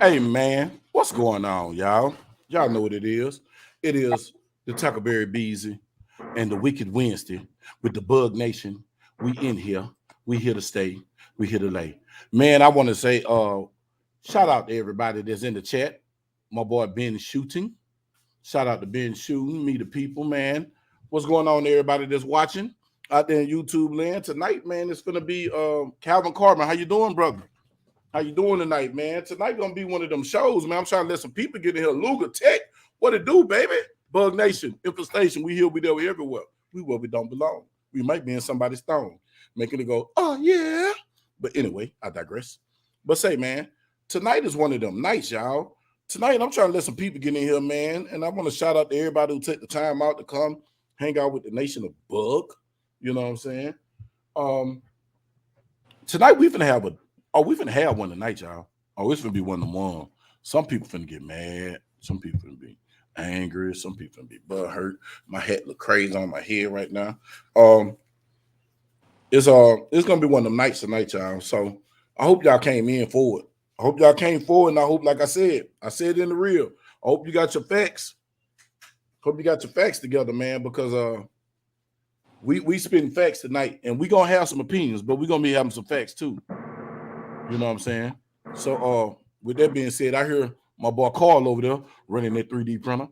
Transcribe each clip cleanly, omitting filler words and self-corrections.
Hey man, what's going on, y'all? Y'all know what it is. It is the Tuckerberry Beezy and the Wicked Wednesday with the Bug Nation. We in here. We here to stay. We here to lay. Man, I want to say shout out to everybody that's in the chat. My boy Ben Shooting. Shout out to Ben Shooting, me the people, man. What's going on, everybody that's watching out there in YouTube land? Tonight, man, it's gonna be Calvin Carmen. How you doing, brother? How you doing tonight, man? Tonight gonna be one of them shows, man. I'm trying to let some people get in here. Luga Tech, what it do, baby? Bug Nation, Infestation. We here, we there, we everywhere. We where we don't belong. We might be in somebody's thong, making it go, oh yeah. But anyway, I digress. But say, man, tonight is one of them nights, y'all. Tonight, I'm trying to let some people get in here, man. And I want to shout out to everybody who took the time out to come hang out with the Nation of Bug. You know what I'm saying? Tonight we finna have one tonight, y'all. Oh, it's gonna be one of them one. Some people finna get mad. Some people finna be angry. Some people finna be butt hurt. My head look crazy on my head right now. It's gonna be one of them nights tonight, y'all. So I hope y'all came in for it. I hope y'all came forward, and I hope, like I said in the real. I hope you got your facts. Hope you got your facts together, man, because we spitting facts tonight, and we gonna have some opinions, but we gonna be having some facts too. You know what I'm saying? So with that being said, I hear my boy Carl over there running that 3D printer.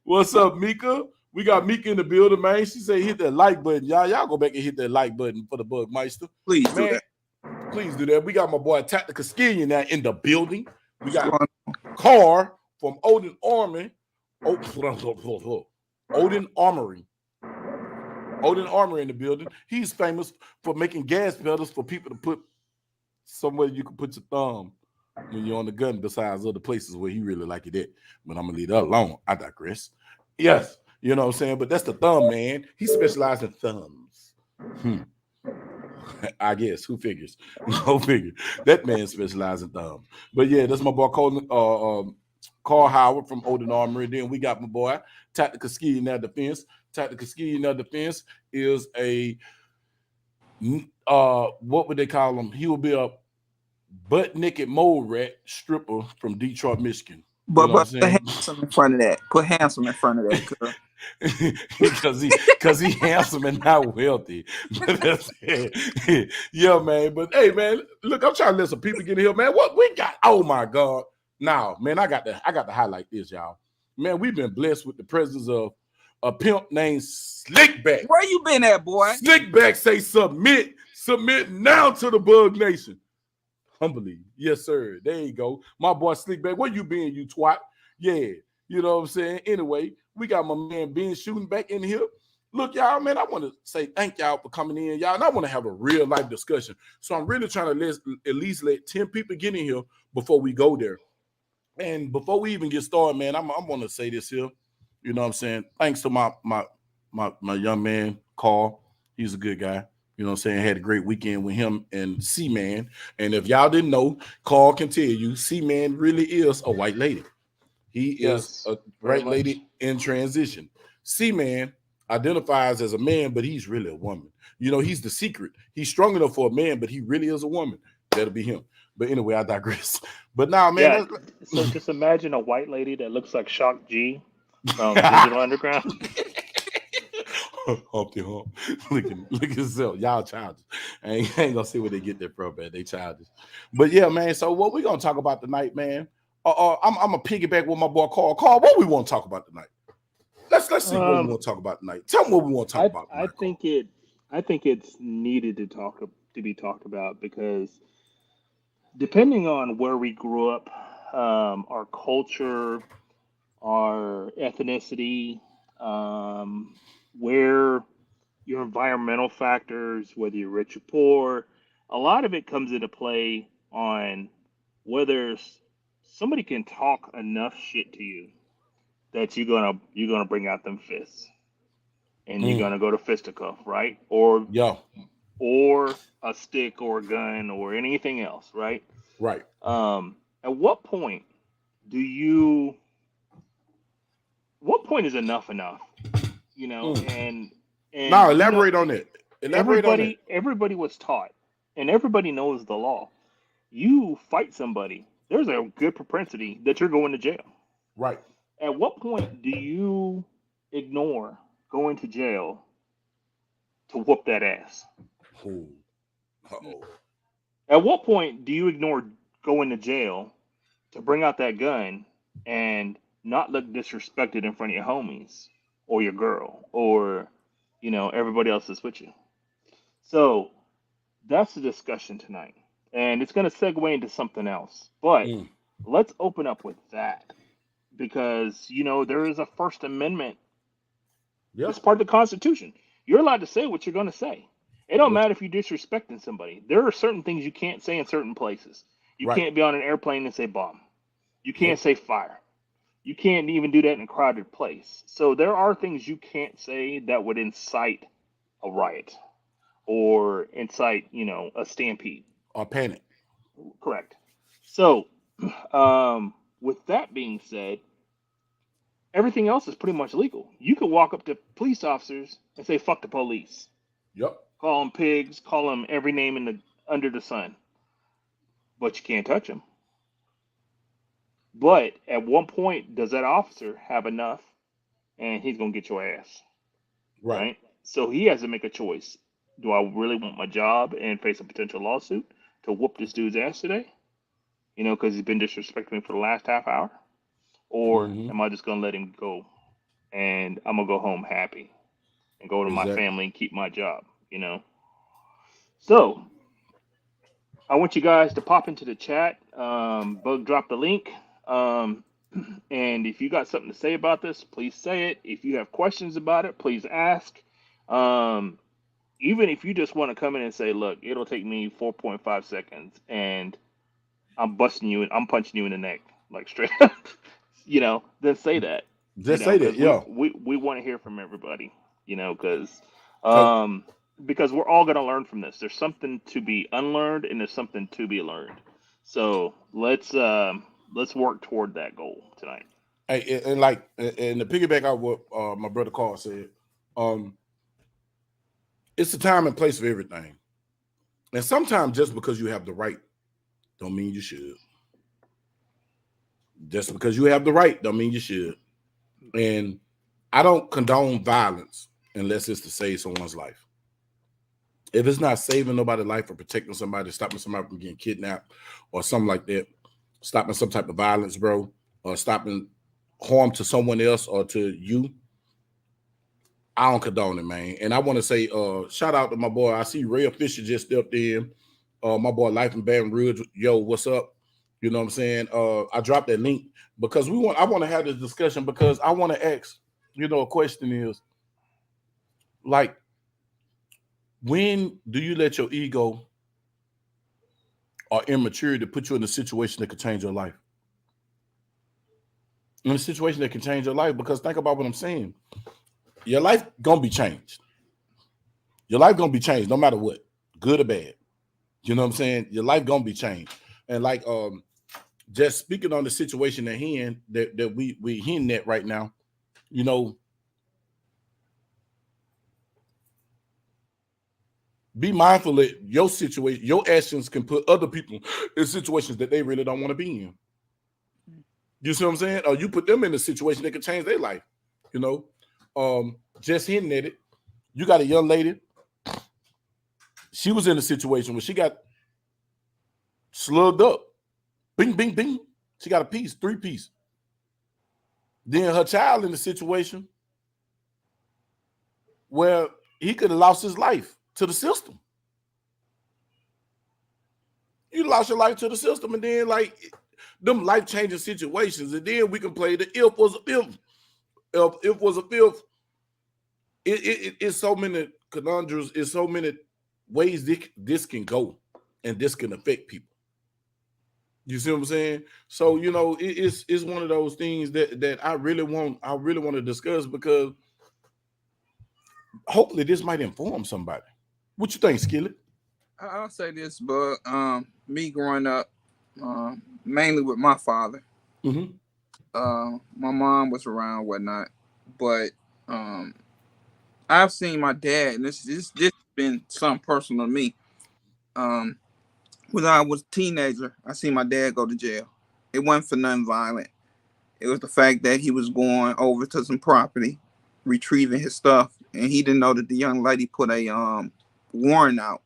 What's up, Mika? We got Mika in the building, man. She said hit that like button. Y'all go back and hit that like button for the Bug Meister. Please do that. Please do that. We got my boy Tactical Skillion now in the building. We got Carr from Odin Armory. Odin Armory. Odin Armory in the building. He's famous for making gas pedals for people to put somewhere you can put your thumb when you're on the gun, besides other places where he really like it at. But I'm gonna leave that alone. I digress. Yes, you know what I'm saying? But that's the thumb, man. He specializes in thumbs. I guess. Who figures? Go figure. That man specializes in thumbs. But yeah, that's my boy Carl Howard from Odin Armory. Then we got my boy Tactical Ski in that defense. Tactical Ski in that defense is a what would they call him? He will be a butt naked mole rat stripper from Detroit, Michigan. But put handsome in front of that. Put handsome in front of that. because he handsome and not wealthy. But that's it. Yeah, man. But hey, man, look, I'm trying to let some people get in here, man. What we got? Oh my God. Now, man, I got to highlight this, y'all. Man, we've been blessed with the presence of a pimp named Slickback. Where you been at, boy? Slickback say submit now to the Bug Nation. Humbly. Yes, sir. There you go. My boy Slickback. Where you been, you twat? Yeah. You know what I'm saying? Anyway, we got my man Ben Shooting back in here. Look, y'all, man, I want to say thank y'all for coming in, y'all. And I want to have a real life discussion. So I'm really trying to at least let 10 people get in here before we go there. And before we even get started, man, I'm going to say this here. You know what I'm saying? Thanks to my young man, Carl. He's a good guy. You know what I'm saying? Had a great weekend with him and C-Man. And if y'all didn't know, Carl can tell you, C-Man really is a white lady. He is a white lady in transition. C-Man identifies as a man, but he's really a woman. You know, he's the secret. He's strong enough for a man, but he really is a woman. That'll be him. But anyway, I digress. But now, man. Yeah, so just imagine a white lady that looks like Shock G from Digital Underground. Humpty Hump. Look at yourself. Y'all childish. I ain't gonna see where they get that from, man. They childish. But yeah, man. So what we gonna talk about tonight, man? I'm gonna piggyback with my boy Carl. Carl, what we want to talk about tonight? Let's see what we want to talk about tonight. Tell me what we want to talk about tonight. I think it's needed to be talked about because depending on where we grew up, our culture, our ethnicity, where your environmental factors, whether you're rich or poor, a lot of it comes into play on whether somebody can talk enough shit to you that you're gonna bring out them fists and you're gonna go to fisticuff, right? Or a stick or a gun or anything else, right? Right. At what point is enough enough? You know, and now elaborate on it. Everybody was taught, and everybody knows the law. you fight somebody, there's a good propensity that you're going to jail. Right. At what point do you ignore going to jail to whoop that ass? Oh. Uh-oh. At what point do you ignore going to jail to bring out that gun and not look disrespected in front of your homies or your girl or everybody else that's with you? So that's the discussion tonight, and it's going to segue into something else. But Mm. let's open up with that because there is a First Amendment. Yeah. It's part of the Constitution. You're allowed to say what you're going to say. It don't What? matter if you're disrespecting somebody. There are certain things you can't say in certain places. You Right. can't be on an airplane and say bomb. You can't Nope. say fire. You can't even do that in a crowded place. So there are things you can't say that would incite a riot or incite, a stampede. Or panic. Correct. So, with that being said, everything else is pretty much legal. You could walk up to police officers and say "fuck the police," Yep. call them pigs, call them every name in the under the sun, but you can't touch them. But at one point, does that officer have enough, and he's gonna get your ass, Right. right? So he has to make a choice. Do I really want my job and face a potential lawsuit to whoop this dude's ass today? Because he's been disrespecting me for the last half hour, or Mm-hmm. am I just gonna let him go and I'm gonna go home happy and go to my Exactly. family and keep my job? So I want you guys to pop into the chat. Bug drop the link. Um, and if you got something to say about this, please say it. If you have questions about it, please ask. Um, Even if you just want to come in and say, look, it'll take me 4.5 seconds and I'm punching you in the neck, like straight up, then say that, Just say that. because we, Yeah. we, we want to hear from everybody, because Cause um, because we're all going to learn from this. There's something to be unlearned and there's something to be learned. So let's work toward that goal tonight. and like and the piggyback out what my brother Carl said, um, it's the time and place for everything. And sometimes just because you have the right don't mean you should. Just because you have the right don't mean you should. And I don't condone violence unless it's to save someone's life. If it's not saving nobody's life or protecting somebody, stopping somebody from getting kidnapped or something like that, stopping some type of violence, bro, or stopping harm to someone else or to you, I don't condone it, man. And I want to say, shout out to my boy. I see Ray Fisher just stepped in. My boy Life in Baton Rouge. Yo, what's up? You know what I'm saying? I dropped that link because I want to have this discussion because I want to ask, a question is like, when do you let your ego or immaturity put you in a situation that could change your life? In a situation that can change your life, because think about what I'm saying. Your life gonna be changed. Your life gonna be changed no matter what, good or bad. You know what I'm saying? Your life gonna be changed. And like just speaking on the situation at hand that we hinting at right now, you know, be mindful that your situation, your actions can put other people in situations that they really don't want to be in. You see what I'm saying? Or you put them in a situation that can change their life. You know, just hinting at it. You got a young lady. She was in a situation where she got slugged up. Bing, bing, bing. She got a piece, 3-piece. Then her child in a situation where he could have lost his life to the system. You lost your life to the system, and then like them life-changing situations, and then we can play the if was a if. If was a fifth. It's so many conundrums. It's so many ways this can go, and this can affect people. You see what I'm saying? So it's one of those things that I really want to discuss because hopefully this might inform somebody. What you think, Skillet? I'll say this, but me growing up, mainly with my father. Mm-hmm. My mom was around, whatnot, but um, I've seen my dad, and this has been something personal to me. Um, When I was a teenager, I seen my dad go to jail. It wasn't for nothing violent. It was the fact that he was going over to some property, retrieving his stuff, and he didn't know that the young lady put a warrant out.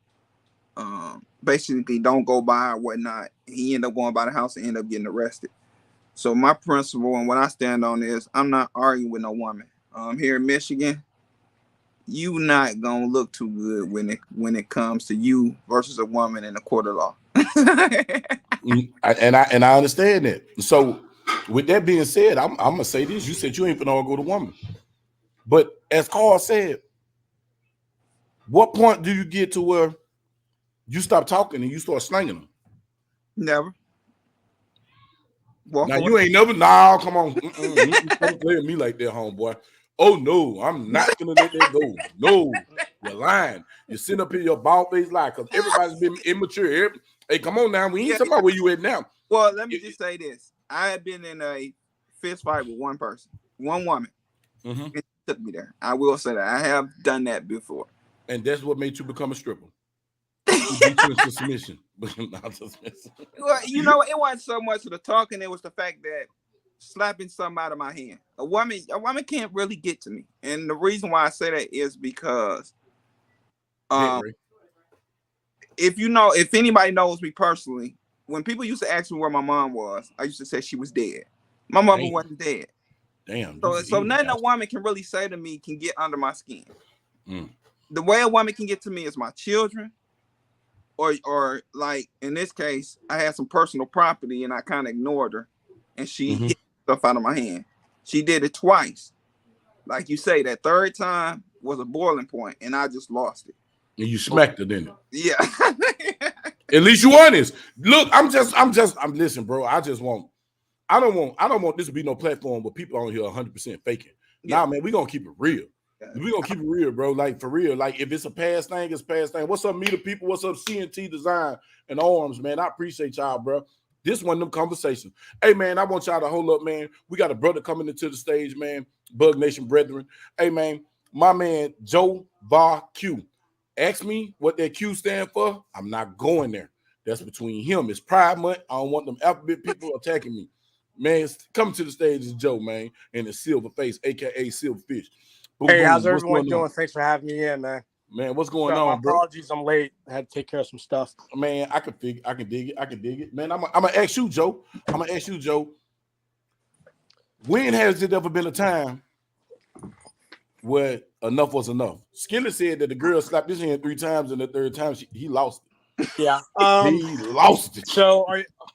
Basically, don't go by or whatnot. He ended up going by the house and ended up getting arrested. So my principle and what I stand on is I'm not arguing with no woman. Here in Michigan, you not gonna look too good when it comes to you versus a woman in a court of law. And I understand that. So with that being said, I'm gonna say this. You said you ain't gonna go to woman. But as Carl said, what point do you get to where you stop talking and you start slanging them? Never. Walk Now away. you ain't never. Nah, come on. Don't play with me like that, homeboy. Oh no, I'm not gonna let that go. No, you're lying. You're sitting up here, your bald face lie, because everybody's been immature. Hey, come on now. We ain't talking about where you at now. Well, let me just say this. I have been in a fist fight with one person, one woman. Mm-hmm. It took me there. I will say that. I have done that before. And that's what made you become a stripper. You beat you into submission. Well, you know, it wasn't so much of the talking, it was the fact that slapping something out of my hand. A woman can't really get to me. And the reason why I say that is because if anybody knows me personally, when people used to ask me where my mom was, I used to say she was dead. My mama wasn't dead. Damn. So nothing a woman can really say to me can get under my skin. The way a woman can get to me is my children, or like in this case, I had some personal property and I kind of ignored her, and she hit stuff out of my hand. She did it twice. Like you say, that third time was a boiling point, and I just lost it. And you smacked it, didn't it? Yeah. At least you honest. Look, I'm listen, bro. I don't want this to be no platform where people on here 100% faking. Nah, man, we gonna keep it real. We gonna keep it real, bro. Like for real. Like if it's a past thing, it's past thing. What's up, Meter people? What's up, CNT Design and Arms, man? I appreciate y'all, bro. This one of them conversations. Hey, man, I want y'all to hold up, man. We got a brother coming into the stage, man. Bug Nation brethren. Hey, man, my man Joe Va Q. Ask me what that Q stand for. I'm not going there. That's between him. It's Pride Month. I don't want them alphabet people attacking me. Man, come to the stage is Joe, man, and it's Silverface, aka Silverfish. Boom, hey, boom. how's everyone doing? Thanks for having me in, man. Man, what's going on, bro? Apologies, I'm late. I had to take care of some stuff. Man, I can dig it. Man, I'm gonna ask you, Joe. When has it ever been a time where enough was enough? Skillet said that the girl slapped his hand 3 times, and the third time he lost it. Yeah, he lost it. So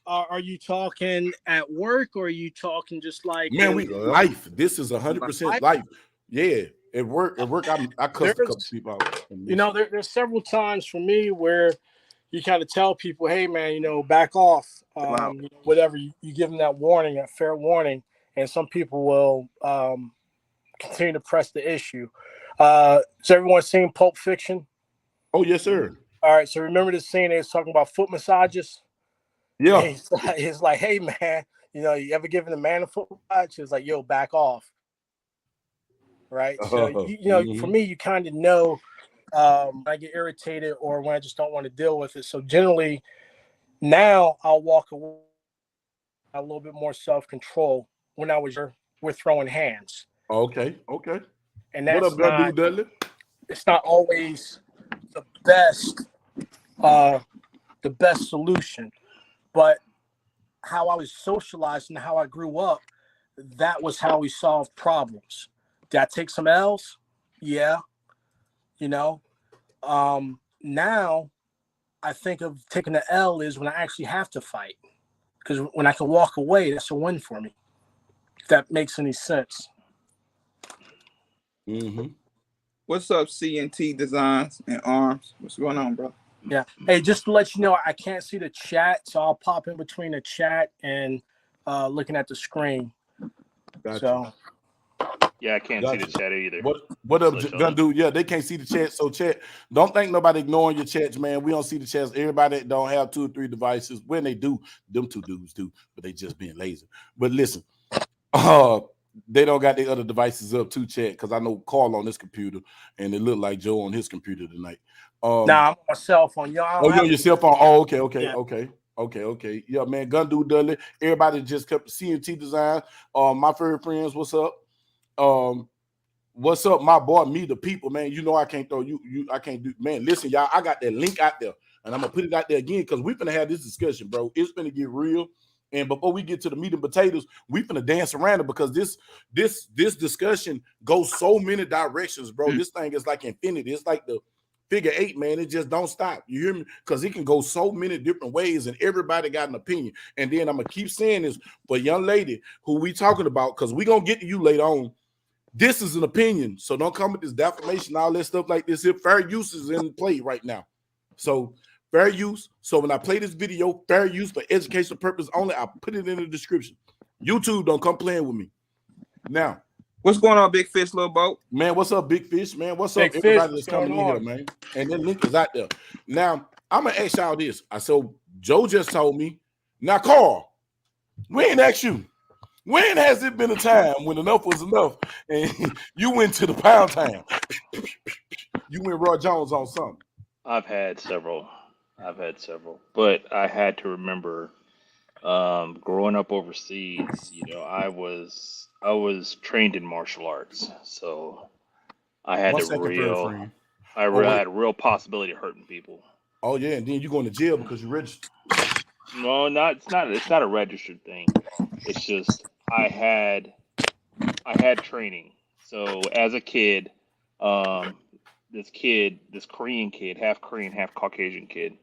are you talking at work, or are you talking just like man? Life. This is 100% life. Yeah. At work, I cussed a couple people out. You know, there's several times for me where you kind of tell people, hey, man, you know, back off. Whatever. You give them that warning, that fair warning, and some people will continue to press the issue. Has everyone seen Pulp Fiction? Oh, yes, sir. All right. So remember the scene they was talking about foot massages? Yeah. It's like, hey, man, you know, you ever given a man a foot massage? It's like, yo, back off. Right. So, you know, for me, you kind of know when I get irritated or when I just don't want to deal with it. So generally now I'll walk away a little bit more self-control. When I was we're throwing hands. Okay. And that's what up, dude, Dudley? It's not always the best solution, but how I was socialized and how I grew up, that was how we solved problems. Did I take some L's? Yeah. You know, now I think of taking the L is when I actually have to fight, because when I can walk away, that's a win for me. If that makes any sense. What's up, CNT Designs and Arms? What's going on, bro? Yeah. Hey, just to let you know, I can't see the chat, so I'll pop in between the chat and looking at the screen. Gotcha. So. Yeah, I can't see the chat either. What up, gun dude? Yeah, they can't see the chat. So chat, don't think nobody ignoring your chats, man. We don't see the chats. Everybody that don't have 2 or 3 devices, when they do, them 2 dudes do, but they just being lazy. But listen, They don't got their other devices up to chat because I know Carl on this computer and it looked like Joe on his computer tonight. Nah, I'm on my cell phone. Yo, Oh, you're on your cell phone. Oh, okay. Yeah. Yeah, man. Gun Dude Dudley. Everybody just kept CNT design. My favorite friends, what's up? What's up, my boy? Me, the people, man. You know I can't throw you. I can't do, man. Listen, y'all. I got that link out there, and I'm gonna put it out there again because we're gonna have this discussion, bro. It's gonna get real. And before we get to the meat and potatoes, we finna dance around it because this discussion goes so many directions, bro. This thing is like infinity. It's like the figure eight, man. It just don't stop. You hear me? Because it can go so many different ways, and everybody got an opinion. And then I'm gonna keep saying this for a young lady who we talking about, because we gonna get to you later on. This is an opinion, so don't come with this defamation, all that stuff like this. If fair use is in play right now, so fair use. So when I play this video, fair use for educational purpose only, I'll put it in the description. YouTube, don't come playing with me. Now, what's going on, Big Fish, Little Boat? Man, what's up, Big Fish? Man, what's Big up, everybody Fish, that's coming in here, man? And that link is out there. Now, I'm gonna ask y'all this. So Joe just told me. Now, Carl, we ain't asked you. When has it been a time when enough was enough and you went to the pound town? You went Roy Jones on something. I've had several, but I had to remember, growing up overseas, I was trained in martial arts, so I had One the second, real, I Oh, wait. had a real possibility of hurting people. Oh yeah, and then you going to jail because you registered. No, it's not a registered thing. It's just I had training. So as a kid, this Korean kid, half Korean, half Caucasian kid,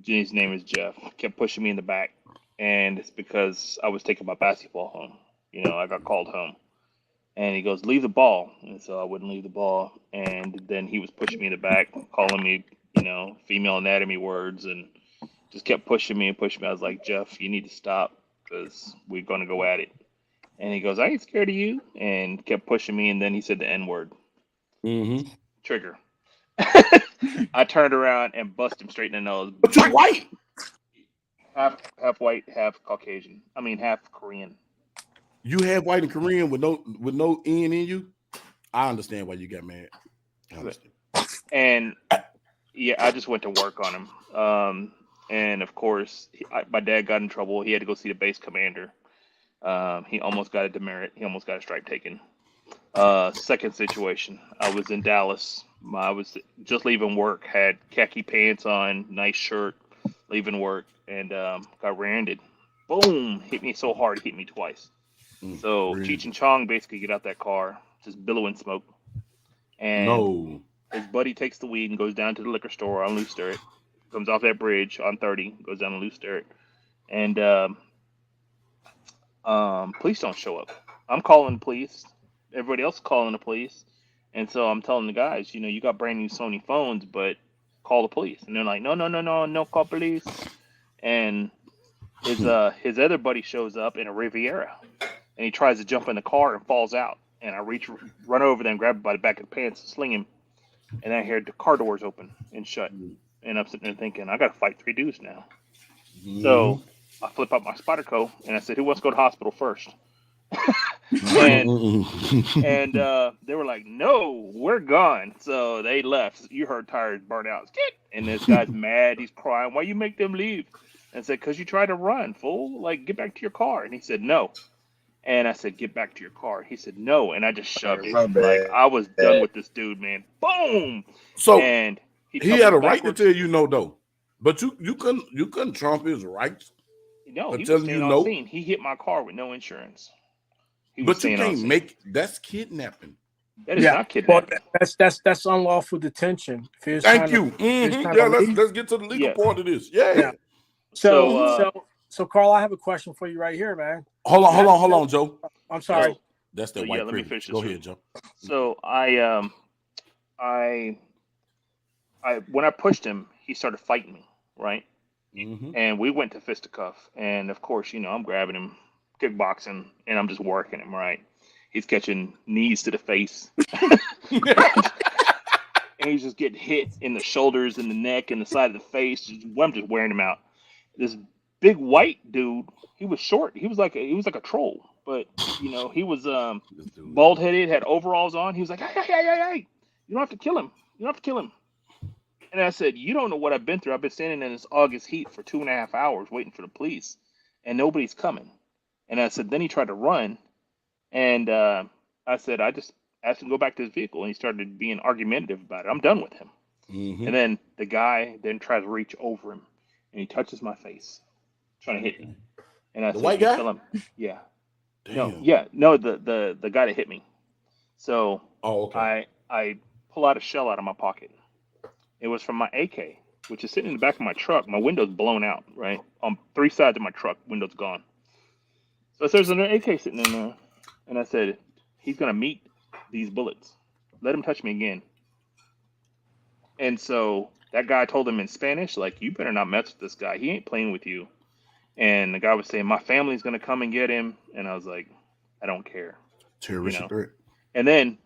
his name is Jeff, kept pushing me in the back, and it's because I was taking my basketball home. I got called home, and he goes, "Leave the ball," and so I wouldn't leave the ball, and then he was pushing me in the back, calling me, female anatomy words, and just kept pushing me. I was like, "Jeff, you need to stop because we're gonna go at it." And he goes, "I ain't scared of you," and kept pushing me. And then he said the N word. Mm-hmm. Trigger. I turned around and busted him straight in the nose. But you're white. Half white, half Caucasian. I mean, half Korean. You have white and Korean with no N in you. I understand why you got mad. I understand. And yeah, I just went to work on him. And of course, my dad got in trouble. He had to go see the base commander. He almost got a demerit. He almost got a strike taken. Second situation, I was in Dallas. I was just leaving work, had khaki pants on, nice shirt, leaving work, and got rear-ended. Boom! Hit me so hard, hit me twice. So really? Cheech and Chong basically get out that car, just billowing smoke. And his buddy takes the weed and goes down to the liquor store on Loose Sterrett. Comes off that bridge on 30, goes down to Loose Sterrett. And police don't show up. I'm calling the police. Everybody else is calling the police. And so I'm telling the guys, you got brand new Sony phones, but call the police. And they're like, no, call police. And his other buddy shows up in a Riviera, and he tries to jump in the car and falls out. And I run over there and grab him by the back of the pants and sling him. And I hear the car doors open and shut. And I'm sitting there thinking, I got to fight 3 dudes now. So I flip out my Spyderco and I said, "Who wants to go to the hospital first?" and they were like, "No, we're gone." So they left. You heard tires burn out. And this guy's mad. He's crying. "Why you make them leave?" And I said, "Because you tried to run, fool. Like, get back to your car." And he said, "No." And I said, "Get back to your car." He said, "No." And I just shoved him. Like, I was done with this dude, man. Boom. So and he had a right to tell you no, though. But you couldn't trump his rights. No, he was staying on scene. He hit my car with no insurance. But you can't that's kidnapping. That is not kidnapping. Well, that's unlawful detention. Thank you. Yeah, let's get to the legal part of this. Yeah. So Carl, I have a question for you right here, man. Hold on, Joe. I'm sorry. That's that white let me finish this. Go ahead, Joe. So I when I pushed him, he started fighting me, right? And we went to fisticuff, and of course, I'm grabbing him, kickboxing, and I'm just working him, right? He's catching knees to the face, and he's just getting hit in the shoulders and the neck and the side of the face. I'm just wearing him out. This big white dude. He was short. He was like a troll, but he was bald headed, had overalls on. He was like, hey, you don't have to kill him. You don't have to kill him. And I said, you don't know what I've been through. I've been standing in this August heat for 2.5 hours waiting for the police, and nobody's coming. And I said, then he tried to run, and I said, I just asked him to go back to his vehicle, and he started being argumentative about it. I'm done with him. Mm-hmm. And then the guy then tries to reach over him, and he touches my face, trying to hit me. And I said, white guy? Kill him. Yeah. Damn. No, the guy that hit me. So okay. I pull out a shell out of my pocket. It was from my AK, which is sitting in the back of my truck. My window's blown out, right? On 3 sides of my truck, window's gone. So there's an AK sitting in there. And I said, he's going to meet these bullets. Let him touch me again. And so that guy told him in Spanish, like, you better not mess with this guy. He ain't playing with you. And the guy was saying, my family's going to come and get him. And I was like, I don't care. Terroristic threat. And then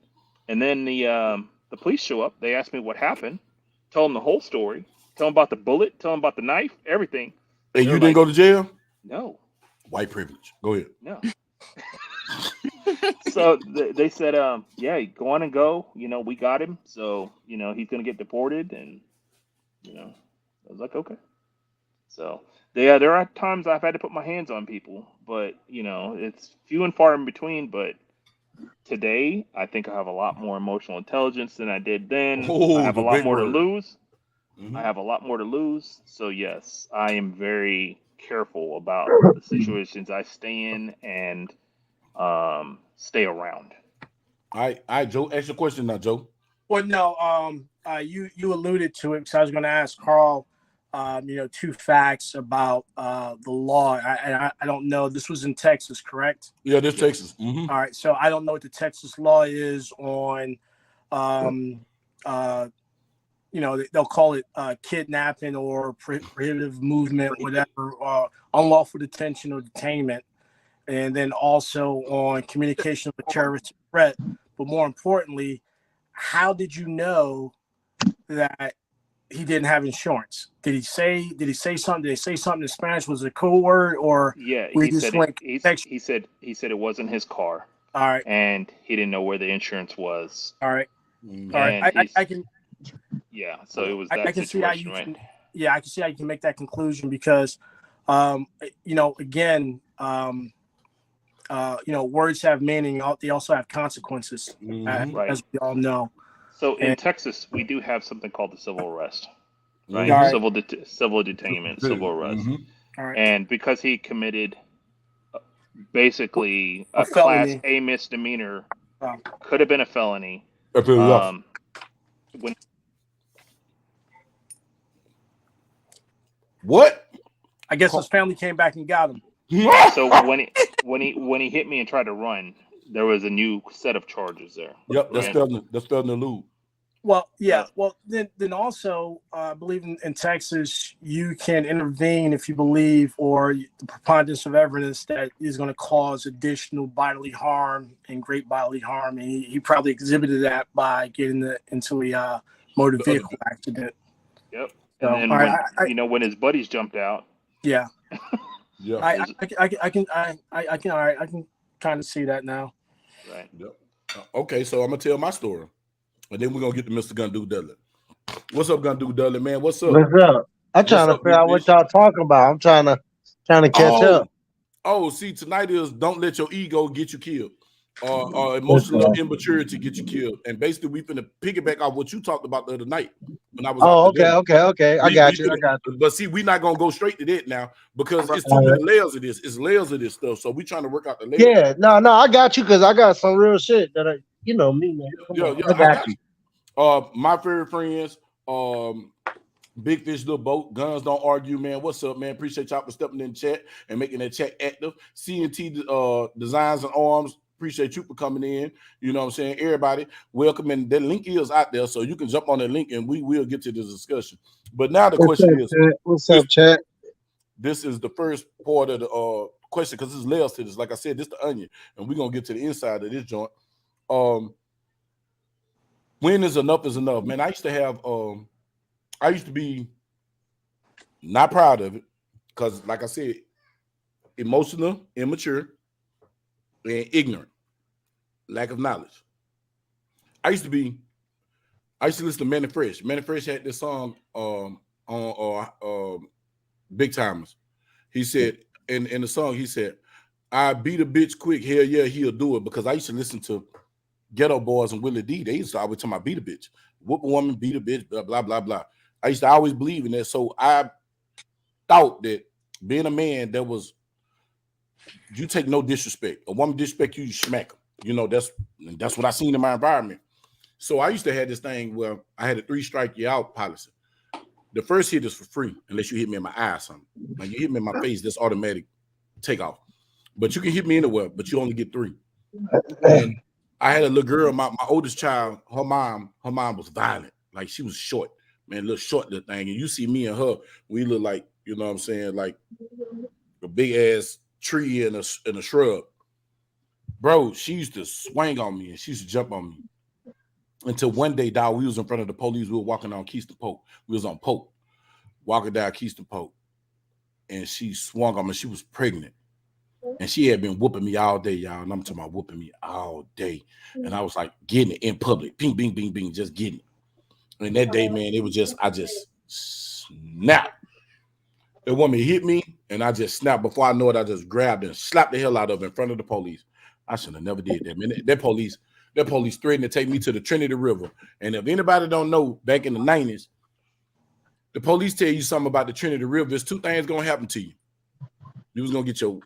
the police show up. They asked me what happened. Tell them the whole story. Tell them about the bullet. Tell them about the knife. Everything. Hey, you didn't go to jail? No. White privilege. Go ahead. No. So they said, yeah, go on and go. We got him. So, he's going to get deported. And, I was like, okay. So, there are times I've had to put my hands on people. But, it's few and far in between. But today, I think I have a lot more emotional intelligence than I did then. I have a lot more to lose. Mm-hmm. I have a lot more to lose. So, yes, I am very careful about the situations I stay in and stay around. All right, Joe. Ask your question now, Joe. Well, no, you alluded to it because I was going to ask Carl, 2 facts about the law. I don't know. This was in Texas, correct? Yeah, this Texas. Mm-hmm. All right. So I don't know what the Texas law is on, they'll call it kidnapping or prohibitive movement, whatever, unlawful detention or detainment. And then also on communication with terrorist threat. But more importantly, how did you know that he didn't have insurance? Did he say something? Did they say something in Spanish? Was it a code word or he said it wasn't his car. All right. And he didn't know where the insurance was. All right. Mm-hmm. All right. I can. Yeah. So it was that I can situation, see how you right? can. Yeah, I can see how you can make that conclusion because, again, words have meaning. They also have consequences, right. as we all know. So in Texas, we do have something called the civil arrest, right? Right. Civil detainment, civil arrest. Mm-hmm. All right. And because he committed basically a felony. Class A misdemeanor, could have been a felony. What? I guess his family came back and got him. So when he hit me and tried to run, there was a new set of charges there. Yep, that's felony elude. Well, yeah. Well, then also, I believe in Texas, you can intervene if you believe or the preponderance of evidence that is going to cause additional bodily harm and great bodily harm. And he probably exhibited that by getting into a motor vehicle accident. Yep. And then when his buddies jumped out. Yeah. Yeah. I can kind of see that now. Right. Yep. Okay, so I'm gonna tell my story, and then we're gonna get to Mr. Gun Dude Dudley. What's up, Gun Dude Dudley, man? What's up? What's up? I'm trying to figure out what y'all talking about. I'm trying to catch up. Oh, see, tonight is don't let your ego get you killed, or emotional immaturity get you killed. And basically, we finna piggyback off what you talked about the other night when I was. Okay. I got you. But see, we're not gonna go straight to that now because it's too many layers of this. It's layers of this stuff. So we trying to work out the layers. Yeah, no, I got you because I got some real shit that me, man. I got you. My favorite friends, Big Fish, Little Boat, Guns Don't Argue, man. What's up, man? Appreciate y'all for stepping in the chat and making that chat active. CNT Designs and Arms, appreciate you for coming in. You know what I'm saying? Everybody, welcome. And the link is out there, so you can jump on the link and we will get to this discussion. But now the question is, what's up, chat? This is the first part of the question because there's layers to this. Like I said, this is the onion, and we're going to get to the inside of this joint. When is enough, man. I used to be not proud of it because, like I said, emotional, immature, and ignorant, lack of knowledge. I used to listen to Manny Fresh. Manny Fresh had this song on Big Timers. He said in the song, he said, I beat a bitch quick, hell yeah, he'll do it. Because I used to listen to Ghetto Boys and Willie D. They used to always tell me beat a bitch, whoop a woman, beat a bitch, blah, blah, blah, blah. I used to always believe in that. So I thought that being a man, you take no disrespect. A woman disrespect you, you smack them. You know, that's what I seen in my environment. So I used to have this thing where I had a 3 strike you out policy. The first hit is for free, unless you hit me in my eye or something. Like you hit me in my face, that's automatic takeoff. But you can hit me anywhere, but you only get 3. And I had a little girl, my oldest child, her mom was violent. Like she was short, man, little short little thing. And you see me and her, we look like, you know what I'm saying, like a big ass tree in a shrub. Bro, she used to swing on me and she used to jump on me. Until one day, dog, we was in front of the police. We were walking down Keystone Pope. We was on Pope, walking down Keystone Pope. And she swung on me. She was pregnant. And she had been whooping me all day, y'all. And I'm talking about whooping me all day. And I was like getting it in public. Bing, bing, bing, bing, just getting it. And that day, man, it was just, I just snapped. The woman hit me, and I just snapped. Before I know it, I just grabbed and slapped the hell out of her in front of the police. I should have never did that, man. That police threatened to take me to the Trinity River. And if anybody don't know, back in the 90s, the police tell you something about the Trinity River, there's 2 things going to happen to you. You was going to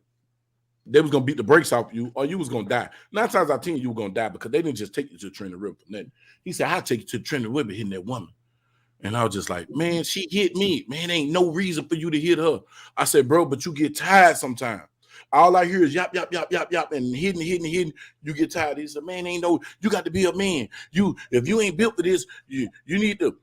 they was going to beat the brakes off you, or you was going to die. 9 times out of 10, you were going to die because they didn't just take you to the Trinity River. He said, I'll take you to the Trinity River hitting that woman. And I was just like, man, she hit me. Man, ain't no reason for you to hit her. I said, bro, but you get tired sometimes. All I hear is yap, yap, yap, yap, yap, and hitting. You get tired. He said, man, ain't no, you got to be a man. If you ain't built for this, you need to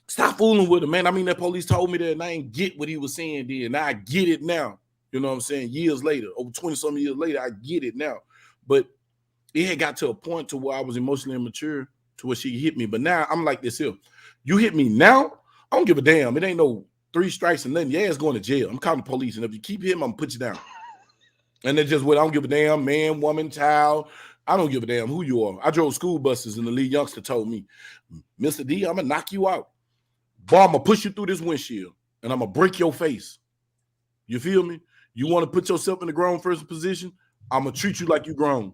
stop fooling with him, man. I mean, that police told me that, and I ain't get what he was saying then. And I get it now. You know what I'm saying? Years later, over 20-some years later, I get it now. But it had got to a point to where I was emotionally immature to where she hit me. But now I'm like this here. You hit me now, I don't give a damn. It ain't no 3 strikes and nothing. Yeah, it's going to jail. I'm calling the police. And if you keep hitting, I'm going to put you down. And they just what I don't give a damn, man, woman, child. I don't give a damn who you are. I drove school buses and the lead youngster told me, Mr. D, I'm going to knock you out. Boy, I'm going to push you through this windshield and I'm going to break your face. You feel me? You want to put yourself in the grown person position? I'm going to treat you like you grown.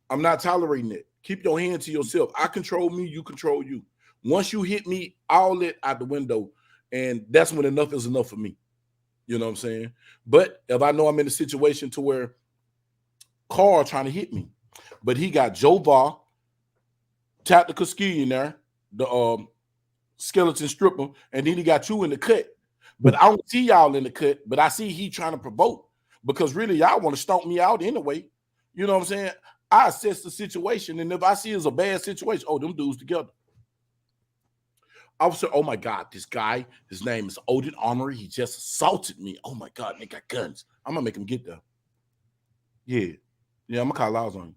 I'm not tolerating that. Keep your hand to yourself. I control me, you control you. Once you hit me, I'll let out the window. And that's when enough is enough for me. You know what I'm saying? But if I know I'm in a situation to where Carl trying to hit me, but he got Joe Var, Tactical Skillionaire, the skeleton stripper, and then he got you in the cut. But I don't see y'all in the cut, but I see he trying to provoke because really y'all want to stomp me out anyway. You know what I'm saying? I assess the situation, and if I see it's a bad situation, oh, them dudes together. Officer, oh my God, this guy, his name is Odin Armory. He just assaulted me. Oh my God, they got guns. I'm gonna make him get there. Yeah, I'm gonna call out on you.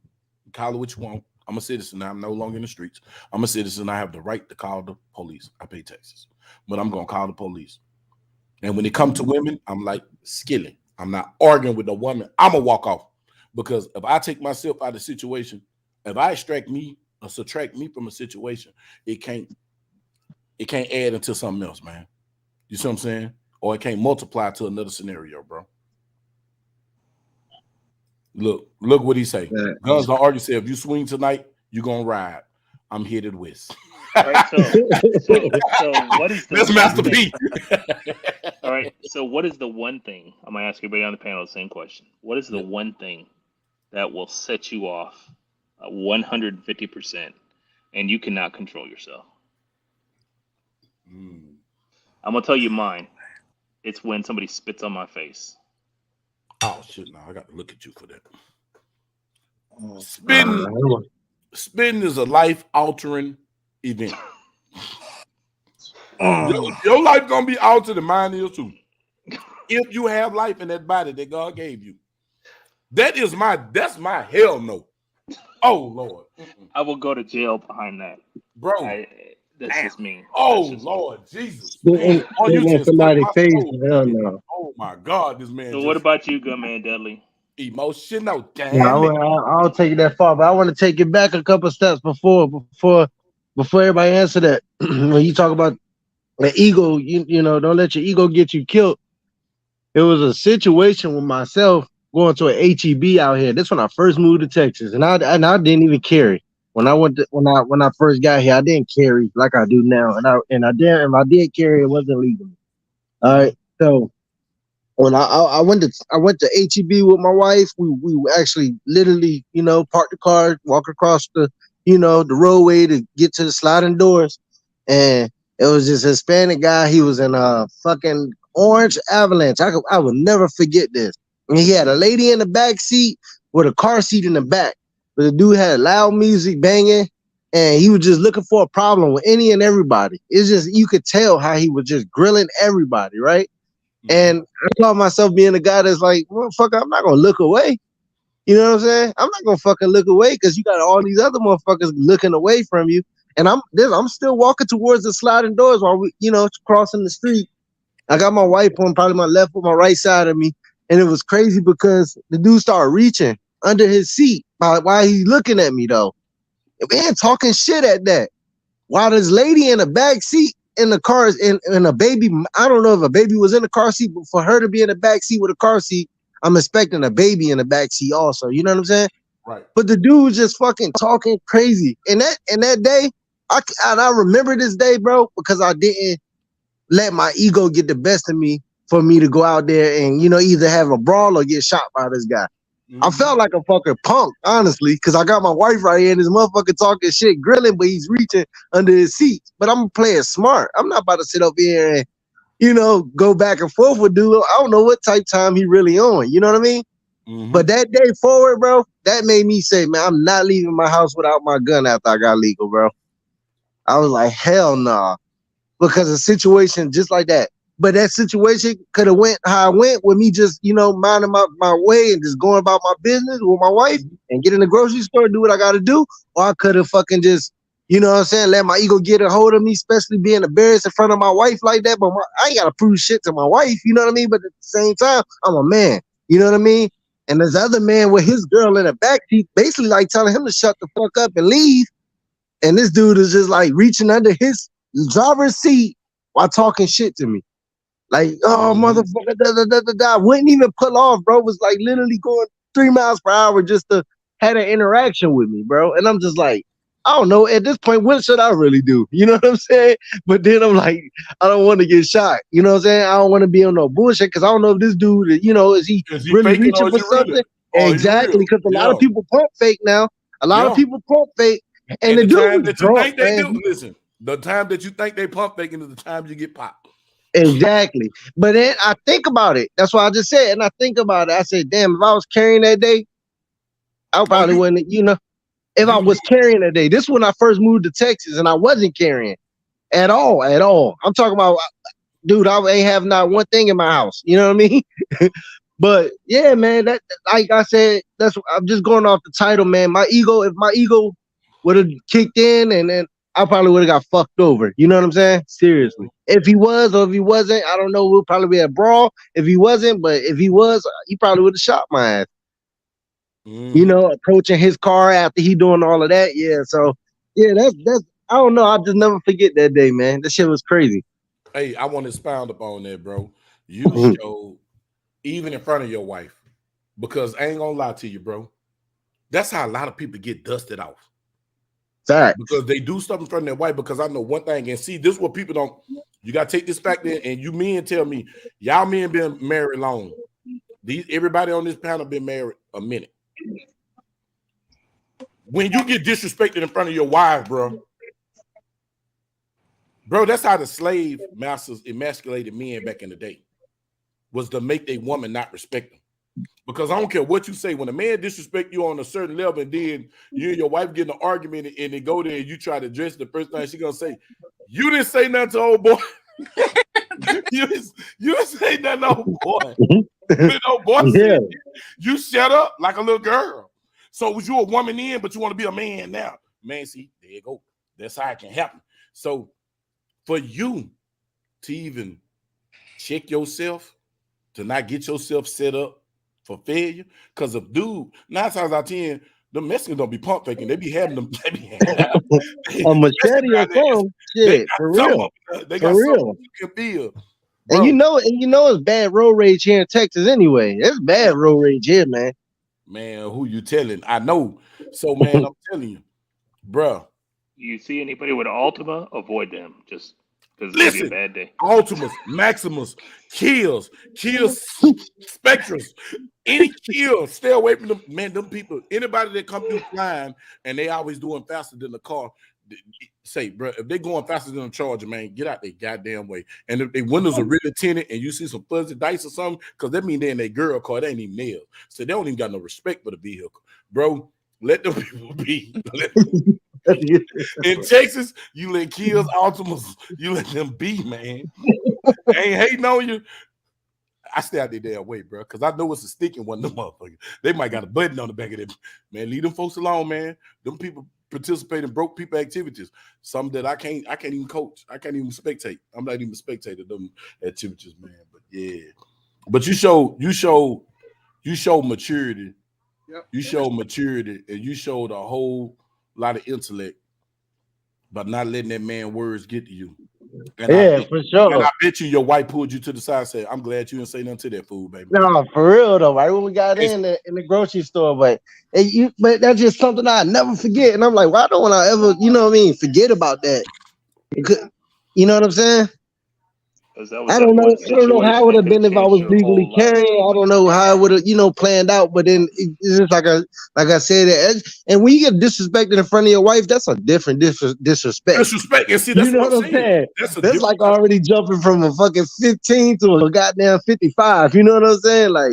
Call it what you want. I'm a citizen. I'm no longer in the streets. I'm a citizen. I have the right to call the police. I pay taxes, but I'm gonna call the police. And when it comes to women, I'm like skilling. I'm not arguing with a woman. I'm gonna walk off because if I take myself out of the situation, if I extract me or subtract me from a situation, it can't add into something else, man. You see what I'm saying? Or it can't multiply to another scenario, bro. Look what he say. Guns don't argue. Say if you swing tonight, you gonna ride. I'm headed west. All right, so what is the That's Master P. All right, so what is the one thing? I'm gonna ask everybody on the panel the same question. What is the one thing that will set you off 150%, and you cannot control yourself? I'm gonna tell you mine. It's when somebody spits on my face. Oh shit! No, I got to look at you for that. Spitting is a life-altering event. Your life gonna be altered, and mine is too. If you have life in that body that God gave you, that's my hell no. Oh Lord, I will go to jail behind that, bro. That's just me. Oh Just Lord Jesus! Man. Spitting Oh, you in just touched somebody's my face. soul. Hell no. Oh my God, this man so. What just about you, good man, Dudley? emotional. No, Damn it! I'll take it that far, but I want to take it back a couple steps before everybody answer that. When you talk about the ego, you know, don't let your ego get you killed. It was a situation with myself going to an HEB out here. This when I first moved to Texas, and I didn't even carry when I first got here. I didn't carry like I do now, and I did if I did carry, it wasn't legal. All right, so when I went to HEB with my wife, we actually literally, you know, parked the car, walk across the, you know, the roadway to get to the sliding doors, and it was this Hispanic guy. He was in a fucking orange Avalanche. I would never forget this. And he had a lady in the back seat with a car seat in the back, but the dude had loud music banging, and he was just looking for a problem with any and everybody. It's just you could tell how he was just grilling everybody, right? And I call myself being a guy that's like, motherfucker, I'm not gonna look away. You know what I'm saying? I'm not gonna fucking look away because you got all these other motherfuckers looking away from you. And I'm still walking towards the sliding doors while we, you know, crossing the street. I got my wife on probably my left or my right side of me. And it was crazy because the dude started reaching under his seat while he's looking at me though. And we ain't talking shit at that. While this lady in the back seat in the car and a baby, I don't know if a baby was in the car seat, but for her to be in the back seat with a car seat, I'm expecting a baby in the back seat also. You know what I'm saying? Right. But the dude was just fucking talking crazy. And that day, I remember this day, bro, because I didn't let my ego get the best of me for me to go out there and, you know, either have a brawl or get shot by this guy. I felt like a fucking punk, honestly, because I got my wife right here and this motherfucker talking shit, grilling, but he's reaching under his seat. But I'm playing smart. I'm not about to sit up here and, you know, go back and forth with dude. I don't know what type time he really on. You know what I mean? But that day forward, bro, that made me say, man, I'm not leaving my house without my gun after I got legal, bro. I was like, hell nah. Because a situation just like that. But that situation could have went how I went with me just, you know, minding my way and just going about my business with my wife and get in the grocery store, do what I got to do. Or I could have fucking just, you know what I'm saying, let my ego get a hold of me, especially being embarrassed in front of my wife like that. But I ain't got to prove shit to my wife, you know what I mean? But at the same time, I'm a man, you know what I mean? And there's other man with his girl in the backseat, basically like telling him to shut the fuck up and leave. And this dude is just like reaching under his driver's seat while talking shit to me. Like, oh, motherfucker, da. Wouldn't even pull off, bro. Was like literally going 3 miles per hour just to have an interaction with me, bro. And I'm just like, I don't know. At this point, what should I really do? You know what I'm saying? But then I'm like, I don't want to get shot. You know what I'm saying? I don't want to be on no bullshit because I don't know if this dude, you know, is he really reaching for something? Exactly, because a lot of people pump fake now. A lot of people pump fake. And the dude was drunk, man. Listen, the time that you think they pump faking is the time you get popped. Exactly. But then I think about it. That's why I just said, and I think about it. I said, damn, if I was carrying that day, I probably wouldn't, you know, if I was carrying that day. This is when I first moved to Texas and I wasn't carrying at all. I'm talking about, dude, I ain't have not one thing in my house. You know what I mean? But yeah, man, that like I said, I'm just going off the title, man. If my ego would have kicked in and then I probably would have got fucked over. You know what I'm saying? Seriously. If he was or if he wasn't, I don't know. We'll probably be a brawl if he wasn't, but if he was, he probably would have shot my ass. You know, approaching his car after he doing all of that. Yeah. So yeah, that's I don't know. I just never forget that day, man. That shit was crazy. Hey, I want to expound upon that, bro. You showed even in front of your wife, because I ain't gonna lie to you, bro. That's how a lot of people get dusted off. Fact. Because they do stuff in front of their wife. Because I know one thing, and see, this is what people don't. You gotta take this back there, and you men tell me, y'all men been married long. Everybody on this panel been married a minute. When you get disrespected in front of your wife, bro, that's how the slave masters emasculated men back in the day. Was to make a woman not respect them. Because I don't care what you say, when a man disrespect you on a certain level, and then you and your wife get in an argument and they go there and you try to address the first thing she gonna say, you didn't say nothing to old boy. you didn't say nothing to old boy. Said, you shut up like a little girl. So was you a woman then, but you want to be a man now? Man, see, there you go. That's how it can happen. So for you to even check yourself, to not get yourself set up for failure, because if dude, 9 times out of 10, the Mexicans don't be pump faking. They be having them. A machete or something. They Shit, got for some real. of it. They For got something real. you can feel, And bro. you know it's bad road rage here in Texas anyway. It's bad road rage here, man. Man, who you telling? I know. So, man, I'm telling you, bro. You see anybody with Ultima, avoid them. Just because it's gonna be a Listen, bad day. Ultimas, Maximus, kills, Spectras, any kill, stay away from them. Man, them people, anybody that come through flying and they always doing faster than the car, say, bro, if they going faster than a Charger, man, get out their goddamn way. And if their windows are really tinted and you see some fuzzy dice or something, because that mean they're in their girl car, they ain't even nailed. So they don't even got no respect for the vehicle. Bro, let them people be. In Texas, you let kills, Ultimas, you let them be, man. They ain't hating on you. I stay out their damn way, bro, because I know it's a sticking one of them motherfuckers. They might got a button on the back of them. Man, leave them folks alone, man. Them people participate in broke people activities. Some that I can't even coach. I can't even spectate. I'm not even a spectator of them activities, man. But yeah. But you show maturity. Yep. You show maturity and you showed a whole lot of intellect by not letting that man words get to you. And for sure. And I bet you your wife pulled you to the side and said, I'm glad you didn't say nothing to that fool, baby. No, for real though. Right when we got in the grocery store, but that's just something I never forget. And I'm like, why don't I ever, you know what I mean, forget about that? You know what I'm saying? I don't know how it would have been if I was legally carrying. I don't know how it would have, planned out. But then it's just like I said, and when you get disrespected in front of your wife, that's a different disrespect. Disrespect, and see, that's what I'm saying. That's like already jumping from a fucking 15 to a goddamn 55. You know what I'm saying? Like,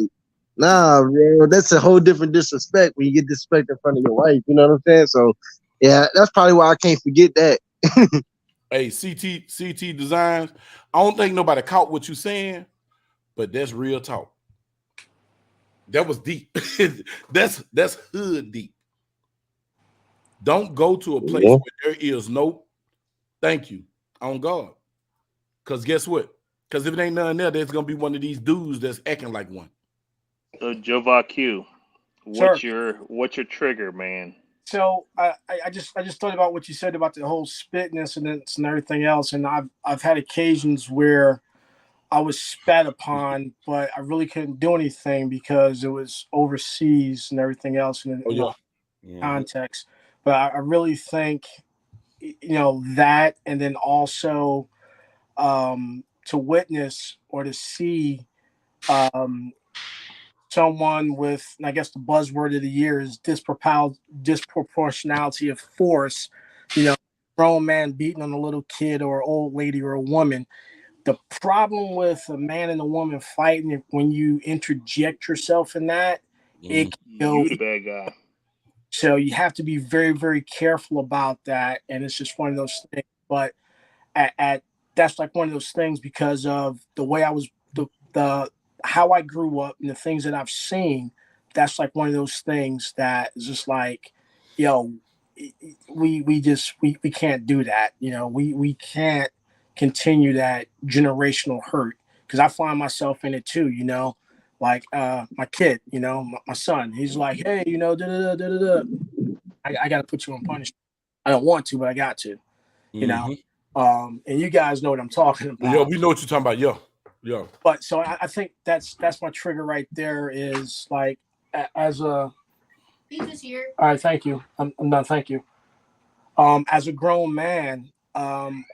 nah, bro, that's a whole different disrespect when you get disrespected in front of your wife. You know what I'm saying? So, yeah, that's probably why I can't forget that. Hey, CT Designs, I don't think nobody caught what you saying, but that's real talk. That was deep. that's hood deep. Don't go to a place where there is no thank you on God. Because guess what? Because if it ain't nothing there, there's gonna be one of these dudes that's acting like one. So Jova Q, what's your trigger, man? So I just thought about what you said about the whole spit incidents and everything else, and I've had occasions where I was spat upon, but I really couldn't do anything because it was overseas and everything else in context. But I really think that, and then also to witness or to see someone with, and I guess the buzzword of the year is disproportionality of force, grown man beating on a little kid or old lady or a woman. The problem with a man and a woman fighting, when you interject yourself in that, it can go. You the bad guy. So you have to be very, very careful about that. And it's just one of those things. But that's like one of those things because of the way I was, the how I grew up and the things that I've seen. That's like one of those things that is just like, we can't do that. We can't continue that generational hurt, because I find myself in it too. Like my kid, my son, he's like, hey, da da da da da. I got to put you on punishment. I don't want to, but I got to. And you guys know what I'm talking about. Yeah, we know what you're talking about. Yeah. But so I think that's my trigger right there. Is like as a. Pizza's here. All right, thank you. I'm done. Thank you. As a grown man, I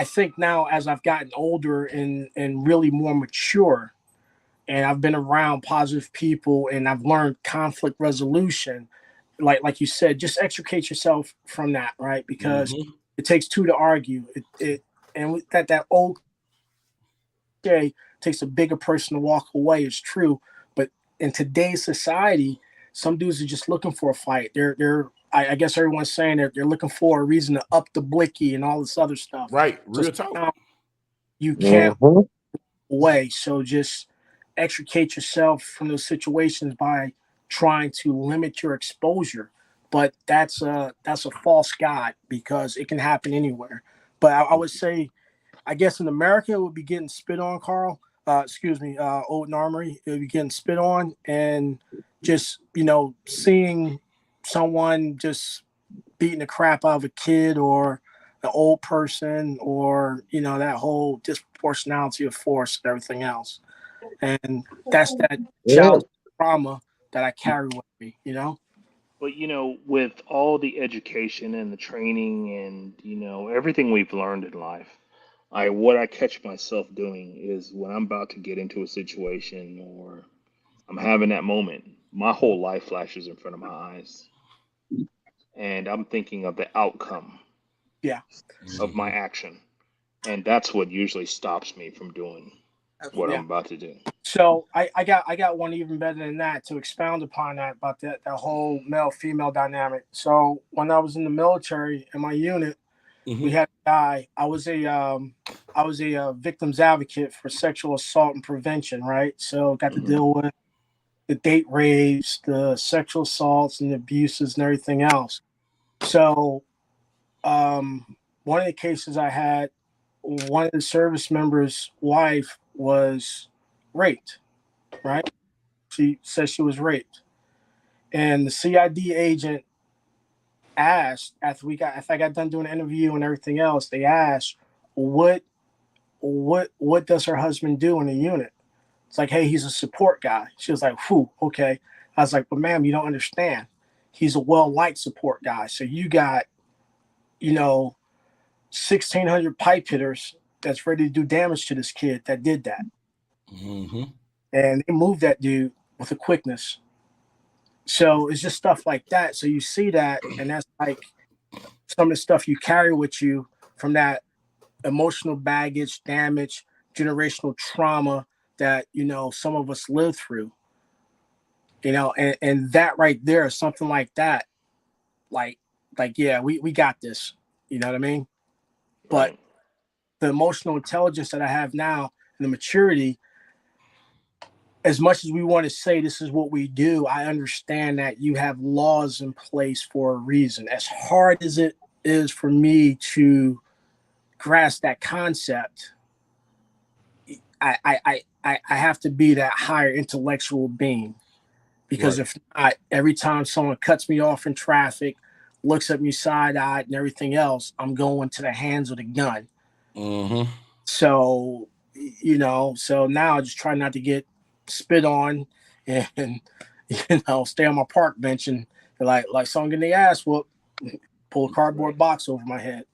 think now as I've gotten older and really more mature, and I've been around positive people and I've learned conflict resolution, like you said, just extricate yourself from that, right? Because it takes two to argue. That old day takes a bigger person to walk away is true, but in today's society, some dudes are just looking for a fight. I guess everyone's saying that they're looking for a reason to up the blicky and all this other stuff. Right, real talk. You can't away. So just extricate yourself from those situations by trying to limit your exposure but that's a false god because it can happen anywhere. But I would say, I guess in America it would be getting spit on, Carl. Excuse me, Old Armory. It would be getting spit on, and just seeing someone just beating the crap out of a kid or an old person, or that whole disproportionality of force and everything else. And that's that Yeah. child trauma that I carry with me. But with all the education and the training and everything we've learned in life, what I catch myself doing is when I'm about to get into a situation or I'm having that moment, my whole life flashes in front of my eyes, and I'm thinking of the outcome Yeah. of my action, and that's what usually stops me from doing what Yeah. I'm about to do. So I got one even better than that to expound upon that, about that whole male female dynamic. So when I was in the military in my unit, we had a guy. I was a victims advocate for sexual assault and prevention, right? So got to deal with the date rapes, the sexual assaults and abuses and everything else. So one of the cases I had, one of the service members' wife was raped, right? She said she was raped. And the CID agent asked, after I got done doing the interview and everything else, they asked, what does her husband do in the unit? It's like, hey, he's a support guy. She was like, whew, okay. I was like, but ma'am, you don't understand. He's a well-liked support guy. So you got, 1,600 pipe hitters that's ready to do damage to this kid that did that. And they moved that dude with a quickness. So it's just stuff like that. So you see that, and that's like some of the stuff you carry with you from that emotional baggage, damage, generational trauma that some of us live through. And that right there, something like that, like yeah, we got this. You know what I mean? But Right. the emotional intelligence that I have now and the maturity, as much as we want to say this is what we do, I understand that you have laws in place for a reason. As hard as it is for me to grasp that concept, I have to be that higher intellectual being, because if not, every time someone cuts me off in traffic, looks at me side-eyed and everything else, I'm going to the hands of the gun. So so now I just try not to get spit on, and stay on my park bench and like someone getting the ass whoop, pull a cardboard box over my head.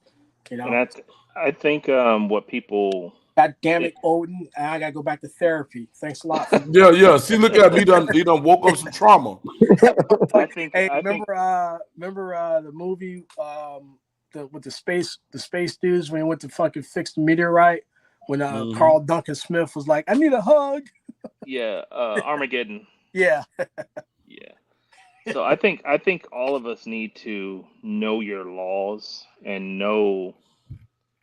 And I think what people God damn it, Odin! I gotta go back to therapy. Thanks a lot. Yeah. See, look at me. He done woke up some trauma. Hey, remember the movie with the space dudes when he went to fucking fix the meteorite, when Carl Duncan Smith was like, I need a hug. Yeah, Armageddon. Yeah. Yeah. So I think all of us need to know your laws and know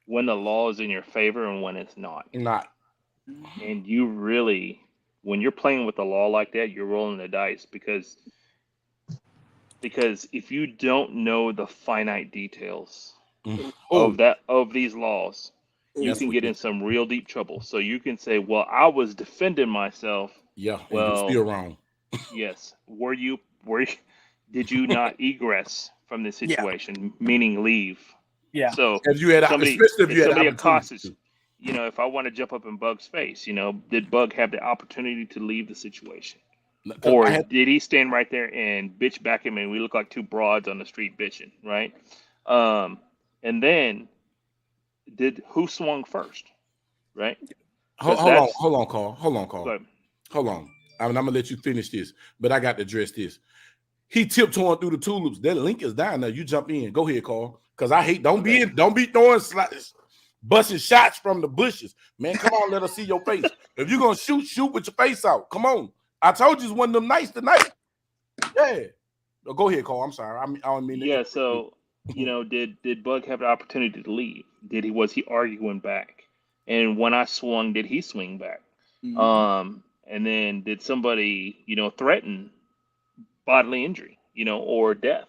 when the law is in your favor and when it's not. Not. And you really, when you're playing with the law like that, you're rolling the dice because if you don't know the finite details of these laws, you That's can what get in some real deep trouble. So you can say, "Well, I was defending myself." and you're Well, still wrong. yes. Did you not egress from the Yeah. situation, meaning leave? Yeah. So If you had, especially if if you had somebody opportunity accosts us, to. if I want to jump up in Bug's face, did Bug have the opportunity to leave the situation? Because Or I had. did he stand right there and bitch back at me and we look like two broads on the street bitching, right? And then who swung first, right? Because Hold on, that's hold on, Carl. Hold on, Carl. good. Hold on. I'm gonna let you finish this, but I got to address this. He tiptoeing through the tulips. That link is down there. You jump in. Go ahead, Carl. Because I hate. Don't be throwing busting shots from the bushes. Man, come on, let us see your face. If you're gonna shoot with your face out. Come on. I told you it's one of them nights tonight. Yeah. Go ahead, Carl. I'm sorry. I don't mean to Yeah, so did Bug have the opportunity to leave? Was he arguing back? And when I swung, did he swing back? And then did somebody threaten bodily injury, or death?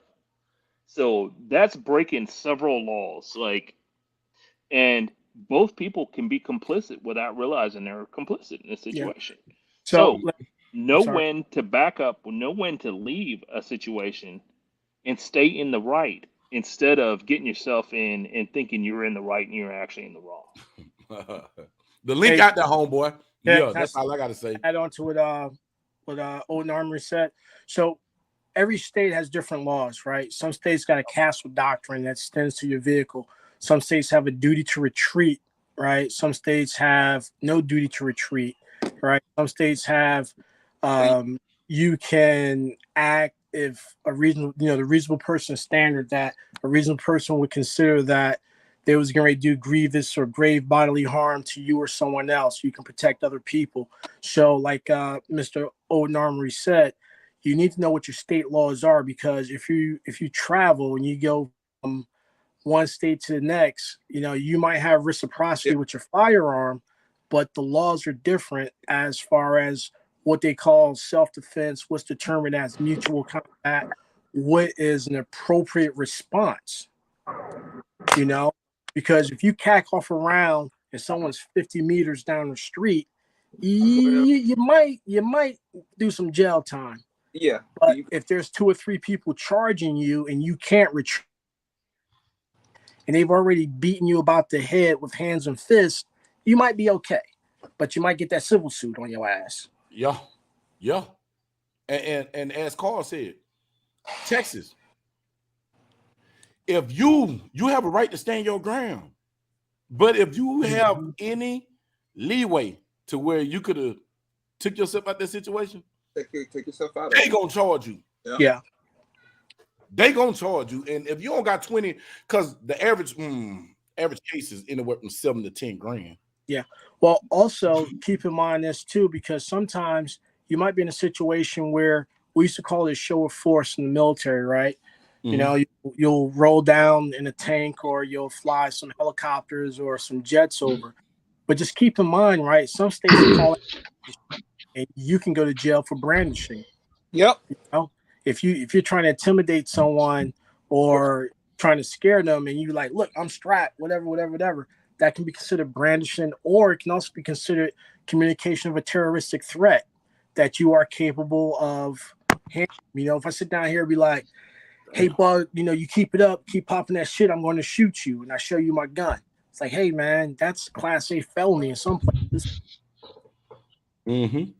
So that's breaking several laws. Like, and both people can be complicit without realizing they're complicit in a Yeah. situation. So So I'm know sorry. when to back up, know when to leave a situation and stay in the right instead of getting yourself in and thinking you're in the right and you're actually in the wrong. The link Hey, out there, homeboy. Yeah, that's that's all I gotta say. add on to what Old Armory said. So every state has different laws, right? Some states got a castle doctrine that extends to your vehicle. Some states have a duty to retreat, right? Some states have no duty to retreat, right? Some states have you can act if a reasonable, the reasonable person standard that a reasonable person would consider that they was going to do grievous or grave bodily harm to you or someone else. You can protect other people. So, like Mr. Old Armory said, you need to know what your state laws are, because if you travel and you go from one state to the next, you might have reciprocity with your firearm, but the laws are different as far as what they call self-defense, what's determined as mutual combat, what is an appropriate response, because if you cack off around and someone's 50 meters down the street, you might do some jail time. Yeah. But if there's 2 or 3 people charging you and you can't retreat, and they've already beaten you about the head with hands and fists, you might be okay. But you might get that civil suit on your ass. Yeah. And as Carl said, Texas, if you have a right to stand your ground, but if you have any leeway to where you could have took yourself out that situation, take yourself out. They gonna charge you. Yeah. They gonna charge you, and if you don't got 20, because the average case is anywhere from 7 to 10 grand. Yeah. Well, also keep in mind this too, because sometimes you might be in a situation where we used to call it show of force in the military, right? Mm-hmm. You'll roll down in a tank, or you'll fly some helicopters or some jets over. But just keep in mind, right? Some states call it, and you can go to jail for brandishing. Yep. If you're trying to intimidate someone or trying to scare them, and you like, look, I'm strapped, whatever, that can be considered brandishing, or it can also be considered communication of a terroristic threat that you are capable of handling. If I sit down here and be like, hey, bud, you keep it up, keep popping that shit, I'm going to shoot you, and I show you my gun. It's like, hey, man, that's Class A felony in some places. Mm-hmm.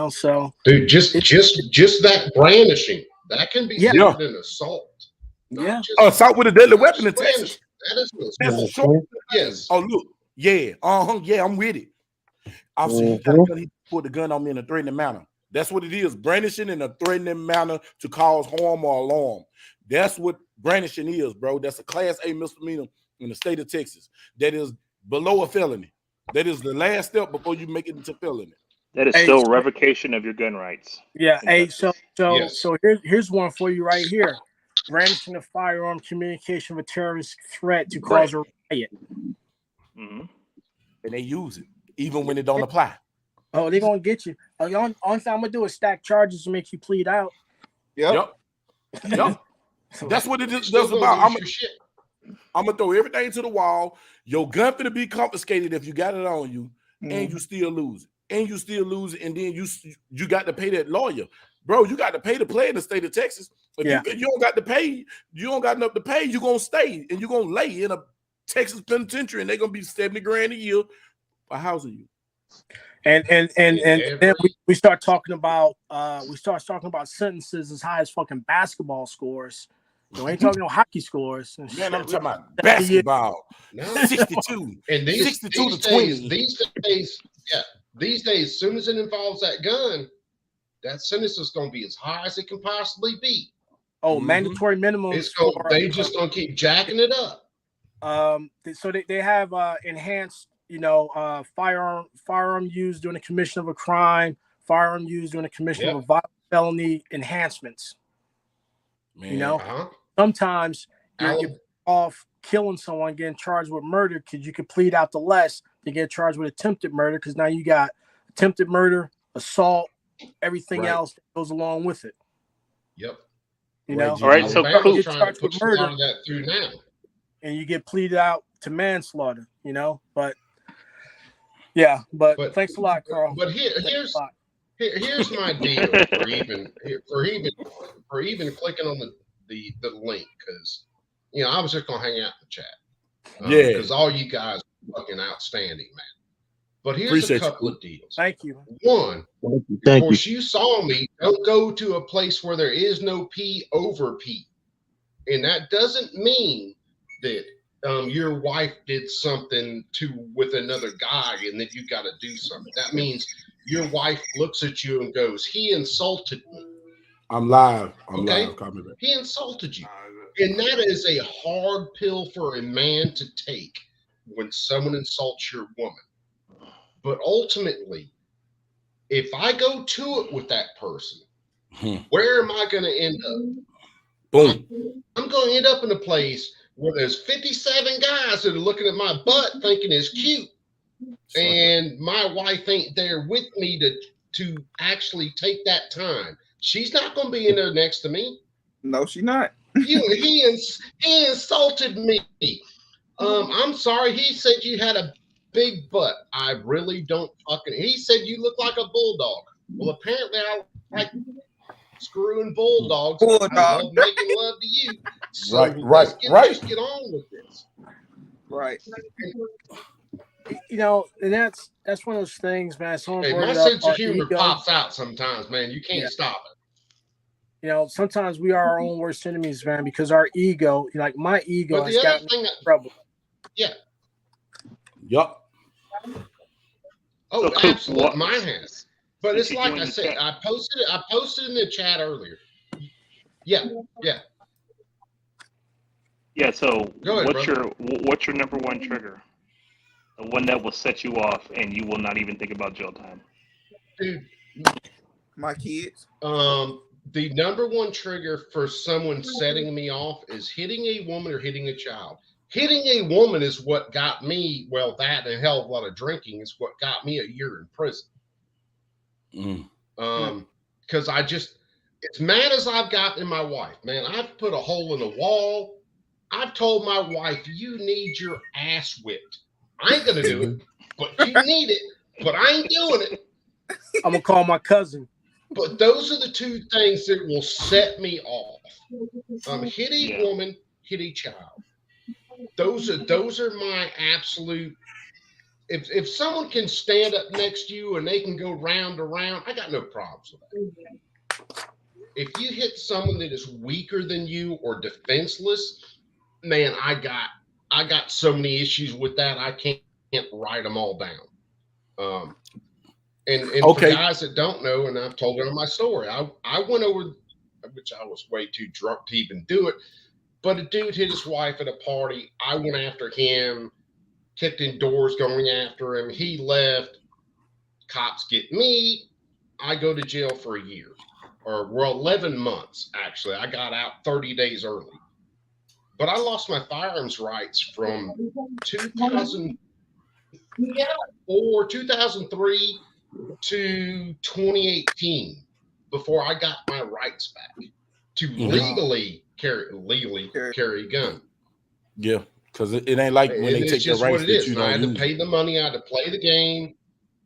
So dude, just that brandishing, that can be considered an assault. Yeah. Assault with a deadly weapon in Texas. That is an That's assault. short. Yes. Oh, look. Yeah. Yeah, I'm with it. Officer, he put the gun on me in a threatening manner. That's what it is. Brandishing in a threatening manner to cause harm or alarm. That's what brandishing is, bro. That's a Class A misdemeanor in the state of Texas. That is below a felony. That is the last step before you make it into felony. That is still revocation of your gun rights. Yeah. Hey, so here's one for you right here. Brandishing a firearm, communication of a terrorist threat to cause a riot. Mm-hmm. And they use it, even when it don't apply. Oh, they're going to get you. Only thing I'm going to do is stack charges to make you plead out. Yep. That's what it is. That's about. I'm going to throw everything to the wall. Your gun finna be confiscated if you got it on you, and you still lose it. And then you got to pay that lawyer. Bro, you got to pay to play in the state of Texas. If you don't got to pay, you don't got enough to pay, you're going to stay, and you're going to lay in a Texas penitentiary, and they're going to be 70 grand a year for housing you. And then we start talking about sentences as high as fucking basketball scores. We ain't talking about hockey scores. Man, I'm talking about basketball. 62. And 62 to 20. These days, as soon as it involves that gun, that sentence is going to be as high as it can possibly be. Oh, mandatory minimum. They just going to keep jacking it up. So they have enhanced, firearm used during the commission of a crime, firearm used during the commission of a violent felony enhancements. Man, sometimes you're off killing someone, getting charged with murder, because you could plead out to less to get charged with attempted murder, because now you got attempted murder, assault, everything else that goes along with it. Yep. You know, All right, so Alabama's get trying to charged with push a lot murder, of that through now. and you get pleaded out to manslaughter. You know, but yeah, but thanks a lot, Carl. But here's my deal for even clicking on the link, because I was just gonna hang out in the chat. Because all you guys are fucking outstanding, man. But here's Appreciate a couple you. of deals. Thank you. One, Thank of course, you saw me. Don't go to a place where there is no P over P, and that doesn't mean that your wife did something with another guy and then you got to do something. That means your wife looks at you and goes, "He insulted me." I'm live. I'm Okay? live. Call me back. He insulted you. And that is a hard pill for a man to take when someone insults your woman. But ultimately, if I go to it with that person, where am I going to end up? Boom. I'm going to end up in a place where there's 57 guys that are looking at my butt thinking it's cute. And my wife ain't there with me to actually take that time. She's not going to be in there next to me. No, she's not. He insulted me. I'm sorry. He said you had a big butt. I really don't fucking. He said you look like a bulldog. Well, apparently I like screwing bulldogs. I love making love to you. So let's get on with this. Right. You know, and that's one of those things, man. Someone brought my it up, sense of humor ego pops out sometimes, man. You can't stop it. You know, sometimes we are our own worst enemies, man, because our ego, like my ego, But has gotten in trouble. Yeah. Yup. Oh, absolutely. Mine has. But it's like I said, I posted in the chat earlier. Yeah. Yeah, so what's your number one trigger? The one that will set you off and you will not even think about jail time. Dude. My kids. The number one trigger for someone setting me off is hitting a woman or hitting a child. Hitting a woman is what got me, well, that and a hell of a lot of drinking is what got me a year in prison. Because as mad as I've gotten in my wife, man, I've put a hole in the wall. I've told my wife, you need your ass whipped. I ain't going to do it, but you need it, but I ain't doing it. I'm going to call my cousin. But those are the two things that will set me off. Hit a woman, hit a child. Those are my absolute. If someone can stand up next to you and they can go round to round, I got no problems with that. If you hit someone that is weaker than you or defenseless, man, I got so many issues with that. I can't write them all down. And for guys that don't know, and I've told them my story, I went over, which I was way too drunk to even do it, but a dude hit his wife at a party. I went after him, kicked in doors going after him. He left. Cops get me. I go to jail for a year, or 11 months, actually. I got out 30 days early. But I lost my firearms rights from 2004, 2003 to 2018 before I got my rights back to legally carry a gun. Yeah, because it ain't like when they take your rights that you don't I had use. to pay the money. I had to play the game.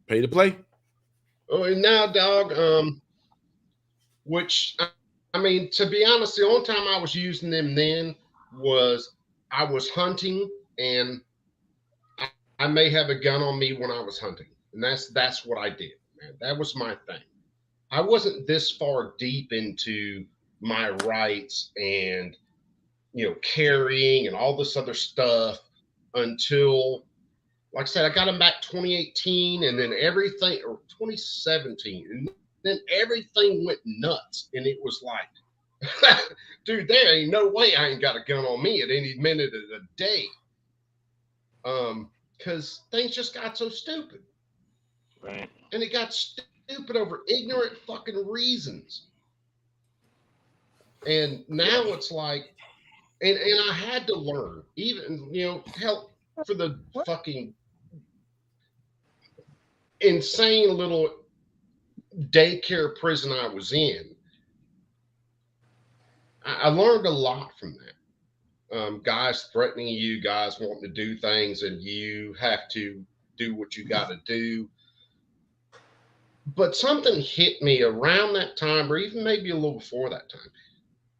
Pay to play. Oh, and now, dog, which, I mean, to be honest, the only time I was using them then was I was hunting, and I may have a gun on me when I was hunting. And that's what I did, man. That was my thing. I wasn't this far deep into my rights and, carrying and all this other stuff until, like I said, I got them back 2018 and then everything, or 2017. And then everything went nuts. And it was like, dude, there ain't no way I ain't got a gun on me at any minute of the day. Because things just got so stupid. Right. And it got stupid over ignorant fucking reasons. And now it's like, and I had to learn, even, help for the fucking insane little daycare prison I was in. I learned a lot from that. Guys threatening you, guys wanting to do things, and you have to do what you got to do. But something hit me around that time, or even maybe a little before that time.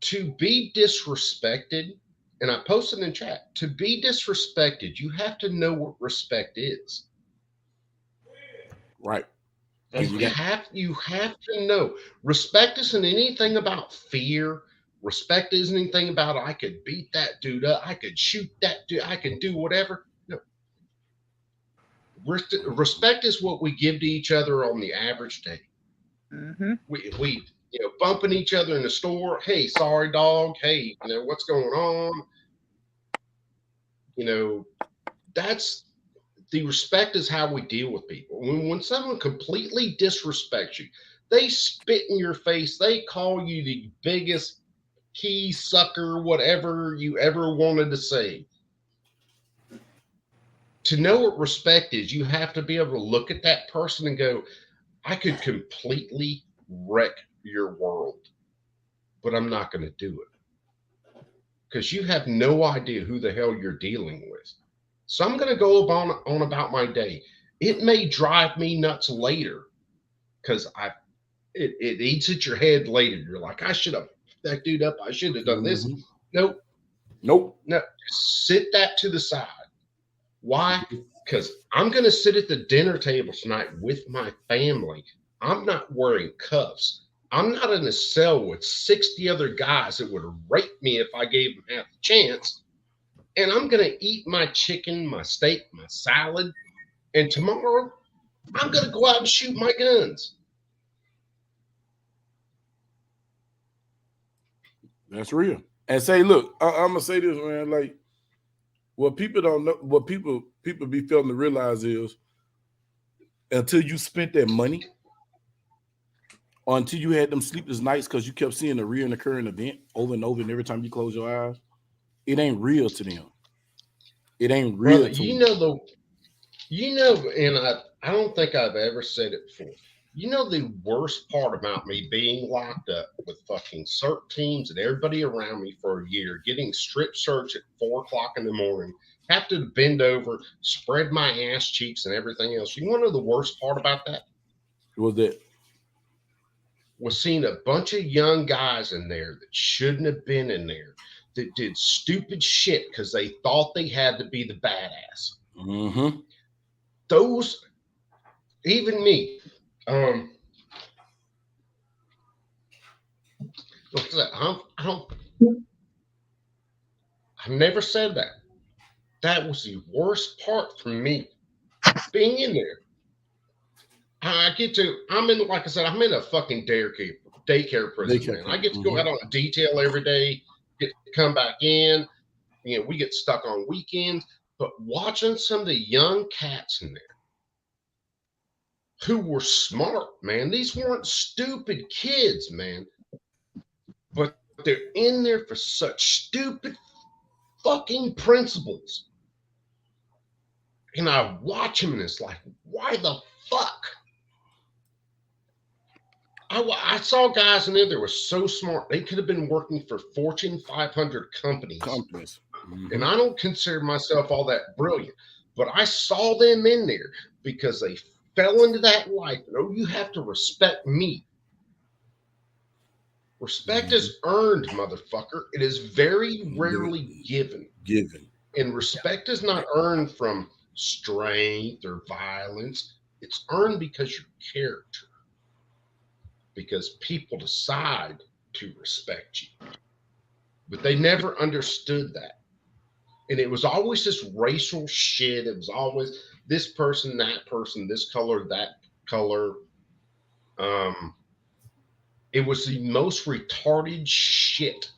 To be disrespected, and I posted in chat, to be disrespected, you have to know what respect is. Right. You have to know. Respect isn't anything about fear. Respect isn't anything about I could beat that dude up, I could shoot that dude, I could do whatever. No. Respect is what we give to each other on the average day. Mm-hmm. We bumping each other in the store. Hey, sorry, dog. Hey, what's going on? That's the respect is how we deal with people. When someone completely disrespects you, they spit in your face. They call you the biggest key sucker, whatever you ever wanted to say. To know what respect is, you have to be able to look at that person and go, I could completely wreck your world, but I'm not going to do it. Because you have no idea who the hell you're dealing with. So I'm going to go on about my day. It may drive me nuts later because it eats at your head later. You're like, I should have that dude up. I should have done this. Nope. No. Sit that to the side. Why? Because I'm going to sit at the dinner table tonight with my family. I'm not wearing cuffs. I'm not in a cell with 60 other guys that would rape me if I gave them half a chance. And I'm going to eat my chicken, my steak, my salad. And tomorrow, I'm going to go out and shoot my guns. That's real. And say, look, I'm going to say this, man, like, what people don't know, what people be failing to realize is until you spent that money, or until you had them sleepless nights because you kept seeing a recurring event over and over, and every time you close your eyes, it ain't real to them. It ain't real. Brother, and I don't think I've ever said it before. The worst part about me being locked up with fucking CERT teams and everybody around me for a year, getting strip searched at 4:00 in the morning, have to bend over, spread my ass cheeks and everything else. You want to know the worst part about that? What was that? Was seeing a bunch of young guys in there that shouldn't have been in there, that did stupid shit because they thought they had to be the badass. Mm-hmm. Those, even me, I've never said that. That was the worst part for me, being in there. I'm in a fucking daycare prison, man. I get to go out on a detail every day, get to come back in. We get stuck on weekends, but watching some of the young cats in there who were smart, man. These weren't stupid kids, man. But they're in there for such stupid fucking principles. And I watch them and it's like, why the fuck? I saw guys in there that were so smart. They could have been working for Fortune 500 companies. Mm-hmm. And I don't consider myself all that brilliant. But I saw them in there because they fell into that life. You have to respect me. Respect is earned, motherfucker. It is very rarely given. And respect is not earned from strength or violence. It's earned because your character. Because people decide to respect you. But they never understood that. And it was always this racial shit. It was always this person, that person, this color, that color. It was the most retarded shit.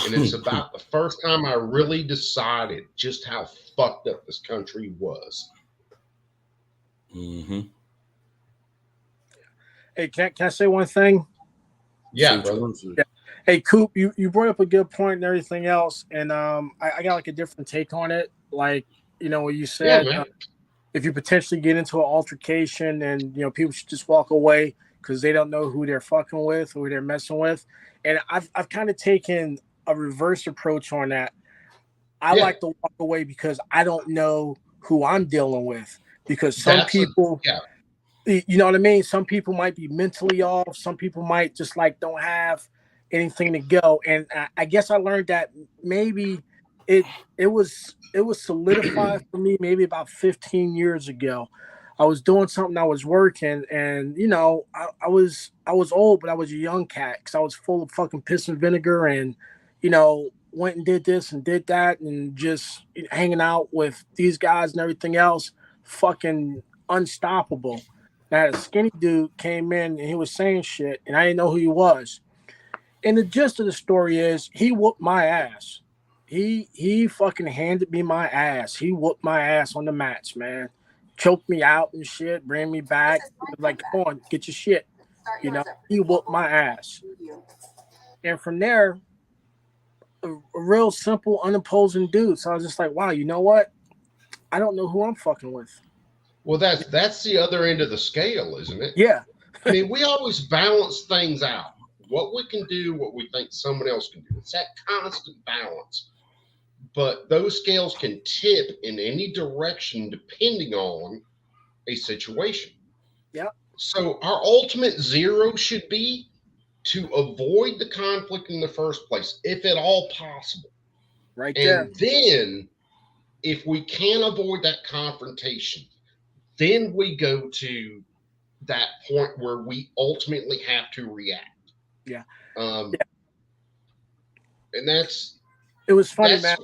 And it's about the first time I really decided just how fucked up this country was. Mm-hmm. Hey, can I say one thing? Yeah, brother. Yeah. Hey, Coop, you brought up a good point and everything else, and I got like a different take on it. Like, what you said, if you potentially get into an altercation and people should just walk away, because they don't know who they're fucking with, who they're messing with. And I've kind of taken a reverse approach on that. I like to walk away because I don't know who I'm dealing with. Because some people, you know what I mean? Some people might be mentally off. Some people might just like don't have anything to go. And I guess I learned that maybe it was solidified for me maybe about 15 years ago. I was doing something, I was working, and you know, I was old, but I was a young cat because I was full of fucking piss and vinegar, and you know, went and did this and did that, and just hanging out with these guys and everything else, fucking unstoppable. And I had a skinny dude came in and he was saying shit, and I didn't know who he was. And the gist of the story is he whooped my ass. He fucking handed me my ass. He whooped my ass on the mats, man. Choked me out and shit, bring me back. Like, come on, get your shit. You know, he whooped my ass. And from there, a real simple, unimposing dude. So I was just like, wow, you know what? I don't know who I'm fucking with. Well, that's the other end of the scale, isn't it? Yeah. I mean, we always balance things out. What we can do, what we think someone else can do. It's that constant balance. But those scales can tip in any direction depending on a situation. Yeah. So our ultimate zero should be to avoid the conflict in the first place, if at all possible. Right there. And then, if we can avoid that confrontation, then we go to that point where we ultimately have to react. Yeah. And it was funny, man.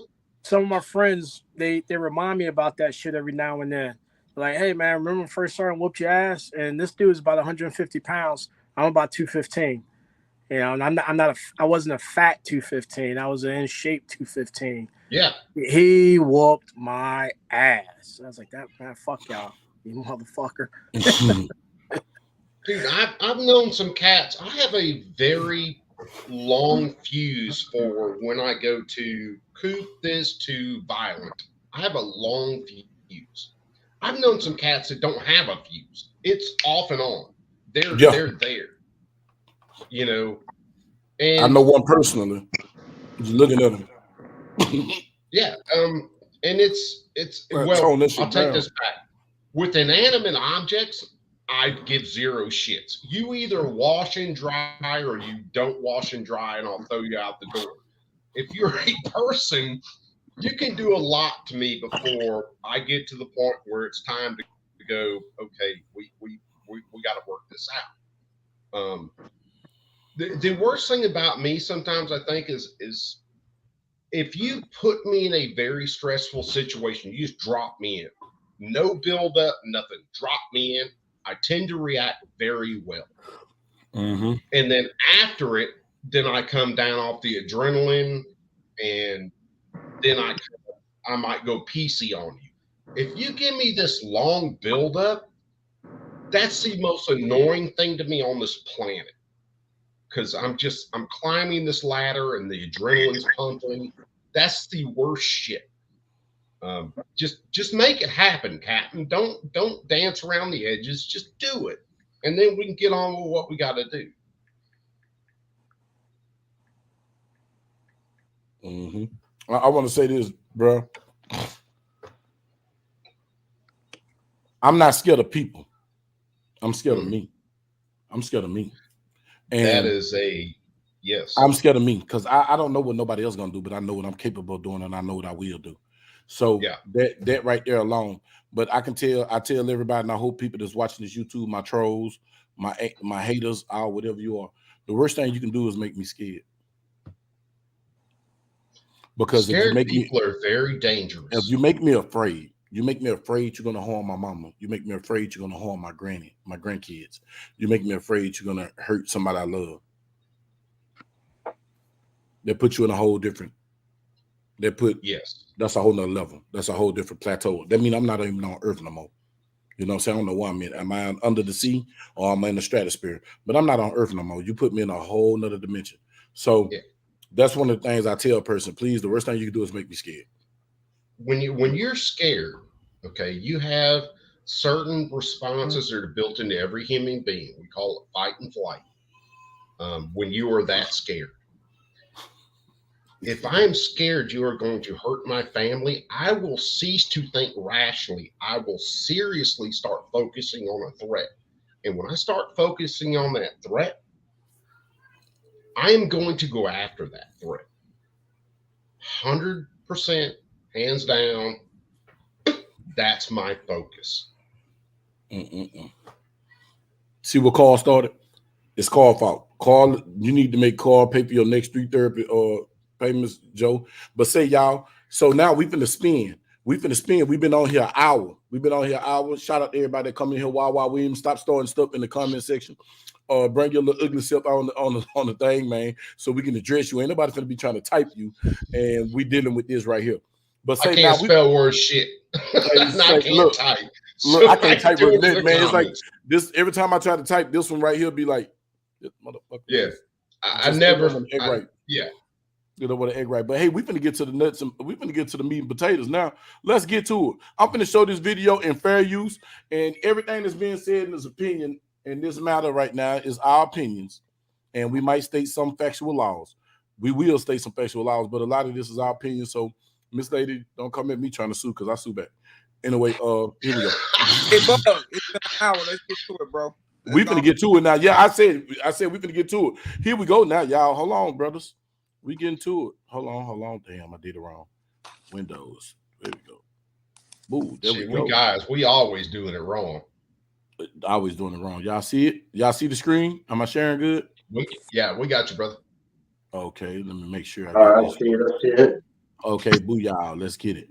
Some of my friends, they remind me about that shit every now and then. Like, hey man, remember when first started whooped your ass? And this dude is about 150 pounds. I'm about 215. You know, and I wasn't a fat 215. I was an in shape 215. Yeah. He whooped my ass. I was like, that man, fuck y'all, you motherfucker. Dude, I've known some cats. I have a very long fuse for when I go to coop this to violent. I have a long fuse. I've known some cats that don't have a fuse. It's off and on. They're there. You know. And I know one personally. Just looking at him. Yeah. And it's well, I'll take this back. With inanimate objects, I give zero shits. You either wash and dry or you don't wash and dry, and I'll throw you out the door. If you're a person, you can do a lot to me before I get to the point where it's time to go, okay, we got to work this out. The worst thing about me sometimes, I think, is if you put me in a very stressful situation, you just drop me in. No build up, nothing. Drop me in. I tend to react very well. Mm-hmm. And then after it, then I come down off the adrenaline, and then I might go PC on you. If you give me this long buildup, that's the most annoying thing to me on this planet. Because I'm climbing this ladder and the adrenaline's pumping. That's the worst shit. Just make it happen, Captain. Don't dance around the edges. Just do it, and then we can get on with what we got to do. Mm-hmm. I want to say this, bro. I'm not scared of people. I'm scared of me. I'm scared of me. And that is yes. I'm scared of me because I don't know what nobody else is gonna do, but I know what I'm capable of doing, and I know what I will do. So that right there alone. But I tell everybody, and I hope people that's watching this YouTube, my trolls, my haters, or whatever you are, the worst thing you can do is make me scared. Because scared people are very dangerous. If you make me afraid, you're gonna harm my mama. You make me afraid you're gonna harm my granny, my grandkids. You make me afraid you're gonna hurt somebody I love. They put you in a whole different. That's a whole nother level. That's a whole different plateau. That means I'm not even on Earth no more. You know what I'm saying? I don't know where I'm in. Am I under the sea or am I in the stratosphere? But I'm not on Earth no more. You put me in a whole nother dimension. So that's one of the things I tell a person, please, the worst thing you can do is make me scared. When you're scared, okay, you have certain responses that are built into every human being. We call it fight and flight. When you are that scared. If I am scared you are going to hurt my family, I will cease to think rationally. I will seriously start focusing on a threat. And when I start focusing on that threat, I am going to go after that threat. 100%, hands down, that's my focus. See what Carl started? It's Carl's fault. Carl, you need to make Carl pay for your next 3 therapy payments, Joe. But say y'all, so now we finna spin. We've been on here an hour. Shout out to everybody that come in here. Wow, we even stop starting stuff in the comment section. Bring your little ugly self on the thing, man, so we can address you. Ain't nobody finna be trying to type you, and we dealing with this right here. But say I can't spell word shit. I can't type. Look, I can't type with it, man. It's like this every time I try to type this one right here, be like, motherfucker. Yeah, I never. Yeah. You know what an egg right. But hey, we finna get to the nuts and we finna get to the meat and potatoes now. Let's get to it. I'm finna show this video in fair use, and everything that's being said in this opinion in this matter right now is our opinions, and we might state some factual laws. We will state some factual laws, but a lot of this is our opinion. So, Miss Lady, don't come at me trying to sue because I sue back. Anyway, here we go. Hey, Bug, it's been an hour. Let's get to it, bro. We finna get to it now. Yeah, I said we finna get to it. Here we go now, y'all. Hold on, brothers. We getting to it. Hold on. Damn, I did it wrong. Windows. There we go. Boo, there we go. We guys, we always doing it wrong. Always doing it wrong. Y'all see it? Y'all see the screen? Am I sharing good? We got you, brother. Okay, let me make sure. I see it. Okay, booyah. Let's get it.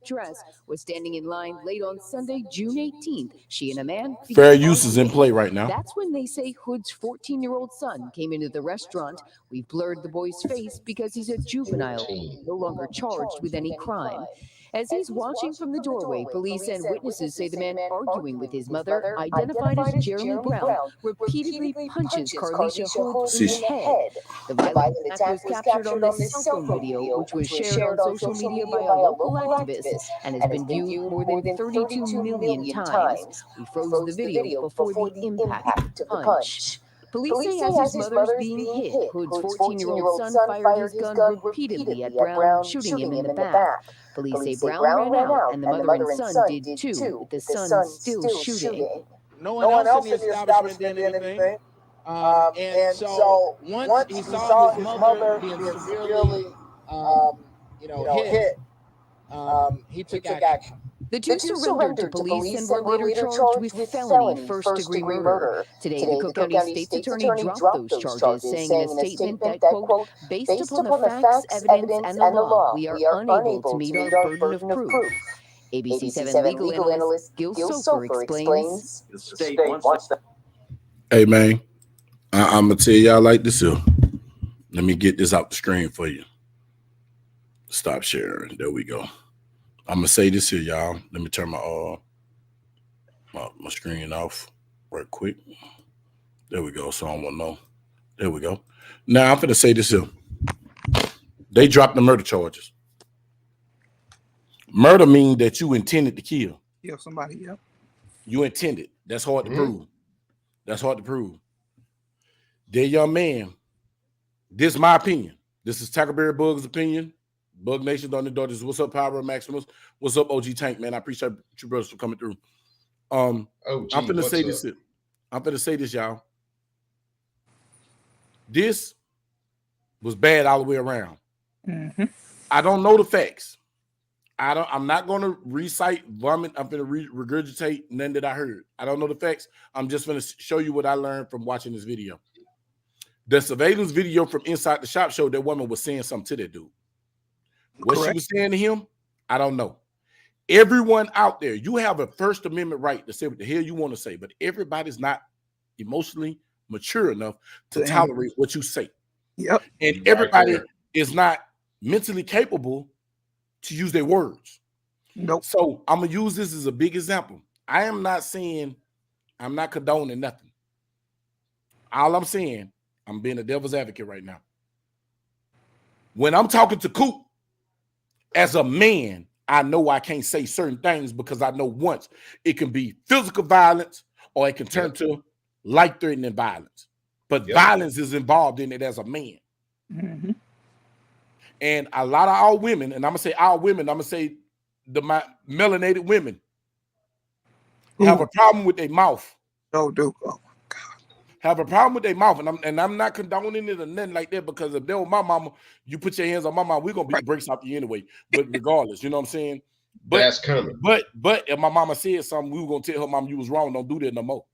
Dress was standing in line late on Sunday, June 18th. She and a man. Fair use is in play right now. That's when they say Hood's 14-year-old son came into the restaurant. We've blurred the boy's face because he's a juvenile, no longer charged with any crime. As he's watching from the doorway, police and witnesses say the man arguing with his mother, identified as Jeremy Brown, repeatedly punches Carlisha Hood in the head. The violent attack was captured on this cell phone video, which was shared on social media by a local activist and has been viewed more than 32 million times. We froze the video before the impact of the punch. Police say as his mother's being hit, Hood's 14-year-old son fired his gun repeatedly at Brown, shooting him in the back. Police say Brown ran out, and the mother and son did too, with the son still shooting. No one else in the establishment did anything. And so once he saw his mother being severely, hit, he took action. The two surrendered to police and were later charged with felony first-degree murder. Today, the Cook County State's Attorney dropped those charges, saying in a statement that, quote, based upon the facts, evidence, and the law, we are unable to meet our burden of proof. ABC 7 legal analyst Gil Sofer explains. The state wants to. Hey, man, I'm going to tell y'all like this here. Let me get this out the screen for you. Stop sharing. There we go. I'm gonna say this here, y'all. Let me turn my my screen off right quick. There we go. So I won't know. There we go. Now I'm gonna say this here. They dropped the murder charges. Murder means that you intended to kill. Yeah, somebody. Yeah. You intended. That's hard to prove. That's hard to prove. Their young man. This is my opinion. This is Tackleberry Bug's opinion. Bug Nation, on the daughters. What's up, Power Maximus? What's up, OG Tank, man? I appreciate you brothers for coming through. I'm gonna say this. I'm gonna say this, y'all. This was bad all the way around. Mm-hmm. I don't know the facts. I'm not gonna recite vomit. I'm gonna regurgitate none that I heard. I don't know the facts. I'm just gonna show you what I learned from watching this video. The surveillance video from inside the shop showed that woman was saying something to that dude. What she was saying to him, I don't know. Everyone out there, you have a First Amendment right to say what the hell you want to say, but everybody's not emotionally mature enough to tolerate what you say. Yep. And everybody is not mentally capable to use their words. Nope. So I'm going to use this as a big example. I am not saying I'm not condoning nothing. All I'm saying, I'm being a devil's advocate right now. When I'm talking to Coop, As a man, I know I can't say certain things because I know once it can be physical violence or it can turn to life-threatening violence. But violence is involved in it as a man. Mm-hmm. And a lot of our women, and I'm gonna say our women, I'm gonna say the melanated women have a problem with their mouth. Oh, do. Oh. Have a problem with their mouth, and I'm not condoning it or nothing like that, because if they were my mama, you put your hands on my mama, we're gonna beat the brakes off you anyway. But regardless, you know what I'm saying? But that's coming. But if my mama said something, we were gonna tell her mom you was wrong, don't do that no more.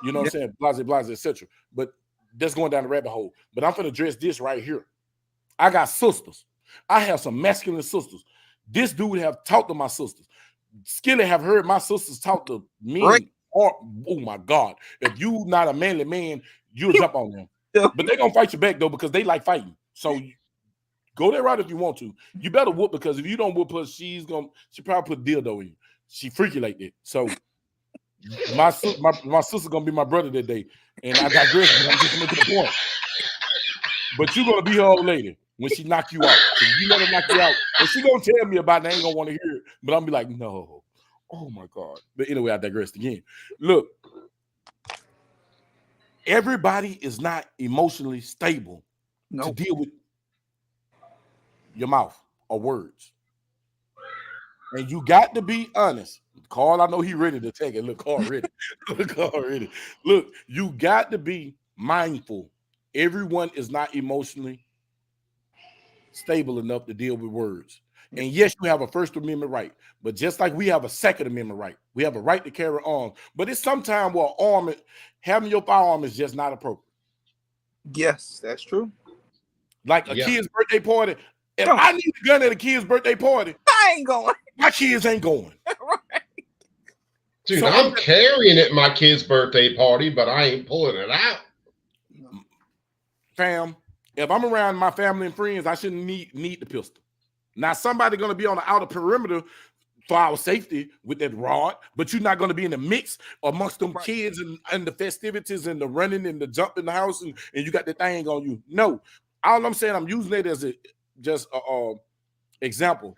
You know what I'm saying? Blase, etc. But that's going down the rabbit hole. But I'm gonna address this right here. I got sisters. I have some masculine sisters. This dude have talked to my sisters. Skillet have heard my sisters talk to men. Right. Or, oh my God, if you not a manly man, you'll jump on them. But they're gonna fight you back though, because they like fighting. So go that route if you want to. You better whoop, because if you don't whoop her, she probably put dildo in you. She freaky like that. So my sister's gonna be my brother that day. And I digress, but I'm just making a point. But you're gonna be her old lady when she knock you out. Because you let her knock you out, and she gonna tell me about it, I ain't gonna want to hear it. But I'm gonna be like, no. Oh my God. But anyway, I digressed again. Look, everybody is not emotionally stable to deal with your mouth or words. And you got to be honest. Carl, I know he ready to take it. Look, Carl ready. Carl ready. Look, you got to be mindful. Everyone is not emotionally stable enough to deal with words. And yes, you have a First Amendment right, but just like we have a Second Amendment right, we have a right to carry arms. But it's sometimes where having your firearm is just not appropriate. Yes, that's true. Like a kid's birthday party. If I need a gun at a kid's birthday party, I ain't going. My kids ain't going. Right. Dude, so I'm carrying it at my kid's birthday party, but I ain't pulling it out. Fam, if I'm around my family and friends, I shouldn't need the pistol. Now, somebody going to be on the outer perimeter for our safety with that rod, but you're not going to be in the mix amongst them kids and the festivities and the running and the jump in the house and you got the thing on you. No, all I'm saying, I'm using it as just a example.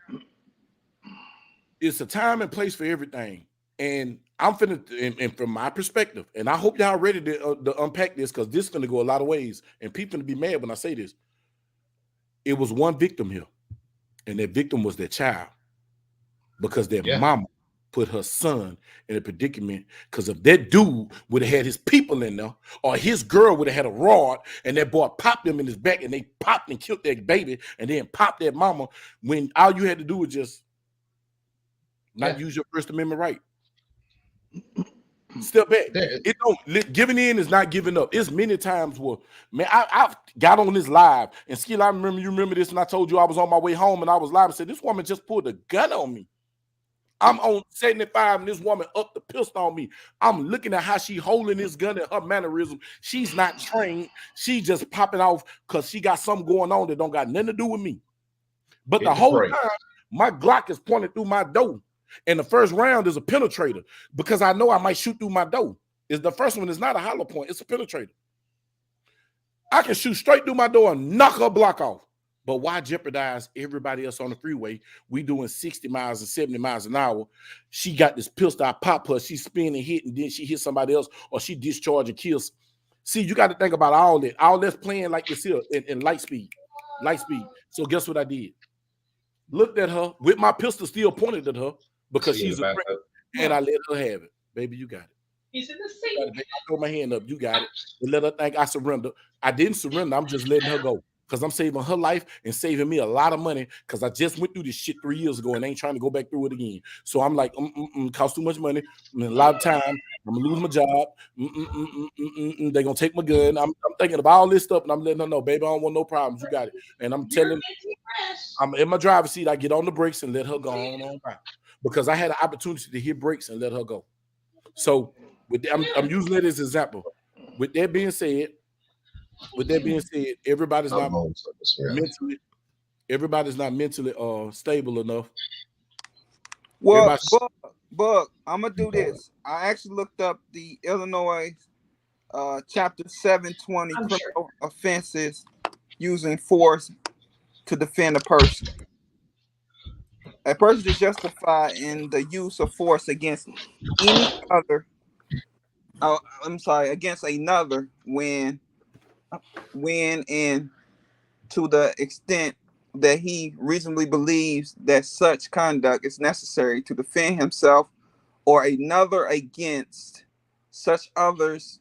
It's a time and place for everything. And I'm finna, and from my perspective, and I hope y'all ready to unpack this, because this is finna go a lot of ways, and people finna be mad when I say this. It was one victim here, and that victim was their child, because their mama put her son in a predicament. Because if that dude would have had his people in there, or his girl would have had a rod, and that boy popped him in his back, and they popped and killed that baby, and then popped that mama, when all you had to do was just not use your First Amendment right. Step back. It don't, giving in is not giving up. It's many times where, man, I got on this live, and Skill, I remember, you remember this, and I told you I was on my way home and I was live and said, this woman just pulled a gun on me. I'm on 75 and this woman up the pistol on me. I'm looking at how she holding this gun and her mannerism. She's not trained. She just popping off because she got something going on that don't got nothing to do with me. But the whole time, my Glock is pointed through my door. And the first round is a penetrator, because I know I might shoot through my door. The first one is not a hollow point, it's a penetrator. I can shoot straight through my door and knock her block off. But why jeopardize everybody else on the freeway? We doing 60 miles and 70 miles an hour. She got this pistol, I pop her, she spin and hit, and then she hit somebody else, or she discharge and kills. See, you got to think about all that. All that's playing like this here in light speed. Light speed. So guess what I did? Looked at her with my pistol still pointed at her, because she's a friend, and I let her have it. Baby, you got it. He's in the seat. I throw my hand up. You got it. And let her think I surrender. I didn't surrender. I'm just letting her go, because I'm saving her life and saving me a lot of money, because I just went through this shit 3 years ago and ain't trying to go back through it again. So I'm like, costs too much money. And a lot of time, I'm going to lose my job. They're going to take my gun. I'm thinking of all this stuff, and I'm letting her know, baby, I don't want no problems. You got it. And I'm telling, I'm in my driver's seat. I get on the brakes and let her go on by, because I had an opportunity to hit brakes and let her go. So with that, I'm using it as an example. With that being said, everybody's not mentally stable enough. Well, Bug, I'm gonna do this. I actually looked up the Illinois chapter 720 criminal offenses using force to defend a person. A person is justified in the use of force against any other. I'm sorry, against another when and to the extent that he reasonably believes that such conduct is necessary to defend himself or another against such others'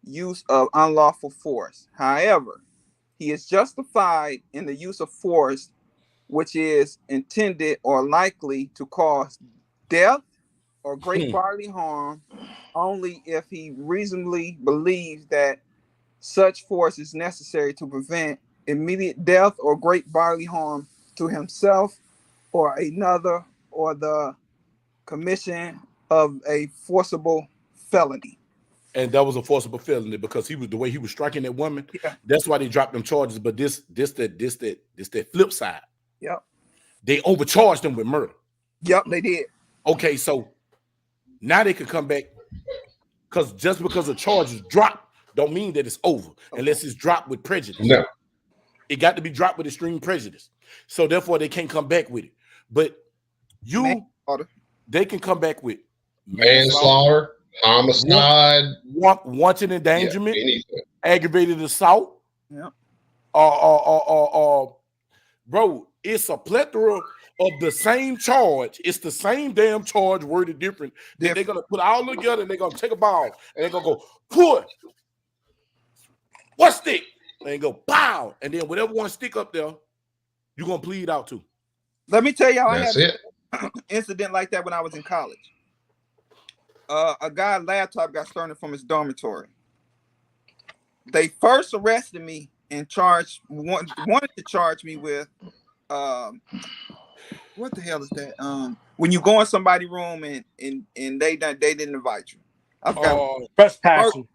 use of unlawful force. However, he is justified in the use of force which is intended or likely to cause death or great bodily harm only if he reasonably believes that such force is necessary to prevent immediate death or great bodily harm to himself or another or the commission of a forcible felony. And that was a forcible felony because he was the way he was striking that woman. Yeah. That's why they dropped them charges. But this that flip side. Yep. They overcharged them with murder. Yep, they did. Okay, so now they can come back because just because a charge is dropped don't mean that it's over unless it's dropped with prejudice. No. It got to be dropped with extreme prejudice. So therefore they can't come back with it. But they can come back with manslaughter, homicide, wanton endangerment, aggravated assault. Yeah. Bro, it's a plethora of the same charge. It's the same damn charge worded different. Then they're gonna put all together and they're gonna take a ball and they're gonna go pull. What stick? And go pow. And then whatever one stick up there, you're gonna plead out to. Let me tell y'all, I That's had an incident like that when I was in college. A guy's laptop got stolen from his dormitory. They first arrested me and wanted to charge me with what the hell is that? When you go in somebody's room and they didn't invite you. I forgot. Trespassing.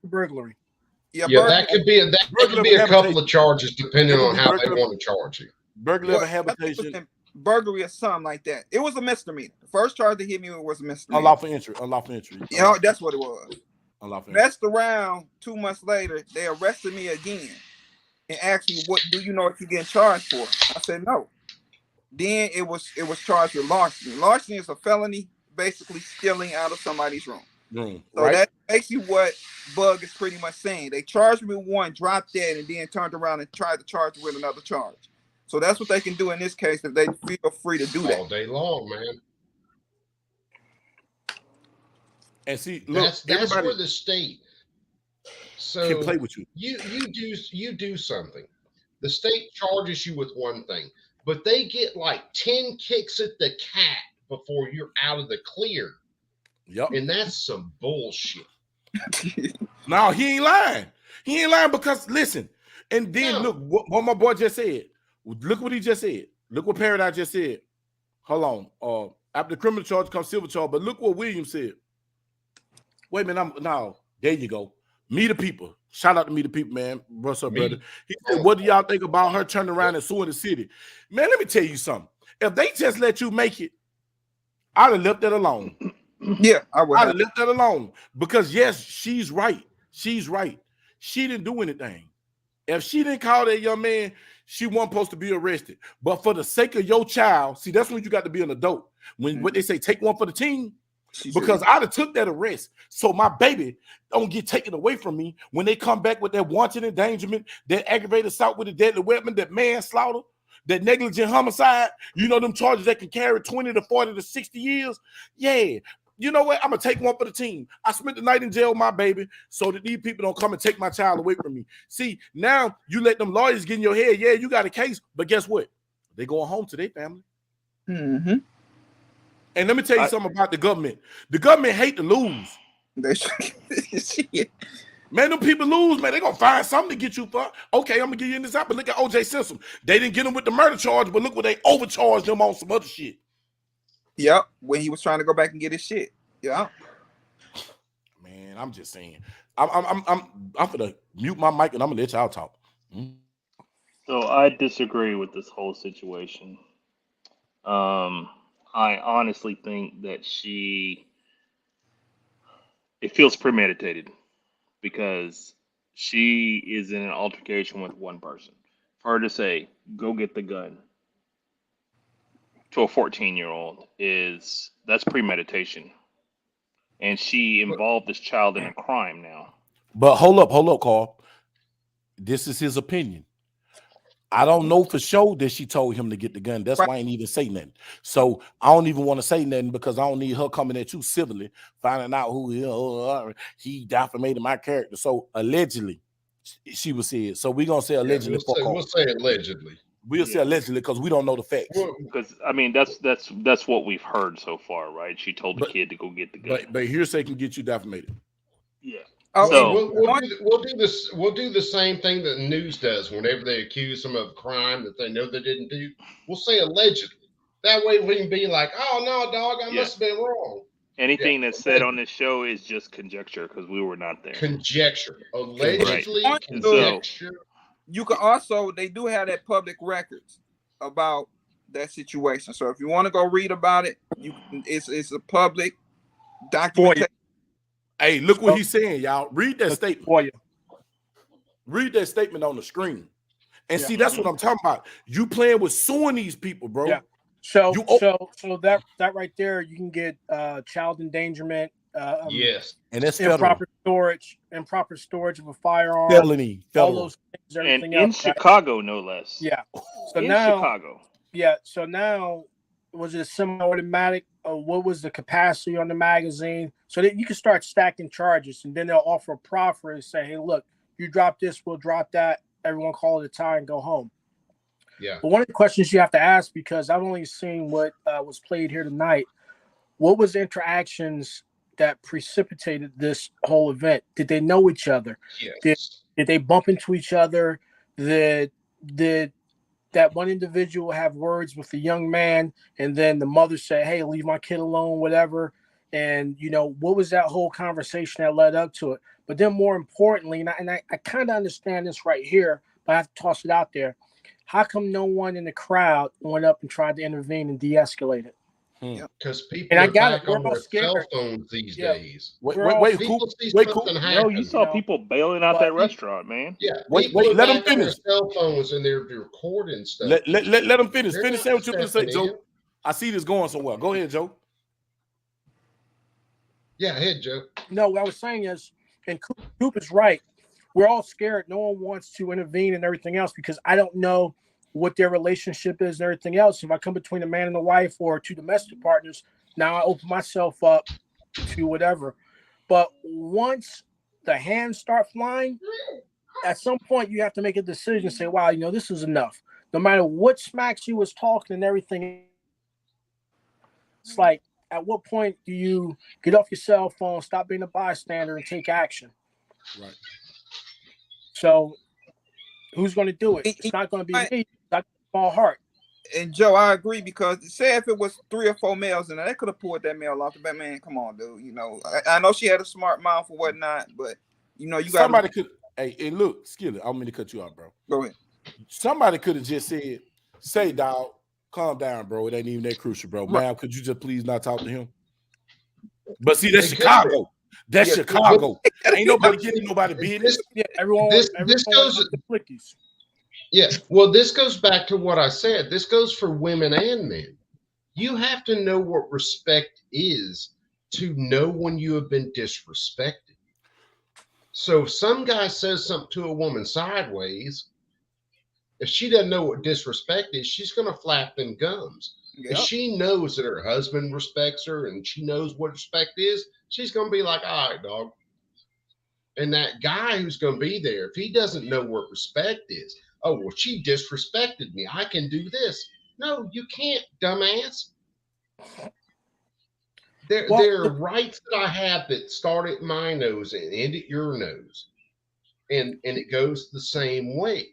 Burglary. Yeah, that could be a couple of charges depending on how they want to charge you. Burglary of habitation. Burglary or something like that. It was a misdemeanor. The first charge that hit me was a misdemeanor. Unlawful entry. You know, that's what it was. Unlawful entry. Messed around 2 months later, they arrested me again and asked me, "What do you know what you're getting charged for?" I said no. Then it was charged with larceny. Larceny is a felony, basically stealing out of somebody's room. So that's basically what Bug is pretty much saying. They charged me with one, dropped that, and then turned around and tried to charge me with another charge. So that's what they can do in this case if they feel free to do that. All day long, man. And see, look, that's where the state can play with you. You do something. The state charges you with one thing, but they get like 10 kicks at the cat before you're out of the clear. Yep. And that's some bullshit. No, he ain't lying. He ain't lying because listen, and then look what my boy just said. Look what he just said. Look what Paradise just said. Hold on. After the criminal charge comes civil charge, but look what Williams said. Wait a minute, there you go. Me the people. Shout out to Me the People, man. What's up, brother? He said, what do y'all think about her turning around and suing the city? Man, let me tell you something. If they just let you make it, I'd have left that alone. Yeah, I'd have left that alone. Because yes, she's right. She's right. She didn't do anything. If she didn't call that young man, she wasn't supposed to be arrested. But for the sake of your child, see, that's when you got to be an adult. When what they say, take one for the team. Because I'd have took that arrest. So my baby don't get taken away from me when they come back with that wanton endangerment, that aggravated assault with a deadly weapon, that manslaughter, that negligent homicide. You know them charges that can carry 20 to 40 to 60 years. Yeah. You know what? I'm going to take one for the team. I spent the night in jail with my baby so that these people don't come and take my child away from me. See, now you let them lawyers get in your head. Yeah, you got a case. But guess what? They going home to their family. Mm-hmm. And let me tell you something about the government. The government hate to lose. Man, them people lose, man. They're going to find something to get you for. Okay, I'm going to give you this out, but look at O.J. Simpson. They didn't get him with the murder charge, but look what they overcharged him on some other shit. Yep, when he was trying to go back and get his shit. Yeah. Man, I'm just saying. I'm gonna mute my mic and I'm gonna let y'all talk. So I disagree with this whole situation. I honestly think that it feels premeditated because she is in an altercation with one person. For her to say, go get the gun, to a 14-year-old that's premeditation, and she involved this child in a crime now. But hold up, Carl. This is his opinion. I don't know for sure that she told him to get the gun. That's why I ain't even say nothing. So I don't even want to say nothing because I don't need her coming at you civilly, finding out who he defamated my character. So allegedly, she was said. So we're gonna say allegedly. We'll say allegedly. We'll say allegedly because we don't know the facts. Because I mean that's what we've heard so far, right? She told the kid to go get the gun. But hearsay can get you defamated. Yeah. So we'll do this. We'll do the same thing that the news does whenever they accuse them of a crime that they know they didn't do. We'll say allegedly. That way we can be like, "Oh no, dog, I must have been wrong." Anything that's said on this show is just conjecture because we were not there. Conjecture, allegedly, conjecture. You can also, they do have that public records about that situation. So if you want to go read about it, it's a public document. Hey, look what he's saying, y'all. Read that statement for you. Read that statement on the screen. And see, that's what I'm talking about. You playing with suing these people, bro. Yeah. So that right there, you can get child endangerment. Yes. And that's improper storage of a firearm. Felony. All those things, everything and else. In Chicago, no less. Yeah. So in now, Chicago. Yeah. So now, was it a semi-automatic? What was the capacity on the magazine? So that you can start stacking charges, and then they'll offer a proffer and say, "Hey, look, you drop this, we'll drop that. Everyone call it a tie and go home." Yeah. But one of the questions you have to ask, because I've only seen what was played here tonight, what was the interactions that precipitated this whole event? Did they know each other? Yes. Did they bump into each other? Did that one individual have words with the young man, and then the mother said, "Hey, leave my kid alone," whatever? And what was that whole conversation that led up to it? But then more importantly, and I kind of understand this right here, but I have to toss it out there. How come no one in the crowd went up and tried to intervene and de-escalate it? Because people are back on their cell phones these days. Wait, people see something happen. Bro, you saw people bailing out that restaurant, man. Yeah, wait, let them finish. Cell phones and they're recording stuff. Let them finish. Finish saying what you're going to say, Joe. I see this going somewhere. Go ahead, Joe. Yeah, ahead, Joe. No, what I was saying is, and Coop is right. We're all scared. No one wants to intervene and everything else because I don't know what their relationship is and everything else. If I come between a man and a wife or two domestic partners, now I open myself up to whatever. But once the hands start flying, at some point you have to make a decision, say, wow, this is enough. No matter what smacks you was talking and everything, it's like, at what point do you get off your cell phone, stop being a bystander, and take action? Right. So who's going to do it? It's not going to be me. It's not small heart. And Joe, I agree, because say if it was 3 or 4 males, and they could have pulled that male off the bat. Man, come on, dude. I know she had a smart mouth or whatnot, but you got somebody could. Hey, and look, Skillet, I'm going to cut you out, bro. Go ahead. Somebody could have just said, "Say, dog, calm down, bro. It ain't even that crucial, bro. Right. Ma'am, could you just please not talk to him?" But see, that's Chicago. That's Chicago. Ain't nobody getting nobody business. Yeah, everyone goes to the flickies. Yeah, well, this goes back to what I said. This goes for women and men. You have to know what respect is to know when you have been disrespected. So if some guy says something to a woman sideways, if she doesn't know what disrespect is, she's going to flap them gums. Yep. If she knows that her husband respects her and she knows what respect is, she's going to be like, all right, dog. And that guy who's going to be there, if he doesn't know what respect is, oh, well, she disrespected me, I can do this. No, you can't, dumbass. There are rights that I have that start at my nose and end at your nose. And it goes the same way.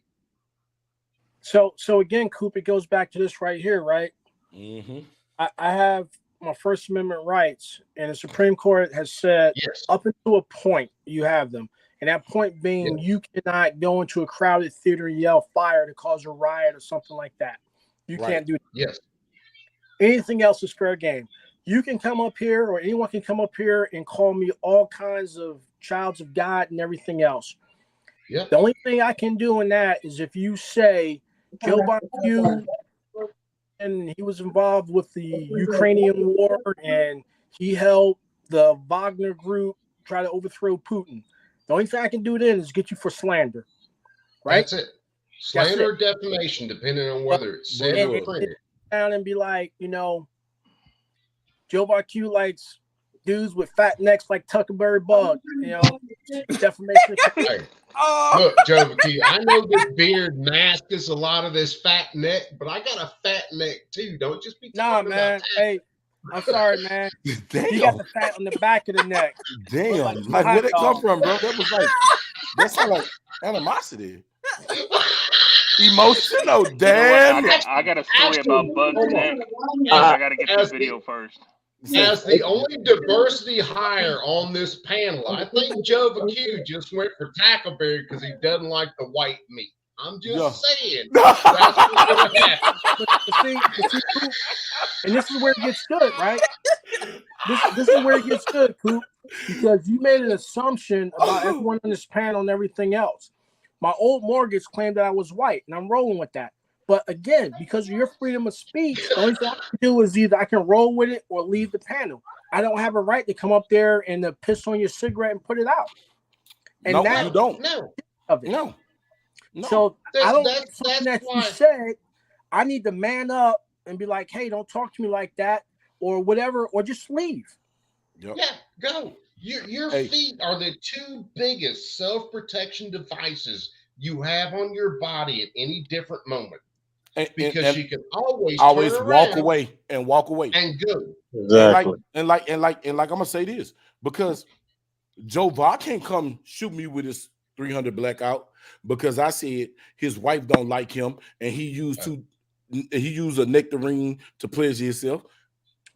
So again, Coop, it goes back to this right here, right? Mm-hmm. I have my First Amendment rights, and the Supreme Court has said up until a point you have them. And that point being, you cannot go into a crowded theater and yell fire to cause a riot or something like that. You can't do that. Yes. Anything else is fair game. You can come up here, or anyone can come up here and call me all kinds of childs of God and everything else. Yep. The only thing I can do in that is if you say, Joe Bonneau he was involved with the Ukrainian war, and he helped the Wagner group try to overthrow Putin. The only thing I can do then is get you for slander, right? That's it. Slander or defamation, depending on whether it's said or printed. Down and be like, Joe Q likes dudes with fat necks like Tuckerberry Bug, defamation. Hey, look, Joe Q, I know this beard mask is a lot of this fat neck, but I got a fat neck too. Don't just be talking man. about Hey, I'm sorry, man. Damn. You got the fat on the back of the neck. Damn. Like where'd it come from, bro? That was like, that sound like animosity. Emotional, damn. I got a story about Bug's neck. I got to get this video first. As the only diversity hire on this panel, I think Joe Q just went for Tackleberry because he doesn't like the white meat. I'm just saying. That's what's going to happen. See, and this is where it gets good, right? This is where it gets good, Coop, because you made an assumption about everyone on this panel and everything else. My old mortgage claimed that I was white, and I'm rolling with that. But again, because of your freedom of speech, the only thing I can do is either I can roll with it or leave the panel. I don't have a right to come up there and piss on your cigarette and put it out. And no, you don't. No. So I don't think something that you said, I need to man up and be like, hey, don't talk to me like that or whatever, or just leave. Yep. Yeah, go. Your feet are the two biggest self-protection devices you have on your body at any different moment. Because you can always walk away and go. Exactly. And like I'm gonna say this, because Joe Va can't come shoot me with his 300 blackout because I said his wife don't like him and he used a nectarine to pleasure himself.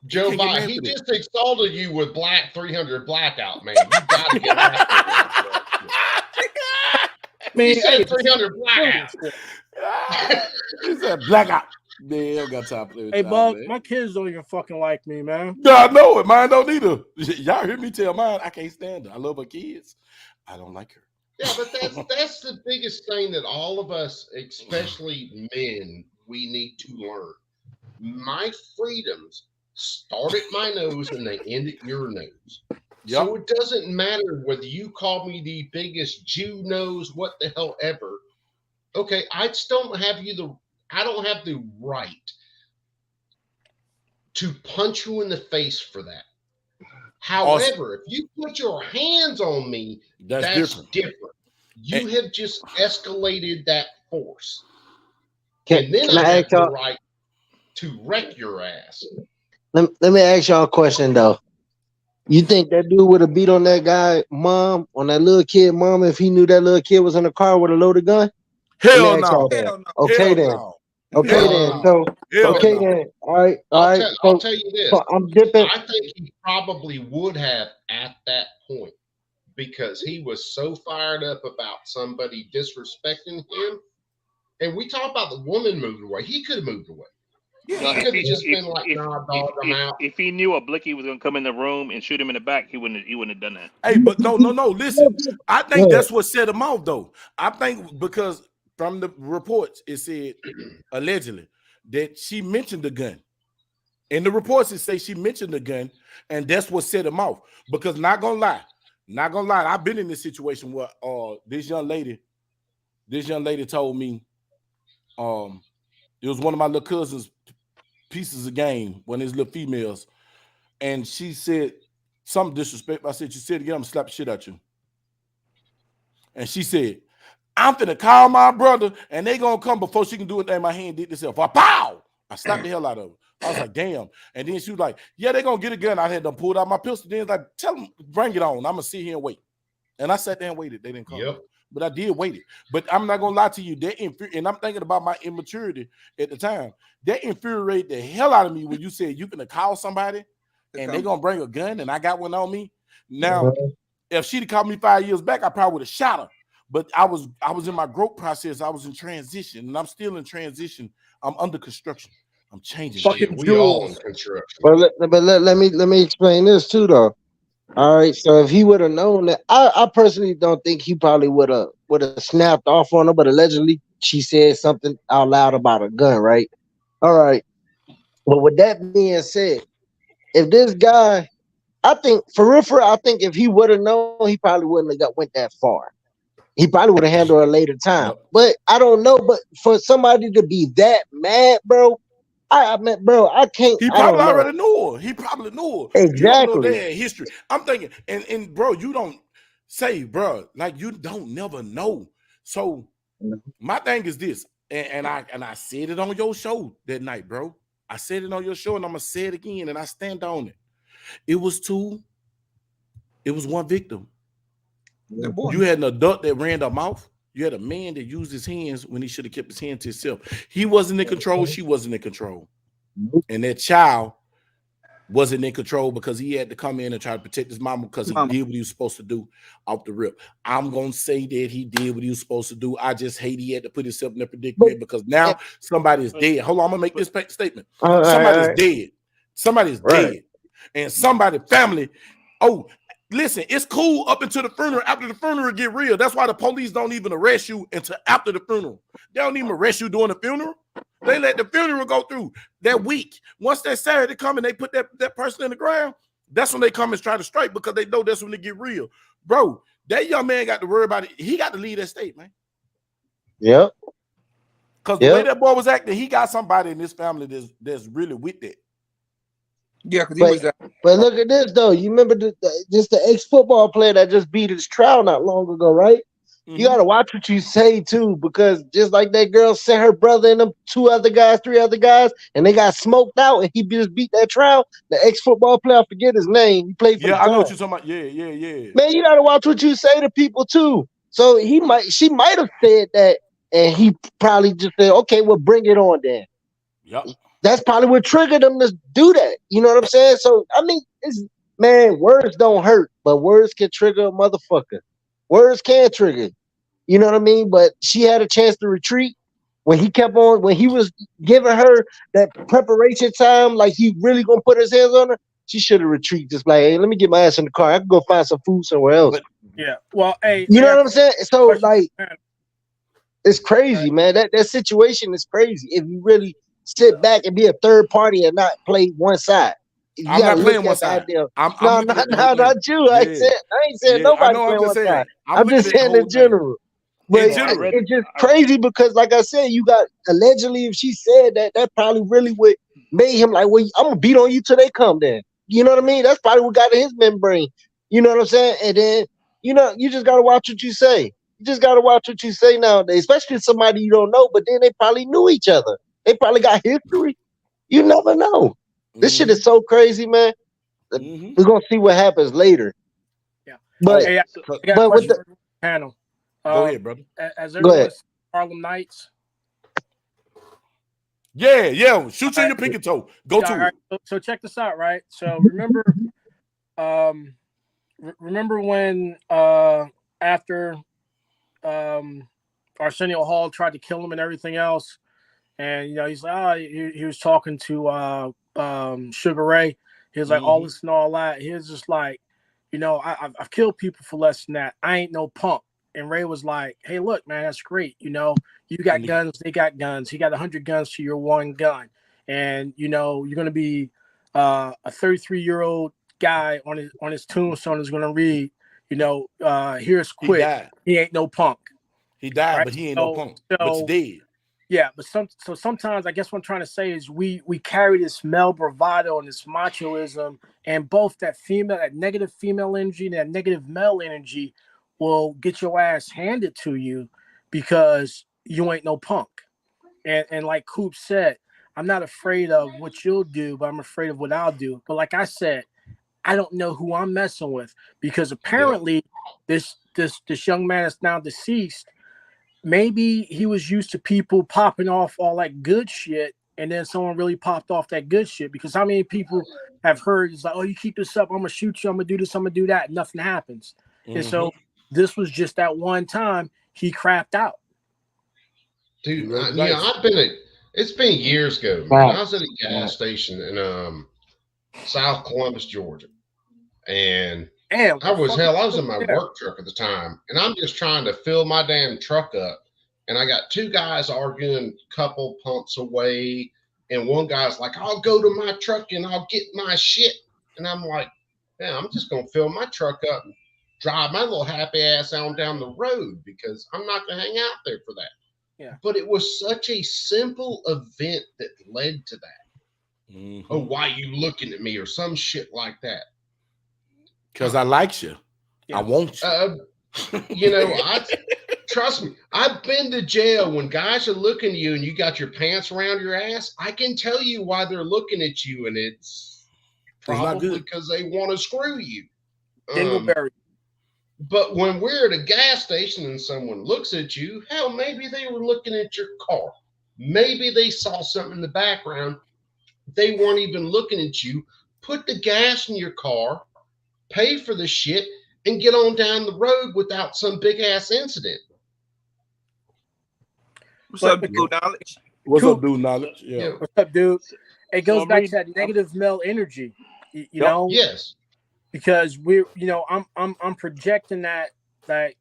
Joe Va, he just exalted you with black 300 blackout, man. You gotta get that. He said 300 blackout. He said blackout. Man, I got time for it. Hey, Bug, my kids don't even fucking like me, man. Yeah, I know it. Mine don't either. Y'all hear me tell mine, I can't stand her. I love her kids. I don't like her. Yeah, but that's the biggest thing that all of us, especially men, we need to learn. My freedoms start at my nose and they end at your nose. Yep. So it doesn't matter whether you call me the biggest Jew knows what the hell ever. Okay, I don't have the right to punch you in the face for that. However, if you put your hands on me, that's different. You have just escalated that force. And then I have the right to wreck your ass. Let me ask y'all a question though. You think that dude would have beat on that guy, mom, on that little kid, mom, if he knew that little kid was in the car with a loaded gun? Hell no. Okay then. Okay then. So okay then. All right. I'll tell you this. So I'm dipping. I think he probably would have at that point because he was so fired up about somebody disrespecting him. And we talk about the woman moved away. He could have moved away. Yeah, he could have just been like, nah, dog, I'm out. If he knew a Blicky was gonna come in the room and shoot him in the back, he wouldn't have done that. Hey, but no. Listen, I think that's what set him off, though. I think because from the reports it said allegedly that she mentioned the gun. In the reports it say she mentioned the gun, and that's what set him off. Because not gonna lie, I've been in this situation where this young lady told me it was one of my little cousins' pieces of game, one of his little females, and she said something disrespectful. I said, you said again, I'm gonna slap the shit out you. And she said, I'm finna call my brother and they gonna come before she can do it. And my hand did this. Pow! I slapped the hell out of her. I was like, damn. And then she was like, yeah, they gonna get a gun. I had them pulled out my pistol. Then like, tell them, bring it on. I'm gonna sit here and wait. And I sat there and waited. They didn't come. Yep. But I did wait it. But I'm not gonna lie to you. And I'm thinking about my immaturity at the time. That infuriated the hell out of me when you said you finna call somebody and they gonna bring a gun and I got one on me. Now, if she'd have called me 5 years back, I probably would have shot her. But I was in my growth process. I was in transition, and I'm still in transition. I'm under construction. I'm changing. We all in construction. But let me explain this too, though. All right, so if he would have known that, I personally don't think he probably would have snapped off on her. But allegedly, she said something out loud about a gun, right? All right. But with that being said, if this guy, I think for real, I think if he would have known, he probably wouldn't have went that far. He probably would have handled it a later time. Yep. But I don't know. But for somebody to be that mad, bro, I mean, bro, I can't. He I probably don't know. already knew her. He probably knew her. You don't know Exactly. their history. I'm thinking, and bro, you don't say, bro, like you don't never know. So my thing is this, and I said it on your show that night, bro. I said it on your show, and I'm gonna say it again, and I stand on it. It was one victim. The boy. You had an adult that ran their mouth. You had a man that used his hands when he should have kept his hand to himself. He wasn't in control. She wasn't in control. And that child wasn't in control because he had to come in and try to protect his mama because he did what he was supposed to do off the rip. I'm going to say that he did what he was supposed to do. I just hate he had to put himself in that predicament because now somebody is dead. Hold on, I'm going to make this statement. Somebody's dead. Somebody's dead. And somebody's family, listen, it's cool up until the funeral. After the funeral get real. That's why the police don't even arrest you until after the funeral. They don't even arrest you during the funeral. They let the funeral go through that week. Once that Saturday come and they put that person in the ground, that's when they come and try to strike because they know that's when they get real. Bro, that young man got to worry about it. He got to leave that state, man. Yep. Because the way that boy was acting, he got somebody in his family that's really with that. Yeah, because he was that. But look at this though. You remember just the ex-football player that just beat his trial not long ago, right? Mm-hmm. You gotta watch what you say too, because just like that girl sent her brother and them 3 other guys, and they got smoked out, and he just beat that trial. The ex-football player, I forget his name. He played for the I know what you're talking about. Yeah. Man, you gotta watch what you say to people too. So she might have said that, and he probably just said, "Okay, well, bring it on then." Yep. That's probably what triggered them to do that. You know what I'm saying? So I mean, words don't hurt, but words can trigger a motherfucker. Words can trigger. You know what I mean? But she had a chance to retreat when he was giving her that preparation time, like he really gonna put his hands on her. She should have retreated. Just like, hey, let me get my ass in the car. I can go find some food somewhere else. Yeah. Well, hey, you know what I'm saying? So like, it's crazy, man. That situation is crazy. If you really sit back and be a third party and not play one side. I'm not playing one side. No, not you. Yeah. I ain't saying nobody playing one side. I'm just saying in general. But it's just crazy because, like I said, you got allegedly, if she said that probably really would made him like, well, I'm gonna beat on you till they come then. You know what I mean? That's probably what got in his membrane. You know what I'm saying? And then, you just gotta watch what you say. You just gotta watch what you say nowadays, especially somebody you don't know, but then they probably knew each other. They probably got history. You never know. This shit is so crazy, man. We're gonna see what happens later. Yeah. But I got a question for the panel. Go ahead, brother. As everyone Harlem Nights. Yeah. Shoot you in your pinky toe. Go to it. So check this out, right? So remember when after Arsenio Hall tried to kill him and everything else, and he's like, he was talking to Sugar Ray. He was like, all this and all that. He was just like, I've killed people for less than that. I ain't no punk. And Ray was like, hey, look, man, that's great. You got guns, they got guns. He got 100 guns to your one gun. And, you're going to be a 33-year-old guy on his tombstone is going to read, here's Quick. He ain't no punk. He died, right? But he ain't no punk. But he's dead. Yeah, but sometimes I guess what I'm trying to say is we carry this male bravado and this machoism, and both that negative female energy and that negative male energy will get your ass handed to you because you ain't no punk. And like Coop said, I'm not afraid of what you'll do, but I'm afraid of what I'll do. But like I said, I don't know who I'm messing with because apparently this young man is now deceased. Maybe he was used to people popping off all that good shit, and then someone really popped off that good shit. Because how many people have heard it's like, oh, you keep this up, I'm gonna shoot you, I'm gonna do this, I'm gonna do that, and nothing happens. And so this was just that one time he crapped out. Dude, it's been years ago. Man. I was at a gas station in South Columbus, Georgia, and I was in my work truck at the time, and I'm just trying to fill my damn truck up, and I got 2 guys arguing a couple pumps away, And one guy's like, I'll go to my truck and I'll get my shit. And I'm like, yeah, I'm just going to fill my truck up and drive my little happy ass on down the road because I'm not going to hang out there for that. Yeah. But it was such a simple event that led to that. Mm-hmm. Oh, why you looking at me or some shit like that? Because I like you. Yeah. I want you. You know, trust me, I've been to jail when guys are looking at you and you got your pants around your ass. I can tell you why they're looking at you, and it's probably because they want to screw you. Dingleberry. But when we're at a gas station and someone looks at you, hell, maybe they were looking at your car. Maybe they saw something in the background. They weren't even looking at you. Put the gas in your car, pay for the shit, and get on down the road without some big ass incident. What's up, dude? Knowledge? What's up, dude? Knowledge? Yeah. What's up, dude? It goes back to that negative male energy, you know. Yes. Because we're, you know, I'm projecting that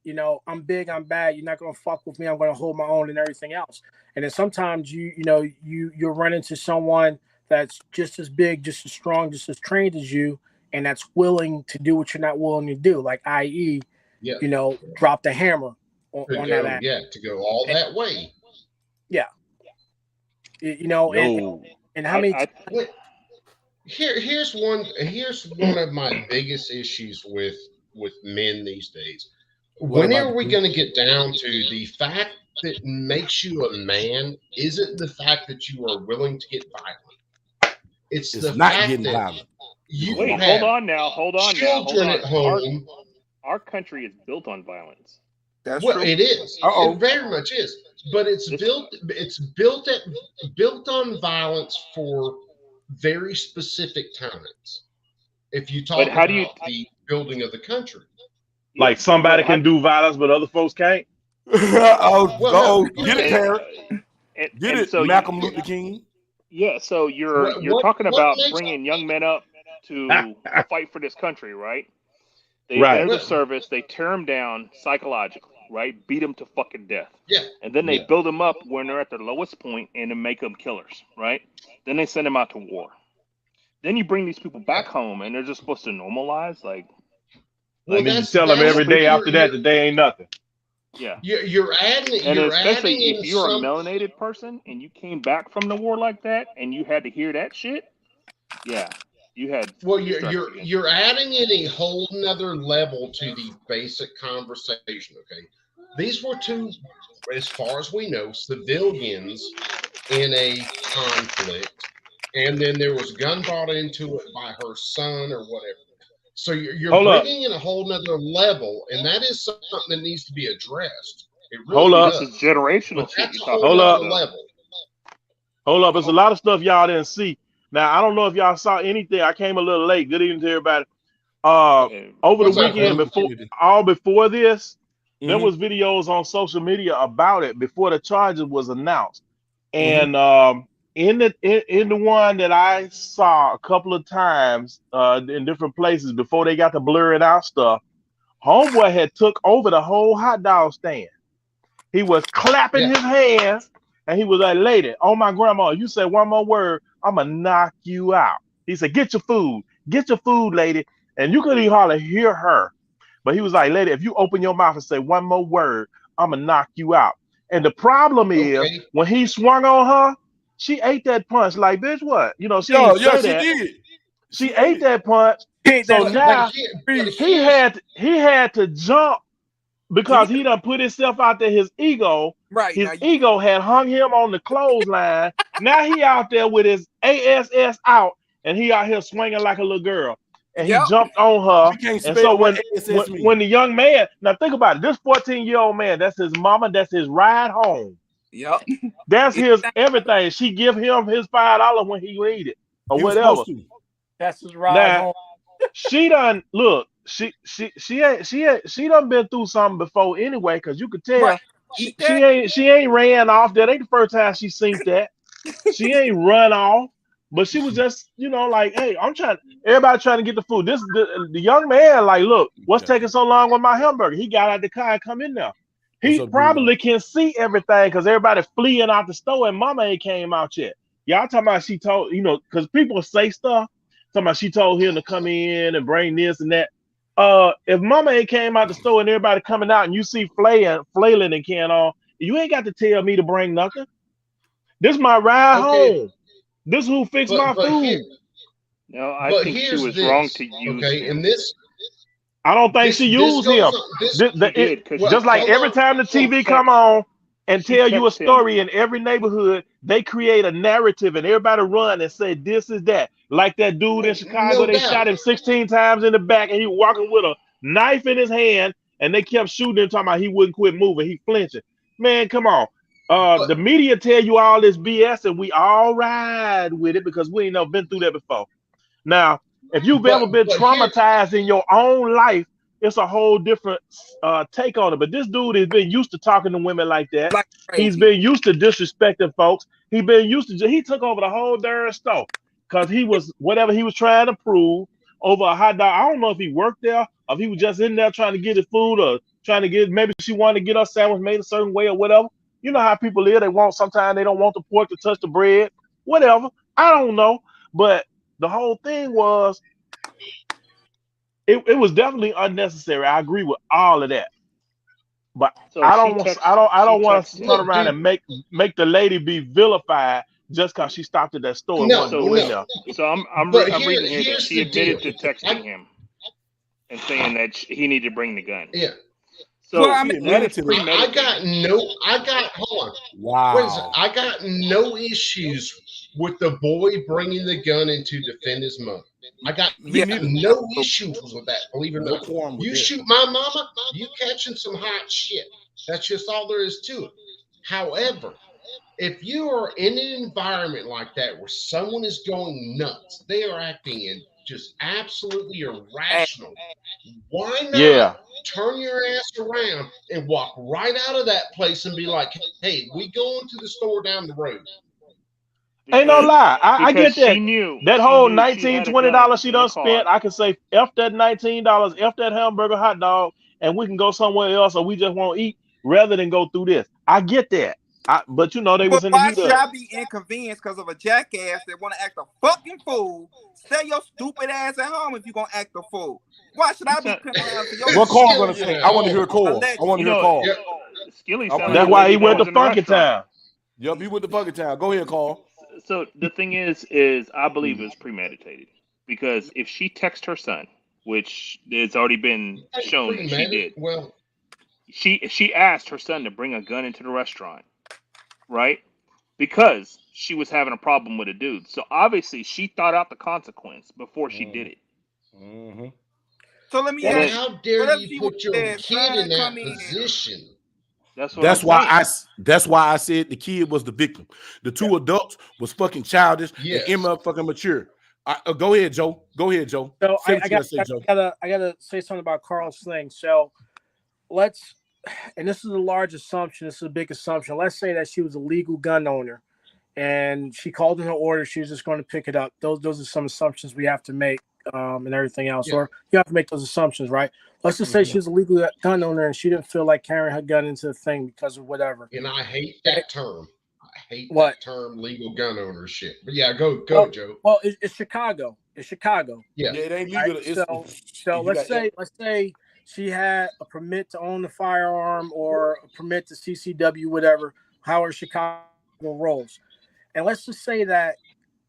you know, I'm big, I'm bad. You're not gonna fuck with me. I'm gonna hold my own and everything else. And then sometimes you'll run into someone that's just as big, just as strong, just as trained as you, and that's willing to do what you're not willing to do. Like, i.e., you know, drop the hammer on that act. Yeah, to go all that way. Yeah. You know, and how many here's one of my biggest issues with men these days. When are we going to get down to the fact that makes you a man isn't the fact that you are willing to get violent. It's the not fact getting that violent. You Wait, hold on now. children at home. Our country is built on violence. That's well, true. it is. It very much is. But it's built on violence for very specific times. If you talk about the building of the country, like somebody can do violence, but other folks can't. Get it, Terry. Get it, so Malcolm Luther King. Yeah, so you're talking about bringing young men up to fight for this country, right? They enter the service, they tear them down psychologically, right? Beat them to fucking death. Yeah. And then they build them up when they're at their lowest point and then make them killers, right? Then they send them out to war. Then you bring these people back home and they're just supposed to normalize, like. And then you tell them every day after that they ain't nothing. Yeah. You're adding, and you're especially adding if you're a melanated person and you came back from the war like that and you had to hear that shit, yeah, you had. Well, you're adding in a whole nother level to the basic conversation. Okay, these were two, as far as we know, civilians in a conflict, and then there was gun brought into it by her son or whatever. So you're bringing in a whole nother level, and that is something that needs to be addressed. It really does. This is generational shit. That's a whole other level. Hold up. There's a lot of stuff y'all didn't see. Now, I don't know if y'all saw anything. I came a little late. Good evening to everybody. Over the weekend, before this, there was videos on social media about it before the charges was announced. And in the one that I saw a couple of times in different places before they got to blurring out stuff, homeboy had took over the whole hot dog stand. He was clapping his hands and he was like, "Lady, oh my grandma, you say one more word, I'ma knock you out." He said, get your food, lady." And you couldn't even hardly hear her. But he was like, "Lady, if you open your mouth and say one more word, I'ma knock you out." And the problem is when he swung on her, she ate that punch like, bitch, what? You know, she did. She ate that punch. So now he had to jump because he done put himself out there, his ego. Right. His ego had hung him on the clothesline. Now he out there with his ASS out and he out here swinging like a little girl. And he jumped on her. And so when the young man, now think about it, this 14-year-old man, that's his mama, that's his ride home. Yep. That's his everything. She give him his $5 when he need it or whatever. That's his ride home. She done look. She done been through something before anyway, because you could tell she ain't ran off. That ain't the first time she seen that. She ain't run off, but she was just like, hey, everybody trying to get the food. The young man like, look, what's taking so long with my hamburger? He got out the car and come in there. He probably can see everything because everybody fleeing out the store and mama ain't came out yet. Y'all talking about she told, because people say stuff, talking about she told him to come in and bring this and that. If Mama ain't came out the store and everybody coming out and you see flailing and can on, you ain't got to tell me to bring nothing. This my ride home. This who fixed my food. No, I think she was wrong to use him. And this, I don't think she used him. Just like every time the TV come on and tell you a story in every neighborhood, they create a narrative and everybody run and say this is that. Like that dude in Chicago, they shot him 16 times in the back and he walking with a knife in his hand and they kept shooting him talking about he wouldn't quit moving. He flinching. Man, come on. The media tell you all this BS and we all ride with it because we ain't never been through that before. Now, if you've ever been traumatized in your own life, it's a whole different take on it. But this dude has been used to talking to women like that. He's been used to disrespecting folks. He took over the whole darn store because he was whatever he was trying to prove over a hot dog. I don't know if he worked there or if he was just in there trying to get his food or trying to get, maybe she wanted to get her sandwich made a certain way or whatever. You know how people live. Sometimes they don't want the pork to touch the bread, whatever. I don't know. But the whole thing was, it was definitely unnecessary. I agree with all of that. But so I don't want to turn around and make the lady be vilified just because she stopped at that store and wanted to go in there. So I'm reading here that she admitted to texting him and saying that he needed to bring the gun. Yeah. So well, I mean, that is premeditated. Hold on. Wow. I got no issues with the boy bringing the gun in to defend his mother. I got no issues with that, believe it or not. You shoot my mama, you catching some hot shit. That's just all there is to it. However, if you are in an environment like that where someone is going nuts, they are acting in just absolutely irrational, why not turn your ass around and walk right out of that place and be like, hey, we going to the store down the road? Ain't no lie. I get that. She knew that whole $19, $20 she done spent, I can say F that $19, F that hamburger hot dog, and we can go somewhere else or we just won't eat rather than go through this. I get that. But they was in the heat of it. Why should I be inconvenienced because of a jackass that want to act a fucking fool? Stay your stupid ass at home if you're going to act a fool. Why should I be coming around for your What Carl going to say? I want to hear Carl. That's why he went to Funky Town. Yup, he went to Funky Town. Go ahead, Carl. So the thing is I believe it was premeditated because if she texted her son, which it's already been shown that she did, she asked her son to bring a gun into the restaurant, right? Because she was having a problem with a dude. So obviously she thought out the consequence before she did it. Mm-hmm. So let me ask, how dare you put your kid in that position? That's why I said the kid was the victim. The two adults was fucking childish and fucking mature. Go ahead, Joe. So I gotta say something about Carl's thing. So and this is a large assumption. This is a big assumption. Let's say that she was a legal gun owner, and she called in her order. She was just going to pick it up. Those are some assumptions we have to make, and everything else. Or you have to make those assumptions, right? Let's just say she was a legal gun owner and she didn't feel like carrying her gun into the thing because of whatever. And I hate that term. I hate that term, legal gun ownership. But yeah, go, Joe. Well, it's Chicago. It's Chicago. Yeah, it ain't legal. Right? So let's say she had a permit to own the firearm or a permit to CCW, whatever, however Chicago rolls. And let's just say that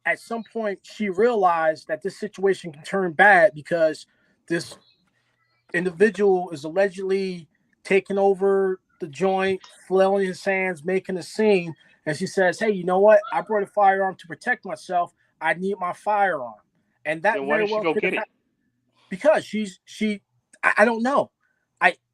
at some point she realized that this situation can turn bad because this individual is allegedly taking over the joint, flailing his hands, making a scene. And she says, hey, you know what? I brought a firearm to protect myself. I need my firearm. And that very well could get it. Because I don't know.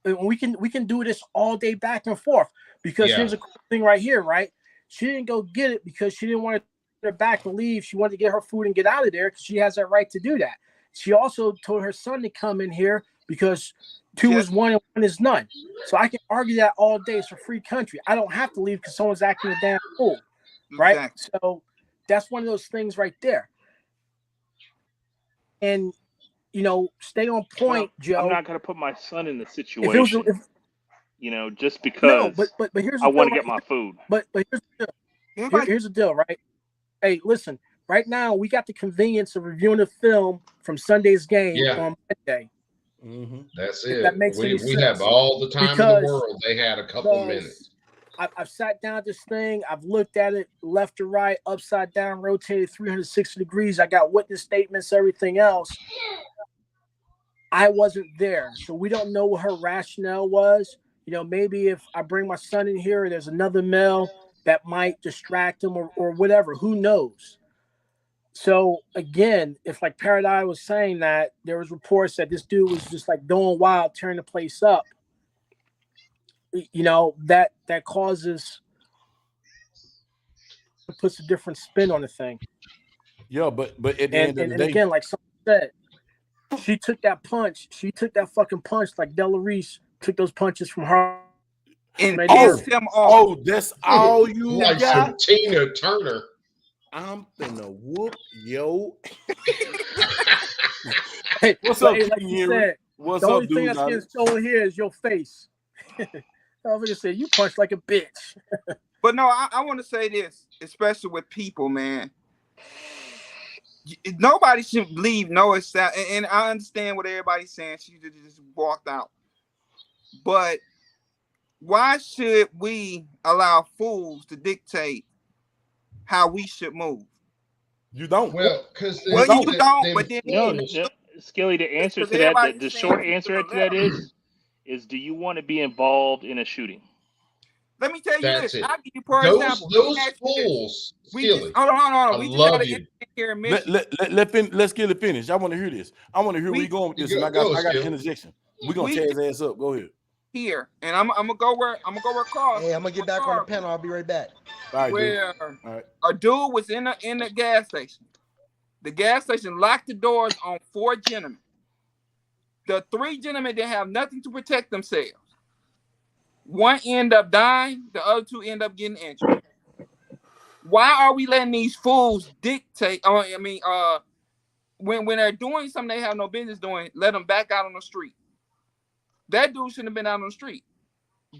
We can do this all day back and forth because here's a thing right here, right? She didn't go get it because she didn't want to turn her back and leave. She wanted to get her food and get out of there because she has that right to do that. She also told her son to come in here because 2 is 1 and 1 is none. So I can argue that all day. It's a free country. I don't have to leave because someone's acting a damn fool, right? Exactly. So that's one of those things right there. And, stay on point, Joe. I'm not going to put my son in the situation, just because but here's I want to get my food. But here's the deal. Here's the deal, right? Hey, listen. Right now, we got the convenience of reviewing a film from Sunday's game Yeah. on Monday. That's If it. that makes any We have sense. all the time in the world. They had a couple minutes. I've sat down at this thing. I've looked at it left to right, upside down, rotated 360 degrees. I got witness statements, everything else. I wasn't there, so we don't know what her rationale was. Maybe if I bring my son in here, there's another male that might distract him or whatever. Who knows? So again, if like Paradise was saying that there was reports that this dude was just like going wild, tearing the place up, that causes, puts a different spin on the thing. Yeah, but at the end of the day, again, like someone said, she took that punch. She took that fucking punch like Della Reese took those punches from her. And pissed him off. Oh, that's all you like got? Some Tina Turner. I'm finna whoop yo. Hey, what's up, like you said, what's the up, only dude? thing that's getting stolen here is your face. I was gonna say you punch like a bitch. But no, I want to say this, especially with people, man. Nobody should leave no except, and I understand what everybody's saying. She just walked out. But why should we allow fools to dictate how we should move? You don't. Well, because you don't. But then Skilly, the answer to that, the short answer to that is do you want to be involved in a shooting? Let me tell you That's this. it. I'll give you for example. Those fools, Skilly. Hold on. I love you. Let's get it finished. I want to hear this. I want to hear where you going with this. And I got an interjection. We're gonna tear his ass up. Go ahead. Here, and I'm gonna go where Carl. Hey, I'm gonna get back on the panel. I'll be right back. All right, where dude. A dude was in the gas station. The gas station locked the doors on 4 gentlemen. The 3 gentlemen didn't have nothing to protect themselves. One end up dying, the other 2 end up getting injured. Why are we letting these fools dictate? When they're doing something they have no business doing, let them back out on the street. That dude shouldn't have been out on the street.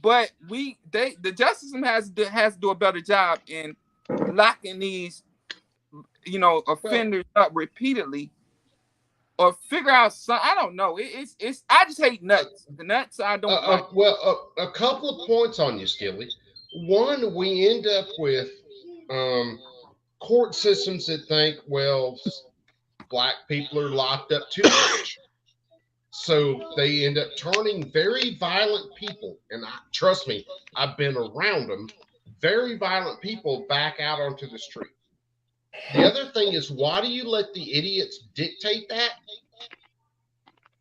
But the justice system has to do a better job in locking these, offenders up repeatedly, or figure out some. I don't know. It's. I just hate nuts. The nuts I don't like. Well, a couple of points on you, Skilly. One, we end up with court systems that think, well, black people are locked up too much. So they end up turning very violent people, and trust me, I've been around them, very violent people back out onto the street. The other thing is, why do you let the idiots dictate that?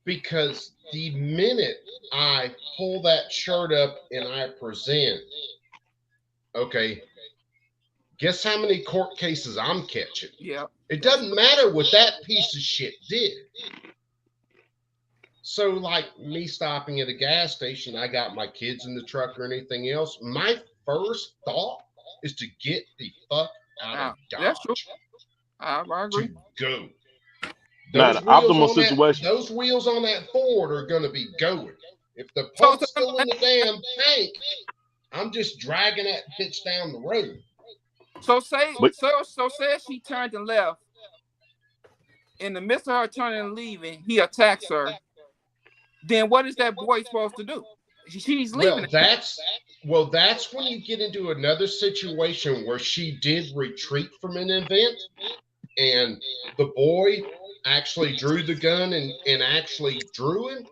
Because the minute I pull that shirt up and I present, okay, guess how many court cases I'm catching? Yeah. It doesn't matter what that piece of shit did. So, like me stopping at a gas station, I got my kids in the truck or anything else. My first thought is to get the fuck out of Dodge. That's true. I agree. To go. Not an optimal situation. Those wheels on that Ford are going to be going. If the pump's still in the damn tank, I'm just dragging that bitch down the road. So say she turned and left. In the midst of her turning and leaving, he attacks her. Then what is that boy supposed to do? She's leaving. Well, that's when you get into another situation where she did retreat from an event, and the boy actually drew the gun and actually drew him.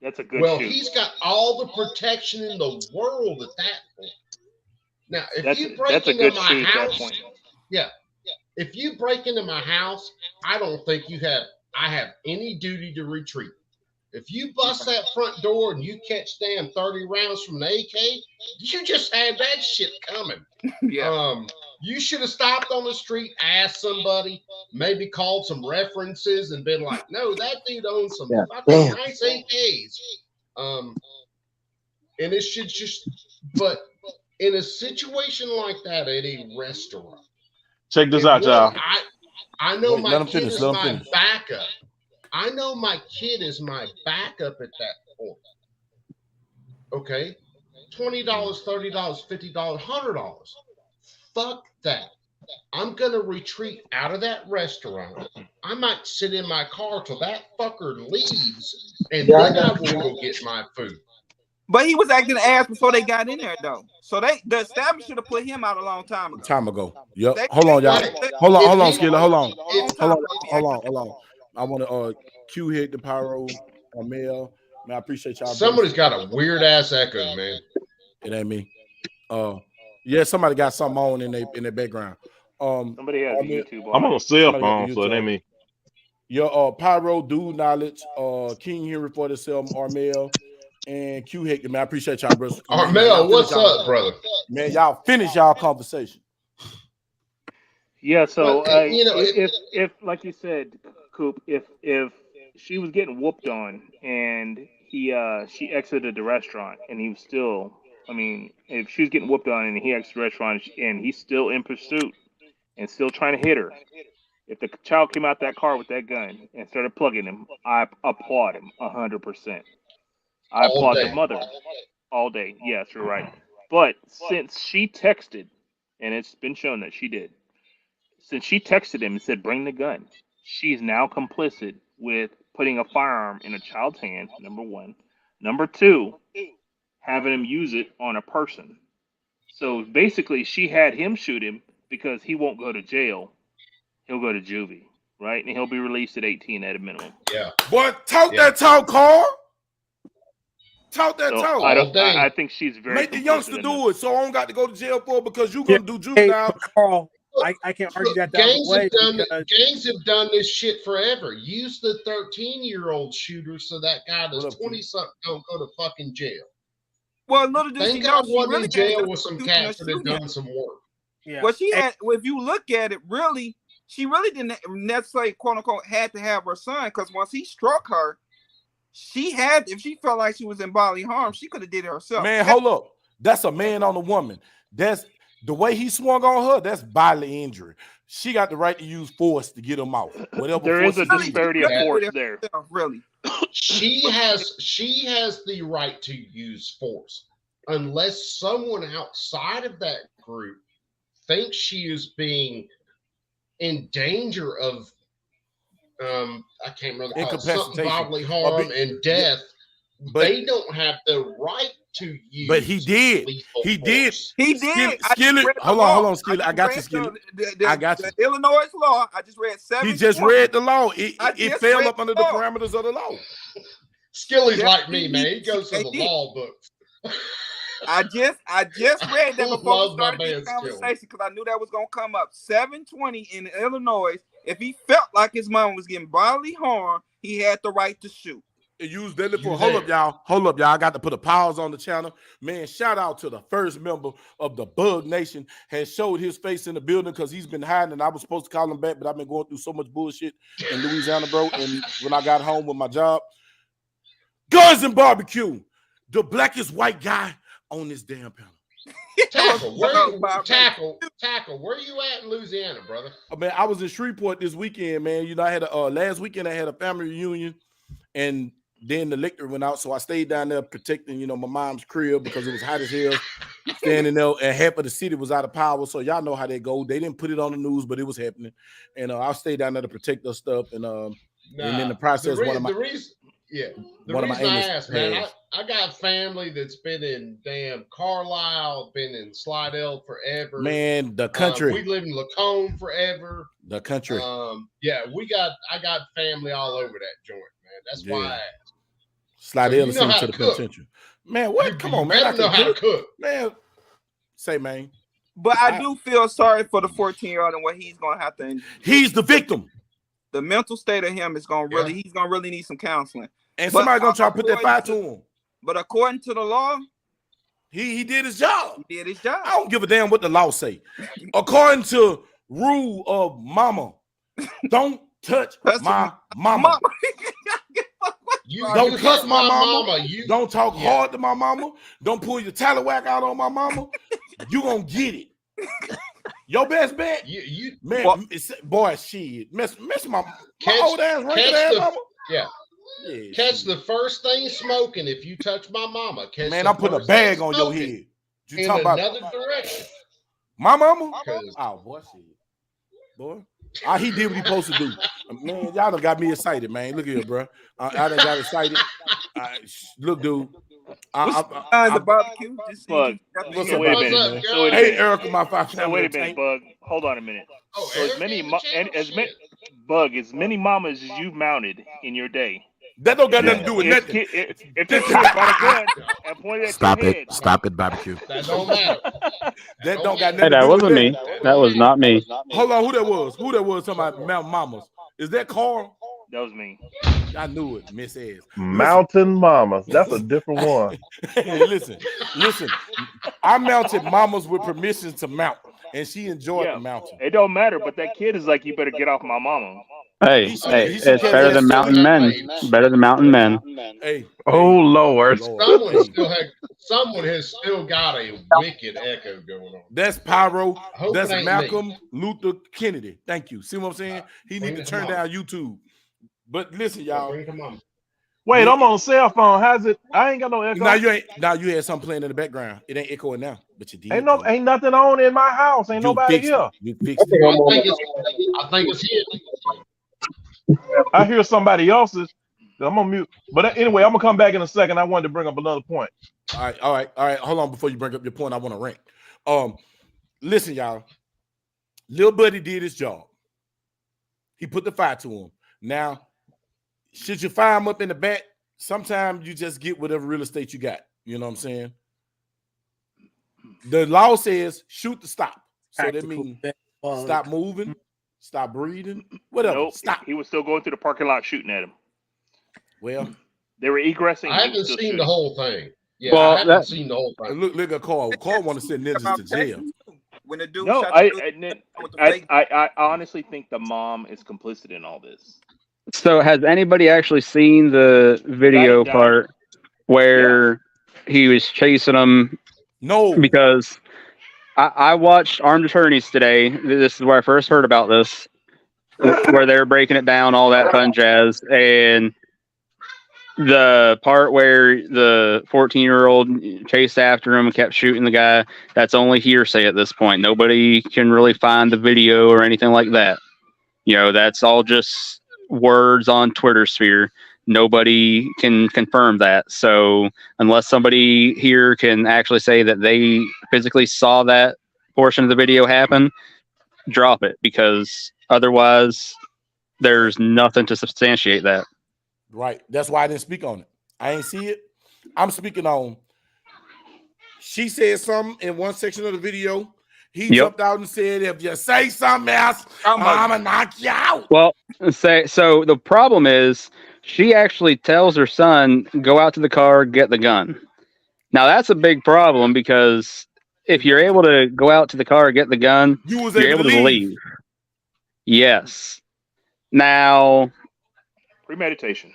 That's a good shoot. He's got all the protection in the world at that point. Now, if you break into my house, if you break into my house, I don't think I have any duty to retreat. If you bust that front door and you catch damn 30 rounds from the AK, you just had that shit coming. Yeah. You should have stopped on the street, asked somebody, maybe called some references and been like, no, that dude owns some fucking nice AKs. And it should but in a situation like that at a restaurant. Check this out, y'all. I know my kid is my backup. I know my kid is my backup at that point. Okay? $20, $30, $50, $100. Fuck that. I'm going to retreat out of that restaurant. I might sit in my car till that fucker leaves, and then I will go get my food. But he was acting ass before they got in there, though. So the establishment should have put him out a long time ago. Yep. Hold on, y'all. Hold on, Skilla. Hold on. I want to Q hit the pyro mail. Man, I appreciate y'all. Somebody's got a weird ass echo, man. It ain't me. Yeah, somebody got something on in their background. Somebody has YouTube on. I'm on a cell phone, so it ain't me. Your pyro, dude knowledge, King Henry for the cell, Armel, and Q Hector. Man, I appreciate y'all, brothers. Armel, what's up, brother? Man, y'all finish y'all conversation. Yeah, so if like you said, Coop, if she was getting whooped on and she exited the restaurant and he was still, I mean, if she was getting whooped on and he exited the restaurant and he's still in pursuit and still trying to hit her, if the child came out that car with that gun and started plugging him, I applaud him 100%. I applaud the mother all day. Yes, you're right. But since she texted, and it's been shown that she did, since she texted him and said, bring the gun, she's now complicit with putting a firearm in a child's hand, number one. Number two, having him use it on a person. So basically, she had him shoot him because he won't go to jail. He'll go to juvie, right? And he'll be released at 18 at a minimum. Yeah. Boy, talk that talk, Carl. Talk that talk. I think she's very. Make the youngster do it, so I don't got to go to jail for it because you're gonna do juvenile. Carl, I can't argue that. Gangs have done this shit forever. Use the 13-year-old shooter so that guy that's 20-something don't go to fucking jail. Well, little did she know, she really in jail with some cats that have done some work. Yeah. Well, she had. Well, if you look at it, really, she really didn't necessarily, quote unquote, had to have her son because once he struck her, she had. If she felt like she was in bodily harm, she could have did it herself. Man, hold up. That's a man on a woman. That's the way he swung on her. That's bodily injury. She got the right to use force to get him out. Whatever. There is a disparity of force there. Really. She has the right to use force unless someone outside of that group thinks she is being in danger of I can't remember something bodily harm and death. But they don't have the right to use. But he did. He did. Skillet. Hold on, Skillet. I got you, Skillet. I got you. The Illinois law. I just read 7. He just read the law. It fell up under the parameters of the law. Skilly's like me, man. He goes to the law books. I just read that before we started this conversation because I knew that was gonna come up. 720 in Illinois. If he felt like his mom was getting bodily harm, he had the right to shoot. Use deadly force. Hold up, y'all. I got to put a pause on the channel. Man, shout out to the first member of the Bug Nation. Has showed his face in the building because he's been hiding. And I was supposed to call him back, but I've been going through so much bullshit in Louisiana, bro. And when I got home with my job, Guns and Barbecue, the blackest white guy on this damn panel. Tackle, where you at in Louisiana, brother? Man, I was in Shreveport this weekend, man. You know, I had last weekend I had a family reunion, and then the liquor went out, so I stayed down there protecting, you know, my mom's crib because it was hot as hell. Standing there, and half of the city was out of power, so y'all know how they go. They didn't put it on the news, but it was happening, and I stayed down there to protect their stuff, and in the process, one of my I asked, man, I got family that's been in damn Carlisle, been in Slidell forever. Man, the country. We lived in Lacombe forever. The country. I got family all over that joint, man. That's why I asked. Slidell is into the penitentiary. Man, what? Come on, man. I know how to cook. Man, say, man. But I do feel sorry for the 14-year-old and what he's going to have to endure. He's the victim. The mental state of him is going to really, he's going to really need some counseling. And somebody's going to try to put that fire to him. But according to the law, he did his job. He did his job. I don't give a damn what the law say. According to rule of mama, don't touch my mama. Don't cuss my mama. Don't talk hard to my mama. Don't pull your tallywhack out on my mama. You gonna get it. Your best bet, man. Boy, shit, miss my old ass, ass mama. Yeah. Catch the first thing smoking if you touch my mama. Man, I'm putting a bag on your head. You talking about another direction. My mama? 'Cause- Oh, boy, shit. Boy. He did what he supposed to do. Man, y'all done got me excited, man. Look at here, bro. I done got excited. Look, dude. What's the barbecue? Just Bug. What's So up, wait a Bobby, minute. man? So wait a Hey, minute. Erica, my five So family wait a of minute, tank. Bug. Hold on a minute. Oh, So as many Bug, as many mamas as you've mounted in your day. That don't got nothing to do with nothing. If this kid brought a gun and pointed at Stop your it. head. Stop it, barbecue. That don't matter. That don't got Hey, nothing to that do with wasn't me. that. That was not me. Hold on, who that was? Who that was talking about Mount Mamas? Is that Carl? That was me. I knew it, Miss Ass. Mountain Mamas. That's a different one. Hey, listen. I mounted mamas with permission to mount, and she enjoyed the mountain. It don't matter, but that kid is like, you better get off my mama. Hey, He it's should better than mountain men. Better than mountain men. Hey. Oh, Lord. Someone has still got a wicked echo going on. That's Pyro. hope That's it ain't Malcolm me. Luther Kennedy. Thank you. See what I'm saying? He need to turn down YouTube. But listen, y'all. Wait, I'm on a cell phone. How's it? I ain't got no echo. Now you had something playing in the background. It ain't echoing now, but you did. Ain't nothing on in my house. Ain't nobody here. You fixed it. I think it's here. I hear somebody else's. I'm on mute. But anyway, I'm gonna come back in a second. I wanted to bring up another point. All right. Hold on before you bring up your point. I want to rant. Listen, y'all. Lil Buddy did his job. He put the fire to him. Now, should you fire him up in the back? Sometimes you just get whatever real estate you got. You know what I'm saying? The law says shoot to stop. So that means stop moving, stop breathing, whatever. Nope. Stop. He was still going through the parking lot shooting at him. Well, they were egressing. I haven't seen the whole thing. Yeah, Well, I haven't seen the whole thing. Look at Carl. Carl want to send ninjas to jail. When the dude No, shot I honestly think the mom is complicit in all this. So, has anybody actually seen the video part where he was chasing him? No. Because I watched Armed Attorneys today. This is where I first heard about this, where they're breaking it down, all that fun jazz. And the part where the 14-year-old chased after him and kept shooting the guy, that's only hearsay at this point. Nobody can really find the video or anything like that. You know, that's all just words on Twitter sphere. Nobody can confirm that. So unless somebody here can actually say that they physically saw that portion of the video happen, drop it, because otherwise there's nothing to substantiate that. Right. That's why I didn't speak on it. I ain't see it. I'm speaking on. She said something in one section of the video. He jumped out and said, "If you say something else, I'm gonna knock you out." Well, so the problem is she actually tells her son, "Go out to the car, get the gun." Now that's a big problem, because if you're able to go out to the car, get the gun, you're able to leave. Yes. Now, premeditation.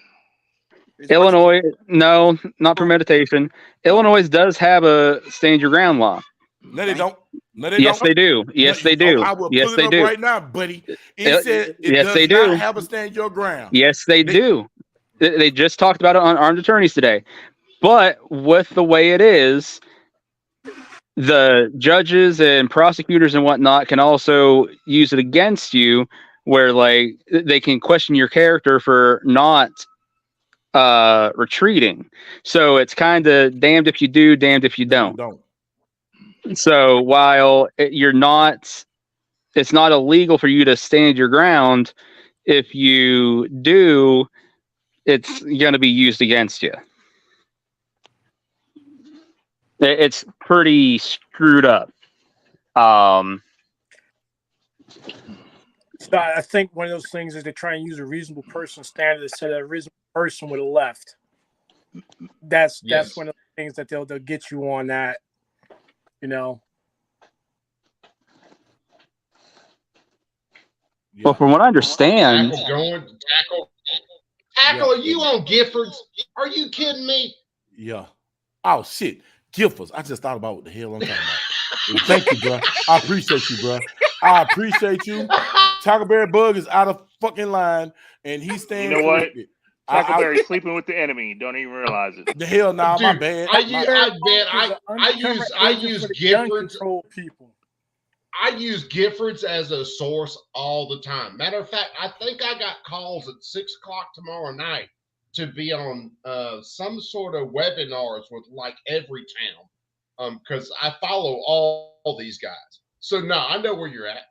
Illinois, no, not premeditation. Illinois does have a stand your ground law. No, they don't. No, they Yes, don't. they do. Yes, they do. I will Yes, pull they it up do. right now, buddy. It said it yes, does they not do. have a stand your ground. Yes, they do. They just talked about it on Armed Attorneys today. But with the way it is, the judges and prosecutors and whatnot can also use it against you, where like they can question your character for not retreating. So it's kind of damned if you do, damned if you don't. So while it's not illegal for you to stand your ground, if you do, it's going to be used against you. It's pretty screwed up. So I think one of those things is they try and use a reasonable person standard instead of a reasonable person would have left. That's one of the things that they'll get you on that, you know. Well, from what I understand, Tackle, are you on Giffords? Are you kidding me? Yeah. Oh shit, Giffords. I just thought about what the hell I'm talking about. Thank you, bro. I appreciate you, bro. I appreciate you. Tackleberry Bug is out of fucking line, and he's staying. You know what? Corrected. Tackleberry's sleeping with the enemy. Don't even realize it. The hell, nah, my bad. I use Giffords. Control people. I use Giffords as a source all the time. Matter of fact, I think I got calls at 6 o'clock tomorrow night to be on some sort of webinars with like every town, because I follow all these guys. So no, I know where you're at.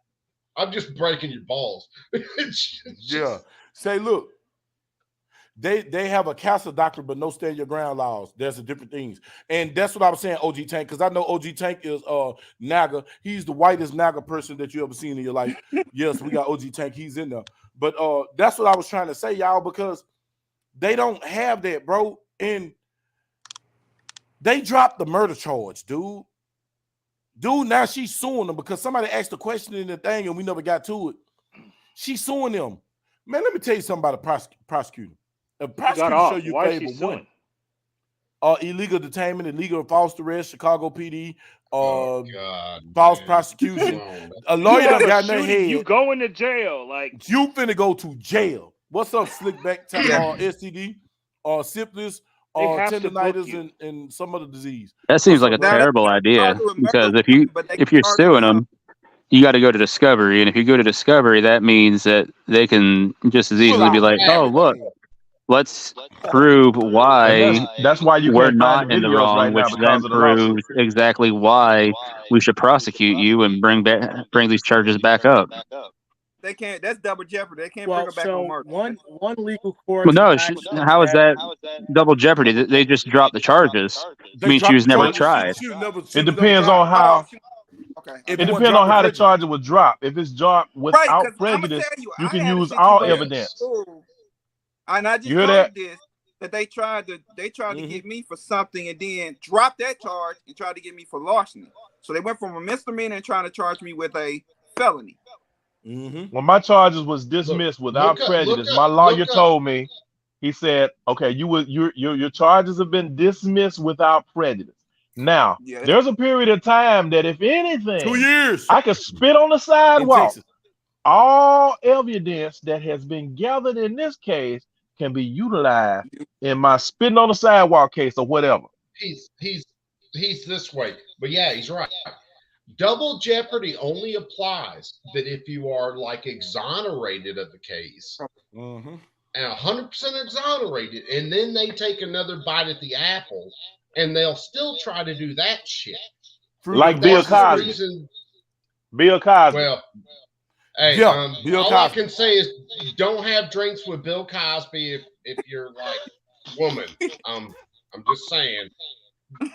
I'm just breaking your balls. Yeah. Say, look, they have a castle doctrine, but no stand your ground laws. There's a different things. And that's what I was saying, OG Tank, because I know OG Tank is Naga. He's the whitest Naga person that you ever seen in your life. Yes, we got OG Tank. He's in there. But that's what I was trying to say, y'all, because they don't have that, bro. And they dropped the murder charge, dude. Now she's suing them because somebody asked a question in the thing and we never got to it. She's suing them. Man, let me tell you something about a prosecutor. A prosecutor show you favor one. Illegal detainment, illegal false arrest, Chicago PD, false prosecution. A lawyer done got in their head. You going to jail. Like you finna go to jail. What's up, Slickback? STD, syphilis, tendinitis, and some other disease. That seems like a terrible idea because if you're suing them, you got to go to discovery, and if you go to discovery, that means that they can just as easily be like, "Oh, look, let's prove why that's why we're not in the wrong," which then proves exactly why we should prosecute you and bring these charges back up. They can't. That's double jeopardy. They can't bring her back on murder. One legal court. Well, no, how is that double jeopardy? They just dropped the charges. I mean, she was never tried. It depends on how. It depends on how the charges was dropped. If it's dropped without prejudice, you can use all evidence. And I just heard this that they tried to get me for something and then dropped that charge and tried to get me for larceny. So they went from a misdemeanor and trying to charge me with a felony. When my charges was dismissed without prejudice, my lawyer told me, he said, "Okay, your charges have been dismissed without prejudice. Now, there's a period of time that, if anything, 2 years, I could spit on the sidewalk. All evidence that has been gathered in this case can be utilized in my spitting on the sidewalk case or whatever." He's this way, but yeah, he's right. Double jeopardy only applies that if you are like exonerated of the case, and 100% exonerated, and then they take another bite at the apple, and they'll still try to do that shit. Like Bill Cosby. Bill Cosby. Well, hey, Bill all Cosby. I can say is don't have drinks with Bill Cosby if you're like woman. I'm just saying.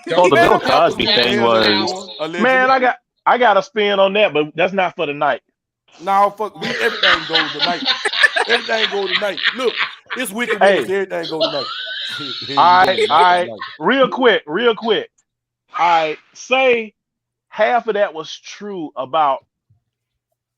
Well, the Bill Cosby thing was, man, I got a spin on that, but that's not for tonight. No, fuck, everything goes tonight. Everything goes tonight. Look, it's Whicked Wednesday. Everything goes tonight. All right. Real quick. I say half of that was true about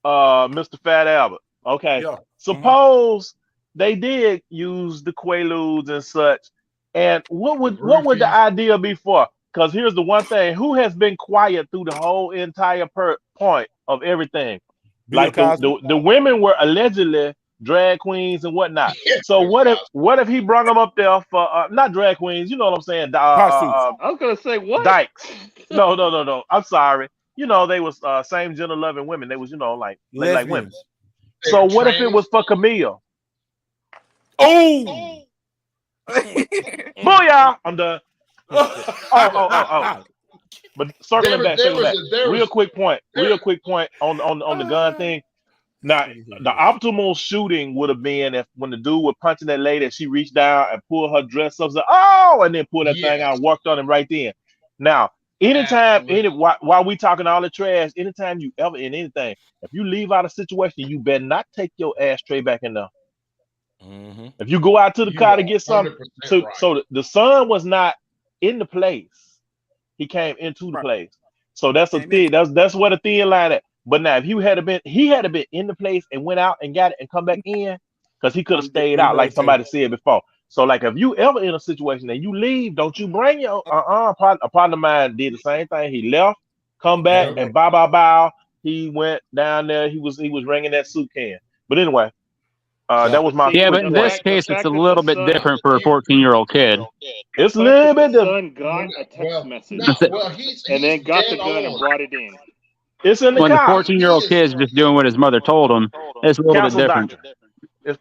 Mr. Fat Albert. Okay. Yeah. Suppose they did use the Quaaludes and such. And what would the idea be for? Because here's the one thing: who has been quiet through the whole entire point of everything? Like the women were allegedly drag queens and whatnot. So what if he brought them up there for not drag queens? You know what I'm saying? I was gonna say what? Dykes. No. I'm sorry. You know, they was same gender loving women. They was like women. So what if it was for Camille? Oh. Booyah! I'm done. Oh. But circling back. Real quick point on the gun thing. Now, the optimal shooting would have been if when the dude was punching that lady, she reached down and pulled her dress up, and then pulled that thing out and walked on him right then. Now, anytime, while we talking all the trash, anytime you ever in anything, if you leave out a situation, you better not take your ashtray back in there. If you go out to the car to get something, so the son was not in the place; he came into the place. So that's a thing. That's what a thin line at. But now, if he had been in the place and went out and got it and come back in, because he could have stayed out, like somebody said before. So, like, if you ever in a situation and you leave, don't you bring your a partner of mine did the same thing. He left, come back, and bow. He went down there. He was ringing that soup can. But anyway. That was my but in this case, it's a little bit different for a 14-year-old kid. It's a little bit different. Son got a text message, and then got the gun and brought it in. It's in the When the car. 14-year-old kid's just doing what his mother told him, it's a little bit Castle different. doctrine.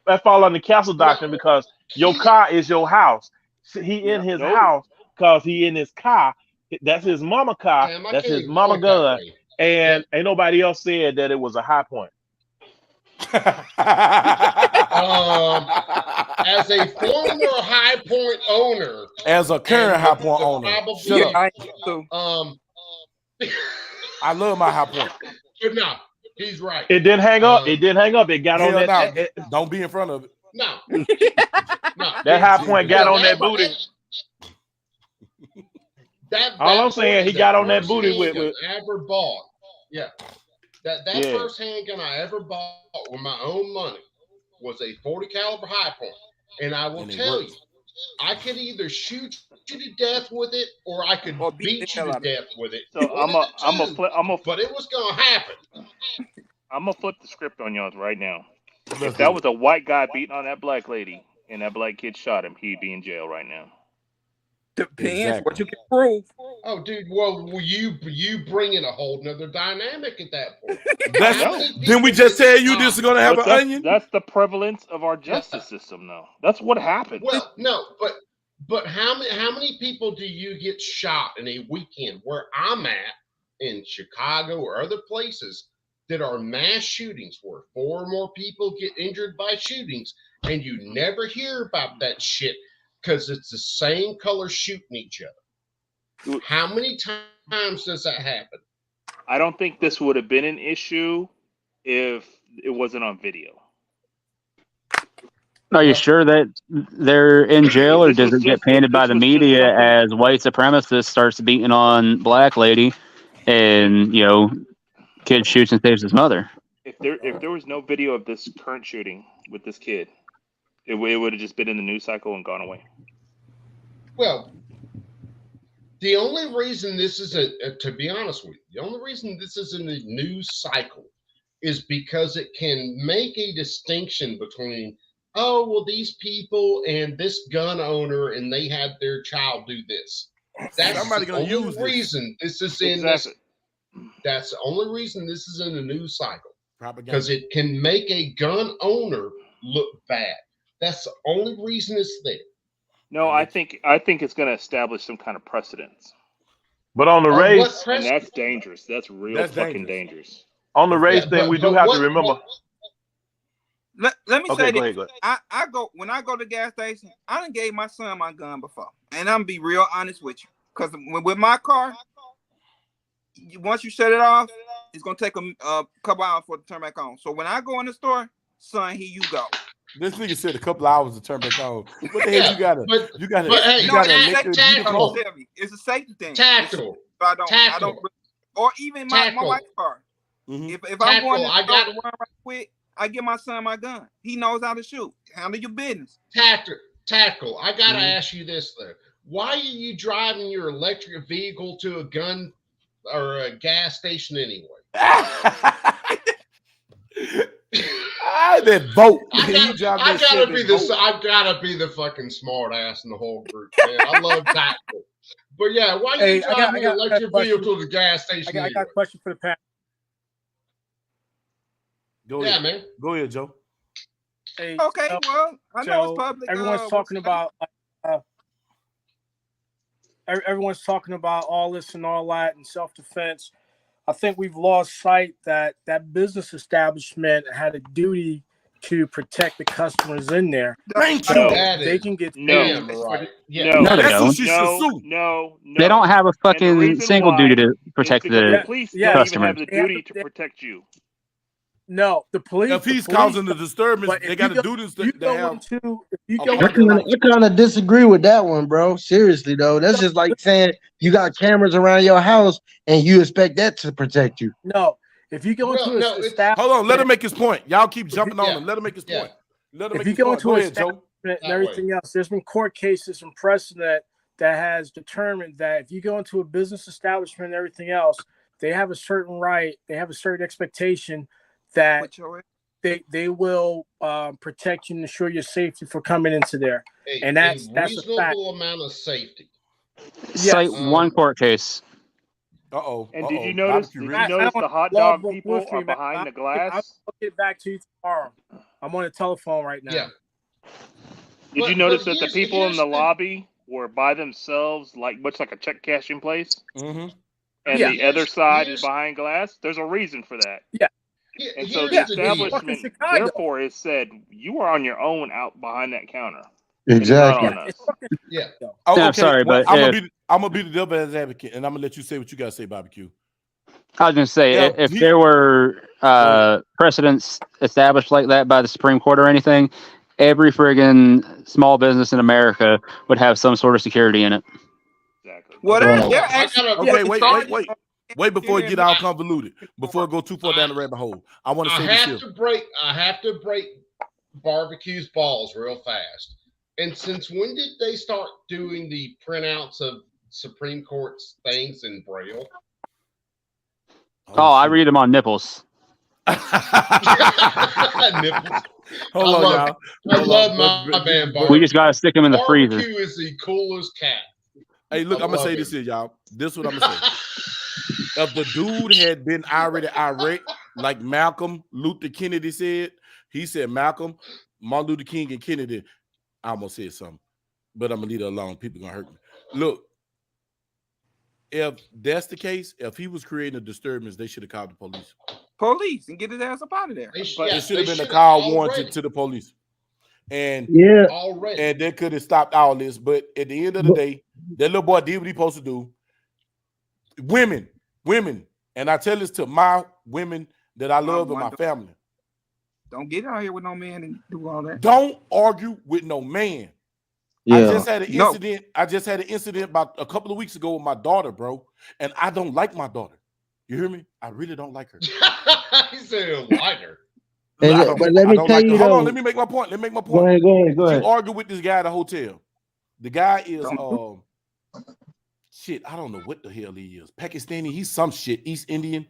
That fall under castle doctrine because your car is your house. He in his house because he in his car. That's his mama car. Damn, I That's can't his even mama point that gun. way. And ain't nobody else said that it was a high point. As a former High Point owner, as a current High Point owner, shut up. I love my High Point. But no, he's right. It didn't hang up. It didn't hang up. It got on that. No, don't be in front of it. No. That High Point got on that booty. All I'm saying, he got on that booty with. I ever bought. Yeah. That first handgun I ever bought with my own money was a 40 caliber High Point. And I will tell you, I could either shoot you to death with it or I could beat you to death with it. So but it was gonna happen. I'm gonna flip the script on y'all right now. If that was a white guy beating on that black lady and that black kid shot him, he'd be in jail right now. Depends what you can prove. Oh, dude, well, you bring in a whole nother dynamic at that point. Didn't we just tell you this is going to have an onion? That's the prevalence of our justice system, though. That's what happened. Well, no, but how many people do you get shot in a weekend where I'm at in Chicago or other places that are mass shootings where 4 or more people get injured by shootings, and you never hear about that shit because it's the same color shooting each other? How many times does that happen? I don't think this would have been an issue if it wasn't on video. Are you sure that they're in jail, or does it get painted by the media as white supremacist starts beating on black lady, and kid shoots and saves his mother? If there was no video of this current shooting with this kid, it would have just been in the news cycle and gone away. Well, the only reason this is to be honest with you, the only reason this is in the news cycle is because it can make a distinction between, oh, well, these people and this gun owner, and they had their child do this. That's Somebody the gonna only use reason this is in this. That's the only reason this is in the news cycle. Because it can make a gun owner look bad. That's the only reason it's there. No, I think it's going to establish some kind of precedence. But on the race, and that's dangerous. That's real fucking dangerous. On the race thing, we do have to remember. Let me say this. Go ahead. I go when I go to the gas station. I done gave my son my gun before, and I'm gonna be real honest with you. Because with my car, once you shut it off, it's gonna take a couple hours for it to turn back on. So when I go in the store, son, here you go. This nigga said a couple hours to turn back on. What the hell you gotta? It's a safety thing. Tactical. I don't, or even my wife's car. Mm-hmm. If I'm going to run right quick, I give my son my gun. He knows how to shoot. Handle your business. Tactical. I gotta ask you this though. Why are you driving your electric vehicle to a gun or a gas station anyway? That vote. I gotta be the fucking smart ass in the whole group, man. I love tactical. But yeah, why are you driving your electric vehicle to the gas station? I got a question for the panel. Go ahead, man. Go ahead, Joe. Hey, okay, well, I know it's public. Everyone's talking about everyone's talking about all this and all that and self-defense. I think we've lost sight that business establishment had a duty to protect the customers in there. Thank you. They can get right. No. They don't have a fucking single duty to protect the police. Customers. Don't even have the duty to protect you. No, the police. If he's causing the disturbance, they got to do this. I kind of disagree with that one, bro. Seriously, though, that's just like saying you got cameras around your house and you expect that to protect you. No, if you go into a establishment, hold on, let him make his point. Y'all keep jumping on him. Let him make his point. If you go into an establishment and everything else, there's been court cases and precedent that has determined that if you go into a business establishment and everything else, they have a certain right, they have a certain expectation that they will protect you and ensure your safety for coming into there, and that's a fact. Reasonable amount of safety. Cite one court case. And did you notice? Did you notice the hot dog people are behind the glass? I'll get back to you tomorrow. I'm on the telephone right now. Yeah. Did you notice that the people in the lobby were by themselves, like much like a check cashing place? Mm-hmm. And the other side is behind glass? There's a reason for that. Yeah. And so the establishment, therefore, has said, you are on your own out behind that counter. Exactly. It's not on us. Yeah. Oh, No, okay. sorry, well, but I'm gonna be the devil's advocate, and I'm gonna let you say what you gotta say, Barbecue. I was going to say, if there were precedents established like that by the Supreme Court or anything, every friggin' small business in America would have some sort of security in it. Exactly. Well, they're actually. Okay, wait before it get all convoluted. Before it go too far down the rabbit hole, I want to say this here. I have to break Barbecue's balls real fast. And since when did they start doing the printouts of Supreme Court's things in Braille? Oh, I read them on nipples. Nipples. Hold on, y'all. I love my man Barbecue. We just got to stick them in the freezer. Barbecue is the coolest cat. Hey, look, I'm going to say this here, y'all. This is what I'm going to say. If the dude had been already irate, like Malcolm Luther Kennedy said, he said Malcolm, Martin Luther King, and Kennedy. I almost said something, but I'm going to leave it alone. People going to hurt me. Look, if that's the case, if he was creating a disturbance, they should have called the police And get his ass up out of there. But it should have been a call warranted to the police. And and they could have stopped all this. But at the end of the day, that little boy did what he supposed to do. Women, and I tell this to my women that I love in my family. Don't get out here with no man and do all that. Don't argue with no man. Yeah. I just had an incident. I just had an incident about a couple of weeks ago with my daughter, bro. And I don't like my daughter. You hear me? I really don't like her. He said he don't like her. But let me tell you, hold on. Let me make my point. Go ahead. You argue with this guy at the hotel. The guy is shit. I don't know what the hell he is. Pakistani. He's some shit. East Indian.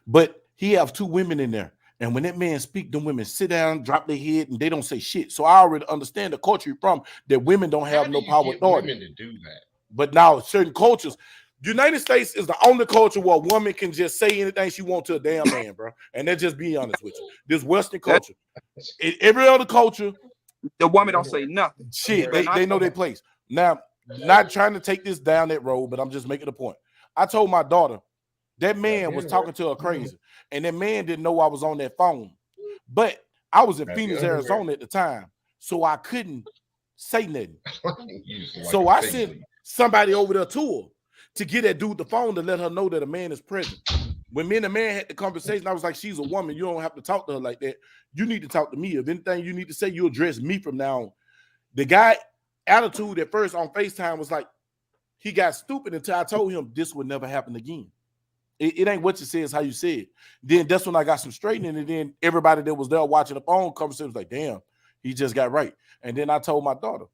But he have two women in there. And when that man speak, them women sit down, drop their head, and they don't say shit. So I already understand the culture you're from, that women don't have no power authority. Women to do that. But now certain cultures, United States is the only culture where a woman can just say anything she wants to a damn man, bro. And let's just be honest with you. This Western culture, every other culture, the woman don't say nothing. Shit, they know their place. Now, not trying to take this down that road, but I'm just making a point. I told my daughter, that man was talking to her crazy. And that man didn't know I was on that phone. But I was in Phoenix, Arizona at the time. So I couldn't say nothing. So I sent somebody over there to her to get that dude the phone to let her know that a man is present. When me and the man had the conversation, I was like, she's a woman. You don't have to talk to her like that. You need to talk to me. If anything you need to say, you address me from now on. The guy attitude at first on FaceTime was like, he got stupid until I told him this would never happen again. It ain't what you say, it's how you say it. Then that's when I got some straightening, and then everybody that was there watching the phone conversation was like, damn, he just got right. And then I told my daughter,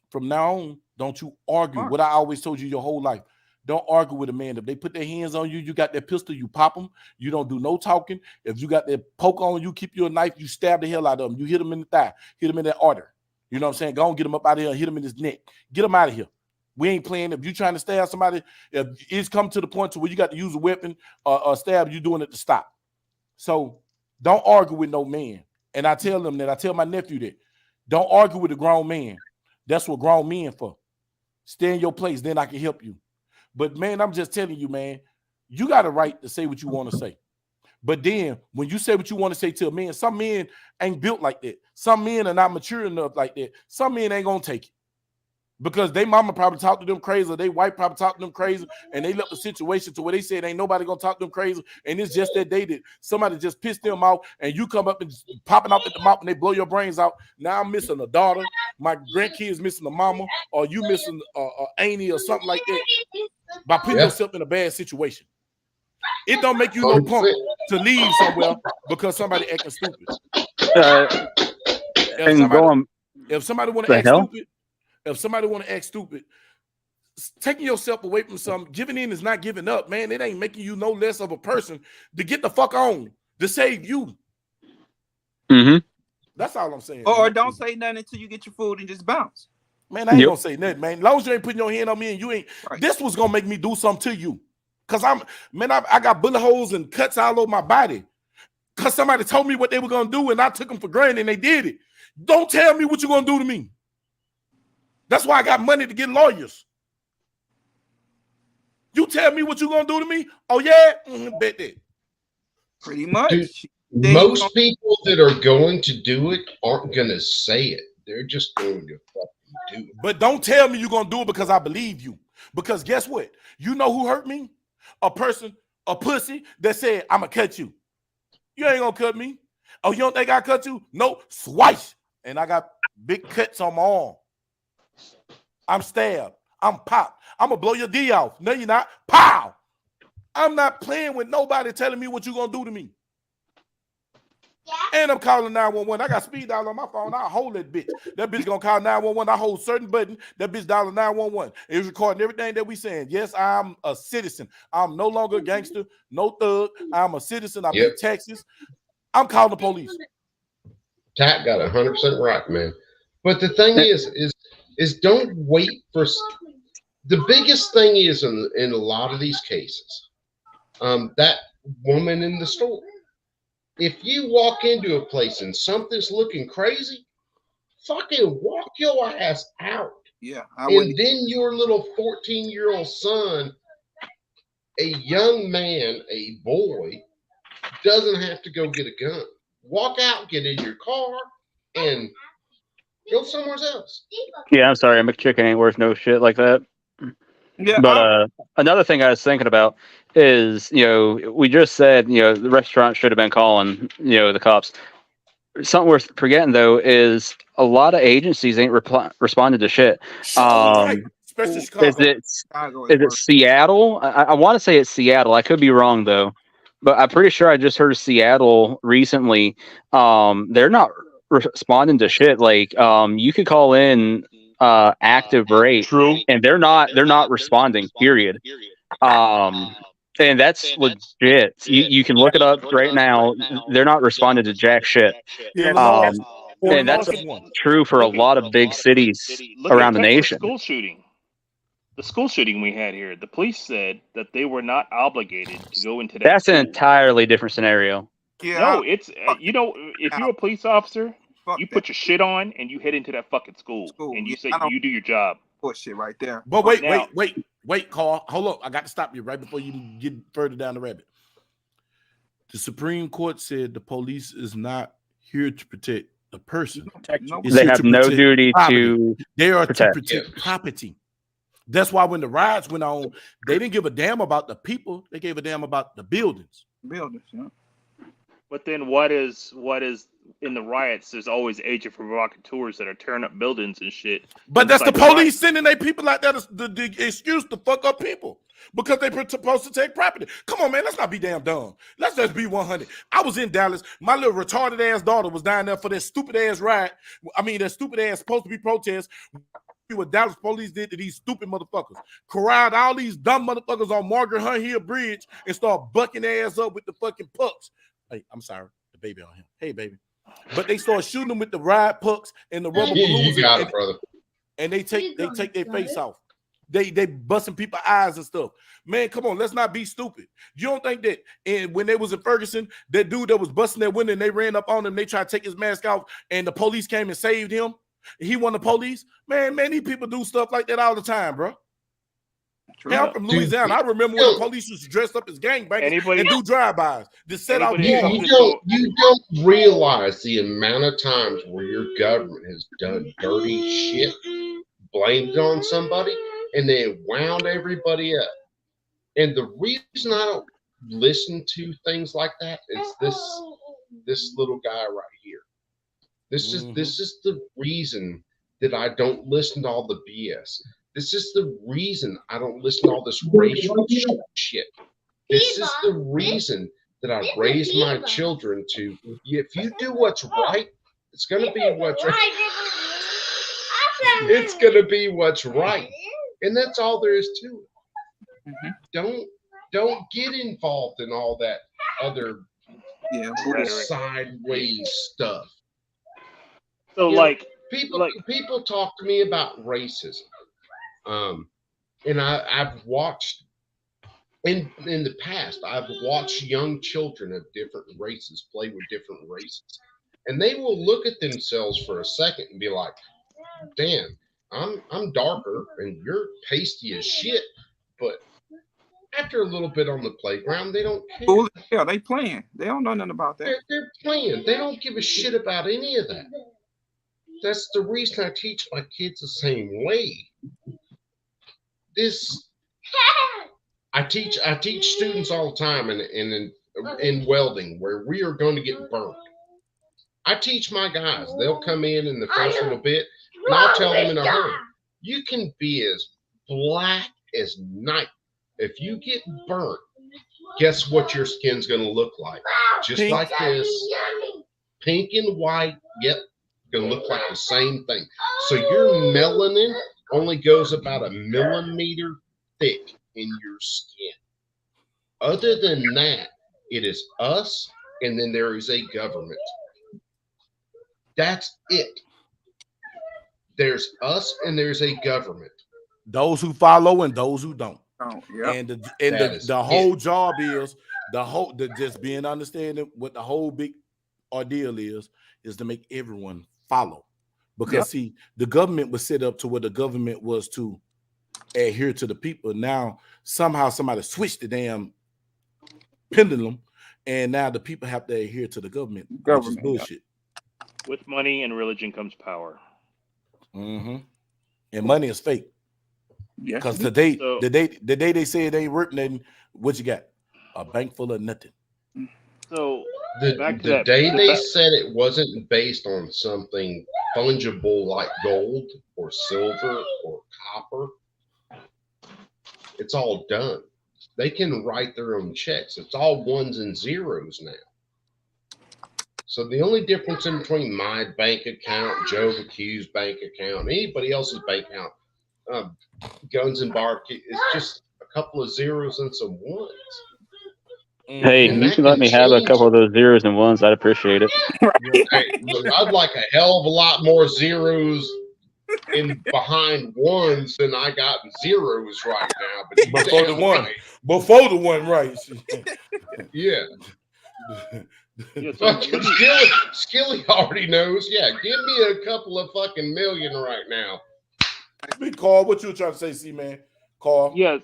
from now on, don't you argue. What I always told you your whole life. Don't argue with a man. If they put their hands on you, you got that pistol, you pop them. You don't do no talking. If you got that poke on you, keep your knife, you stab the hell out of them. You hit them in the thigh, hit them in that artery. You know what I'm saying? Go on, get him up out of here, hit him in his neck. Get him out of here. We ain't playing. If you're trying to stab somebody, if it's come to the point to where you got to use a weapon or stab, you doing it to stop. So don't argue with no man. And I tell them that, I tell my nephew that, don't argue with a grown man. That's what grown men for. Stay in your place, then I can help you. But man, I'm just telling you, man, you got a right to say what you want to say. But then when you say what you want to say to a man, some men ain't built like that. Some men are not mature enough like that. Some men ain't going to take it. Because they mama probably talked to them crazy, or they wife probably talked to them crazy, and they left the situation to where they said ain't nobody gonna talk to them crazy, and it's just that day that somebody just pissed them off, and you come up and popping off at the mouth and they blow your brains out. Now I'm missing a daughter, my grandkids missing a mama, or you missing a auntie or something like that by putting yourself in a bad situation. It don't make you no punk to leave somewhere because somebody acting stupid. If somebody want to act stupid. If somebody want to act stupid, taking yourself away from something, giving in is not giving up, man. It ain't making you no less of a person to get the fuck on, to save you. Mm-hmm. That's all I'm saying. Or don't say nothing until you get your food and just bounce. Man, I ain't gonna say nothing, man. As long as you ain't putting your hand on me and you ain't, this was gonna make me do something to you. Cause I got bullet holes and cuts all over my body. Cause somebody told me what they were gonna do, and I took them for granted, and they did it. Don't tell me what you're gonna do to me. That's why I got money to get lawyers. You tell me what you're gonna do to me? Oh yeah, bet that. Pretty much. Dude, most people that are going to do it aren't gonna say it. They're just going to fucking do it. But don't tell me you're gonna do it because I believe you. Because guess what? You know who hurt me? A pussy that said, I'm gonna cut you. You ain't gonna cut me. Oh, you don't think I cut you? No, swice. And I got big cuts on my arm. I'm stabbed. I'm popped. I'm gonna blow your D off. No, you're not. Pow! I'm not playing with nobody telling me what you're gonna do to me. And I'm calling 911. I got speed dial on my phone. I hold that bitch. That bitch gonna call 911. I hold certain button. That bitch dialing 911. It's recording everything that we saying. Yes, I'm a citizen. I'm no longer a gangster, no thug. I'm a citizen. I pay taxes. I'm calling the police. Tat got 100% right, man. But the thing is don't wait for. The biggest thing is in a lot of these cases, that woman in the store. If you walk into a place and something's looking crazy, fucking walk your ass out. Yeah. And then your little 14-year-old son, a young man, a boy, doesn't have to go get a gun. Walk out, get in your car, and go somewhere else. Yeah, I'm sorry. A McChicken ain't worth no shit like that. Yeah. But another thing I was thinking about is, we just said, the restaurant should have been calling, the cops. Something worth forgetting, though, is a lot of agencies ain't responded to shit. Right. Especially Chicago. Is it Seattle? I want to say it's Seattle. I could be wrong, though. But I'm pretty sure I just heard Seattle recently. They're not responding to shit. Like, you could call in active rate, True, and they're not responding. Period. And that's legit. You can look it up right now. They're not responding to jack shit. And that's true for a lot of big cities around the nation. The school shooting we had here, the police said that they were not obligated to go into that. That's an entirely different scenario. Yeah. No, it's if you're a police officer, you put your shit on and you head into that fucking school and you say you do your job. Bullshit right there. But wait, Carl. Hold up. I got to stop you right before you get further down the rabbit. The Supreme Court said the police is not here to protect the person. They have no duty to They are protect. to protect property. That's why when the riots went on, they didn't give a damn about the people. They gave a damn about the buildings. But then what is in the riots? There's always agent provocateurs that are tearing up buildings and shit. But that's the police sending their people out there the excuse to fuck up people because they're supposed to take property. Come on, man, let's not be damn dumb. Let's just be 100. I was in Dallas. My little retarded ass daughter was down there for that stupid ass riot. I mean, that stupid ass supposed to be protest. What Dallas police did to these stupid motherfuckers. Corralled all these dumb motherfuckers on Margaret Hunt Hill Bridge and start bucking their ass up with the fucking pucks. Hey, I'm sorry, the baby on him. Hey, baby. But they start shooting them with the ride pucks and the rubber balloons. You got it, brother. And they take their face off. They busting people's eyes and stuff. Man, come on, let's not be stupid. You don't think that when they was in Ferguson, that dude that was busting their window and they ran up on him, they tried to take his mask off, and the police came and saved him? He won the police. Man, these people do stuff like that all the time, bro. Hey, I'm from Louisiana. I remember when the police used to dress up as gangbangers and do drive-bys. You don't realize the amount of times where your government has done dirty shit, blamed it on somebody, and then wound everybody up. And the reason I don't listen to things like that is this little guy right here. This is the reason that I don't listen to all the BS. This is the reason I don't listen to all this racial shit. This is the reason that I raise my children to, if you do what's right, it's going to be what's right. It's going to be what's right. And that's all there is to it. Don't get involved in all that other sideways stuff. So people talk to me about racism. And I've watched in the past, I've watched young children of different races play with different races, and they will look at themselves for a second and be like, "Damn, I'm darker and you're pasty as shit." But after a little bit on the playground, they don't care. Cool. Yeah, they playing. They don't know nothing about that. They're playing. They don't give a shit about any of that. That's the reason I teach my kids the same way. I teach students all the time in welding where we are going to get burnt. I teach my guys. They'll come in the first little bit, and I'll tell them in a hurry, you can be as black as night. If you get burnt, guess what your skin's going to look like? Just pink. Like this. Pink and white. Yep. Going to look like the same thing. So your melanin only goes about a millimeter thick in your skin. Other than that, it is us, and then there is a government. That's it. There's us, and there's a government. Those who follow and those who don't. Oh, yeah. And the whole job is just being understanding what the whole big ordeal is to make everyone follow. Because see, the government was set up to where the government was to adhere to the people. Now somehow somebody switched the damn pendulum, and now the people have to adhere to the government, which is bullshit. With money and religion comes power. Mm-hmm. And money is fake. Yeah. Because the day they say it ain't working, then what you got? A bank full of nothing. So the day they said it wasn't based on something fungible like gold or silver or copper, it's all done. They can write their own checks. It's all ones and zeros now. So the only difference in between my bank account, Joe McHugh's bank account, anybody else's bank account, Guns and Barbecue, is just a couple of zeros and some ones. Hey, you can let me have a couple of those zeros and ones. I'd appreciate it. Hey, look, I'd like a hell of a lot more zeros in behind ones than I got zeros right now. But before the one, right? Yeah. Skilly already knows. Yeah, give me a couple of fucking million right now. Big Carl, what you were trying to say, C-Man? Carl? Yeah.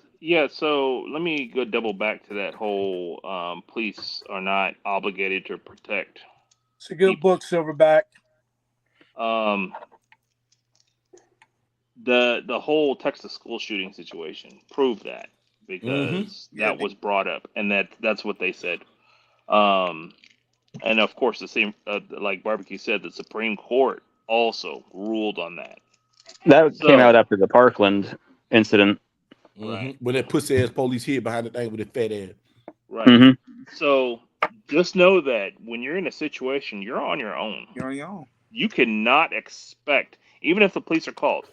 So let me go double back to that whole police are not obligated to protect. It's a good book, Silverback. The whole Texas school shooting situation proved that, because that was brought up, and that's what they said. And of course, the same like Barbecue said, the Supreme Court also ruled on that. That came out after the Parkland incident. Right. When that pussy ass police hid behind the thing with his fat ass. Right. So just know that when you're in a situation, you're on your own. You're on your own. You cannot expect, even if the police are called,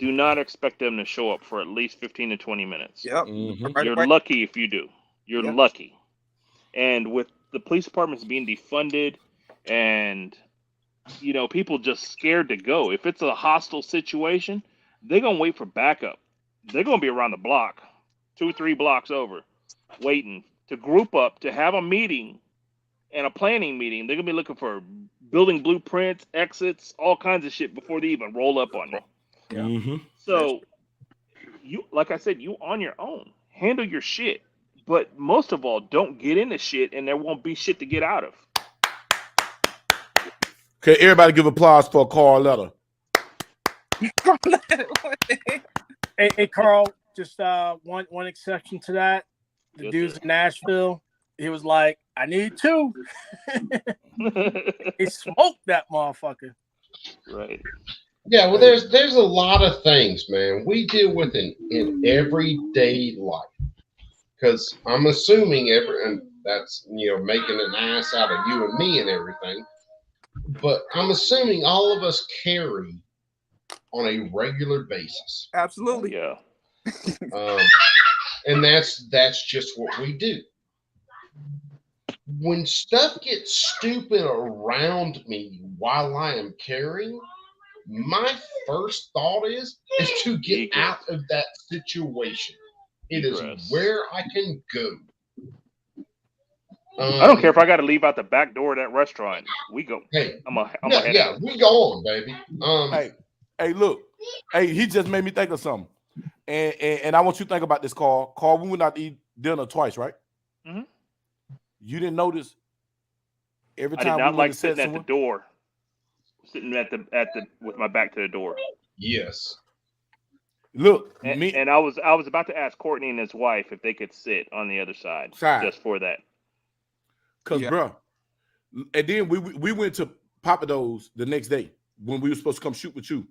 do not expect them to show up for at least 15 to 20 minutes. Yep. You're lucky if you do. You're lucky. And with the police departments being defunded and, people just scared to go. If it's a hostile situation, they're going to wait for backup. They're going to be around the block, 2-3 blocks over, waiting to group up, to have a meeting and a planning meeting. They're going to be looking for building blueprints, exits, all kinds of shit before they even roll up on you. Yeah. So, like I said, you on your own. Handle your shit. But most of all, don't get into shit, and there won't be shit to get out of. Okay, everybody give applause for Carl Letter. Hey, Carl, just one exception to that. The dude's in Nashville. He was like, I need 2. He smoked that motherfucker. Right. Yeah, well, there's a lot of things, man, we deal with in everyday life. Because I'm assuming and that's, making an ass out of you and me and everything. But I'm assuming all of us carry on a regular basis. Absolutely. Yeah. And that's just what we do. When stuff gets stupid around me while I am carrying, my first thought is to get out of that situation. It is where I can go. I don't care if I got to leave out the back door of that restaurant. We go. Hey, I'm gonna head out. We go on, baby. Hey, look. Hey, he just made me think of something. And I want you to think about this, Carl. Carl, we went out to eat dinner twice, right? Mm-hmm. You didn't notice every time I did not we like sitting at the door, sitting at the with my back to the door. Yes. Look, and I was about to ask Courtney and his wife if they could sit on the other side. Just for that. Cause, bro, and then we went to Papa Do's the next day when we were supposed to come shoot with you.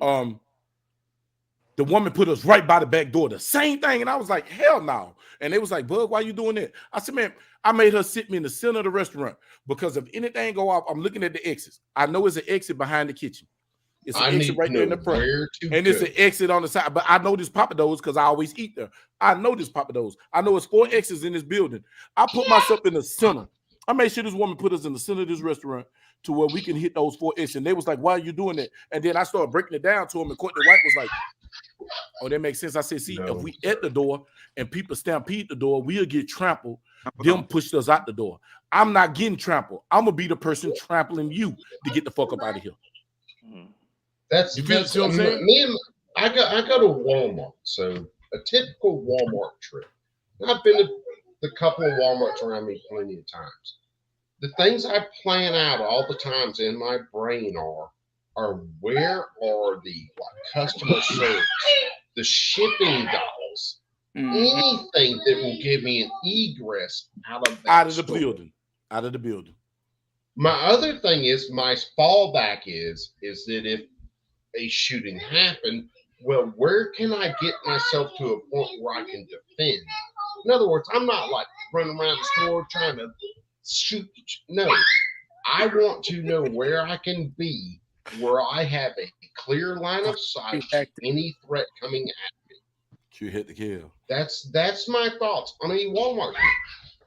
The woman put us right by the back door, the same thing, and I was like, hell no. And they was like, Bug, why you doing that? I said, man, I made her sit me in the center of the restaurant because if anything go off, I'm looking at the exits. I know it's an exit behind the kitchen. It's an exit right there in the front, and it's an exit on the side. But I know this Papa Do's because I always eat there. I know this Papa Do's. I know it's 4 exits in this building. I put myself in the center. I made sure this woman put us in the center of this restaurant to where we can hit those 4 exits. And they was like, why are you doing that? And then I started breaking it down to them, and Courtney White was like, oh, that makes sense. I said, see, if we at the door and people stampede the door, we'll get trampled. Them pushed us out the door. I'm not getting trampled. I'm going to be the person trampling you to get the fuck up out of here. That's what I'm saying? I go to Walmart, so a typical Walmart trip. I've been to the couple of Walmarts around me plenty of times. The things I plan out all the times in my brain are where are the customer service, the shipping dollars, anything that will give me an egress out of the building. Out of the building. My other thing is my fallback is that if a shooting happened, well, where can I get myself to a point where I can defend? In other words, I'm not like running around the store trying to shoot. No, I want to know where I can be, where I have a clear line of sight to any threat coming at me. You hit the kill. That's my thoughts on a Walmart.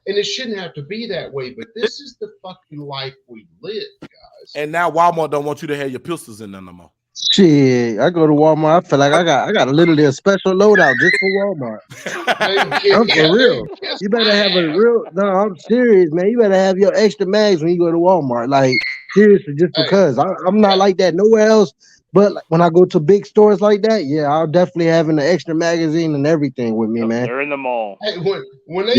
And it shouldn't have to be that way, but this is the fucking life we live, guys. And now Walmart don't want you to have your pistols in there no more. Shit, I go to Walmart. I feel like I got a literally a special loadout just for Walmart. I'm for real. You better have a real. No, I'm serious, man. You better have your extra mags when you go to Walmart. Like seriously, just because I'm not like that nowhere else. But like, when I go to big stores like that, yeah, I'll definitely have an extra magazine and everything with me, man. They're in the mall. Hey, when they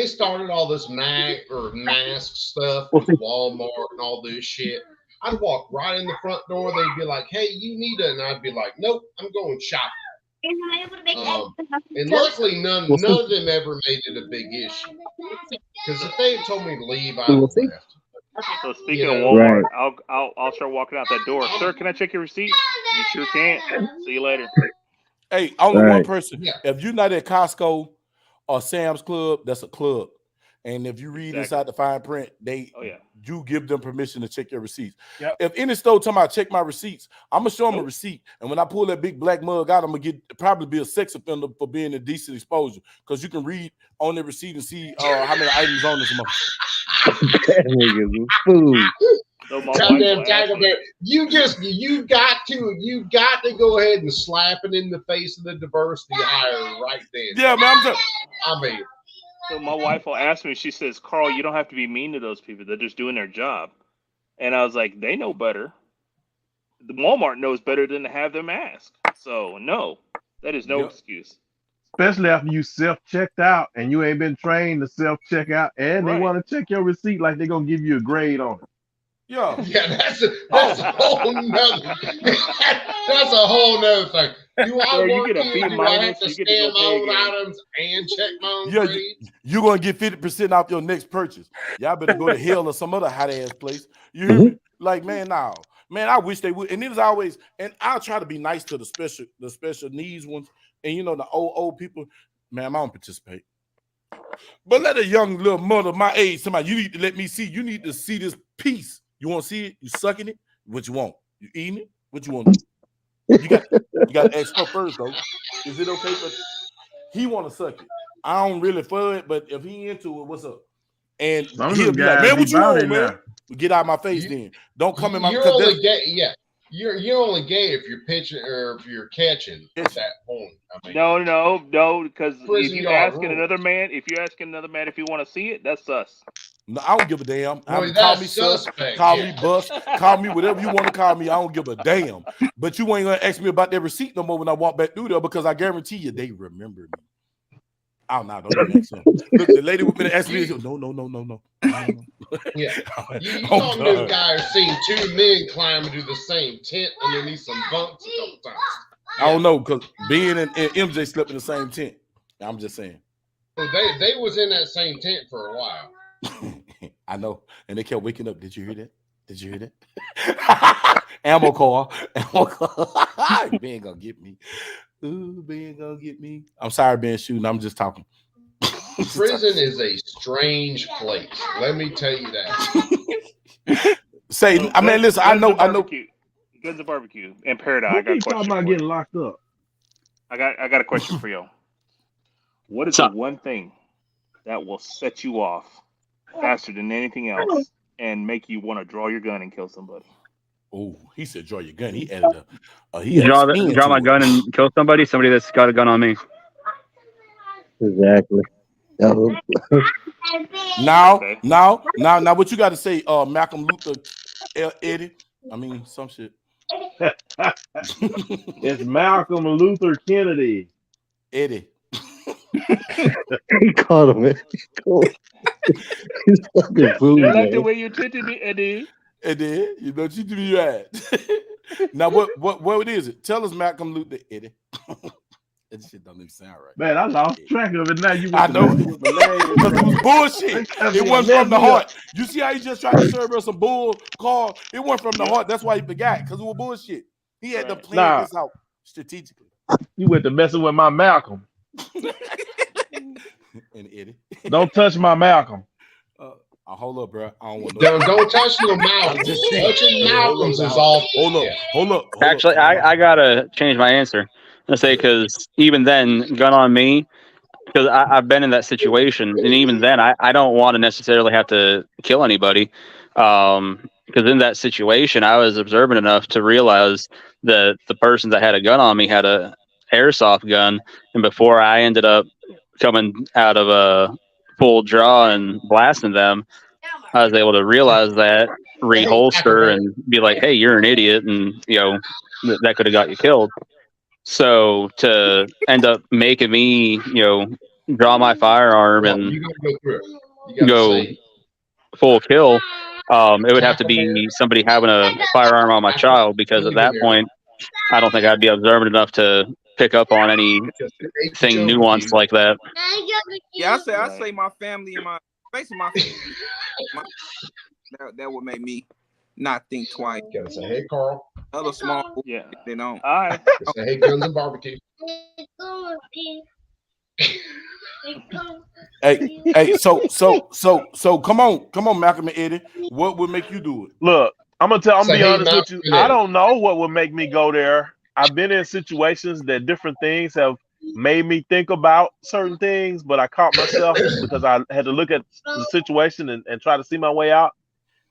started all this mask stuff with Walmart and all this shit, I'd walk right in the front door. They'd be like, "Hey, you need it," and I'd be like, "Nope, I'm going shopping." And luckily, none of them ever made it a big issue. Because if they had told me to leave, I would have left. So speaking of Walmart, I'll start walking out that door. Sir, can I check your receipt? You sure can. See you later. Hey, only one person. Yeah. If you're not at Costco or Sam's Club, that's a club. And if you read inside the fine print, you give them permission to check your receipts. Yep. If any store talking about check my receipts, I'm gonna show them a receipt. And when I pull that big black mug out, I'm gonna probably be a sex offender for being a decent exposure because you can read on the receipt and see how many items on this month. That nigga's food. Goddamn Tiger Bear. You got to go ahead and slap it in the face of the diversity hire right then. Yeah, man. So my wife will ask me, she says, "Carl, you don't have to be mean to those people. They're just doing their job." And I was like, they know better. The Walmart knows better than to have them ask. So no, that is no excuse. Especially after you self-checked out and you ain't been trained to self-check out and they want to check your receipt like they're going to give you a grade on it. Yeah. Yeah, that's a whole nother that's a whole nother thing. Do I work here? Do I have to scan my own items and check my own grades? You're going to get 50% off your next purchase. Y'all better go to hell or some other hot-ass place. You hear me? Like, man, no. Man, I wish they would. And it is always, and I'll try to be nice to the special needs ones. And, you know, the old people, man, I don't participate. But let a young little mother my age, somebody, you need to let me see. You need to see this piece. You want to see it? You sucking it? What you want? You eating it? What you want to do? You got to ask her first, though. Is it okay? But he want to suck it. I don't really for it, but if he into it, what's up? And he'll be like, man, what you want, man? Get out of my face then. Don't come in my... You're only gay, yeah. You're only gay if you're pitching or if you're catching at that point. I mean, no, because if you asking rules. another man, if he want to see it, that's sus. No, I don't give a damn. Well, Call me that's sus, suspect. call me bust, call me whatever you want to call me. I don't give a damn. But you ain't gonna ask me about that receipt no more when I walk back through there because I guarantee you they remember me. Oh no, don't even ask him. Look, the lady with me to ask me, no. Yeah. You talking to a guy who's seen two men climb into the same tent underneath some bunks a couple times. I don't know, because Ben and MJ slept in the same tent. I'm just saying. They was in that same tent for a while. I know. And they kept waking up. Did you hear that? Did you hear that? Ammo call. Ben gonna get me. Ooh, Ben gonna get me. I'm sorry, Ben shooting. I'm just talking. Prison is a strange place. Let me tell you that. Say, So, I mean, listen, I know. Guns and barbecue in Paradise. I got a question. About getting locked up. I got a question for you. What is the one thing that will set you off faster than anything else and make you want to draw your gun and kill somebody? Oh, he said draw your gun. He added draw my gun and kill somebody that's got a gun on me. Exactly. Now, what you got to say, Malcolm Luther, Eddie? I mean, some shit. It's Malcolm Luther Kennedy. Eddie. He called him. He's fucking fool. I like the way you treated me, Eddie. Eddie, you know you do me right. Now, what is it? Tell us, Malcolm Luther, Eddie. That shit don't even sound right. Man, I lost track of it now. I know because it was bullshit. It wasn't from the heart. You see how he just tried to serve us some bull call? It wasn't from the heart. That's why he forgot because it was bullshit. He had to plan this out strategically. You went to messing with my Malcolm. And Eddie. Don't touch my Malcolm. Hold up, bro. I don't want no. Don't touch your Malcolm. Touching Malcolm's is all. Hold up. Actually, I gotta change my answer. I say because even then, gun on me. Because I've been in that situation, and even then, I don't want to necessarily have to kill anybody. Because in that situation, I was observant enough to realize that the person that had a gun on me had a airsoft gun, and before I ended up coming out of a full draw and blasting them, I was able to realize that, reholster, and be like, "Hey, you're an idiot," and that could have got you killed. So to end up making me, draw my firearm and go full kill, it would have to be somebody having a firearm on my child, because at that point, I don't think I'd be observant enough to pick up on anything nuanced like that. Yeah, I say my family and basically my family. That would make me not think twice. Gotta say, hey, Carl. Other small, they don't. All right. Say, hey, guns and barbecue. Hey, so come on, Malcolm and Eddie. What would make you do it? Look, I'm gonna be honest with you. I don't know what would make me go there. I've been in situations that different things have made me think about certain things, but I caught myself because I had to look at the situation and try to see my way out.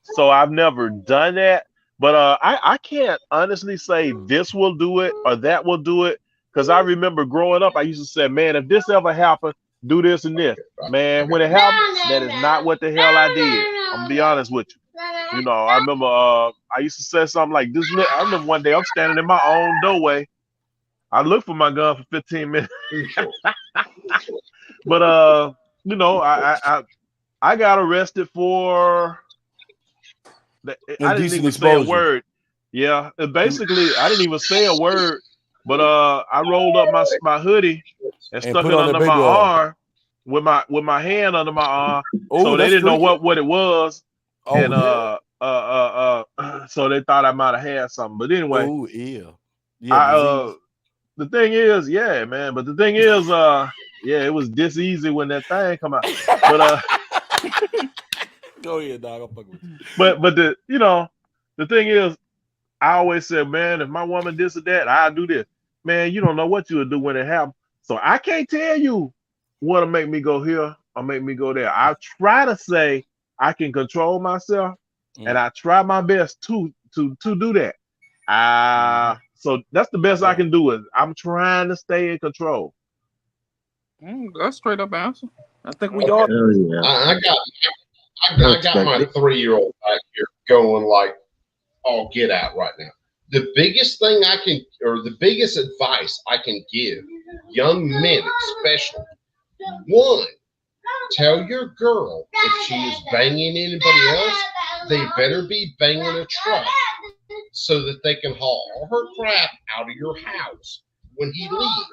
So I've never done that. But I can't honestly say this will do it or that will do it, because I remember growing up, I used to say, man, if this ever happened, do this and this. Man, when it happened, that is not what the hell I did. I'm going to be honest with you. I remember I used to say something like this. I remember one day I'm standing in my own doorway. I looked for my gun for 15 minutes. But, I got arrested for... I didn't even say a word. Yeah, basically, I didn't even say a word. But I rolled up my hoodie and stuck it under my arm with my hand under my arm, so they didn't know what it was. And so they thought I might have had something. But anyway, the thing is, man. But the thing is, it was this easy when that thing come out. But go ahead, dog. I'll fuck with you. But the thing is, I always said, man, if my woman this or that, I'll do this. Man, you don't know what you'll do when it happens. So I can't tell you what'll make me go here or make me go there. I try to say I can control myself, and I try my best to do that. So that's the best I can do. Is I'm trying to stay in control. That's straight up answer. I think we all. Yeah. I got my 3-year-old back here going like, "Oh, get out right now." The biggest thing the biggest advice I can give young men, especially, one, tell your girl if she is banging anybody else, they better be banging a truck so that they can haul her crap out of your house when he leaves.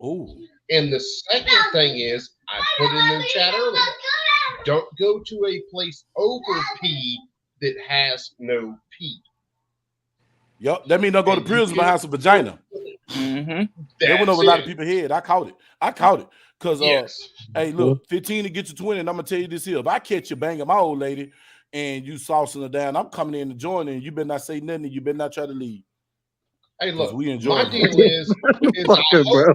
Ooh. And the second thing is, I put in the chat earlier, don't go to a place over pee that has no pee. Yup, that means don't go to prison behind some vagina. Mm-hmm. That went over a lot of people's head. I caught it. Because, yes. Hey, look, 15 to get you 20, and I'm going to tell you this here. If I catch you banging my old lady and you saucing her down, I'm coming in to join her, and you better not say nothing, and you better not try to leave. Hey, look, we enjoy my deal is bro.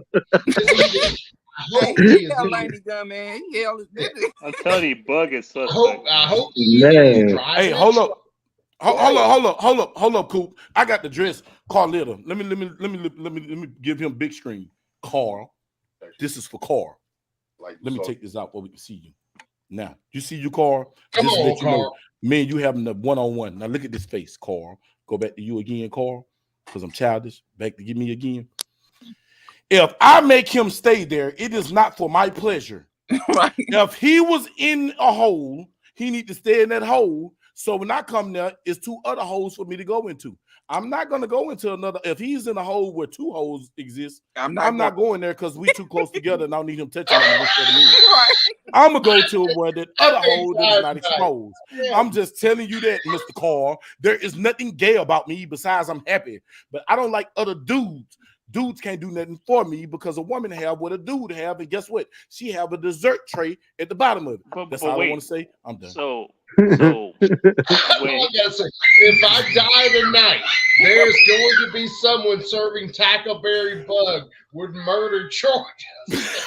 I'm telling you, Bug is such. I hope Hey, hold up, Coop. I got the dress. Carlita. Let me give him big screen. Carl. This is for Carl. Let me take this out where we can see you. Now, you see you, Carl? Come Just on, let you Carl. know, me and you having the one-on-one. Now look at this face, Carl. Go back to you again, Carl, because I'm childish. Back to give me again. If I make him stay there, it is not for my pleasure. Right. If he was in a hole, he need to stay in that hole. So when I come there, it's 2 other holes for me to go into. I'm not going to go into another. If he's in a hole where 2 holes exist, I'm not going there because we too close together and I don't need him touching me. Right. I'm going to go to where that other hole that is not exposed. Yeah. I'm just telling you that, Mr. Carl. There is nothing gay about me besides I'm happy. But I don't like other dudes. Dudes can't do nothing for me because a woman have what a dude have, and guess what? She have a dessert tray at the bottom of it. That's all I want to say. I'm done. So if I die tonight, there's going to be someone serving Tackleberry Bug with murder charges.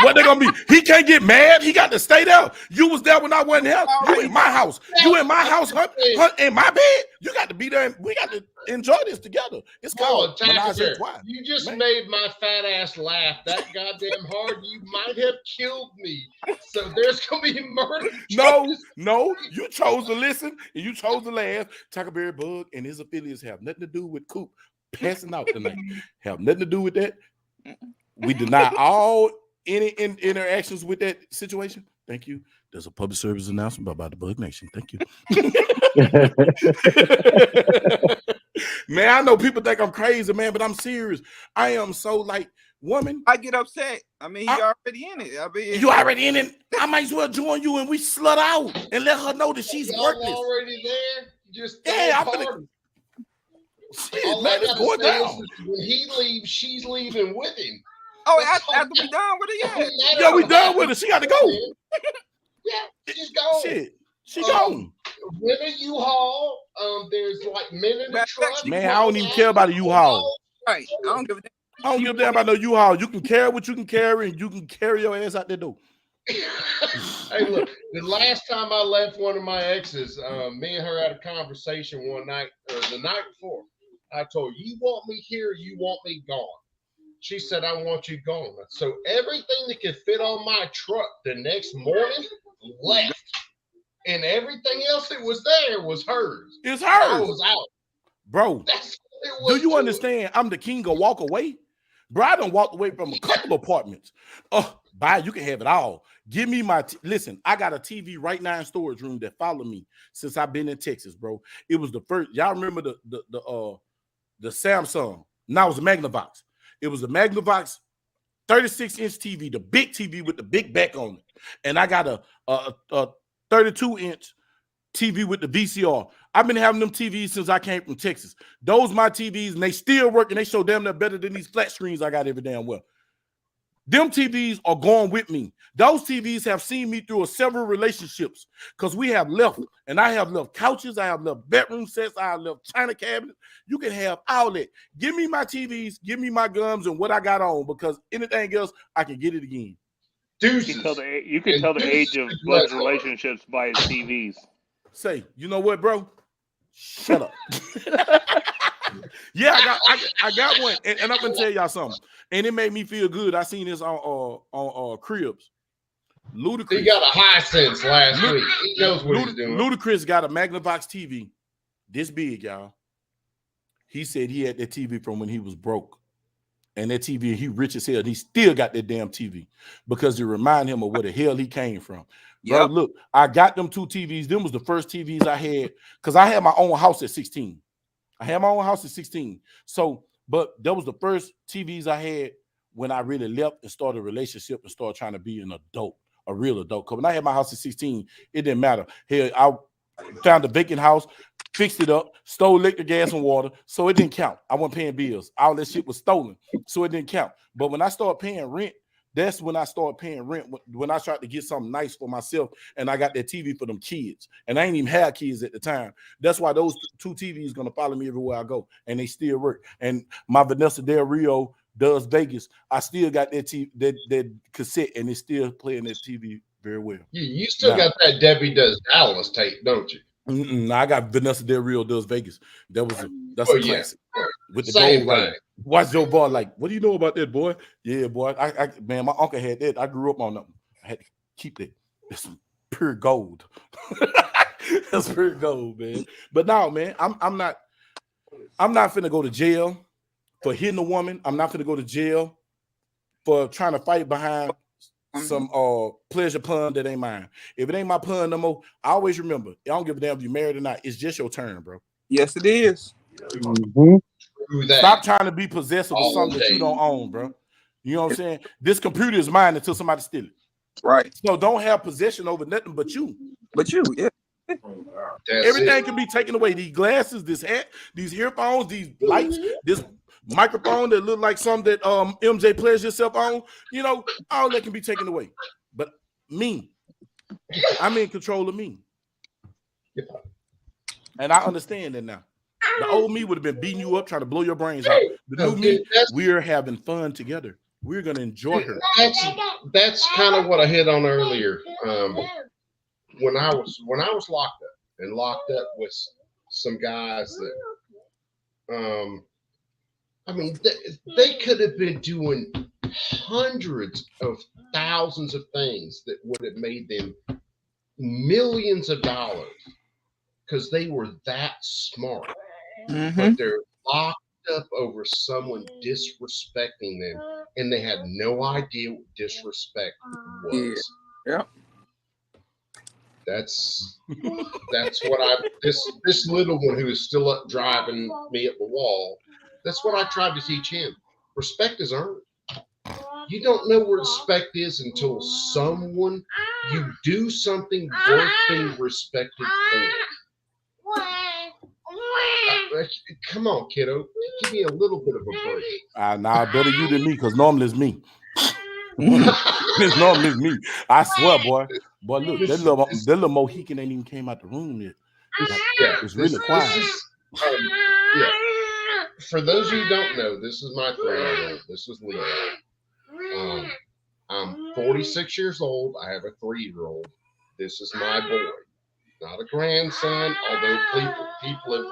What they gonna be? He can't get mad. He got to stay there. You was there when I wasn't here. You in my house. You in my house, hunt in my bed. You got to be there. We got to enjoy this together. It's called Tackleberry. You just made my fat ass laugh that goddamn hard. You might have killed me. So there's gonna be murder charges. No. You chose to listen and you chose to laugh. Tackleberry Bug and his affiliates have nothing to do with Coop passing out tonight. Have nothing to do with that. We deny all any interactions with that situation. Thank you. There's a public service announcement about the Bug Nation. Thank you. Man, I know people think I'm crazy, man, but I'm serious. I am so like, woman. I get upset. I mean, you already in it. I mean, you already in it. I might as well join you and we slut out and let her know that she's worthless. Already there. Just I'm gonna. Shit, man, it's going down. When he leaves, she's leaving with him. Oh, after we done with it, yeah, we done with it. She got to go. Yeah, she's gone. Shit, she gone. When a U-Haul, there's like men in the truck. Man, I don't even care about a U-Haul. Right, I don't give a damn. I don't give a damn about no U-Haul. You can carry what you can carry, and you can carry your ass out the door. Hey, look, the last time I left one of my exes, me and her had a conversation one night, or the night before. I told her, you want me here, you want me gone. She said, I want you gone. So everything that could fit on my truck the next morning left. And everything else that was there was hers. It's hers. I was out. Bro, do you understand? I'm the king of walk away. Bro, I done walked away from a couple apartments. Oh, bye, you can have it all. Give me my, listen, I got a TV right now in storage room that followed me since I've been in Texas, bro. It was the first, y'all remember the Samsung. Now it was a Magnavox. It was a Magnavox 36-inch TV, the big TV with the big back on it. And I got a 32-inch TV with the VCR. I've been having them TVs since I came from Texas. Those my TVs, and they still work, and they show damn near better than these flat screens I got every damn well. Them TVs are going with me. Those TVs have seen me through several relationships because we have left, and I have left couches, I have left bedroom sets, I have left china cabinets. You can have all that. Give me my TVs, give me my gums and what I got on, because anything else, I can get it again. Deuces. You can tell the age of Bud's relationships by his TVs. Say, you know what, bro? Shut up. Yeah, I got one, and I'm gonna tell y'all something, and it made me feel good. I seen this on Cribs. Ludacris. He got a high sense last week. He knows what he's doing. Ludacris got a Magnavox TV, this big, y'all. He said he had that TV from when he was broke, and that TV, he rich as hell. And he still got that damn TV because it remind him of where the hell he came from. Bro, look, I got them 2 TVs. Them was the first TVs I had because I had my own house at 16. I had my own house at 16. So, but that was the first TVs I had when I really left and started a relationship and started trying to be an adult, a real adult. Because when I had my house at 16, it didn't matter. Hell, I found a vacant house, fixed it up, stole electric, gas, and water, so it didn't count. I wasn't paying bills. All that shit was stolen, so it didn't count. But when I started paying rent, that's when I started paying rent, when I tried to get something nice for myself, and I got that TV for them kids. And I ain't even had kids at the time. That's why those 2 TVs going to follow me everywhere I go, and they still work. And my Vanessa Del Rio does Vegas. I still got that that cassette, and it's still playing that TV very well. You still got that Debbie Does Dallas tape, don't you? I got Vanessa Del Rio does Vegas. That's a classic. With the Same gold right. Watch Joe Bar like, what do you know about that, boy? Yeah, boy. Man, my uncle had that. I grew up on them. I had to keep that. It's pure gold. That's pure gold, man. But no, man, I'm not finna go to jail for hitting a woman. I'm not finna go to jail for trying to fight behind some pleasure pun that ain't mine. If it ain't my pun no more, I always remember, I don't give a damn if you're married or not. It's just your turn, bro. Yes, it is. Stop trying to be possessive of something that you don't own, bro. You know what I'm saying? This computer is mine until somebody steal it. Right. So don't have possession over nothing but you. Yeah. Everything can be taken away. These glasses, this hat, these earphones, these lights, this microphone that look like something that MJ plays yourself on, you know, all that can be taken away. But me, I'm in control of me. And I understand that now. The old me would have been beating you up, trying to blow your brains out. The new me, we're having fun together. We're gonna enjoy her. That's kind of what I hit on earlier. When I was locked up with some guys that, I mean, they could have been doing hundreds of thousands of things that would have made them millions of dollars because they were that smart. But they're locked up over someone disrespecting them, and they had no idea what disrespect was. Yeah. That's what this little one who is still up driving me up the wall. That's what I tried to teach him. Respect is earned. You don't know what respect is until you do something worth being respected for. Come on, kiddo. Give me a little bit of a break. Nah, better you than me, because normally it's me. It's normally me. I swear, boy. Boy, look, that little Mohican ain't even came out the room yet. It's really quiet. For those who don't know, this is my 3-year-old. This is Leo. I'm 46 years old. I have a 3-year-old. This is my boy. Not a grandson, although people have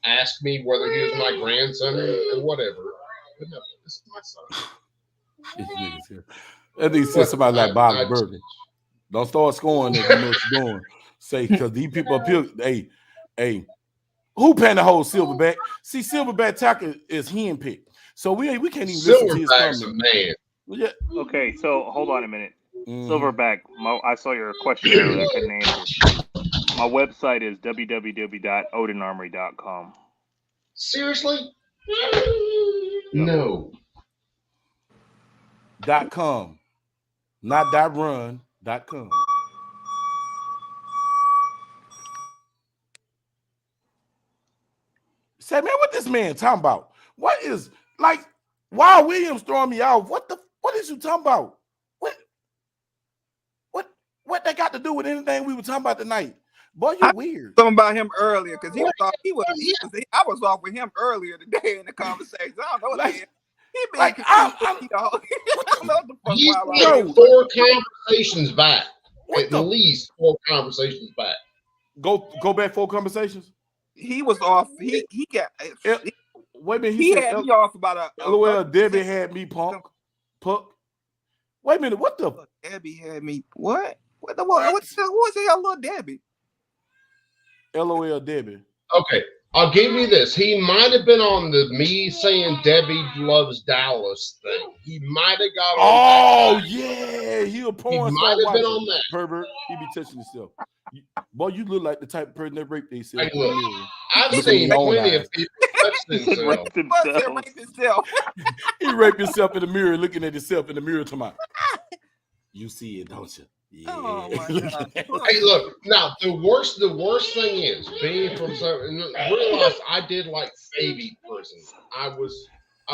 asked me whether he was my grandson or whatever. But no, this is my son. That nigga said somebody like Bob Burger. Don't start scoring if you know what you're doing. Say, because these people up here, hey, who paying the whole Silverback? See, Silverback tackle is hen pick. So we can't even listen to his comment. Man. Yeah. Okay, so hold on a minute. Silverback, I saw your question earlier. I couldn't answer. My website is www.odinarmory.com. Seriously? No. .com. Not .run. .com. Say, man, what this man talking about? What is, like, why Williams throwing me out? What is you talking about? What they got to do with anything we were talking about tonight? Boy, you weird. Something about him earlier, because I was off with him earlier today in the conversation. I don't know what he been like, he's 4 conversations back. At least 4 conversations back. Go back 4 conversations? he was off. He got. Wait a minute. He had me off about a. LOL. Debbie had me punk. Wait a minute. What the? Debbie had me. What? What the was the hell, little Debbie? LOL. Debbie. Okay, I'll give you this. He might have been on the me saying Debbie loves Dallas thing. He might have got on. Oh yeah, he a porn He star. might have been on that. Pervert. He be touching himself. Boy, you look like the type of person that raped themselves. Hey, look, I've seen plenty of people touch themselves. He raped himself in the mirror, looking at himself in the mirror. Tomorrow, you see it, don't you? Yeah. Oh my God. Hey, look. Now the worst thing is being from realize I did like baby prison. I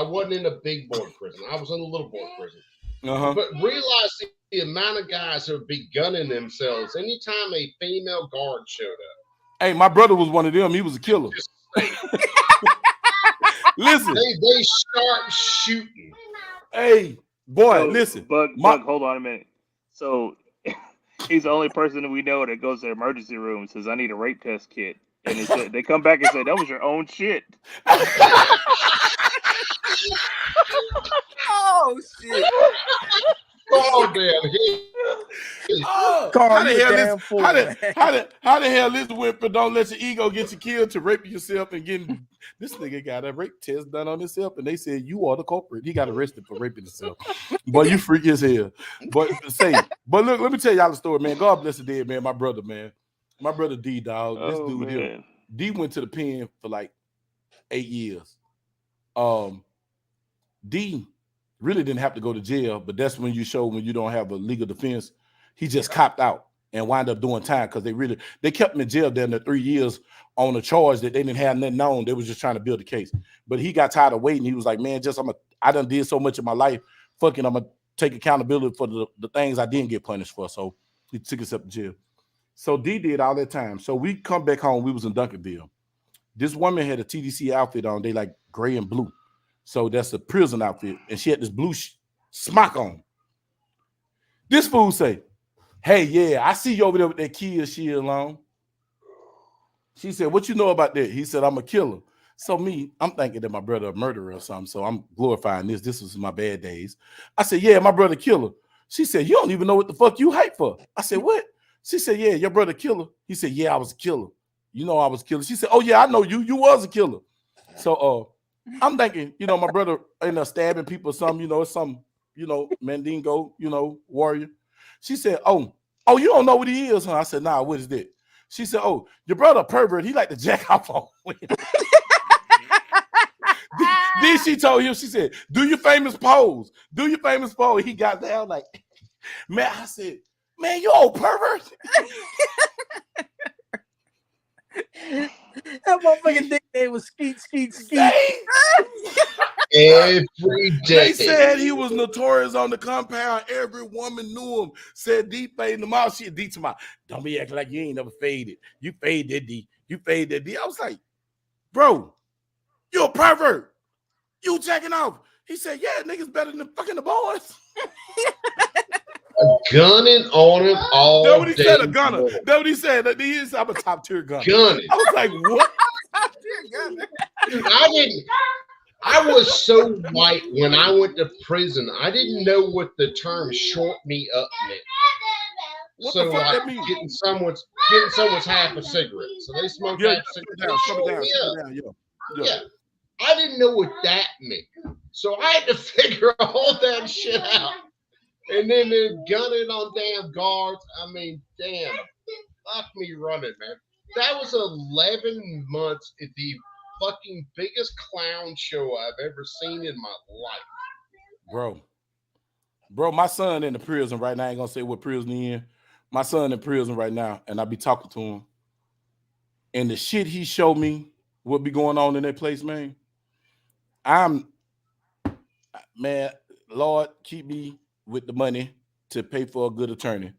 wasn't in a big boy prison. I was in a little boy prison. But realize the amount of guys who would be gunning themselves anytime a female guard showed up. Hey, my brother was one of them. He was a killer. Listen, they start shooting. Hey, boy, listen. Bug, hold on a minute. So he's the only person that we know that goes to the emergency room and says, "I need a rape test kit," and they come back and say, "That was your own shit." Oh shit! Oh damn! How the hell this whipper don't let your ego get you killed to rape yourself and getting this nigga got a rape test done on himself and they said you are the culprit. He got arrested for raping himself. But you freak as hell. But look, let me tell y'all the story, man. God bless the dead, man. My brother, D, dog. This dude here. D went to the pen for like 8 years. D really didn't have to go to jail, but that's when you show when you don't have a legal defense. He just copped out and wound up doing time because they kept him in jail there in the 3 years on a charge that they didn't have nothing on. They was just trying to build a case. But he got tired of waiting. He was like, man, I done did so much in my life. Fucking, I'm gonna take accountability for the things I didn't get punished for. So he took us up to jail. So D did all that time. So we come back home. We was in Duncanville. This woman had a TDC outfit on. They like gray and blue. So that's a prison outfit. And she had this blue smock on. This fool say, hey, yeah, I see you over there with that kid she alone. She said, what you know about that? He said, I'm a killer. So I'm thinking that my brother a murderer or something. So I'm glorifying this. This was my bad days. I said, yeah, my brother killer. She said, you don't even know what the fuck you hype for. I said, what? She said, yeah, your brother killer. He said, yeah, I was a killer. You know I was a killer. She said, oh, yeah, I know you. You was a killer. So I'm thinking, my brother ended up stabbing people or something, some, Mandingo, warrior. She said, oh, you don't know what he is, huh? I said, nah, what is that? She said, oh, your brother a pervert. He like to jack off on women. Then she told him, she said, do your famous pose. Do your famous pose. He got down like, man, I said, man, you old pervert. That motherfucking nickname was Skeet. Every day. They said he was notorious on the compound. Every woman knew him. Said D fading them out. She D to my, don't be acting like you ain't never faded. You fade that D. You fade that D. I was like, bro, you a pervert. You jacking off. He said, yeah, niggas better than fucking the boys. Gunning on him all day. That's what he said, a gunner. That's what he said. I'm a top tier gunner. Gunning. I was like, what? Top tier gunner. Dude, I was so white when I went to prison. I didn't know what the term "short me up" meant. What so the fuck like that mean? getting someone's half a cigarette. So they smoke half a cigarette. Yeah. I didn't know what that meant. So I had to figure all that shit out. And then they're gunning on damn guards. I mean, damn. Fuck me running, man. That was 11 months at the fucking biggest clown show I've ever seen in my life. Bro, my son in the prison right now. I ain't gonna say what prison he in. My son in prison right now, and I be talking to him. And the shit he showed me, what be going on in that place, man. Lord, keep me with the money to pay for a good attorney.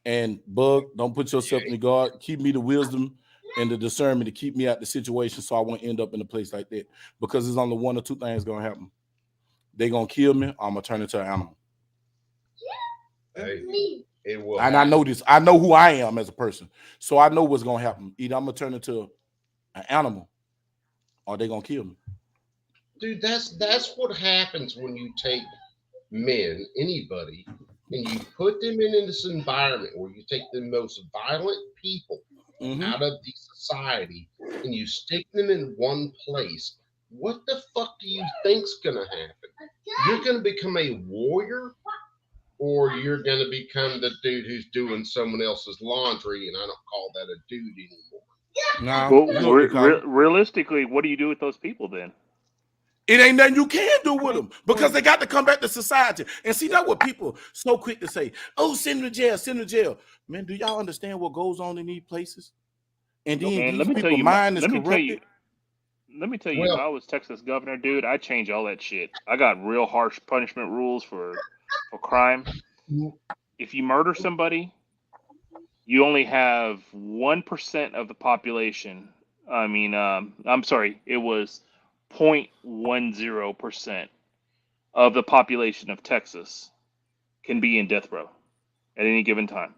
And Bug, don't put yourself in the guard. Keep me the wisdom and the discernment to keep me out the situation so I won't end up in a place like that. Because there's only one or two things gonna happen. They gonna kill me, or I'm gonna turn into an animal. Hey, it will and happen. I know this. I know who I am as a person. So I know what's gonna happen. Either I'm gonna turn into an animal, or they gonna kill me. Dude, that's what happens when you take men, anybody, and you put them in this environment where you take the most violent people out of the society and you stick them in one place. What the fuck do you think's gonna happen? You're gonna become a warrior, or you're gonna become the dude who's doing someone else's laundry, and I don't call that a dude anymore. Well, realistically, what do you do with those people then? It ain't nothing you can do with them because they got to come back to society. And see, that's what people so quick to say, oh, send them to jail, send them to jail. Man, do y'all understand what goes on in these places? And then Man, these people's mind is corrupted. Let me tell you, if I was Texas governor, dude, I'd change all that shit. I got real harsh punishment rules for crime. If you murder somebody, you only have 1% of the population. I mean, I'm sorry, it was 0.10% of the population of Texas can be in death row at any given time.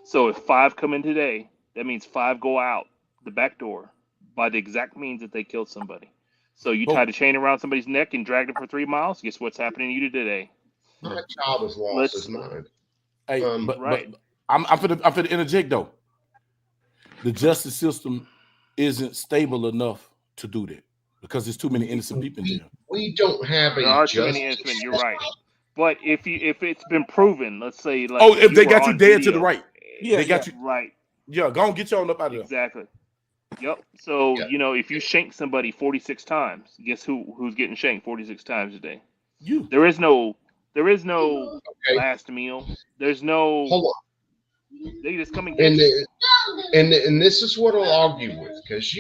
So if 5 come in today, that means 5 go out the back door by the exact means that they killed somebody. So you tied a chain around somebody's neck and dragged them for 3 miles. Guess what's happening to you today? My child has lost his mind. Hey, but I'm for the interject though. The justice system isn't stable enough to do that because there's too many innocent people in there. We don't have there are too many innocent. You're right. But if it's been proven, let's say like if they got you dead to the right, they got you right. Yeah, go on, get your own up out of there. Exactly. Yep. So you know, if you shank somebody 46 times, guess who's getting shanked 46 times a day? You. There is no last meal. There's no. Hold on. They just come and get you. And this is what I'll argue with, because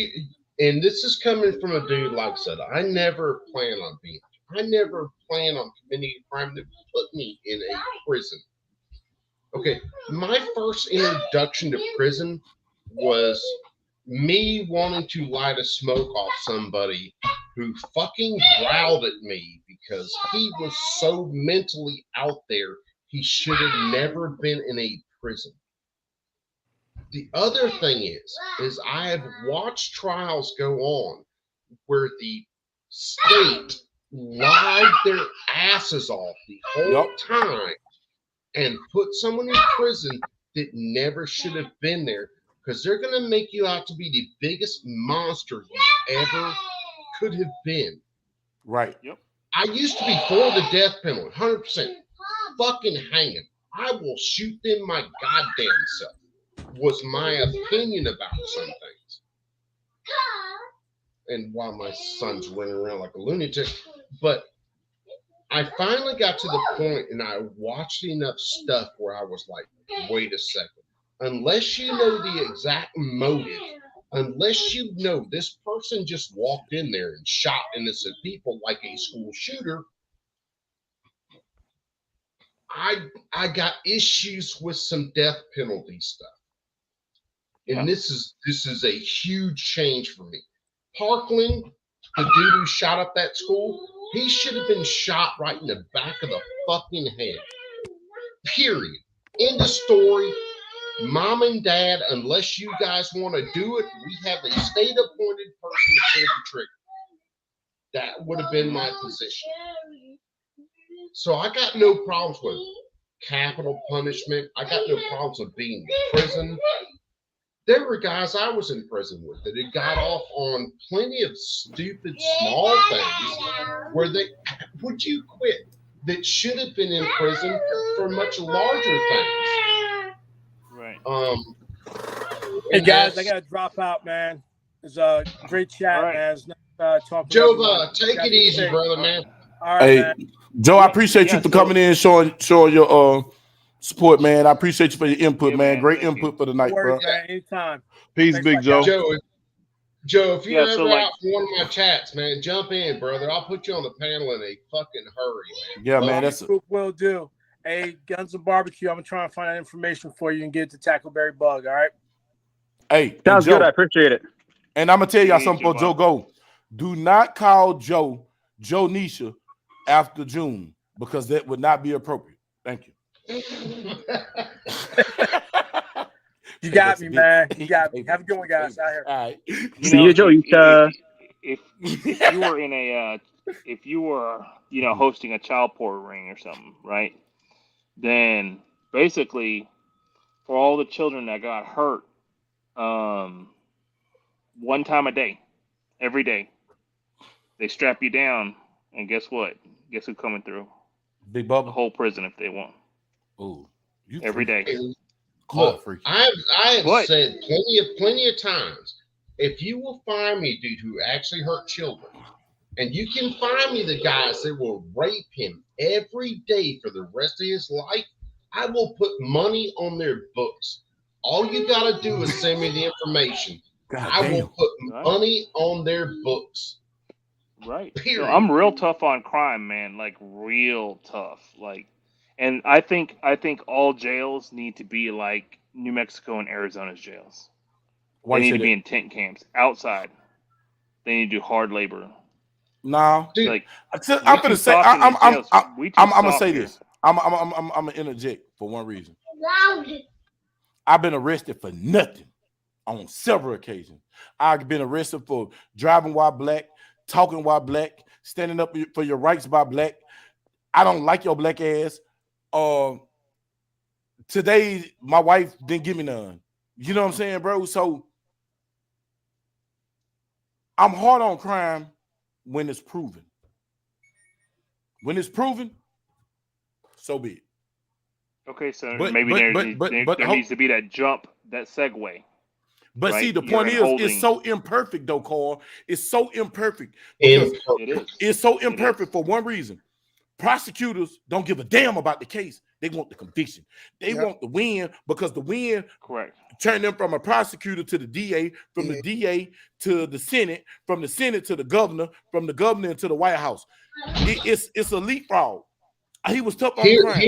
and this is coming from a dude, like I said, I never plan on committing a crime that put me in a prison. Okay, my first introduction to prison was me wanting to light a smoke off somebody who fucking growled at me because he was so mentally out there, he should have never been in a prison. The other thing is I have watched trials go on where the state lied their asses off the whole time and put someone in prison that never should have been there because they're going to make you out to be the biggest monster you ever could have been. Right. Yep. I used to be for the death penalty, 100%. Fucking hang them. I will shoot them my goddamn self. Was my opinion about some things. And while my son's running around like a lunatic, but I finally got to the point and I watched enough stuff where I was like, wait a second. Unless you know the exact motive, unless you know this person just walked in there and shot innocent people like a school shooter, I got issues with some death penalty stuff. And this is a huge change for me. Parkland, the dude who shot up that school, he should have been shot right in the back of the fucking head. Period. End of story. Mom and Dad, unless you guys want to do it, we have a state-appointed person to pull the trigger. That would have been my position. So I got no problems with capital punishment. I got no problems with being in prison. There were guys I was in prison with that had got off on plenty of stupid small things where they, would you quit, that should have been in prison for much larger things. Right. Hey guys, I gotta drop out, man. It's a great chat, man. It's nice, talking Joe, take it easy, brother, man. All right, hey, man. Joe, I appreciate you for coming in and showing your support, man. I appreciate you for your input, man. Great input for the night, bro. Man, anytime. Peace, Big Joe. Joe, if you're ever out for one of my chats, man, jump in, brother. I'll put you on the panel in a fucking hurry, man. Yeah, man. That's will do. Hey, Guns and Barbecue, I'm gonna try and find that information for you and get it to Tackleberry Bug. All right. Hey, sounds Joe, good. I appreciate it. And I'm gonna tell y'all something for Joe Go. Do not call Joe Nisha after June because that would not be appropriate. Thank you. You got me, man. You got me. Have a good one, guys. Out here. All right. You See know, you, Joe. if you were in a if you were hosting a child porn ring or something, right? Then basically, for all the children that got hurt, one time a day, every day, they strap you down, and guess what? Guess who's coming through? Big The Bubba. whole prison if they want. Oh, you every day. Look, I have said plenty of times, if you will find me a dude who actually hurt children, and you can find me the guys that will rape him every day for the rest of his life, I will put money on their books. All you got to do is send me the information. I will put money on their books. Right. Period. So I'm real tough on crime, man. Like real tough. Like, and I think all jails need to be like New Mexico and Arizona's jails. They need to be in tent camps outside. They need to do hard labor. No, like I'm gonna say I'm gonna say this. I'm gonna interject for one reason. I've been arrested for nothing on several occasions. I've been arrested for driving while black, talking while black, standing up for your rights by black. I don't like your black ass. Today my wife didn't give me none. You know what I'm saying, bro? So I'm hard on crime when it's proven. When it's proven, so be it. Okay, so maybe there needs to be that jump, that segue. But right? see, the point is, it's so imperfect, though, Carl. It's so imperfect. It is. It's so imperfect for one reason. Prosecutors don't give a damn about the case. They want the conviction. They want the win because the win turn them from a prosecutor to the DA, from the DA to the Senate, from the Senate to the governor, from the governor to the White House. It's a leapfrog. He was tough on crime.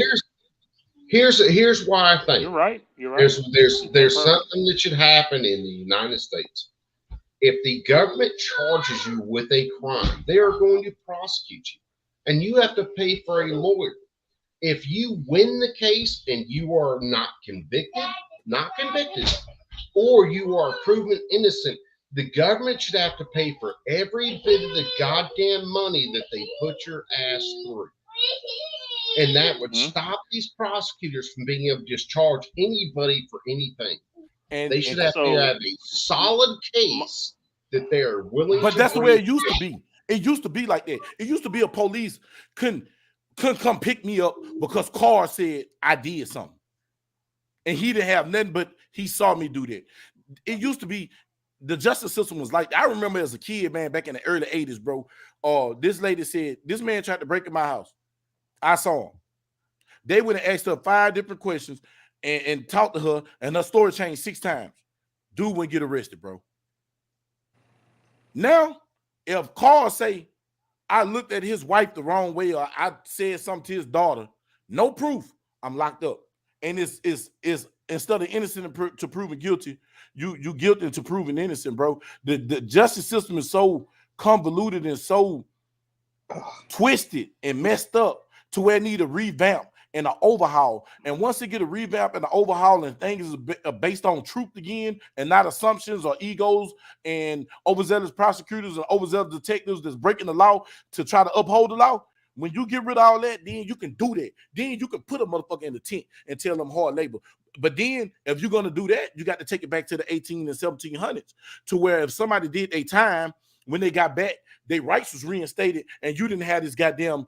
Here's why I think you're right. There's something that should happen in the United States. If the government charges you with a crime, they are going to prosecute you, and you have to pay for a lawyer. If you win the case and you are not convicted, or you are proven innocent, the government should have to pay for every bit of the goddamn money that they put your ass through. And that would stop these prosecutors from being able to just charge anybody for anything. And they should have to have a solid case that they are willing to. But that's the way it used to be. It used to be like that. It used to be a police couldn't come pick me up because Carr said I did something. And he didn't have nothing, but he saw me do that. It used to be the justice system was like, I remember as a kid, man, back in the early 80s, bro. This lady said, this man tried to break in my house. I saw him. They would have asked her 5 different questions and talked to her, and her story changed 6 times. Dude wouldn't get arrested, bro. Now, if Carl say, I looked at his wife the wrong way or I said something to his daughter, no proof, I'm locked up. And it's instead of innocent to proven guilty, you guilty to proven innocent, bro. The justice system is so convoluted and so twisted and messed up to where it need a revamp and an overhaul. And once they get a revamp and an overhaul and things are based on truth again and not assumptions or egos and overzealous prosecutors and overzealous detectives that's breaking the law to try to uphold the law, when you get rid of all that, then you can do that. Then you can put a motherfucker in the tent and tell them hard labor. But then if you're going to do that, you got to take it back to the 18 and 1700s to where if somebody did a time, when they got back, their rights was reinstated and you didn't have this goddamn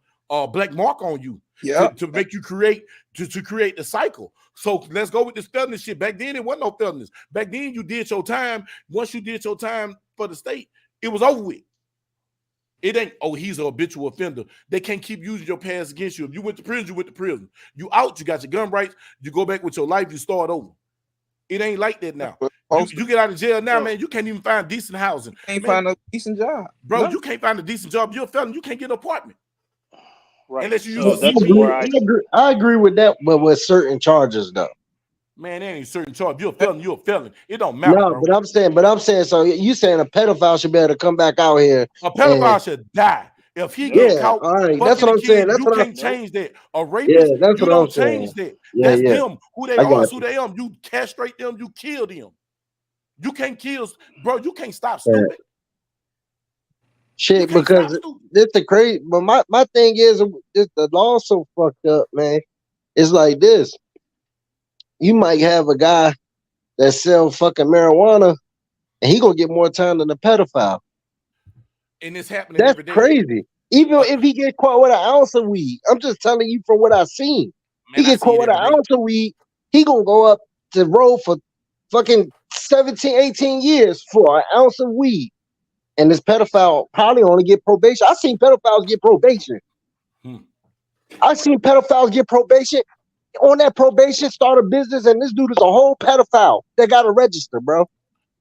black mark on you to make you create the cycle. So let's go with this felony shit. Back then, it wasn't no felonies. Back then, you did your time. Once you did your time for the state, it was over with. It ain't, he's an habitual offender. They can't keep using your past against you. If you went to prison, you went to prison. You out, you got your gun rights, you go back with your life, you start over. It ain't like that now. You get out of jail now, man, you can't even find decent housing. Can't find a decent job. Bro, you can't find a decent job. You're a felon. You can't get an apartment. Right. Unless you use I agree with that, but with certain charges, though. Man, there ain't certain charge. You're a felon. You're a felon. It don't matter. No, bro. but I'm saying, so you saying a pedophile should be able to come back out here? A pedophile should die. If he get Yeah, caught all right. That's fucking what a I'm saying. kid, That's you what I. can't change that. A Yeah, rapist, that's you what I'm don't saying. change that. Yeah, That's yeah. them. Who they I are got is who they are. You castrate them, you kill them. You can't kill, bro. You can't stop you. stupid. You Shit, can't stop because stupid. this the crazy. But my thing is, this, the law's so fucked up, man. It's like this. You might have a guy that sell fucking marijuana, and he gonna get more time than a pedophile. And it's happening That's every day. crazy. Even if he get caught with an ounce of weed, I'm just telling you from what I've seen. He Man, I get see caught it with an every day. ounce of weed, he gonna go up to roll for fucking 17, 18 years for an ounce of weed. And this pedophile probably only get probation. I seen pedophiles get probation. I seen pedophiles get probation. On that probation, start a business, and this dude is a whole pedophile that got to register, bro.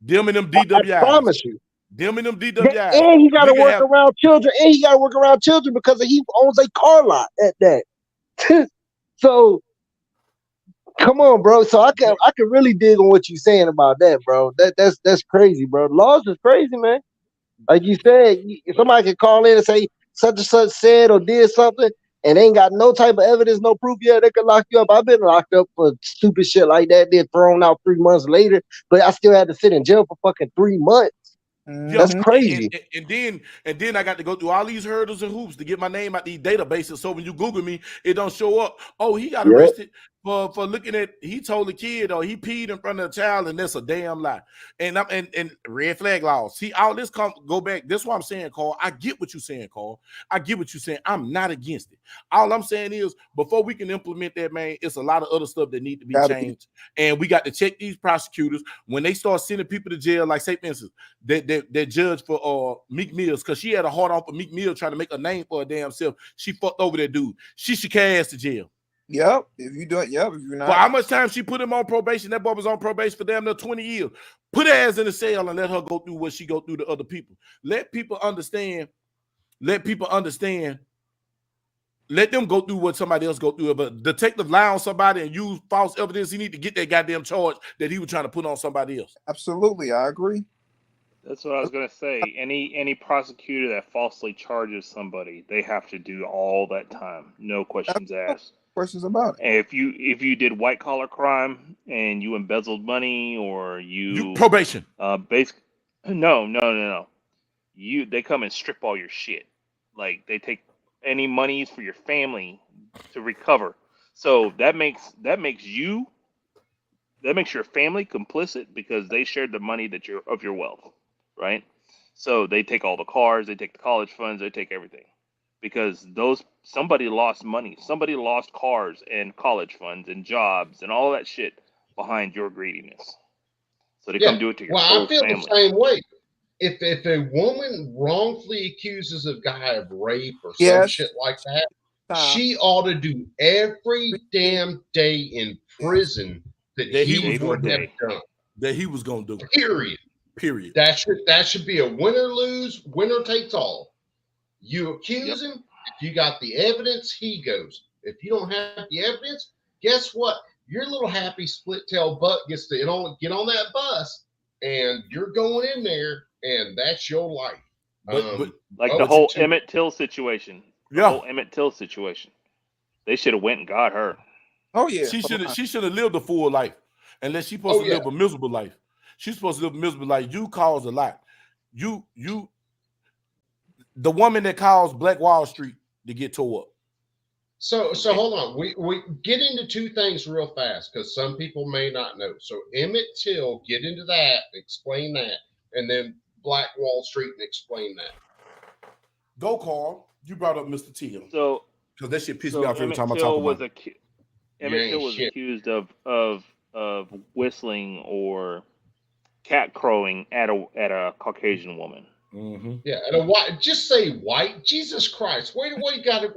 Them and them I DWIs. promise you. Them and them DWIs. And he got to Nigga work have around children. And he got to work around children because he owns a car lot at that. So come on, bro. So I can really dig on what you're saying about that, bro. That's crazy, bro. Laws is crazy, man. Like you said, if somebody can call in and say such and such said or did something, and ain't got no type of evidence, no proof, yeah, they could lock you up. I've been locked up for stupid shit like that. Then thrown out 3 months later, but I still had to sit in jail for fucking 3 months. That's crazy. And then I got to go through all these hurdles and hoops to get my name out these databases. So when you Google me, it don't show up. Oh, he got arrested for looking at, he told a kid or he peed in front of a child, and that's a damn lie. And red flag laws. See, all this go back. That's what I'm saying, Carl. I get what you're saying, Carl. I get what you're saying. I'm not against it. All I'm saying is, before we can implement that, man, it's a lot of other stuff that need to be changed. And we got to check these prosecutors when they start sending people to jail, like say, for instance, that judge for Meek Mills, because she had a hard on for Meek Mill trying to make a name for her damn self. She fucked over that dude. She should cast to jail. Yep. If you do it, yep. If you're not. For how much time she put him on probation? That boy was on probation for damn near 20 years. Put her ass in the cell and let her go through what she go through to other people. Let people understand. Let people understand. Let them go through what somebody else go through. If a detective lie on somebody and use false evidence, he need to get that goddamn charge that he was trying to put on somebody else. Absolutely, I agree. That's what I was gonna say. Any prosecutor that falsely charges somebody, they have to do all that time, no questions asked. Questions about it. And if you did white collar crime and you embezzled money or you probation, no, they come and strip all your shit. Like they take any monies for your family to recover. So that makes your family complicit because they shared the money that you're of your wealth. Right? So they take all the cars, they take the college funds, they take everything. Because somebody lost money, somebody lost cars and college funds and jobs and all that shit behind your greediness. So they come do it to your whole I feel family. the same way. If a woman wrongfully accuses a guy of rape or some shit like that, she ought to do every damn day in prison that he would have done. That he was gonna do. Period. That should be a win or lose, winner takes all. You accuse him, if you got the evidence, he goes. If you don't have the evidence, guess what? Your little happy split tail butt gets to get on that bus, and you're going in there, and that's your life. The whole Emmett Till situation. Whole Emmett Till situation. They should have went and got her. Oh yeah. She should have lived a full life, unless she's supposed to live a miserable life. She's supposed to live a miserable life. You caused a lot. You the woman that caused Black Wall Street to get tore up. So hold on. We get into two things real fast because some people may not know. So Emmett Till, get into that, explain that, and then Black Wall Street and explain that. Go, Carl. You brought up Mr. Till. So because that shit pissed me off every time I talk about it. Emmett Till was accused of whistling or cat crowing at a Caucasian woman. Mm-hmm. Yeah, and a white. Just say white. Jesus Christ! Why you got to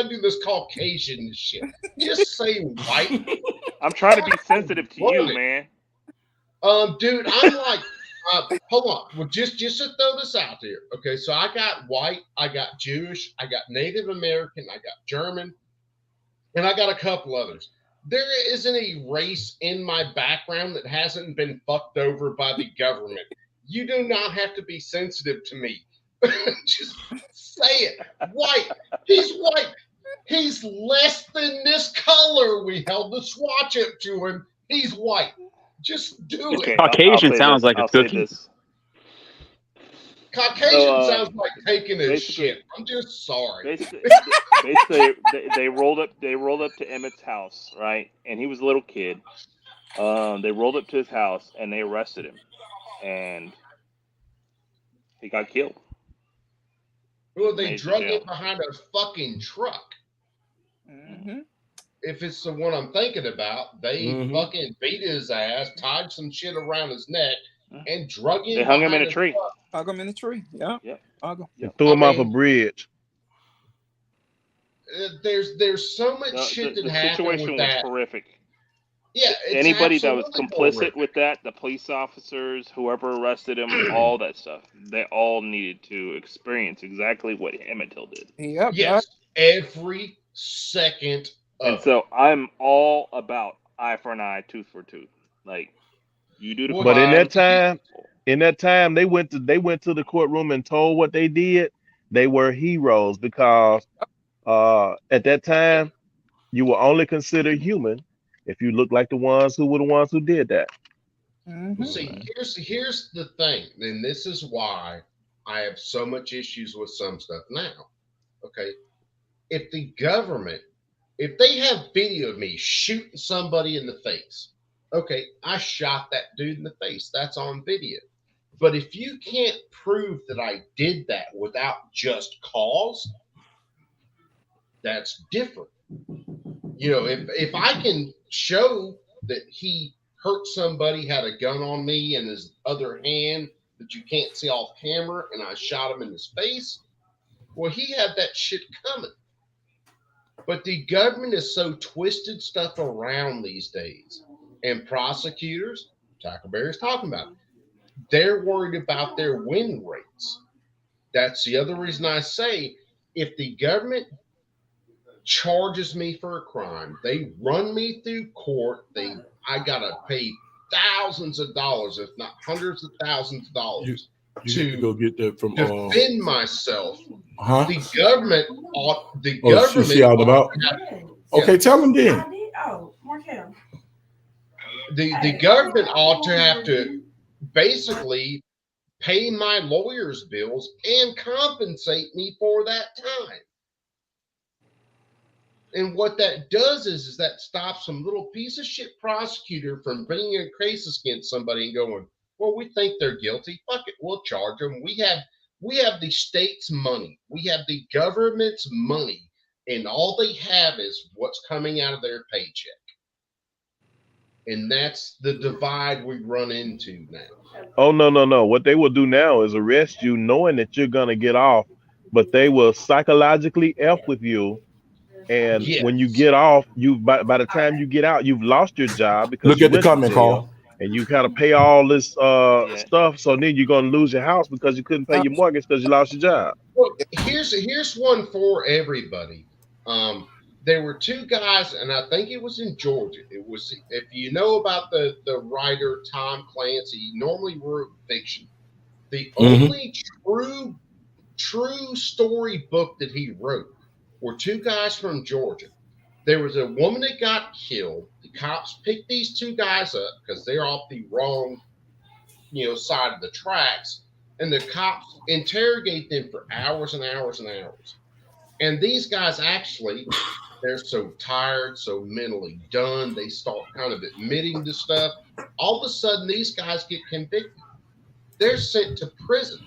do this Caucasian shit? Just say white. I'm trying to be sensitive to you, man. Dude, I'm like, hold on. Well, just to throw this out there, okay? So I got white, I got Jewish, I got Native American, I got German, and I got a couple others. There isn't a race in my background that hasn't been fucked over by the government. You do not have to be sensitive to me. Just say it. White. He's white. He's less than this color. We held the swatch up to him. He's white. Just do Okay, it. Caucasian sounds like a I'll say cookie. this. Caucasian sounds like taking a shit. I'm just sorry. Basically, they rolled up to Emmett's house, right? And he was a little kid. They rolled up to his house and they arrested him, and he got killed. Well, they drug him behind a fucking truck. Mm-hmm. If it's the one I'm thinking about, they fucking beat his ass, tied some shit around his neck, and drug him. They hung him in a tree. Hung him in a tree. Yeah. Yep. And threw him off a bridge. There's so much shit that happened with that. The situation was horrific. Yeah, anybody that was complicit with that, the police officers, whoever arrested him, all that stuff, they all needed to experience exactly what Emmett Till did. Yep. Yes, every second. And so I'm all about eye for an eye, tooth for tooth. Like you do the crime. But in that time, they went to the courtroom and told what they did. They were heroes because at that time you were only considered human if you look like the ones who did that. Mm-hmm. See, here's the thing, and this is why I have so much issues with some stuff now. Okay, if the government, if they have video of me shooting somebody in the face, okay, I shot that dude in the face. That's on video. But if you can't prove that I did that without just cause, that's different. You know, if I can show that he hurt somebody, had a gun on me in his other hand that you can't see off camera, and I shot him in his face, well, he had that shit coming. But the government is so twisted stuff around these days. And prosecutors, Tackleberry's talking about it, they're worried about their win rates. That's the other reason I say, if the government charges me for a crime, they run me through court, I gotta pay thousands of dollars, if not hundreds of thousands of dollars, to go get that from defend myself. Huh? The government ought. The Oh, government. she out about. Okay, tell them then. Oh, Markel. The government ought to have to basically pay my lawyer's bills and compensate me for that time. And what that does is that stops some little piece of shit prosecutor from bringing a case against somebody and going, well, we think they're guilty. Fuck it, we'll charge them. We have the state's money. We have the government's money, and all they have is what's coming out of their paycheck. And that's the divide we run into now. Oh, no. What they will do now is arrest you knowing that you're going to get off, but they will psychologically F with you. And when you get off, by the time you get out, you've lost your job because look at the comment, Carl. And you got to pay all this stuff. So then you're going to lose your house because you couldn't pay your mortgage because you lost your job. Well, here's one for everybody. There were two guys, and I think it was in Georgia. It was, if you know about the writer Tom Clancy, he normally wrote fiction. The only true story book that he wrote were two guys from Georgia. There was a woman that got killed. The cops picked these two guys up because they're off the wrong, side of the tracks, and the cops interrogate them for hours and hours and hours. And these guys actually, they're so tired, so mentally done, they start kind of admitting to stuff. All of a sudden, these guys get convicted. They're sent to prison,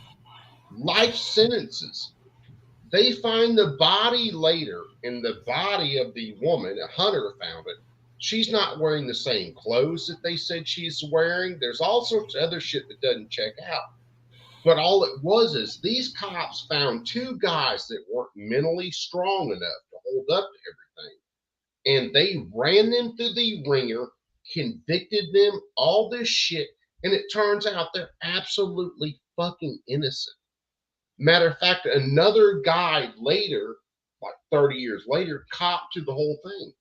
life sentences. They find the body later, and the body of the woman, a hunter found it. She's not wearing the same clothes that they said she's wearing. There's all sorts of other shit that doesn't check out. But all it was is these cops found two guys that weren't mentally strong enough to hold up to everything. And they ran them through the ringer, convicted them, all this shit. And it turns out they're absolutely fucking innocent. Matter of fact, another guy later, like 30 years later, copped to the whole thing.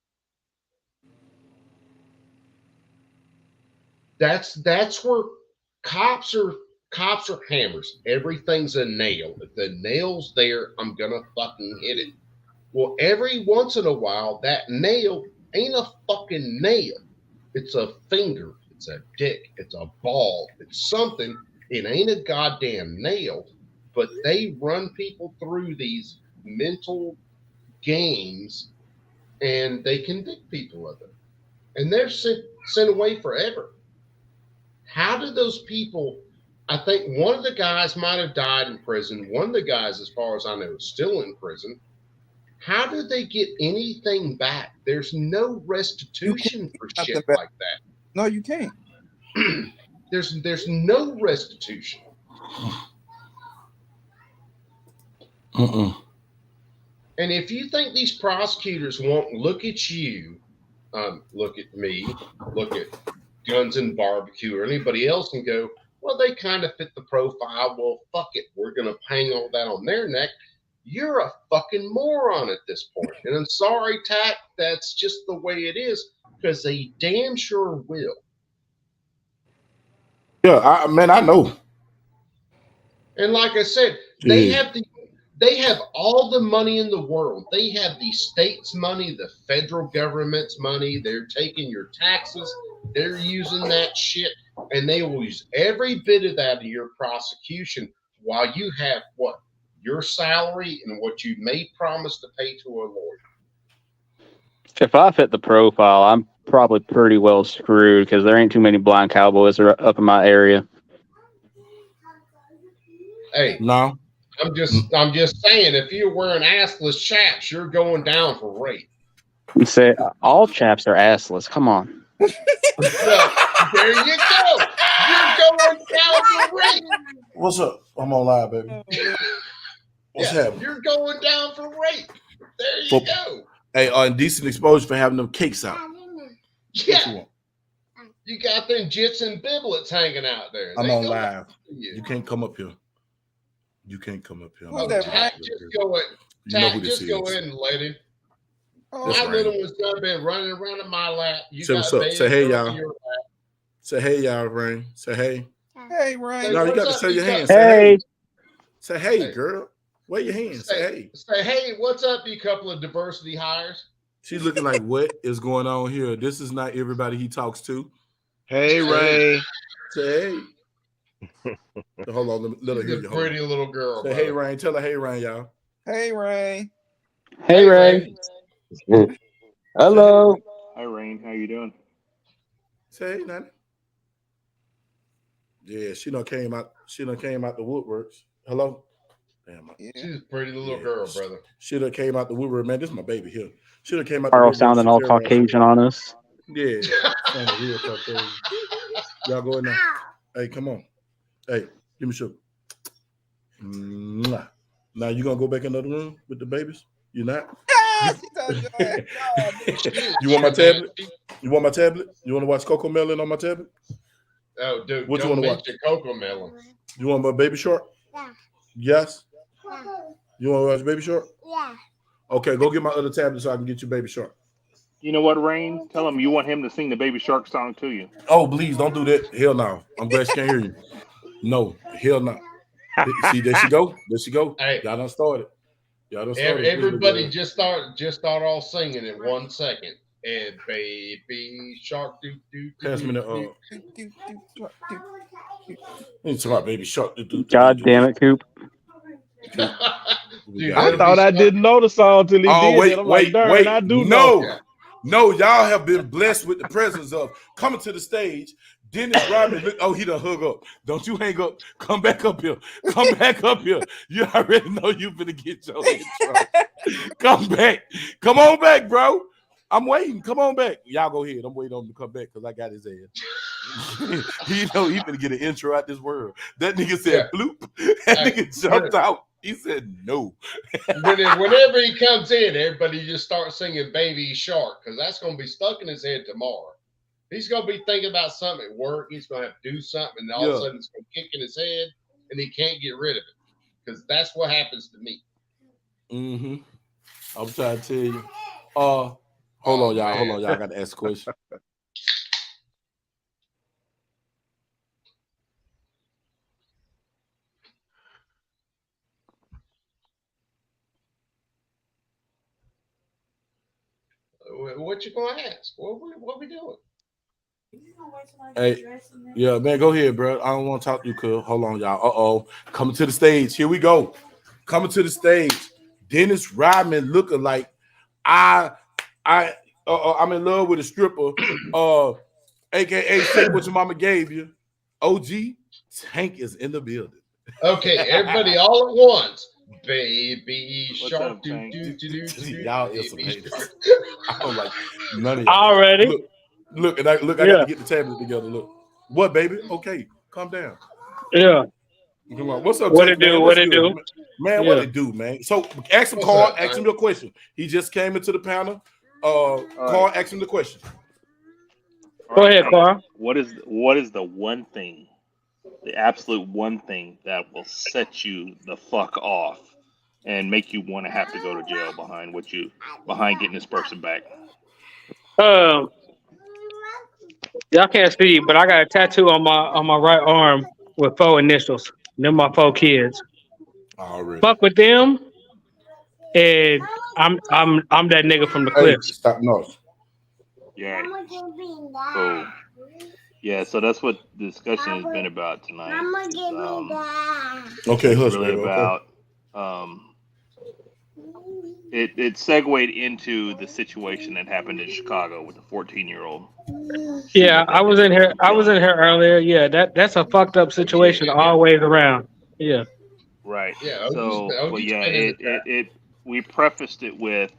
That's where cops are Cops are hammers. Everything's a nail. If the nail's there, I'm gonna fucking hit it. Well, every once in a while, that nail ain't a fucking nail. It's a finger. It's a dick. It's a ball. It's something. It ain't a goddamn nail. But they run people through these mental games and they convict people of it. And they're sent away forever. How did those people? I think one of the guys might have died in prison. One of the guys, as far as I know, is still in prison. How did they get anything back? There's no restitution for shit like that. No, you can't. There's no restitution. Mm-mm. And if you think these prosecutors won't look at you, look at me, look at Guns and Barbecue or anybody else and go, well, they kind of fit the profile. Well, fuck it. We're going to hang all that on their neck. You're a fucking moron at this point. And I'm sorry, Tack, that's just the way it is, because they damn sure will. Yeah, I know. And like I said, they have all the money in the world. They have the state's money, the federal government's money. They're taking your taxes. They're using that shit, and they will use every bit of that in your prosecution while you have what? Your salary and what you may promise to pay to a lawyer. If I fit the profile, I'm probably pretty well screwed because there ain't too many blind cowboys up in my area. Hey, no, I'm just saying, if you're wearing assless chaps, you're going down for rape. You say all chaps are assless. Come on. Well, there you go. You're going down for rape. What's up? I'm on live, baby. What's happening? You're going down for rape. There you go. Hey, indecent exposure for having them cakes out. Yeah. You got them jits and biblets hanging out there. I'm on live. You can't come up here. You can't come up here. Just go in and let him. My little one's done been running around in my lap. Say what's up. Say hey, y'all. Say hey, y'all, Rain. Say hey. Hey, Rain. No, you got to show your hands. Hey. Say hey, girl. Wave your hands. Say hey. Say hey, what's up, you couple of diversity hires? She's looking like, what is going on here? This is not everybody he talks to. Hey, Ray. Say hey. So hold on, let her hear you. Pretty little girl. Say hey, Rain. Tell her hey, Rain, y'all. Hey, Rain. Hey, Ray. Hello. Hi, Rain. How you doing? Say hey, Nana. Yeah, she done came out the woodworks. Hello. Damn, she's a pretty little girl, brother. She done came out the woodwork, man. This is my baby here. She done came out. Carl sounding all Caucasian on us. Yeah, sounding real Caucasian. Y'all go in there. Hey, come on. Hey, give me a sugar. Now you gonna go back in the other room with the babies? You not? You want my tablet? You want my tablet? You want to watch Coco Melon on my tablet? Oh, dude, what you want to watch? Coco Melon. You want my Baby Shark? Yeah. Yes. Yeah. You want to watch Baby Shark? Yeah. Okay, go get my other tablet so I can get you Baby Shark. You know what, Rain? Tell him you want him to sing the Baby Shark song to you. Oh, please don't do that. Hell no. I'm glad she can't hear you. No, hell no. See, there she go. There she go. Hey, y'all done started. Y'all done started. Everybody just start all singing in 1 second. And Baby Shark do. Pass me the It's about Baby Shark. God damn it, Coop. Dude, I thought I didn't know the song till he did it. I'm like, darn, I do know. No, y'all have been blessed with the presence of coming to the stage. Dennis Rodman, look, he done hung up. Don't you hang up. Come back up here. Come back up here. You already know you finna get your intro. Come back. Come on back, bro. I'm waiting. Come on back. Y'all go ahead. I'm waiting on him to come back because I got his ass. He know he finna get an intro out this world. That nigga said bloop. That nigga jumped out. He said no. Whenever he comes in, everybody just starts singing Baby Shark because that's going to be stuck in his head tomorrow. He's going to be thinking about something at work. He's going to have to do something, and all of a sudden it's going to kick in his head, and he can't get rid of it because that's what happens to me. Mm-hmm. I'm trying to tell you. Hold on, y'all. Hold on, y'all. I got to ask a question. What you gonna ask? What we doing? Hey, yeah, man, go ahead, bro. I don't want to talk to you, cuz. Hold on, y'all. Coming to the stage. Here we go. Coming to the stage. Dennis Rodman looking like I'm in love with a stripper. AKA shake what your mama gave you. OG Tank is in the building. Okay, everybody all at once. Baby What's shark, up, Tank? Y'all is some baby haters. shark. I don't like none of y'all. Already. Look, I got Yeah. to get the tablet together. Look. What, baby? Okay, calm down. Yeah. Come on. What's up, What Tank, it do? man? What What's it good? do? Man, Yeah. what it do, man? So ask him, What's Carl, up, ask him Tank? your question. He just came into the panel. Carl, ask him the question. Go ahead, Carl. What is the one thing, the absolute one thing that will set you the fuck off and make you want to have to go to jail behind getting this person back? Y'all can't see, but I got a tattoo on my right arm with 4 initials. Them my 4 kids. Already. Fuck with them, and I'm that nigga from the Hey, cliffs. stop noise. Yeah. Cool. Yeah, so that's what the discussion has been about tonight. Okay, It's hush, really baby. about it segued into the situation that happened in Chicago with the 14-year-old. Yeah, I was in here. I was in here earlier. Yeah, that's a fucked up situation always around. Yeah. Right. Yeah, So, OG's well, yeah, been in the chat. we prefaced it with,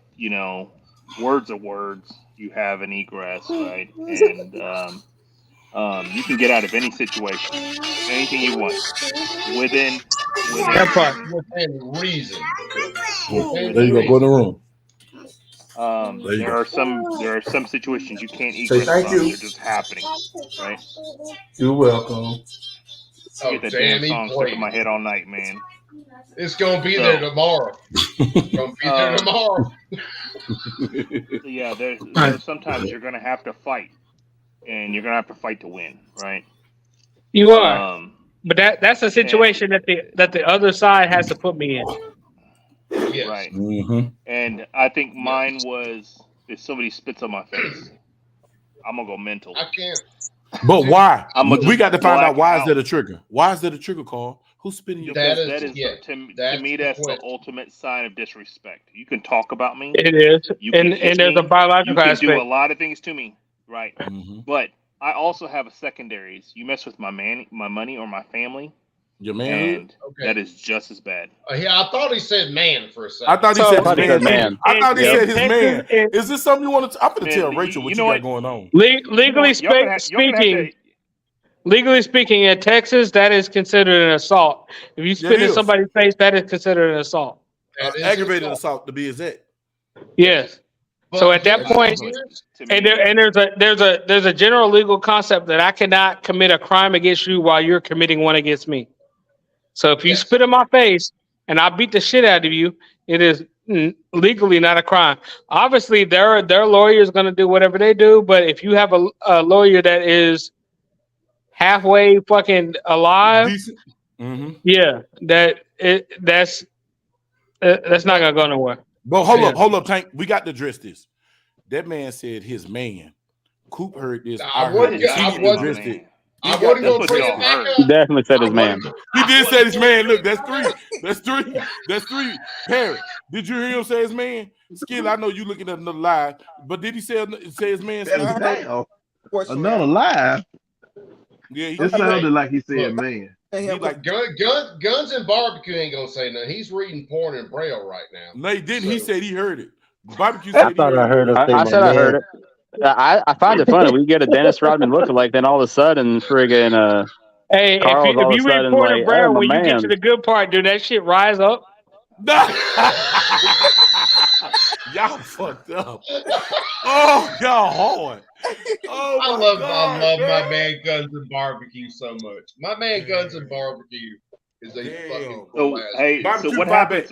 words are words. You have an egress, right? And you can get out of any situation, anything you want, within That part. Within reason. There you go. Go in the room. There you there go. are some situations you can't Say egress thank from. you. They're just happening, right? You're welcome. I get that damn song stuck in my head all night, man. It's gonna be there tomorrow. It's gonna be there tomorrow. So yeah, there's sometimes you're gonna have to fight, and you're gonna have to fight to win, right? You are. But that's a situation that the other side has to put me in. Yes. Right. Mm-hmm. And I think mine was if somebody spits on my face, I'm gonna go mental. I can't. But why? I'ma We got to just find out black why out. is that a trigger? Why is that a trigger, Carl? Who's spitting your Because face? that is yeah, to me that's that's the ultimate sign of disrespect. You can talk about me. It is, You can hit and there's a me. biological You can do a aspect. lot of things to me, right? Mm-hmm. But I also have a secondaries. You mess with my money, or my family, Your manhood? and that is just as bad. Yeah, I thought he said man for a second. I thought he said his man. I thought he said his man. Is this something you want to? I'm going to tell Rachel what you got going on. Legally speaking, in Texas, that is considered an assault. If you spit in somebody's face, that is considered an assault. Aggravated assault to be exact. Yes. So at that point, and there's a general legal concept that I cannot commit a crime against you while you're committing one against me. So if you spit in my face and I beat the shit out of you, it is legally not a crime. Obviously, their lawyer is going to do whatever they do, but if you have a lawyer that is halfway fucking alive, mm-hmm. yeah, that's not gonna go nowhere. But hold up, Tank. We got to address this. That man said his man. Coop heard this. I heard this. He addressed it. I wasn't gonna bring it back up. Definitely said his man. He did say his man. Look, that's three. Parrot, did you hear him say his man? Skill, I know you looking at another live, but did he say his man? Damn. Another live. Yeah, it sounded like he said man. He like guns and barbecue ain't gonna say nothing. He's reading porn in Braille right now. No, he didn't. He said he heard it. Barbecue I said thought I heard him say I my said I man. heard it. I find it funny. We get a Dennis Rodman lookalike, then all of a sudden, friggin' hey, Carl's if you read Porter like, Brown, oh, when you get to the good part, do that shit rise up? Y'all fucked up. Oh, y'all hard. Oh, I love my man Guns and Barbecue so much. My man Guns and Barbecue is a fucking cool ass. Hey, Barbecue so what happens?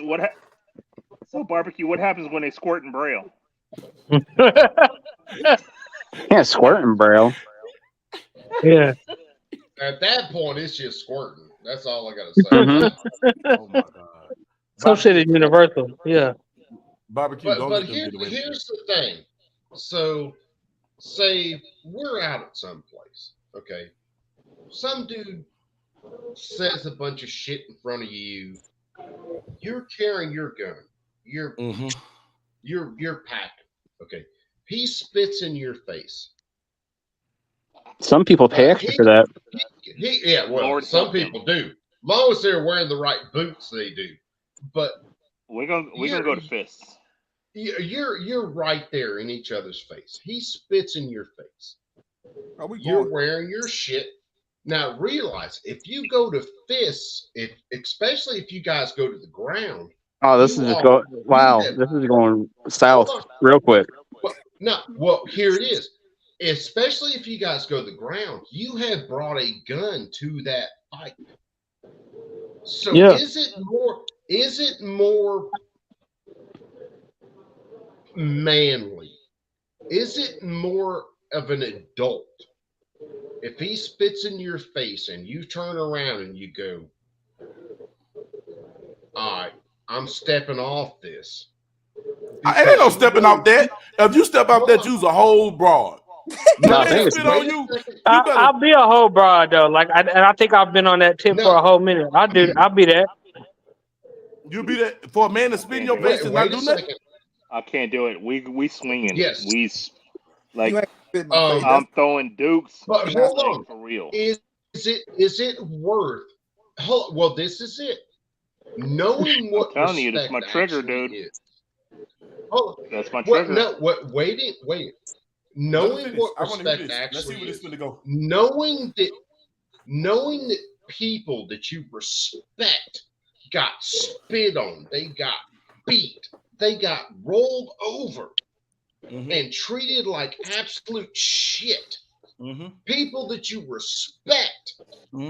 So barbecue, what happens when they squirt in Braille? Can't squirt in Braille. Yeah. At that point, it's just squirting. That's all I gotta say. Oh my god. Some shit is universal. Yeah. Barbecue. But here's the thing. So, say we're out at some place, okay? Some dude says a bunch of shit in front of you. You're carrying your gun. You're packing. Okay. He spits in your face. Some people pay extra for that. Some people do. As long as they're wearing the right boots, they do. But we're gonna go to fists. You're right there in each other's face. He spits in your face. You're wearing your shit. Now realize if you go to fists, especially if you guys go to the ground. Oh, this is just going. Wow, this is going south real quick. Well, here it is. Especially if you guys go to the ground, you have brought a gun to that fight. So is it more manly? Is it more of an adult? If he spits in your face and you turn around and you go, all right, I'm stepping off this. I ain't no stepping off that. If you step off that, you's a whole broad. I'll be a whole broad though. I think I've been on that tip for a whole minute. I'll be that. You be that for a man to spit in your face and not do nothing? I can't do it. We swinging. Yes. I'm throwing dukes. But hold on. For real. Is it worth? Well, this is it. Knowing what I'm telling you, that's my trigger, dude. That's my trigger. trigger. Wait. Knowing what respect actually is. Knowing that people that you respect got spit on, they got beat, they got rolled over and treated like absolute shit. People that you respect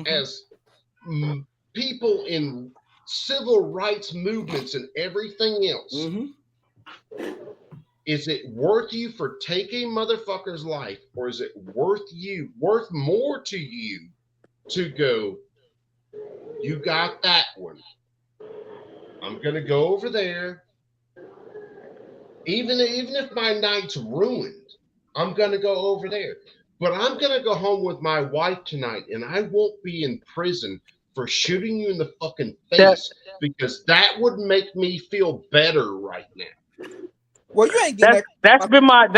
as people in civil rights movements and everything else. Is it worth you for taking motherfucker's life, or is it worth more to you to go, you got that one, I'm gonna go over there, even if my night's ruined, I'm gonna go over there, but I'm gonna go home with my wife tonight, and I won't be in prison for shooting you in the fucking face, because that would make me feel better right now. Well, you ain't getting that's been my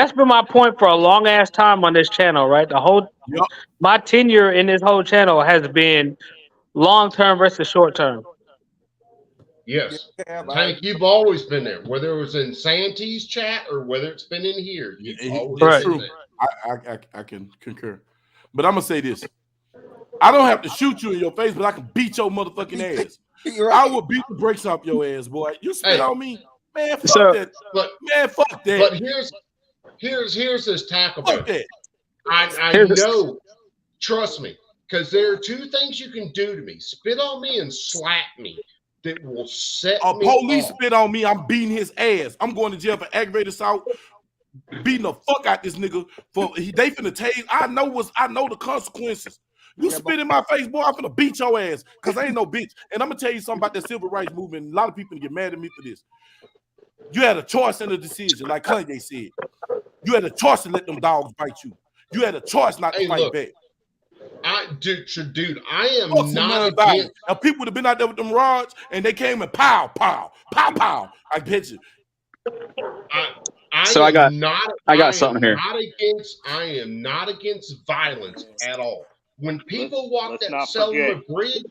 point for a long ass time on this channel, right? My tenure in this whole channel has been long term versus short term. Yes, Tank, you've always been there. Whether it was in Santee's chat or whether it's been in here, you've always been there. I can concur, but I'm gonna say this: I don't have to shoot you in your face, but I can beat your motherfucking ass. I will beat the brakes off your ass, boy. You spit on me. Man, fuck that. Fuck that. But here's this tackle. Fuck that. I know. Trust me, because there are two things you can do to me: spit on me and slap me. That will set me police off. spit on me. I'm beating his ass. I'm going to jail for aggravated assault. Beating the fuck out this nigga they finna tase. I know the consequences. You spit in my face, boy, I'm finna beat your ass because I ain't no bitch. And I'm gonna tell you something about the civil rights movement. A lot of people get mad at me for this. You had a choice in the decision, like Kanye said. You had a choice to let them dogs bite you. You had a choice not to fight back. Dude, I am not against. Now, people would have been out there with them rods, and they came and pow, pow, pow, pow. I bet you. I got something here. I am not against violence at all. When people walked that Selma Bridge,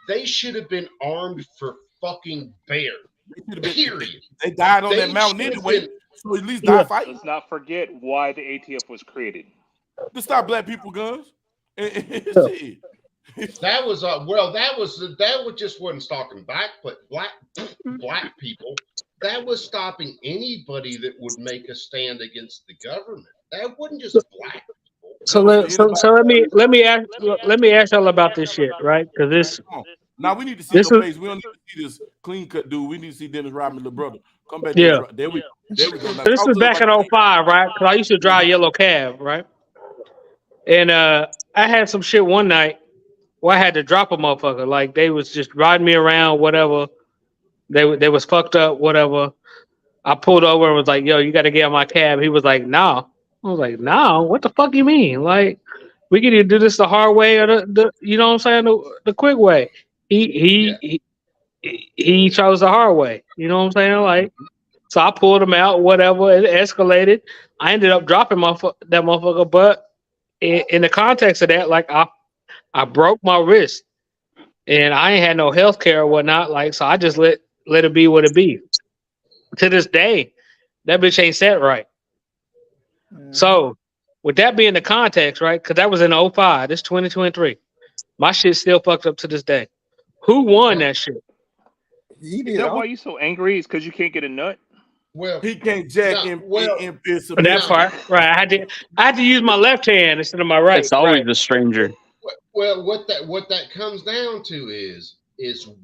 they should have been armed for fucking bear. Period. They died on that mountain anyway, so at least die fighting. Let's not forget why the ATF was created. To stop black people guns. That was just wasn't stopping black people. That was stopping anybody that would make a stand against the government. That wasn't just black people. So let me ask y'all about this shit, right? Because this. Now we need to see your face. We don't need to see this clean cut dude. We need to see Dennis Rodman's little brother. Come back. Yeah. There we go. So this was back in 05, right? Because I used to drive yellow cab, right? And I had some shit one night where I had to drop a motherfucker. Like they was just riding me around, whatever. They was fucked up, whatever. I pulled over and was like, "Yo, you got to get on my cab." He was like, "No." I was like, "No, what the fuck you mean? Like, we can either do this the hard way or the you know what I'm saying, the quick way." He chose the hard way. You know what I'm saying? Like, so I pulled him out. Whatever, it escalated. I ended up dropping that motherfucker, but in the context of that, like I broke my wrist and I ain't had no health care or whatnot. Like, so I just let it be what it be. To this day, that bitch ain't set right. So, with that being the context, right? Because that was in 05. This 2023. My shit's still fucked up to this day. Who won that shit? Is that why you so angry? Is because you can't get a nut? Well, he can't jack in that part, right? I had to use my left hand instead of my right. It's always the stranger. Well, what that comes down to is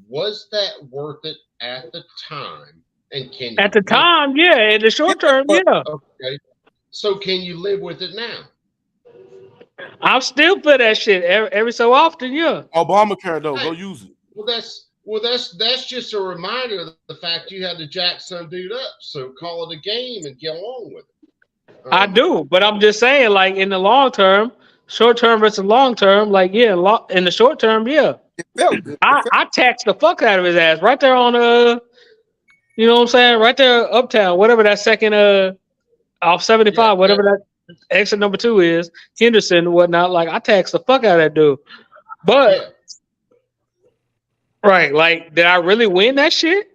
was that worth it at the time? And can at the time, yeah. In the short term, yeah. Okay. So can you live with it now? I'm still for that shit every so often, yeah. Obamacare though, go use it. Well, that's just a reminder of the fact you had to jack some dude up. So call it a game and get along with it. I do, but I'm just saying, like in the long term, short term versus long term, like yeah, in the short term, yeah. It felt good. I taxed the fuck out of his ass right there on you know what I'm saying, right there uptown, whatever that second off 75, whatever that exit number 2 is, Henderson and whatnot. Like I taxed the fuck out of that dude, but right, like did I really win that shit?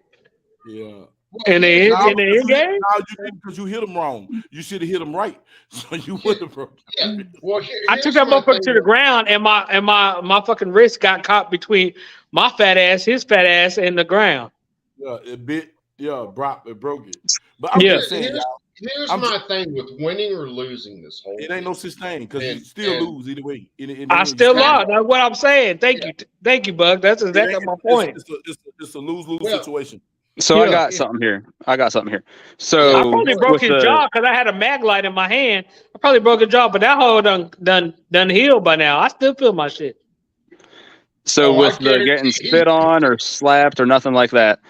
Yeah. In the end game? Now you didn't because you hit him wrong. You should have hit him right, so you would have broke. Yeah. Well, I took that motherfucker to the ground, and my fucking wrist got caught between my fat ass, his fat ass, and the ground. Yeah, it broke it. But I'm just saying, here's my thing with winning or losing this whole. It ain't no such thing because you still lose either way. I still lost. That's what I'm saying. Thank you, Bug. That's exactly my point. It's a lose-lose situation. So I got something here. So I probably broke his jaw because I had a mag light in my hand. I probably broke his jaw, but that hole done healed by now. I still feel my shit. So with the getting spit on or slapped or nothing like that,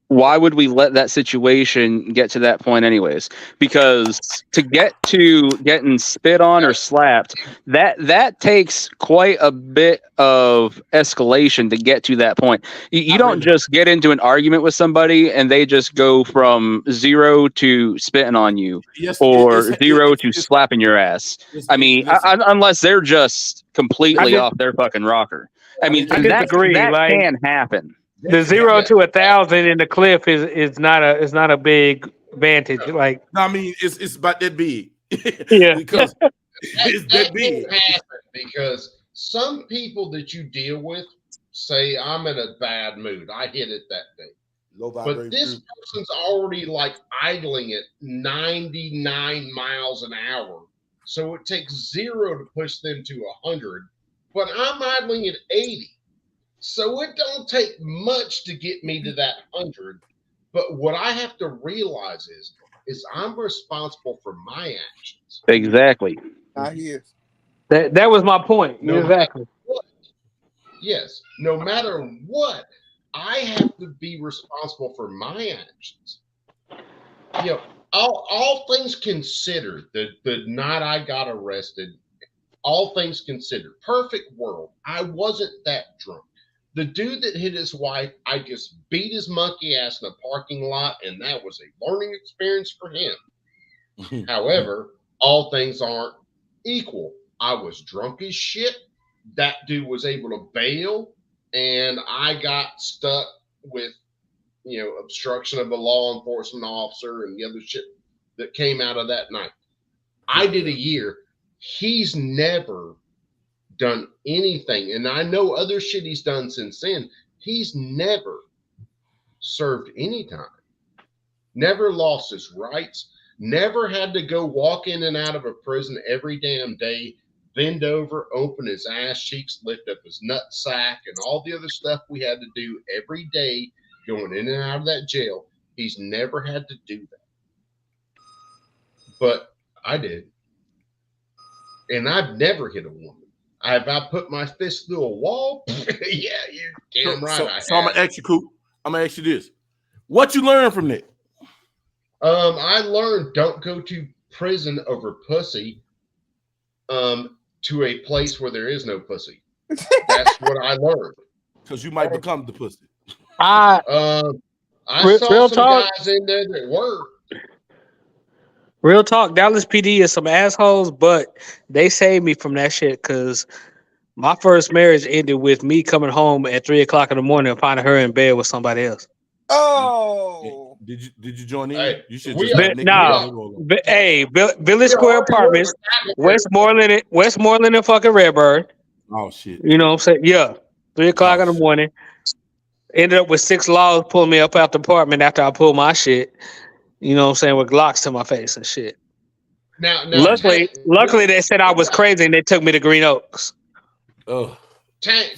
why would we let that situation get to that point anyways? Because to get to getting spit on or slapped, that takes quite a bit of escalation to get to that point. You don't just get into an argument with somebody and they just go from 0 to spitting on you or 0 to slapping your ass. I mean, unless they're just completely off their fucking rocker. I mean, that can happen. The 0 to 1,000 in the cliff is not a big vantage. Like no, I mean it's about that big. Yeah, because it's that big. Because some people that you deal with say, "I'm in a bad mood. I hit it that day." But this person's already like idling at 99 miles an hour, so it takes 0 to push them to 100. But I'm idling at 80. So it don't take much to get me to that 100. But what I have to realize is I'm responsible for my actions. Exactly. That was my point. Exactly. Yes. No matter what, I have to be responsible for my actions. You know, all things considered, the night I got arrested, all things considered, perfect world, I wasn't that drunk. The dude that hit his wife, I just beat his monkey ass in a parking lot, and that was a learning experience for him. However, all things aren't equal. I was drunk as shit. That dude was able to bail, and I got stuck with, obstruction of a law enforcement officer and the other shit that came out of that night. I did a year. He's never done anything, and I know other shit he's done since then. He's never served any time, never lost his rights, never had to go walk in and out of a prison every damn day, bend over, open his ass cheeks, lift up his nut sack, and all the other stuff we had to do every day going in and out of that jail. He's never had to do that, but I did, and I've never hit a woman. Have I put my fist through a wall? Yeah, you're damn right. So I'm gonna ask you, Coop. I'm gonna ask you this: What you learn from that? I learned don't go to prison over pussy. To a place where there is no pussy. That's what I learned. Because you might become the pussy. I saw real some talk, guys in there that were. Real talk. Dallas PD is some assholes, but they saved me from that shit because my first marriage ended with me coming home at 3:00 in the morning and finding her in bed with somebody else. Oh, did you join in? Hey, You should we just are- let Nick Nah, know they roll on. hey, Village Square Apartments, Westmoreland, and fucking Redbird. Oh shit. You know what I'm saying? Yeah, 3:00 in the morning. Ended up with 6 laws pulling me up out the apartment after I pulled my shit. You know what I'm saying? With Glocks to my face and shit. Now, Luckily, they said I was crazy and they took me to Green Oaks. Oh, Tank,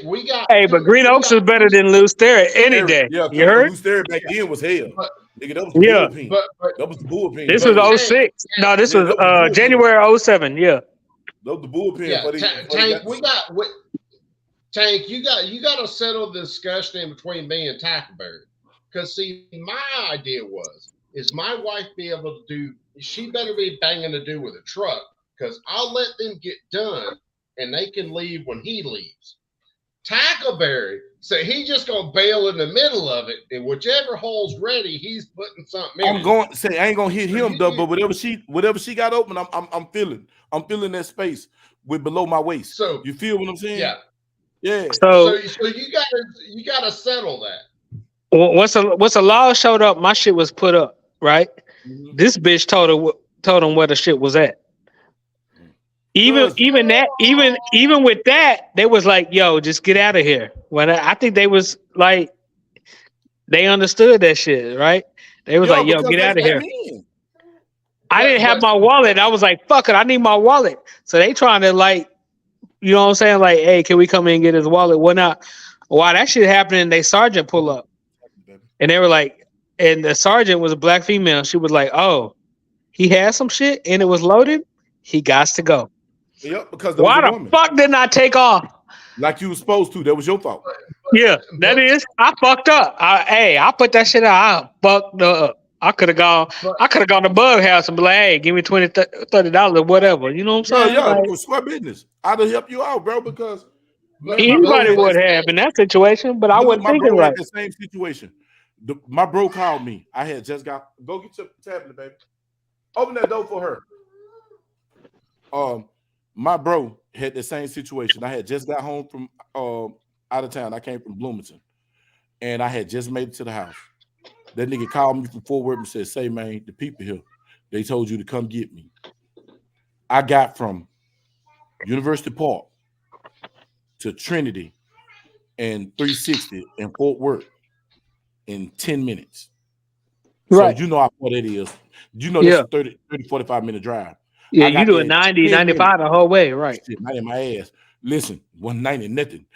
we got. Hey, but Green Oaks is better than Loose Stereo any day. Yeah, You heard? Loose Stereo back then was hell. Nigga, that was the Yeah. bullpen. That was the bullpen. This was 06. No, this was January 07. Yeah. That was the bullpen. Yeah, for Tank, Tank, you got to settle the discussion in between me and Tackleberry. Because see, my idea is my wife be able to do? She better be banging to do with a truck because I'll let them get done and they can leave when he leaves. Tackleberry, so he just gonna bail in the middle of it, and whichever hole's ready, he's putting something in. I ain't gonna hit him though, but whatever she got open, I'm feeling that space with below my waist. So you feel what I'm saying? Yeah. So you gotta settle that. Once a law showed up, my shit was put up. Right. Mm-hmm. This bitch told him where the shit was at. Even with that, they was like, "Yo, just get out of here." When I think they was like, they understood that shit, right? They was like, "Yo, get out of here." I didn't have my wallet. I was like, "Fuck it, I need my wallet." So they trying to like, you know what I'm saying? Like, hey, can we come in and get his wallet? What not? While that shit happening, they sergeant pull up, and they were like, and the sergeant was a black female. She was like, "Oh, he had some shit and it was loaded. He got to go." Yep, because why the fuck didn't I take off? Like you were supposed to. That was your fault. Yeah, that is. I fucked up. I put that shit out. I fucked up. I could have gone to Bug House and be like, hey, give me $20, $30 or whatever. You know what I'm saying? Yeah, it was square business. I'd have helped you out, bro, because anybody would have in that situation, but I wasn't thinking right. The same situation. My bro called me. I had just go get your tablet, baby. Open that door for her. My bro had the same situation. I had just got home from out of town. I came from Bloomington, and I had just made it to the house. That nigga called me from Fort Worth and said, "Say, man, the people here, they told you to come get me." I got from University Park to Trinity and 360 in Fort Worth in 10 minutes. Right. So you know how far that is. You know that's a 30, 45 minute drive. Yeah, you doing 90, 95 the whole way, right? Shit, not in my ass. Listen, 190 nothing.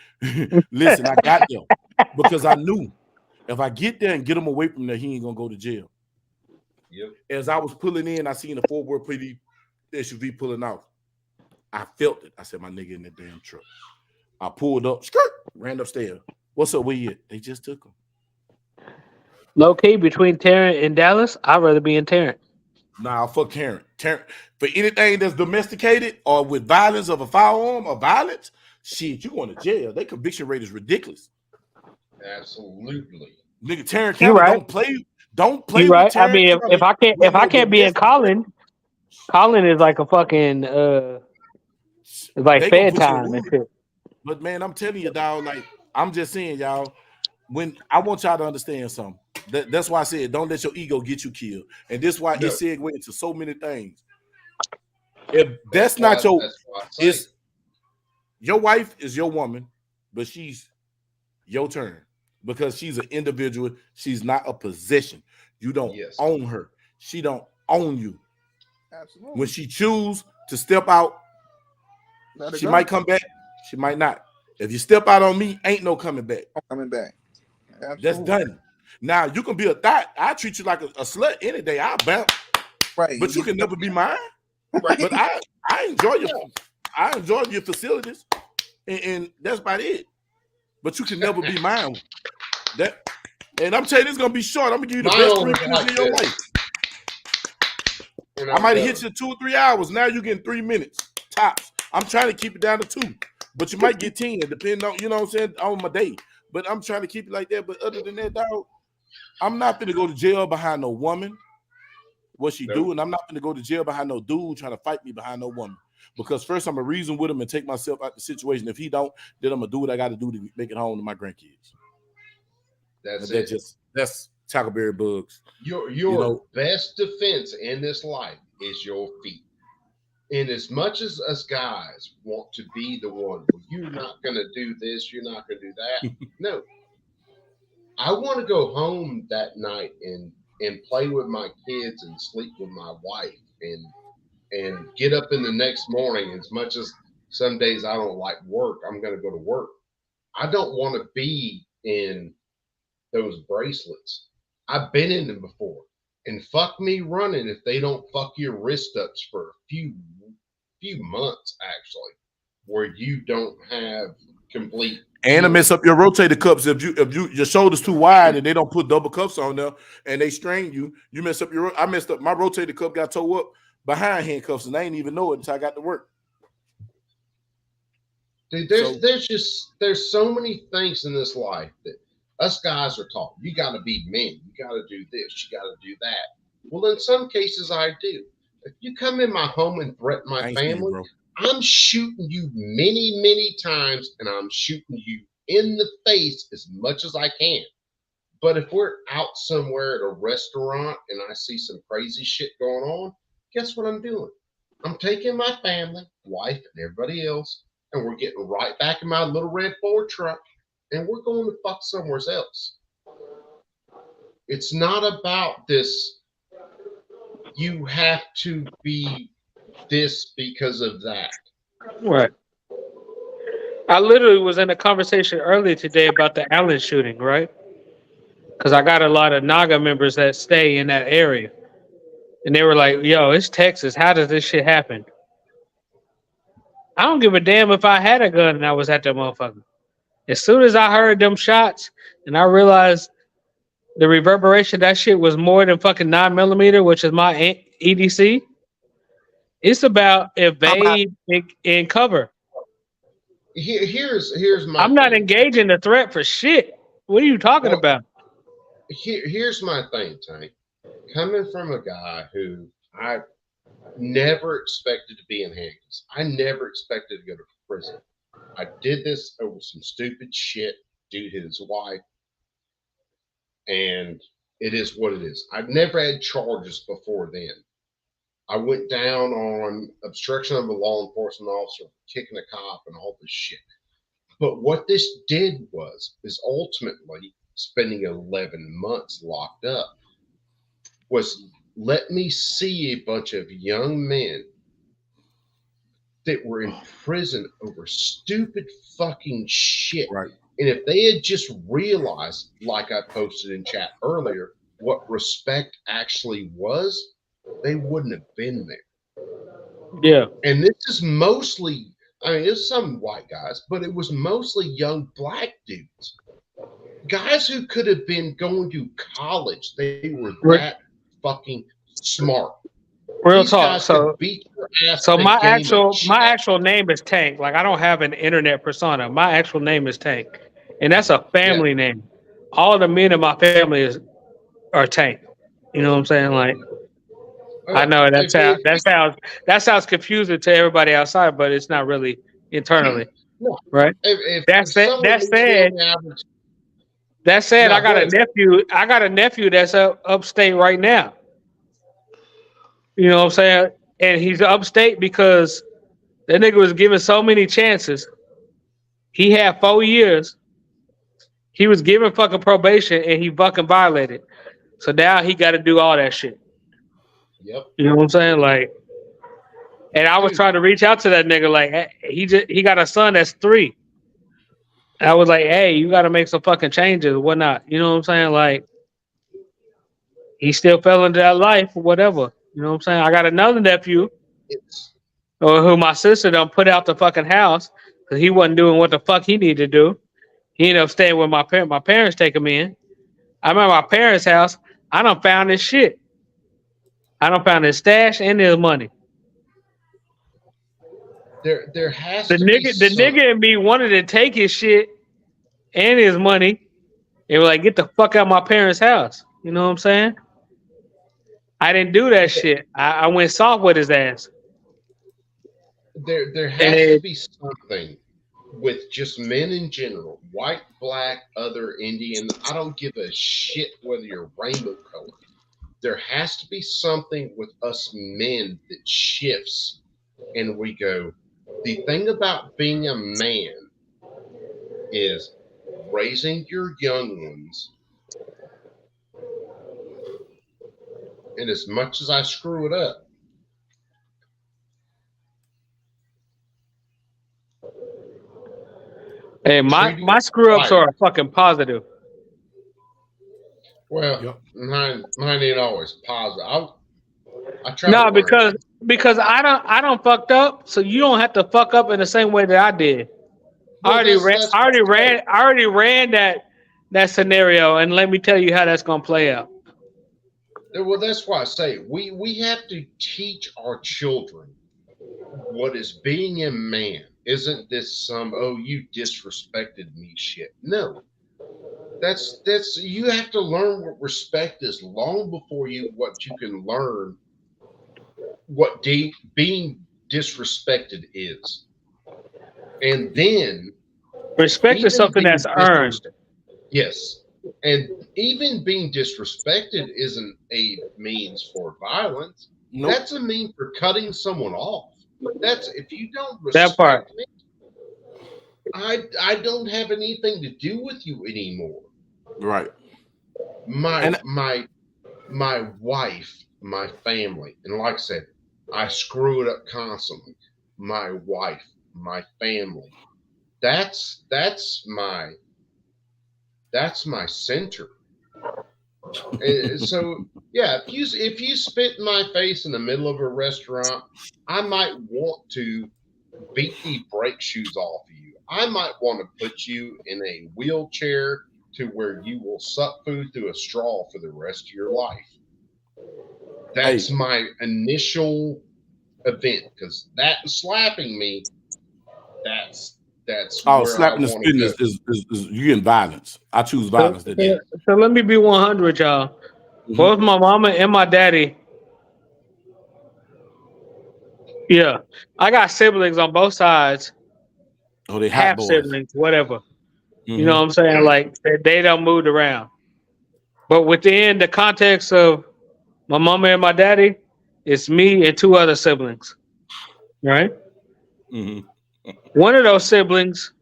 Listen, I got there because I knew if I get there and get him away from there, he ain't gonna go to jail. Yep. As I was pulling in, I seen a Fort Worth PD SUV pulling out. I felt it. I said, my nigga in that damn truck. I pulled up, ran upstairs. What's up? Where you at? They just took him. Low key between Tarrant and Dallas, I'd rather be in Tarrant. Nah, fuck Tarrant. Tarrant for anything that's domesticated or with violence of a firearm or violence, shit, you going to jail. Their conviction rate is ridiculous. Absolutely. Nigga, Tarrant County don't play you with right. Tarrant I mean, if I can't be in Collin is like a fucking it's like fed time and shit. But man, I'm telling you, dog, like I'm just saying, y'all, when I want y'all to understand something. That's why I said don't let your ego get you killed. And this is why it segued into so many things. If that's not it's your wife is your woman, but she's your turn because she's an individual. She's not a possession. You don't own her. She don't own you. Absolutely. When she choose to step out, she might come back. She might not. If you step out on me, ain't no coming back. Coming back. Absolutely. That's done. Now you can be a thought. I treat you like a slut any day. I'll bounce. Right. But you can never be mine. Right. But I enjoy your facilities, and that's about it. But you can never be mine. And I'm telling you, it's gonna be short. I'm gonna give you the Mine best 3 only minutes like of your this. life. And I might have I'm hit you 2 or 3 hours. Now you're getting 3 minutes tops. I'm trying to keep it down to 2, but you might get 10, depending on, you know what I'm saying, on my day. But I'm trying to keep it like that. But other than that, dog, I'm not gonna go to jail behind no woman. What she doing? I'm not gonna go to jail behind no dude trying to fight me behind no woman. Because first I'm gonna reason with him and take myself out the situation. If he don't, then I'm gonna do what I got to do to make it home to my grandkids. That's Tackleberry Bugs. Your best defense in this life is your feet. And as much as us guys want to be the one, well, you're not going to do this, you're not going to do that. No. I want to go home that night and play with my kids and sleep with my wife and get up in the next morning. As much as some days I don't like work, I'm going to go to work. I don't want to be in those bracelets. I've been in them before. And fuck me running if they don't fuck your wrist ups for a few months, actually, where you don't have complete. And to mess up your rotator cuffs if your shoulders too wide and they don't put double cuffs on there and they strain you, you mess up your. I messed up my rotator cuff, got tore up behind handcuffs, and I didn't even know it until I got to work. Dude, there's so many things in this life that us guys are taught. You got to be men. You got to do this. You got to do that. Well, in some cases, I do. If you come in my home and threaten my family, I'm shooting you many, many times, and I'm shooting you in the face as much as I can. But if we're out somewhere at a restaurant and I see some crazy shit going on, guess what I'm doing? I'm taking my family, wife, and everybody else, and we're getting right back in my little red Ford truck, and we're going to fuck somewhere else. It's not about this, you have to be this because of that. Right. I literally was in a conversation earlier today about the Allen shooting, right? Because I got a lot of Naga members that stay in that area. And they were like, yo, it's Texas. How does this shit happen? I don't give a damn if I had a gun and I was at that motherfucker. As soon as I heard them shots and I realized the reverberation, that shit was more than fucking 9mm, which is my EDC. It's about evade and cover. Here's my. I'm not engaging the threat for shit. What are you talking about? Here's my thing, Tank. Coming from a guy who I never expected to be in handcuffs. I never expected to go to prison. I did this over some stupid shit due to his wife. And it is what it is. I've never had charges before then. I went down on obstruction of a law enforcement officer, kicking a cop, and all this shit. But what this did is ultimately spending 11 months locked up was let me see a bunch of young men that were in prison over stupid fucking shit. Right. And if they had just realized, like I posted in chat earlier, what respect actually was, they wouldn't have been there. Yeah. And this is mostly, I mean, it's some white guys, but it was mostly young black dudes. Guys who could have been going to college. They were that fucking smart. Real talk. So my actual name is Tank. Like, I don't have an internet persona. My actual name is Tank, and that's a family name. All the men in my family are Tank. You know what I'm saying? Like, I know that sounds confusing to everybody outside, but it's not really internally, right? That said, I got a nephew that's upstate right now. You know what I'm saying? And he's upstate because that nigga was given so many chances. He had 4 years. He was given fucking probation and he fucking violated. So now he got to do all that shit. Yep. You know what I'm saying? Like, and I was trying to reach out to that nigga. Like, he got a son that's 3. I was like, hey, you got to make some fucking changes or whatnot. You know what I'm saying? Like, he still fell into that life or whatever. You know what I'm saying? I got another nephew who my sister done put out the fucking house because he wasn't doing what the fuck he needed to do. He ended up staying with my parents. My parents take him in. I'm at my parents' house. I done found his shit. I done found his stash and his money. There has The to be nigga and me wanted to take his shit and his money and were like, get the fuck out of my parents' house. You know what I'm saying? I didn't do that shit. I went soft with his ass. There has to be something with just men in general, white, black, other, Indian. I don't give a shit whether you're rainbow colored. There has to be something with us men that shifts, and we go, the thing about being a man is raising your young ones. And as much as I screw it up, hey, my screw ups are fucking positive. Well, mine ain't always positive. I try to learn. because I don't fucked up, so you don't have to fuck up in the same way that I did. Well, I already ran that scenario, and let me tell you how that's gonna play out. Well, that's why I say we have to teach our children what is being a man. Isn't this some you disrespected me shit? No. That's you have to learn what respect is long before what you can learn what being disrespected is. And then respect is something that's earned. Yes. And even being disrespected isn't a means for violence. Nope. That's a means for cutting someone off. That's if you don't respect me, I don't have anything to do with you anymore. Right. My wife, my family, and like I said, I screw it up constantly. My wife, my family. That's my center. So yeah, if you spit in my face in the middle of a restaurant, I might want to beat the brake shoes off of you. I might want to put you in a wheelchair to where you will suck food through a straw for the rest of your life. That's my initial event, because that slapping me, that's where slapping the spitting is you in violence. I choose violence today. So let me be 100, y'all. Mm-hmm. Both my mama and my daddy. Yeah, I got siblings on both sides. Oh, they half boys. siblings, whatever. Mm-hmm. You know what I'm saying? Like they don't move around. But within the context of my mama and my daddy, it's me and two other siblings. Right? Mm-hmm. One of those siblings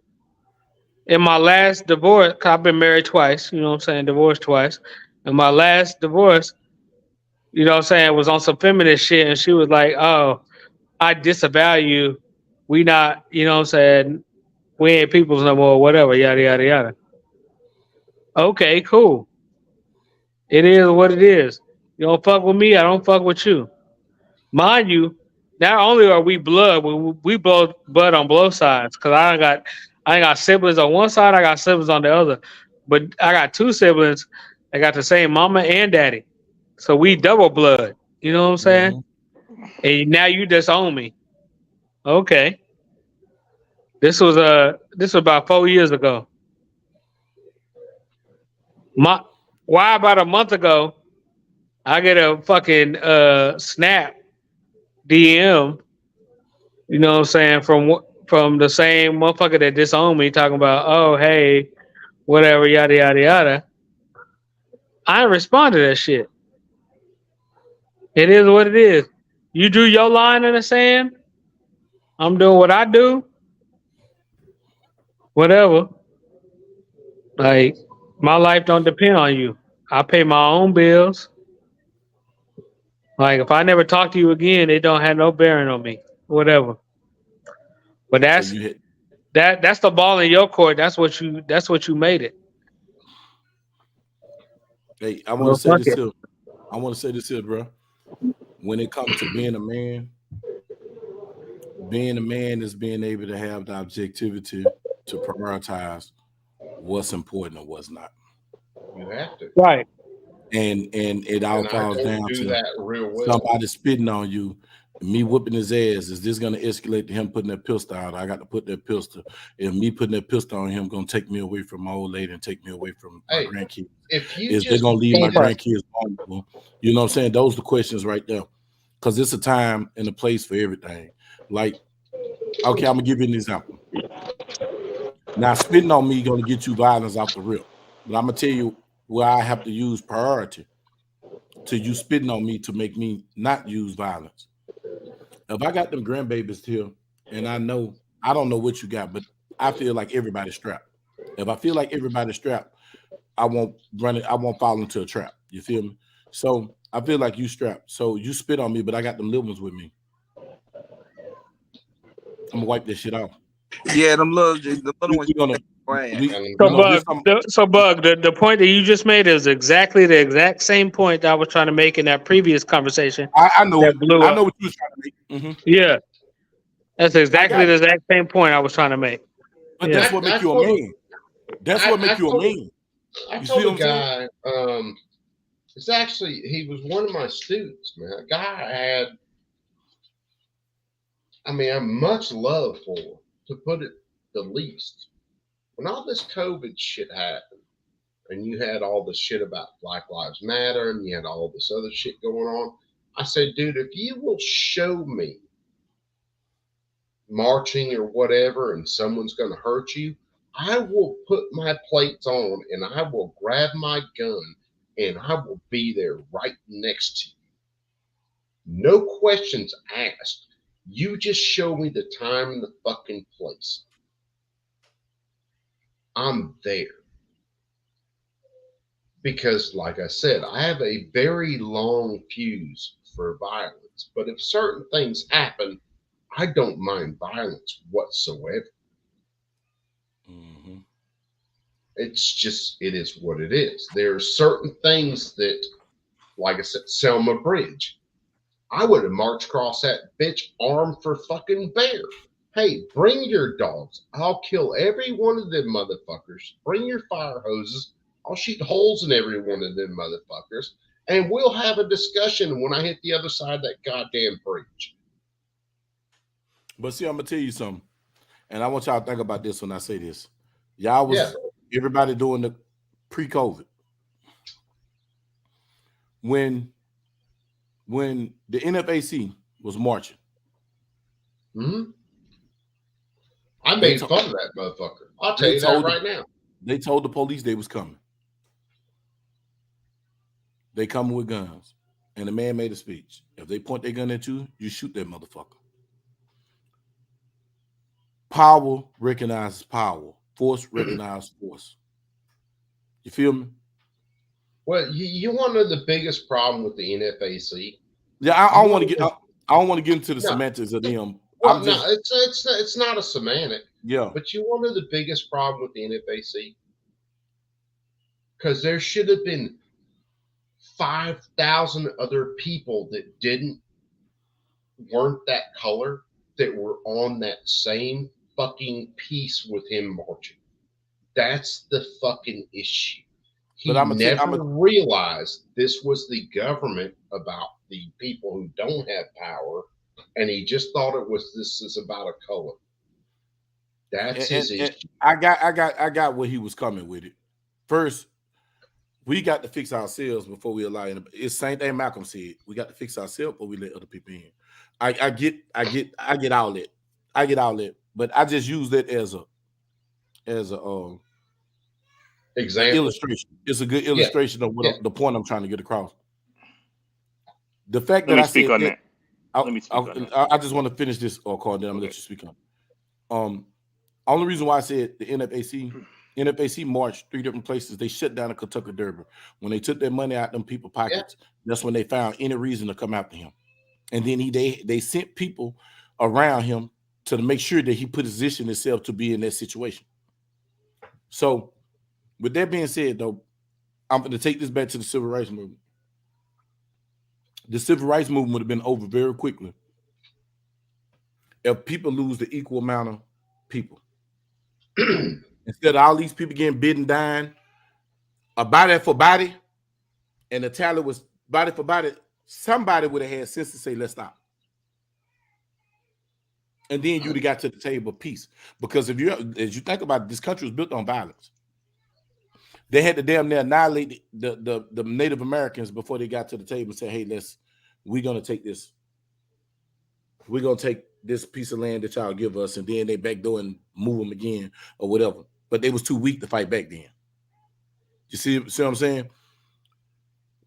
in my last divorce, I've been married twice, you know what I'm saying, divorced twice. In my last divorce, you know what I'm saying, was on some feminist shit, and she was like, oh, I disavow you. We not, you know what I'm saying, we ain't peoples no more, whatever, yada, yada, yada. Okay, cool. It is what it is. You don't fuck with me, I don't fuck with you. Mind you, not only are we blood, we both blood on both sides. Cause I ain't got siblings on one side, I got siblings on the other. But I got two siblings that got the same mama and daddy. So we double blood. You know what I'm saying? Mm-hmm. And now you disown me. Okay. This was about 4 years ago. Why about a month ago, I get a fucking snap DM, you know what I'm saying, from the same motherfucker that disowned me, talking about, oh, hey, whatever, yada, yada, yada. I didn't respond to that shit. It is what it is. You drew your line in the sand. I'm doing what I do. Whatever. Like, my life don't depend on you. I pay my own bills. Like, if I never talk to you again, it don't have no bearing on me. Whatever. But that's the ball in your court. That's what you made it. Hey, I want to say this here. I want to say this here, bro. When it comes to being a man is being able to have the objectivity to prioritize what's important and what's not. You have to. Right. And it all And I falls don't down do to that real well. somebody spitting on you, me whooping his ass. Is this going to escalate to him putting that pistol out? I got to put that pistol. If me putting that pistol on him going to take me away from my old lady and take me away from my grandkids? If you Is they just going to leave my beat us- grandkids vulnerable? You know what I'm saying? Those are the questions right there. Because it's a time and a place for everything. Like, okay, I'm going to give you an example. Now, spitting on me going to get you violence off the rip. But I'm going to tell you where I have to use priority to you spitting on me to make me not use violence. If I got them grandbabies here and I don't know what you got, but I feel like everybody's strapped. If I feel like everybody's strapped, I won't run it, I won't fall into a trap. You feel me? So I feel like you strapped. So you spit on me, but I got them little ones with me. I'm gonna wipe this shit off. Yeah, the little ones. Bug, the point that you just made is exactly the exact same point I was trying to make in that previous conversation. I know it. Blew I up. know what you was trying to make. Mm-hmm. Yeah, that's exactly the exact same point I was trying to make. But that's what makes you a man. That's what makes you a man. I told a guy, it's actually, he was one of my students, man. A guy I'm much love for, to put it the least. When all this COVID shit happened, and you had all the shit about Black Lives Matter, and you had all this other shit going on, I said, dude, if you will show me marching or whatever, and someone's going to hurt you, I will put my plates on, and I will grab my gun, and I will be there right next to you. No questions asked. You just show me the time and the fucking place. I'm there. Because, like I said, I have a very long fuse for violence. But if certain things happen, I don't mind violence whatsoever. Mm-hmm. It's just, it is what it is. There are certain things that, like I said, Selma Bridge. I would have marched across that bitch armed for fucking bear. Hey, bring your dogs. I'll kill every one of them motherfuckers. Bring your fire hoses. I'll shoot holes in every one of them motherfuckers. And we'll have a discussion when I hit the other side of that goddamn bridge. But see, I'm going to tell you something. And I want y'all to think about this when I say this. Y'all was everybody doing the pre-COVID. When the NFAC was marching. Mm-hmm. I made fun of that motherfucker. I'll tell you that right now. They told the police they was coming. They coming with guns. And the man made a speech. If they point their gun at you, you shoot that motherfucker. Power recognizes power. Force recognizes force. You feel me? Well, you want to know the biggest problem with the NFAC? Yeah, I don't want to get. I don't want to get into the semantics of them. Well, it's not a semantic. Yeah. But you want to know the biggest problem with the NFAC? Because there should have been 5,000 other people that weren't that color that were on that same fucking piece with him marching. That's the fucking issue. He never realized this was the government about the people who don't have power, and he just thought this is about a color. That's his issue. I got where he was coming with it. First, we got to fix ourselves before we allow it. It's the same thing Malcolm said. We got to fix ourselves before we let other people in. I get all that. I get all that. But I just use that as a example. Illustration. It's a good illustration of what the point I'm trying to get across. The fact that I said that, I just want to finish this, Carl, then I'm gonna let you speak on. Only reason why I said the NFAC marched 3 different places. They shut down the Kentucky Derby. When they took their money out of them people's pockets, that's when they found any reason to come after him. And then they sent people around him to make sure that he positioned himself to be in that situation. So, with that being said, though, I'm going to take this back to the civil rights movement. The civil rights movement would have been over very quickly if people lose the equal amount of people. Instead of all these people getting bit and dying, a body for body, and the tally was body for body, somebody would have had sense to say, let's stop. And then you'd have got to the table of peace. Because if you, as you think about it, this country was built on violence. They had to damn near annihilate the Native Americans before they got to the table and said, hey, we're gonna take this. We're gonna take this piece of land that y'all give us, and then they backdoor and move them again or whatever. But they was too weak to fight back then. You see what I'm saying?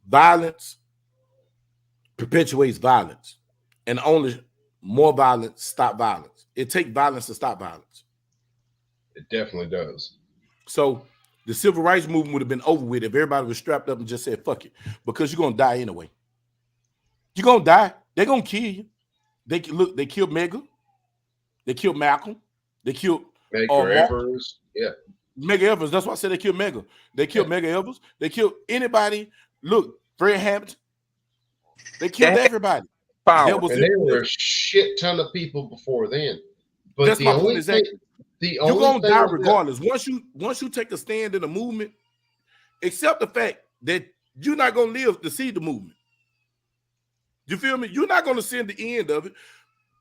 Violence perpetuates violence, and only more violence stop violence. It takes violence to stop violence. It definitely does. So the civil rights movement would have been over with if everybody was strapped up and just said, fuck it, because you're going to die anyway. You're going to die. They're going to kill you. They killed Medgar. They killed Malcolm. They killed Medgar Evers. Yeah. Medgar Evers. That's why I said they killed Medgar. They killed Medgar Evers. They killed anybody. Look, Fred Hampton. They killed everybody. There were a shit ton of people before then. But that's my point exactly. You're gonna die regardless. Once you take a stand in the movement, accept the fact that you're not gonna live to see the movement. You feel me? You're not gonna see the end of it.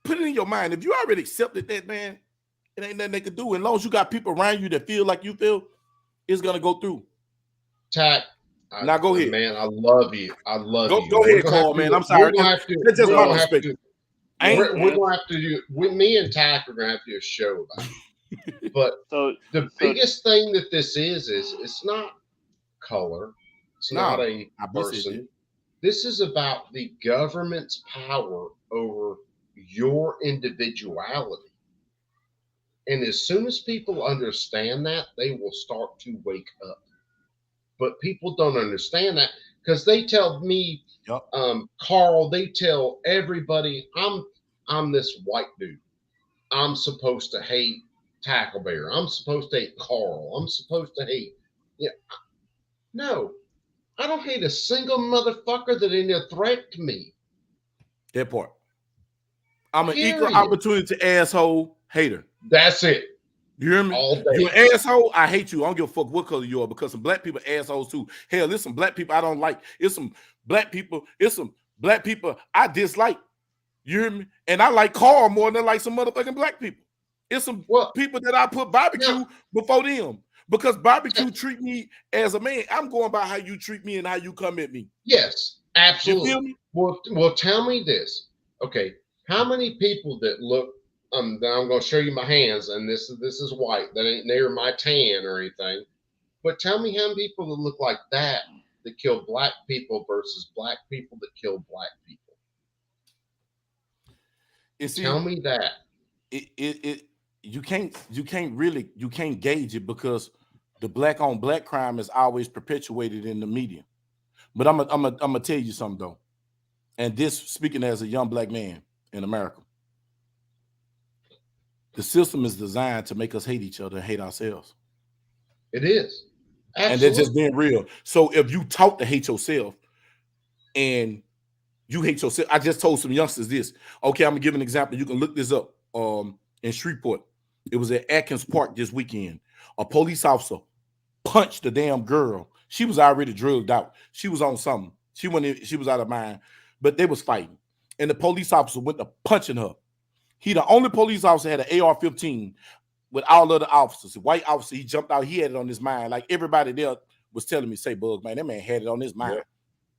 Put it in your mind. If you already accepted that, man, it ain't nothing they can do. As long as you got people around you that feel like you feel, it's gonna go through. Tack. Now go ahead, man. I love you. I love you. Go ahead, Carl, man. I'm sorry. That's just my perspective. We're gonna have to do. Me and Tack are gonna have to do a show about it. But the biggest thing that this is it's not color. It's not a person. This is about the government's power over your individuality. And as soon as people understand that, they will start to wake up. But people don't understand that because they tell me, Carl, they tell everybody, I'm this white dude. I'm supposed to hate Tackleberry. I'm supposed to hate Carl. I'm supposed to hate. Yeah. No, I don't hate a single motherfucker that ain't a threat to me. That part. I'm an equal opportunity asshole hater. That's it. You hear me? All day. You're an asshole. I hate you. I don't give a fuck what color you are because some black people are assholes too. Hell, there's some black people I don't like. It's some black people. I dislike. You hear me? And I like Carl more than I like some motherfucking black people. It's some people that I put barbecue before them because barbecue treat me as a man. I'm going by how you treat me and how you come at me. Yes, absolutely. You feel me? Well, tell me this. Okay, how many people that look? I'm going to show you my hands, and this is white. That ain't near my tan or anything. But tell me how many people that look like that kill black people versus black people that kill black people. Tell me that. You can't gauge it because the black on black crime is always perpetuated in the media. But I'm gonna tell you something though, and this speaking as a young black man in America. The system is designed to make us hate each other and hate ourselves. It is. Absolutely. And that's just being real. So if you taught to hate yourself and you hate yourself, I just told some youngsters this. Okay, I'm gonna give an example. You can look this up in Shreveport. It was at Atkins Park this weekend. A police officer punched the damn girl. She was already drugged out. She was on something. She was out of mind, but they was fighting. And the police officer went to punching her. He the only police officer had an AR-15 with all other officers. The white officer, he jumped out. He had it on his mind. Like everybody there was telling me, say, Bug, man, that man had it on his mind. Yeah.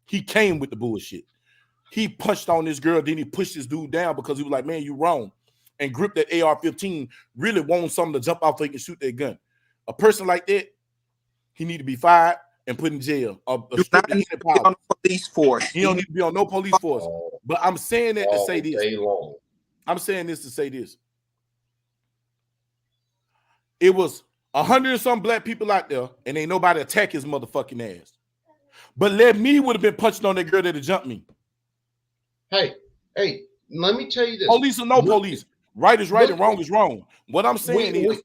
He came with the bullshit. He punched on this girl. Then he pushed this dude down because he was like, man, you wrong. And gripped that AR-15, really wanted something to jump off so he can shoot that gun. A person like that, he need to be fired and put in jail. Police force. He don't need to be on no police force. But I'm saying that to say this. I'm saying this to say this. It was 100 and some black people out there, and ain't nobody attack his motherfucking ass. But let me would have been punching on that girl that had jumped me. Hey, let me tell you this. Police or no police. Right is right and wrong is wrong. What I'm saying is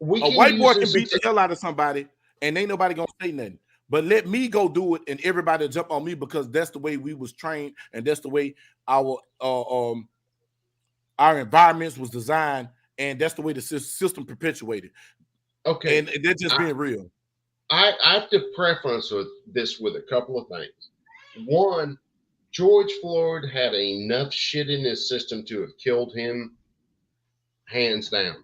a white boy can beat the hell out of somebody, and ain't nobody gonna say nothing. But let me go do it, and everybody jump on me because that's the way we was trained, and that's the way our environments was designed, and that's the way the system perpetuated. Okay, and that's just being real. I have to preference this with a couple of things. One, George Floyd had enough shit in his system to have killed him, hands down.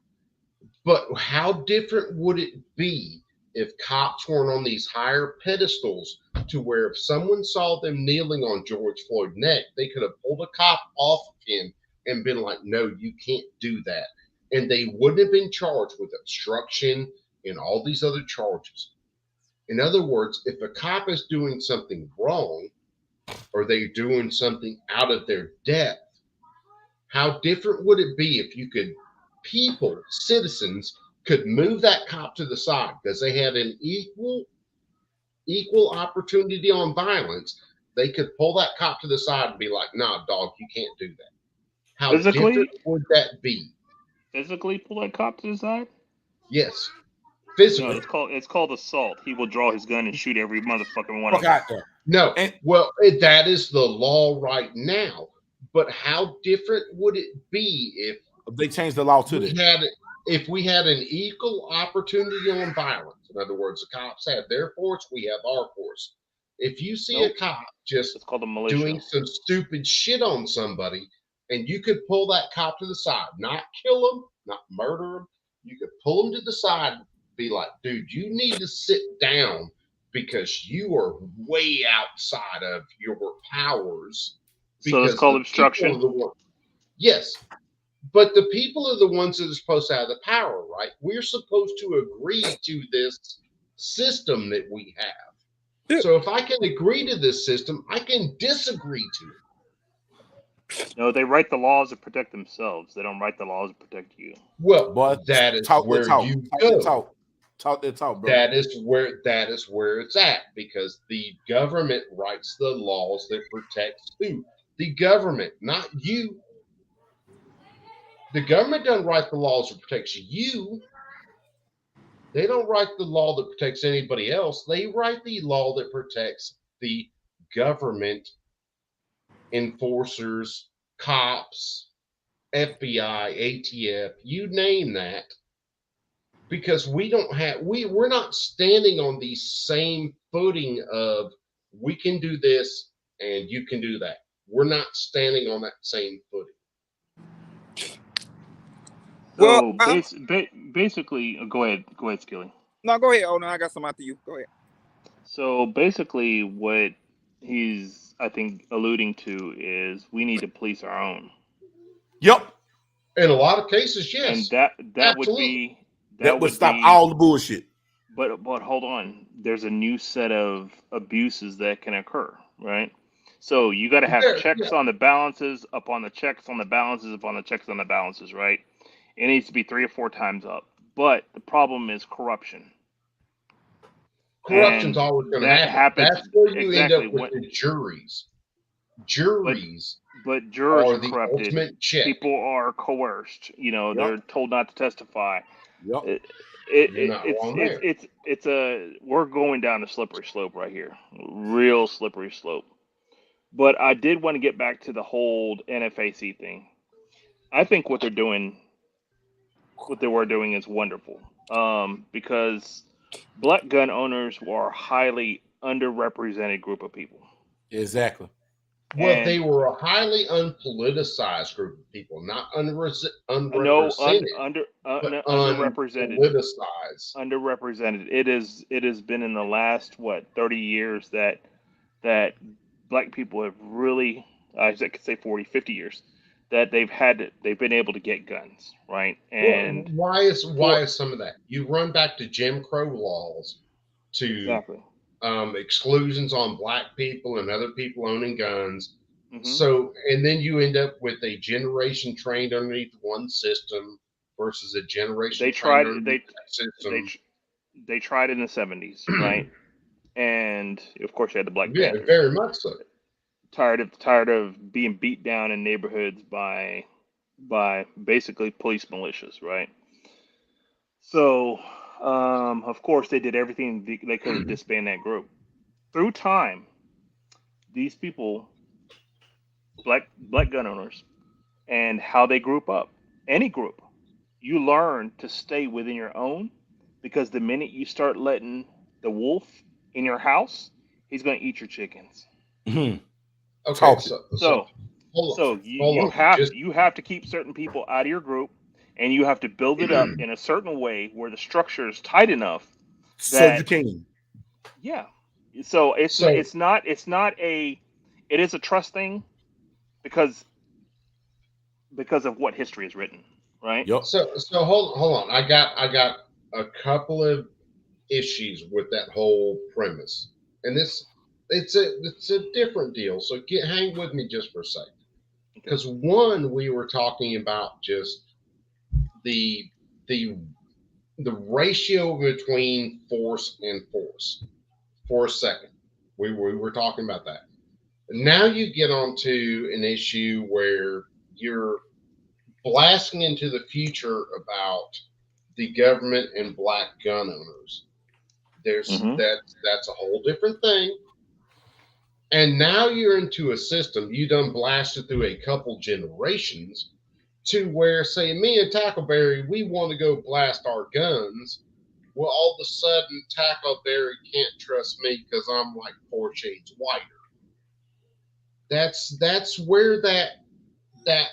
But how different would it be if cops weren't on these higher pedestals to where if someone saw them kneeling on George Floyd's neck, they could have pulled a cop off of him and been like, no, you can't do that. And they wouldn't have been charged with obstruction and all these other charges. In other words, if a cop is doing something wrong or they're doing something out of their depth, how different would it be if you could, citizens, could move that cop to the side because they had an equal opportunity on violence? They could pull that cop to the side and be like, nah, dog, you can't do that. How different would that be? Physically pull that cop to the side? Yes. Physically. No, it's called assault. He will draw his gun and shoot every motherfucking one of them. out there. No. Well, that is the law right now. But how different would it be if they changed the law to that? If we had an equal opportunity on violence? In other words, the cops have their force, we have our force. If you see a cop just doing some stupid shit on somebody, and you could pull that cop to the side, not kill him, not murder him, you could pull him to the side and be like, dude, you need to sit down because you are way outside of your powers. So it's called obstruction? Yes. But the people are the ones that are supposed to have the power, right? We're supposed to agree to this system that we have. Yeah. So if I can agree to this system, I can disagree to it. No, they write the laws to protect themselves. They don't write the laws to protect you. Well, but that is where you go. Talk that talk, bro. That is where it's at, because the government writes the laws that protects who? The government, not you. The government doesn't write the laws that protects you. They don't write the law that protects anybody else. They write the law that protects the government, enforcers, cops, FBI, ATF, you name that. Because we're not standing on the same footing of we can do this and you can do that. We're not standing on that same footing. So basically, go ahead, Skilly. No, go ahead. Oh no, I got some after you. Go ahead. So basically, what he's, I think, alluding to is we need to police our own. Yep. In a lot of cases, yes. And that would be that would stop all the bullshit. But hold on, there's a new set of abuses that can occur, right? So you got to have checks on the balances, up on the checks on the balances, up on the checks on the balances, right? It needs to be 3 or 4 times up. But the problem is corruption. Corruption's always going to happen. That's where you end up with the juries. But jurors are the corrupted. Ultimate check. People are coerced. You know, they're told not to testify. Yep. We're going down a slippery slope right here. Real slippery slope. But I did want to get back to the whole NFAC thing. I think what they were doing is wonderful. Because black gun owners were a highly underrepresented group of people. Exactly. Well, they were a highly unpoliticized group of people, not unrepresented. Underrepresented. Underrepresented. It has been in the last 30 years that black people have really, I could say 40, 50 years, that they've been able to get guns, right? And why is some of that? You run back to Jim Crow laws, to exclusions on black people and other people owning guns. Mm-hmm. So, and then you end up with a generation trained underneath one system versus a generation trained underneath that system. They tried in the 70s, right? And of course, you had the Black Panthers. Yeah, very much so. Tired of being beat down in neighborhoods by basically police militias, right? So, of course, they did everything they could to disband that group. Through time, these people, black gun owners, and how they group up, any group, you learn to stay within your own, because the minute you start letting the wolf in your house, he's going to eat your chickens. Mm-hmm. Okay, so you have to keep certain people out of your group, and you have to build it up in a certain way where the structure is tight enough so you can. Yeah. So it is a trust thing because of what history is written, right? Yep. So hold on. I got a couple of issues with that whole premise, and it's a different deal. So hang with me just for a second, because one, we were talking about just the ratio between force and force for a second. We were talking about that. Now you get onto an issue where you're blasting into the future about the government and black gun owners. That's a whole different thing. And now you're into a system you done blasted through a couple generations to where, say, me and Tackleberry, we want to go blast our guns. Well, all of a sudden, Tackleberry can't trust me because I'm like 4 shades whiter. That's where that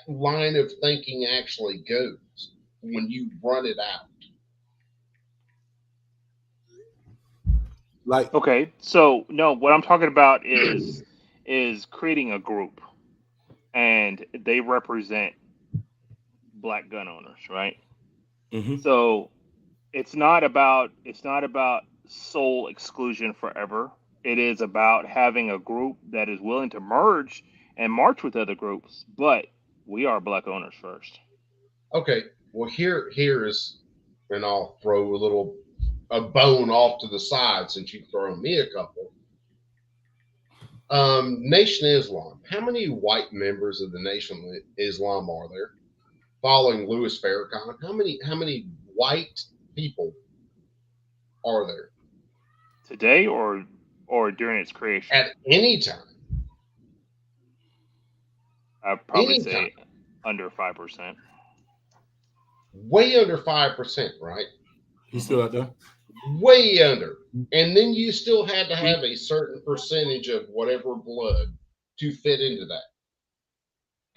line of thinking actually goes when you run it out. Like, okay, so no, what I'm talking about is creating a group, and they represent black gun owners, right? mm-hmm. So it's not about sole exclusion forever. It is about having a group that is willing to merge and march with other groups, but we are black owners first. Okay, well here is, and I'll throw a bone off to the side since you've thrown me a couple. Nation Islam. How many white members of the Nation Islam are there? Following Louis Farrakhan, how many white people are there today or during its creation? At any time. I'd probably say under 5%. Way under 5%, right? He's still out there? Way under. And then you still had to have a certain percentage of whatever blood to fit into that.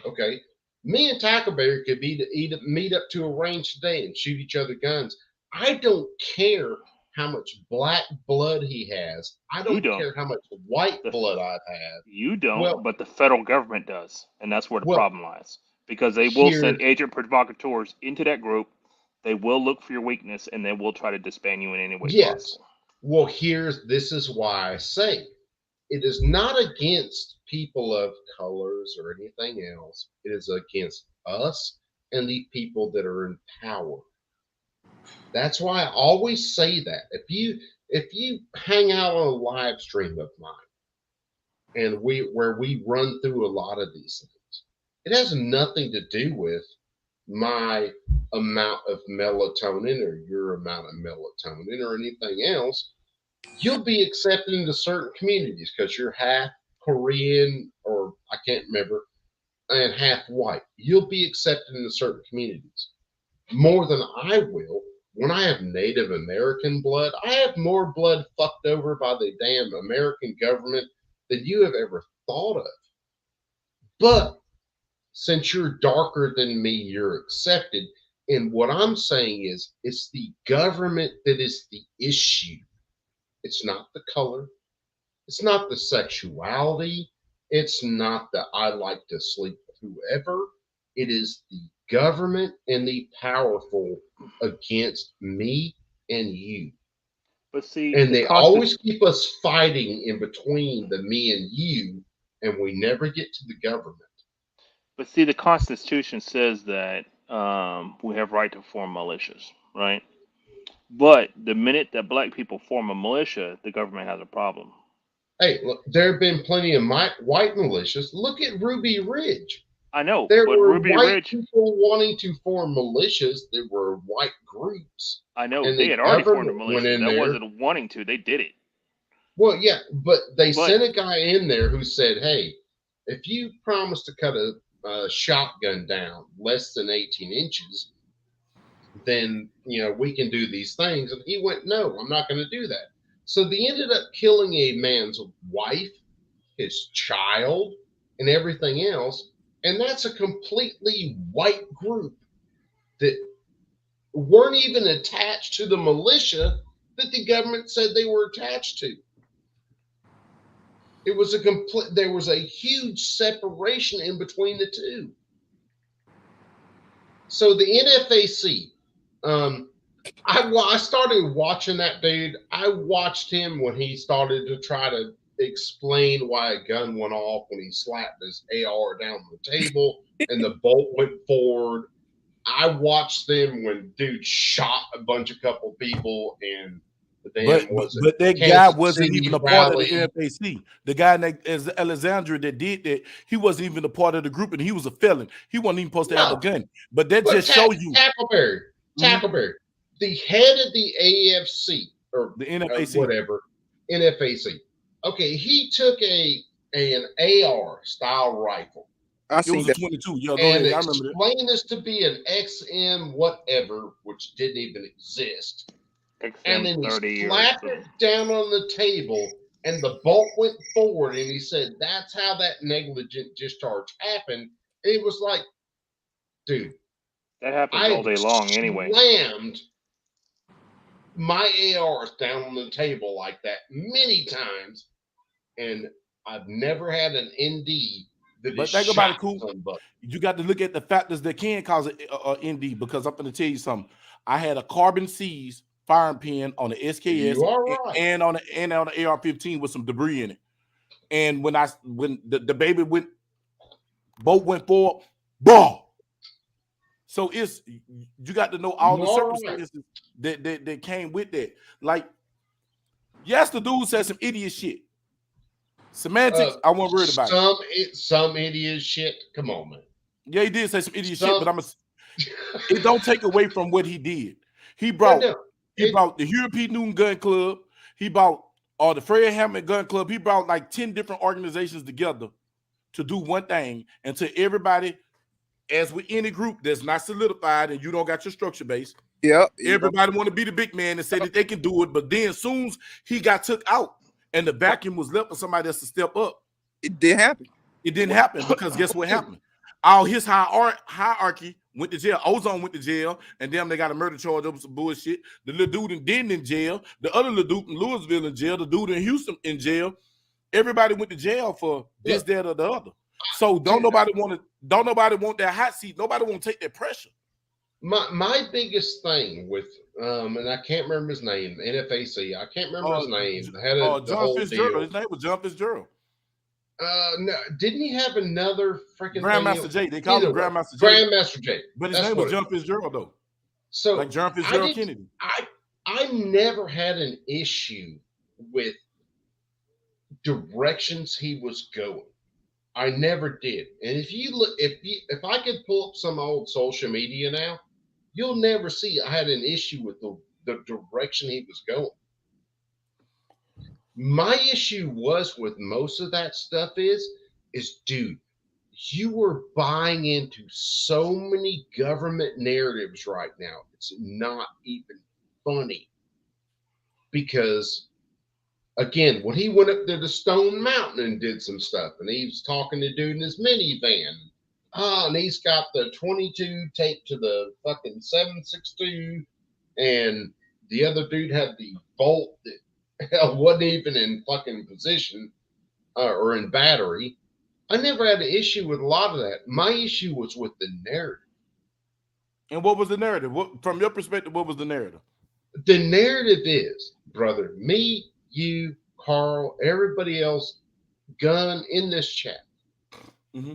Okay. Me and Tackleberry could meet up to a range today and shoot each other guns. I don't care how much black blood he has. I don't care how much white blood I've had. You don't, but the federal government does. And that's where the problem lies. Because they will send agent provocateurs into that group. They will look for your weakness, and they will try to disband you in any way possible. Well, this is why I say it is not against people of colors or anything else. It is against us and the people that are in power. That's why I always say that. If you hang out on a live stream of mine, and where we run through a lot of these things, it has nothing to do with my amount of melatonin or your amount of melatonin or anything else. You'll be accepted into certain communities because you're half Korean, or I can't remember, and half white. You'll be accepted into certain communities more than I will. When I have Native American blood, I have more blood fucked over by the damn American government than you have ever thought of. But since you're darker than me, you're accepted. And what I'm saying is, it's the government that is the issue. It's not the color. It's not the sexuality. It's not the I like to sleep with whoever. It is the government and the powerful against me and you. But see, and they always keep us fighting in between the me and you, and we never get to the government. But see, the Constitution says that we have right to form militias, right? But the minute that black people form a militia, the government has a problem. Hey, look, there have been plenty of white militias. Look at Ruby Ridge. I know, there but were Ruby white Ridge, people wanting to form militias. There were white groups. I know, and they had already formed a went militia. in That there. wasn't wanting to. They did it. Well, yeah, but they sent a guy in there who said, "Hey, if you promise to cut a shotgun down less than 18 inches, then we can do these things." And he went, "No, I'm not going to do that." So they ended up killing a man's wife, his child, and everything else. And that's a completely white group that weren't even attached to the militia that the government said they were attached to. It was there was a huge separation in between the two. So the NFAC, I started watching that dude. I watched him when he started to try to explain why a gun went off when he slapped his AR down the table and the bolt went forward. I watched them when dude shot a couple people and but that guy wasn't even a part of the NFAC. The guy named Alexandra that did that, he wasn't even a part of the group, and he was a felon. He wasn't even supposed to have a gun. But that just shows you. Tackleberry, the head of the AFC or the NFAC, whatever, NFAC. Okay, he took an AR style rifle. It was a 22. Yeah, go ahead. I remember that. Explain this to be an XM whatever, which didn't even exist. And then he slapped it down on the table, and the bolt went forward, and he said, that's how that negligent discharge happened. And it was like, dude. That happens all day long anyway. Slammed my ARs down on the table like that many times, and I've never had an ND that but think about it, cool. You got to look at the factors that can cause an ND, because I'm going to tell you something. I had a carbon seized firing pin on the SKS and on the AR-15 with some debris in it. And when the baby both went forward, boom. So you got to know all the circumstances that came with that. Like, yes, the dude said some idiot shit. Semantics, I wasn't worried about some idiot shit. Come on, man. Yeah, he did say some idiot shit, but it don't take away from what he did. He brought the European Newton Gun Club. He brought the Fred Hammond Gun Club. He brought like 10 different organizations together to do one thing, and to everybody. As with any group that's not solidified and you don't got your structure base, everybody want to be the big man and say that they can do it. But then as soon as he got took out and the vacuum was left for somebody else to step up, it did happen. It didn't happen because guess what happened? All his hierarchy went to jail. Ozone went to jail, and then they got a murder charge over some bullshit. The little dude in Denton in jail, the other little dude in Louisville in jail, the dude in Houston in jail. Everybody went to jail for this, that, or the other. So don't nobody want that hot seat. Nobody want to take that pressure. My biggest thing with and I can't remember his name, NFAC. I can't remember his name. John Fitzgerald. Deal. His name was John Fitzgerald. No, didn't he have another freaking Grandmaster J? They call him Grandmaster J. Grandmaster J. But his name was John Fitzgerald though. So like John Fitzgerald Kennedy. I never had an issue with directions he was going. I never did. And if you look, if I could pull up some old social media now, you'll never see I had an issue with the direction he was going. My issue was with most of that stuff is dude, you were buying into so many government narratives right now. It's not even funny. Because again, when he went up there to Stone Mountain and did some stuff, and he was talking to dude in his minivan. And he's got the 22 taped to the fucking 7.62, and the other dude had the bolt that wasn't even in fucking position or in battery. I never had an issue with a lot of that. My issue was with the narrative. And what was the narrative? From your perspective, what was the narrative? The narrative is, brother, me, you, Carl, everybody else, Gun in this chat. Mm-hmm.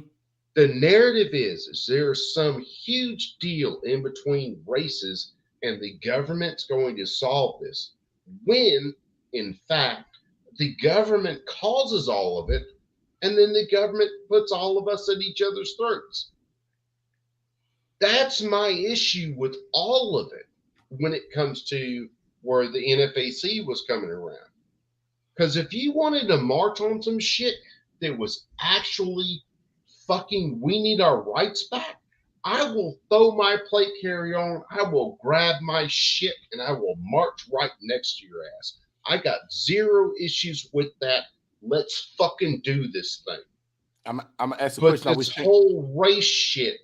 The narrative is there's some huge deal in between races and the government's going to solve this, when, in fact, the government causes all of it, and then the government puts all of us at each other's throats. That's my issue with all of it when it comes to where the NFAC was coming around. Because if you wanted to march on some shit that was actually fucking, we need our rights back, I will throw my plate carrier on, I will grab my shit, and I will march right next to your ass. I got zero issues with that. Let's fucking do this thing. I'm gonna ask a But question. this whole race shit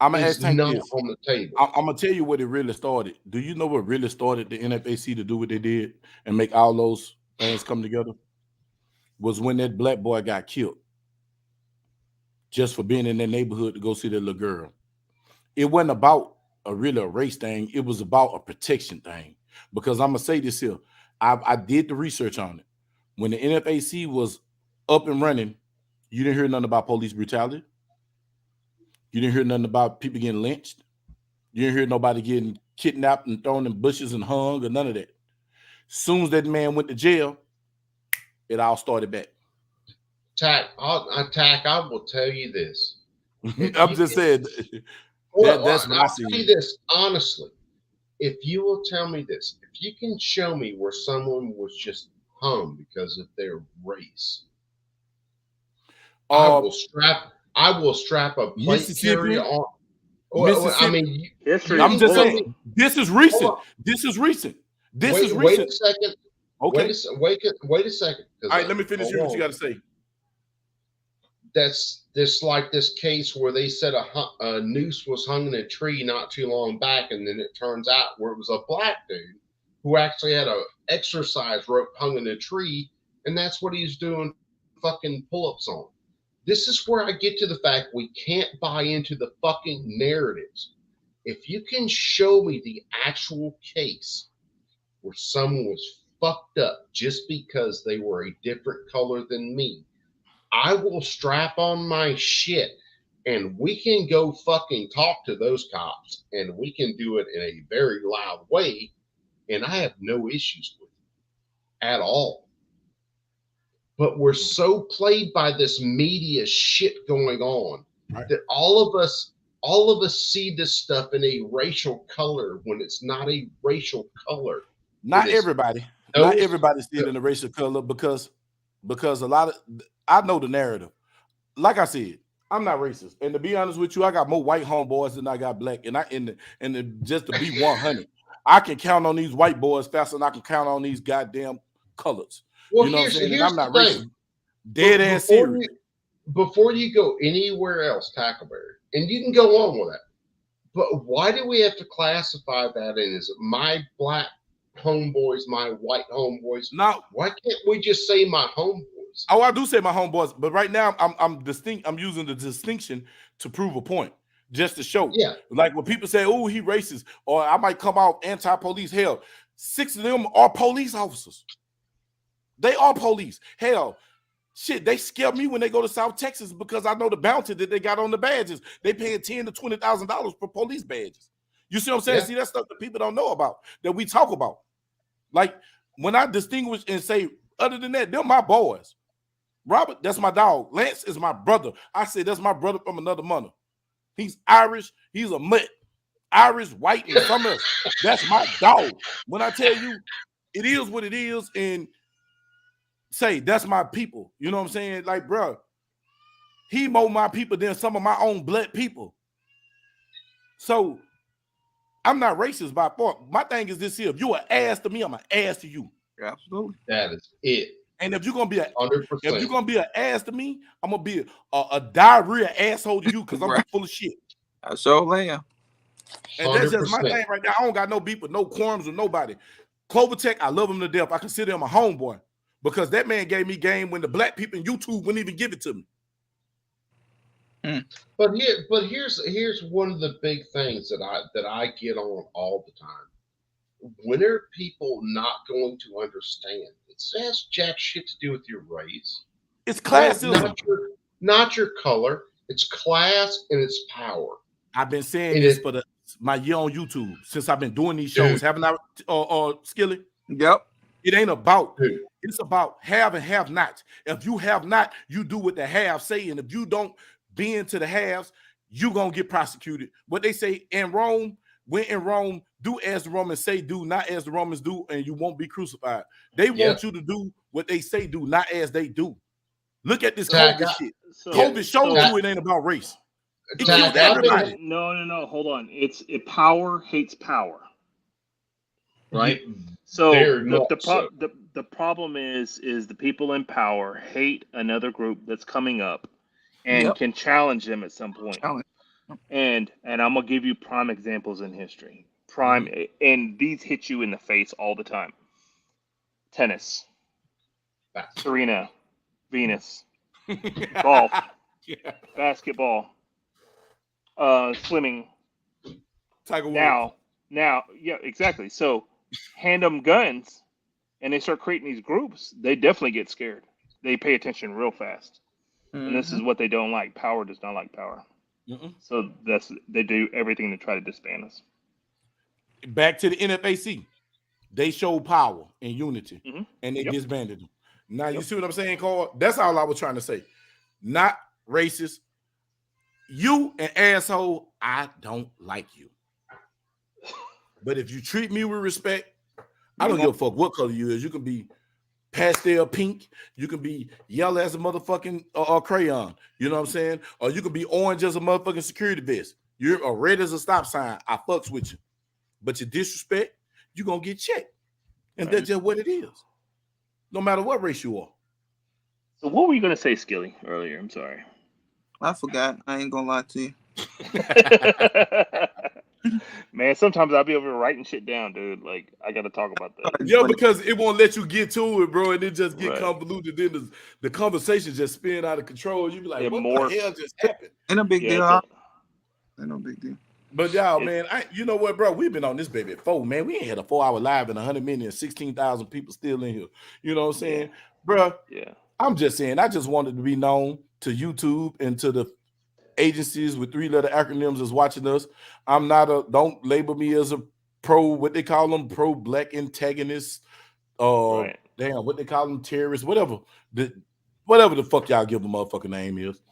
I'm gonna is ask Tank not this. on the table. I'm gonna tell you what it really started. Do you know what really started the NFAC to do what they did and make all those things come together? Was when that black boy got killed just for being in that neighborhood to go see that little girl. It wasn't about a race thing. It was about a protection thing. Because I'm gonna say this here. I did the research on it. When the NFAC was up and running, you didn't hear nothing about police brutality. You didn't hear nothing about people getting lynched. You didn't hear nobody getting kidnapped and thrown in bushes and hung or none of that. Soon as that man went to jail, it all started back. Tack, I will tell you this. I'm just saying. That's what I see. I'll tell you this honestly. If you will tell me this, if you can show me where someone was just hung because of their race, I will strap a plate carrier on. Mississippi. I mean, I'm just saying. This is recent. This is recent. Wait a second. Okay. Wait a second. All right, let me finish hearing what you got to say. That's like this case where they said a noose was hung in a tree not too long back, and then it turns out where it was a black dude who actually had a exercise rope hung in a tree, and that's what he's doing fucking pull-ups on. This is where I get to the fact we can't buy into the fucking narratives. If you can show me the actual case where someone was fucked up just because they were a different color than me, I will strap on my shit and we can go fucking talk to those cops, and we can do it in a very loud way, and I have no issues with it at all. But we're so played by this media shit going on that all of us see this stuff in a racial color when it's not a racial color. Not everybody. Not everybody see it in a racial color because a lot of, I know the narrative. Like I said, I'm not racist, and to be honest with you, I got more white homeboys than I got black. And just to be 100, I can count on these white boys faster than I can count on these goddamn colors. Well, you know what I'm saying? And here's I'm not the racist. thing. Dead ass serious. Before you go anywhere else, Tackleberry, and you can go on with that, but why do we have to classify that in as my black homeboys, my white homeboys? Now, why can't we just say my homeboys? Oh, I do say my homeboys, but right now I'm distinct. I'm using the distinction to prove a point, just to show. Yeah. Like when people say, "Oh, he racist," or I might come out anti-police. Hell, 6 of them are police officers. They are police. Hell, shit, they scare me when they go to South Texas because I know the bounty that they got on the badges. They paying $10,000 to $20,000 for police badges. You see what I'm saying? Yeah. See, that's stuff that people don't know about, that we talk about. Like when I distinguish and say, other than that, they're my boys. Robert, that's my dog. Lance is my brother. I say that's my brother from another mother. He's Irish. He's a mutt. Irish, white, and something else. That's my dog. When I tell you, it is what it is, and say that's my people. You know what I'm saying? Like, bro, he more my people than some of my own blood people. So I'm not racist by far. My thing is this here: if you an ass to me, I'm an ass to you. Absolutely. That is it. And if you're gonna be 100%. an ass to me, I'm gonna be a diarrhea asshole to you because I'm full of shit. I sure am. And that's just my thing right now. I don't got no beef with no quorums with nobody. Clovertech, I love him to death. I consider him a homeboy because that man gave me game when the black people in YouTube wouldn't even give it to me. But here's one of the big things that I get on all the time. When are people not going to understand? It has jack shit to do with your race. It's classism. Not your color. It's class and it's power. I've been saying this for my year on YouTube since I've been doing these shows. Haven't I, Skilly? Yep. It ain't about. It's about have and have not. If you have not, you do what the have say, and if you don't be into the haves, you gonna get prosecuted. What they say in Rome. When in Rome, do as the Romans say do, not as the Romans do, and you won't be crucified. They want you to do what they say do, not as they do. Look at this COVID shit. COVID showed you it ain't about race. It killed everybody. No. Hold on. Power hates power. Right? Yeah, So the problem is the people in power hate another group that's coming up and can challenge them at some point. And I'm gonna give you prime examples in history. And these hit you in the face all the time. Tennis, Serena, Venus, golf, basketball, swimming. Tiger Woods. Now, yeah, exactly. So hand them guns and they start creating these groups, they definitely get scared. They pay attention real fast. And this is what they don't like. Power does not like power. So they do everything to try to disband us. Back to the NFAC. They showed power and unity, and they disbanded them. Now, you see what I'm saying, Carl? That's all I was trying to say. Not racist. You an asshole, I don't like you. But if you treat me with respect, I don't give a fuck what color you is. You can be pastel pink. You can be yellow as a motherfucking crayon. You know what I'm saying? Or you can be orange as a motherfucking security vest. You're red as a stop sign. I fucks with you. But your disrespect, you're going to get checked. And that's just what it is. No matter what race you are. So what were you going to say, Skilly, earlier? I'm sorry. I forgot. I ain't going to lie to you. Man, sometimes I'll be over writing shit down, dude. Like, I got to talk about that. Yeah, because it won't let you get to it, bro. And it just get convoluted. Then the conversation just spin out of control. You be like, what the hell just happened? Ain't a big deal. Ain't no big deal. But y'all, man, you know what, bro? We've been on this baby at 4, man. We ain't had a 4-hour live and 100 million and 16,000 people still in here. You know what I'm saying? Bro, I'm just saying, I just wanted to be known to YouTube and to the agencies with 3-letter acronyms that's watching us. I'm not don't label me as a what they call them, pro-black antagonist, what they call them, terrorists, whatever the fuck y'all give a motherfucking name is.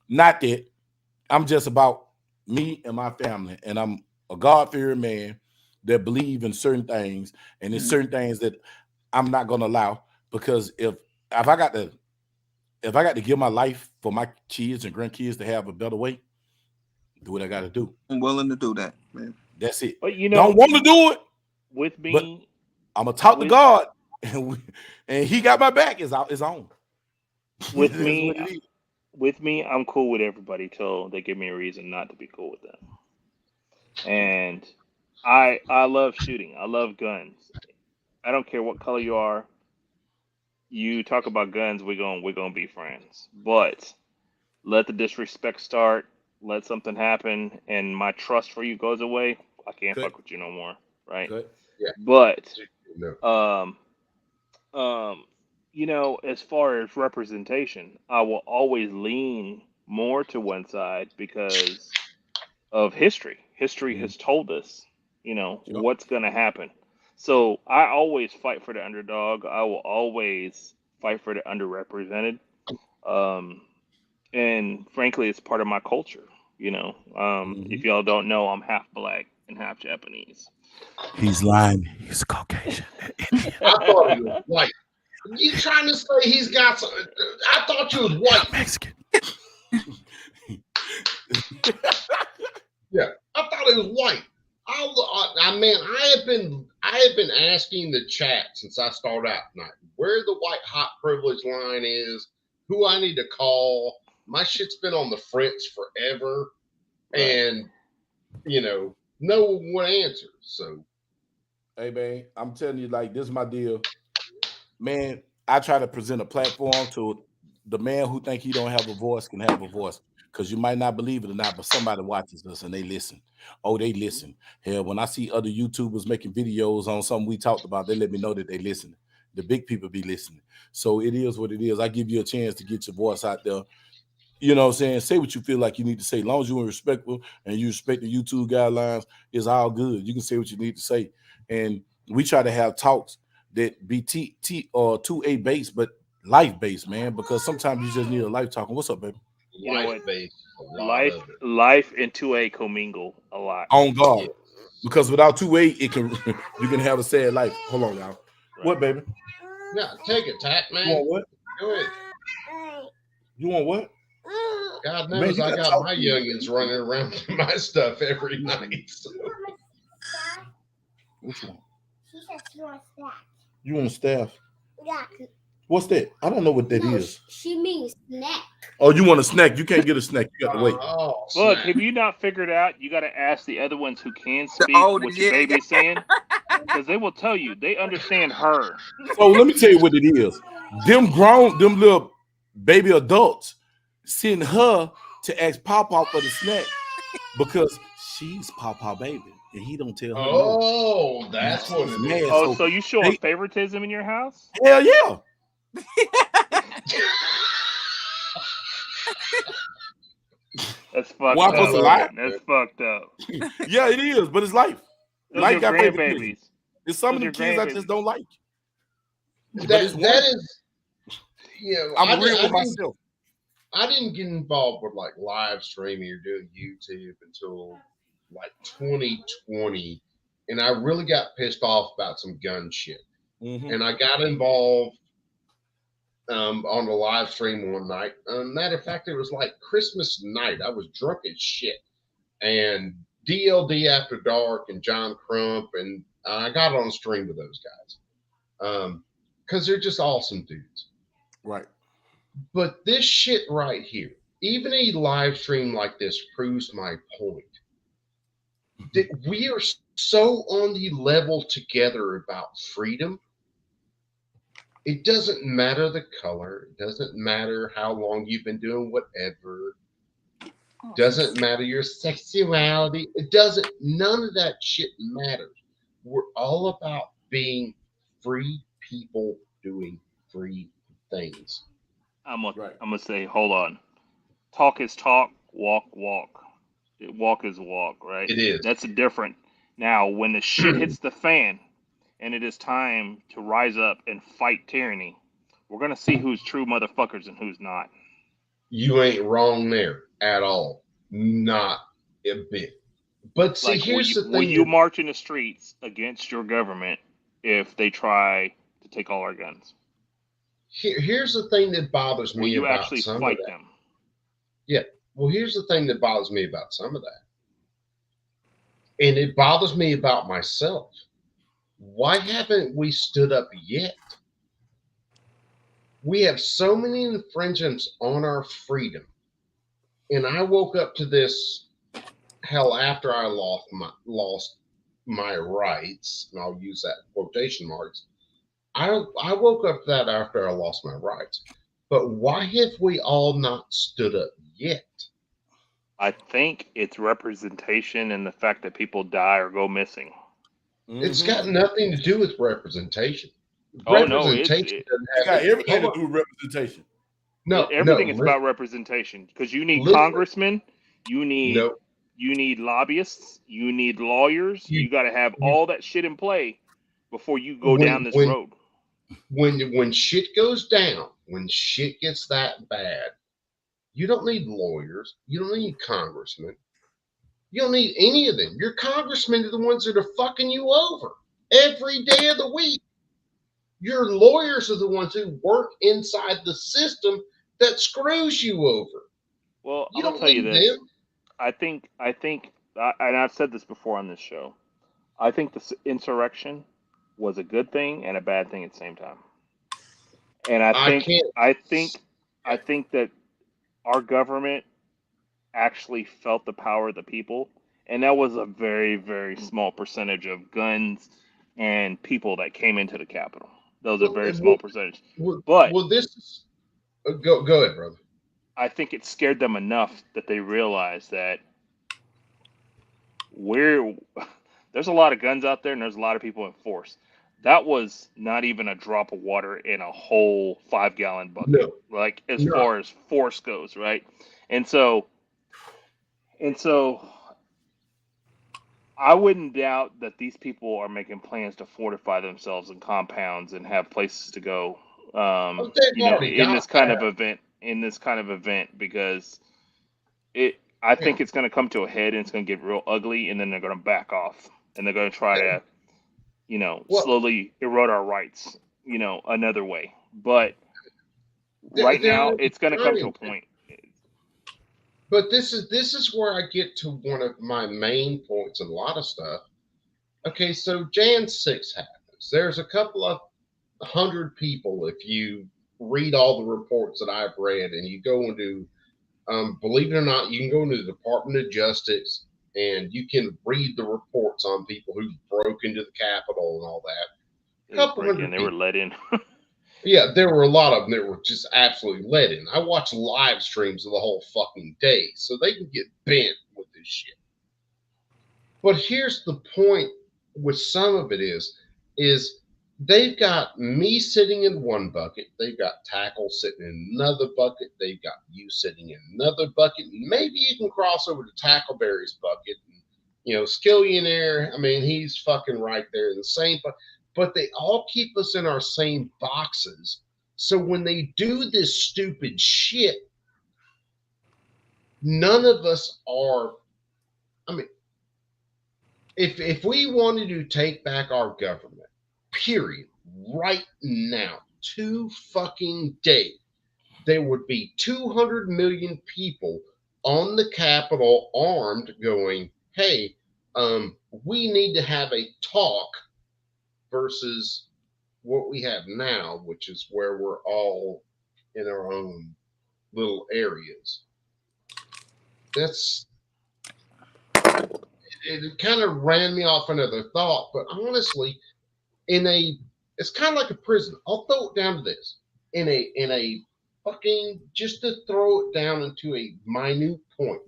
Not that. I'm just about me and my family, and I'm a God-fearing man that believe in certain things, and there's certain things that I'm not gonna allow, because if I got to give my life for my kids and grandkids to have a better way, do what I got to do. I'm willing to do that, man. That's it. But you know, don't want to do it with me. But I'm gonna talk to God, and He got my back. Is on. With me, I'm cool with everybody till they give me a reason not to be cool with them. And I love shooting. I love guns. I don't care what color you are. You talk about guns, we're gonna be friends. But let the disrespect start. Let something happen, and my trust for you goes away. I can't fuck with you no more, right? Yeah. But you know, as far as representation, I will always lean more to one side because of history. History has told us, you know, what's going to happen. So I always fight for the underdog. I will always fight for the underrepresented. And frankly, it's part of my culture. You know, if y'all don't know, I'm half black and half Japanese. He's lying. He's Caucasian. I thought he was white. You trying to say he's got some? I thought you was white. Mexican. Yeah, I thought it was white. I mean, I have been asking the chat since I started out tonight where the white hot privilege line is, who I need to call. My shit's been on the fritz forever, and you know, no one answers. So, hey man, I'm telling you, like, this is my deal, man. I try to present a platform to the man who think he don't have a voice can have a voice, because you might not believe it or not, but somebody watches us and they listen. Oh, they listen. Hell, when I see other YouTubers making videos on something we talked about, they let me know that they listen. The big people be listening. So it is what it is. I give you a chance to get your voice out there. You know what I'm saying? Say what you feel like you need to say. As long as you're respectful and you respect the YouTube guidelines, it's all good. You can say what you need to say. And we try to have talks that be 2A based, but life based, man, because sometimes you just need a life talking. What's up, baby? You know what? Life and 2A commingle a lot. On God. Because without 2A, you can have a sad life. Hold on, y'all. Right. What, baby? Yeah, take it, Tat, man. You want what? Go ahead. You want what? God knows I got my youngins running around with my stuff every night. So. Which one? She said she wants staff. You want staff? What's that? I don't know what that is. She means snack. Oh, you want a snack? You can't get a snack. You got to wait. Oh, Look, snap. have you not figured out? You got to ask the other ones who can The speak older, what your baby's saying, because they will tell you they understand her. So let me tell you what it is. Them little baby adults send her to ask Papa for the snack because she's Papa baby and he don't tell her no. Oh, that's what it is. Oh, so you showing favoritism in your house? Hell yeah. That's fucked Why up. supposed to lie? That's fucked up. Yeah, it is, but it's life. Those Life are got favorite grandbabies. kids. There's some of Those them are kids I grandbabies. just don't like. That is, you know, I'm real with myself. I didn't get involved with like live streaming or doing YouTube until like 2020, and I really got pissed off about some gun shit. And I got involved on a live stream one night. Matter of fact, it was like Christmas night. I was drunk as shit, and DLD After Dark and John Crump, and I got on stream with those guys because they're just awesome dudes. Right. But this shit right here, even a live stream like this proves my point. That we are so on the level together about freedom. It doesn't matter the color. It doesn't matter how long you've been doing whatever. Doesn't matter your sexuality. It doesn't. None of that shit matters. We're all about being free people doing free things. I'm gonna say, hold on. Talk is talk. Walk. Walk is walk. Right. It is. That's different. Now, when the shit hits the fan, and it is time to rise up and fight tyranny, we're gonna see who's true motherfuckers and who's not. You ain't wrong there at all. Not a bit. But see, Like, here's the thing. will you march in the streets against your government if they try to take all our guns? Here's the thing that bothers me Will you about actually some fight of that. them? Yeah. Well, here's the thing that bothers me about some of that. And it bothers me about myself. Why haven't we stood up yet? We have so many infringements on our freedom. And I woke up to this hell after I lost my rights, and I'll use that in quotation marks. I woke up to that after I lost my rights. But why have we all not stood up yet? I think it's representation and the fact that people die or go missing. It's got nothing to do with representation. Oh, no, It got everything to do with representation. No, everything is about representation because you need congressmen, you need lobbyists, you need lawyers. You got to have all that shit in play before you go down this road. When shit goes down, when shit gets that bad, you don't need lawyers. You don't need congressmen. You don't need any of them. Your congressmen are the ones that are fucking you over every day of the week. Your lawyers are the ones who work inside the system that screws you over. Well, I'm gonna tell you this. I think, and I've said this before on this show. I think the insurrection was a good thing and a bad thing at the same time. And I think that our government actually felt the power of the people, and that was a very, very small percentage of guns and people that came into the Capitol. Those are very small percentage. But this is go ahead, brother. I think it scared them enough that they realized that there's a lot of guns out there and there's a lot of people in force. That was not even a drop of water in a whole 5-gallon bucket, like as far as force goes, right? And so I wouldn't doubt that these people are making plans to fortify themselves in compounds and have places to go, in this kind of event, because I think it's going to come to a head and it's going to get real ugly, and then they're going to back off and they're going to try to, slowly erode our rights, another way. But right now, it's going to come to a point. But this is where I get to one of my main points in a lot of stuff. Okay, so Jan 6 happens. There's a couple of 100 people, if you read all the reports that I've read and you go into, believe it or not, you can go into the Department of Justice and you can read the reports on people who broke into the Capitol and all that. Couple hundred they were let in. Yeah, there were a lot of them that were just absolutely let in. I watch live streams of the whole fucking day, so they can get bent with this shit. But here's the point with some of it is they've got me sitting in one bucket, they've got Tackle sitting in another bucket, they've got you sitting in another bucket, maybe you can cross over to Tackleberry's bucket. And, Skillionaire, I mean, he's fucking right there in the same bucket. But they all keep us in our same boxes. So when they do this stupid shit, none of us are, I mean, if we wanted to take back our government, period, right now, today, there would be 200 million people on the Capitol armed going, hey, we need to have a talk, versus what we have now, which is where we're all in our own little areas. It kind of ran me off another thought, but honestly, it's kind of like a prison. I'll throw it down to this. In a fucking, just to throw it down into a minute point.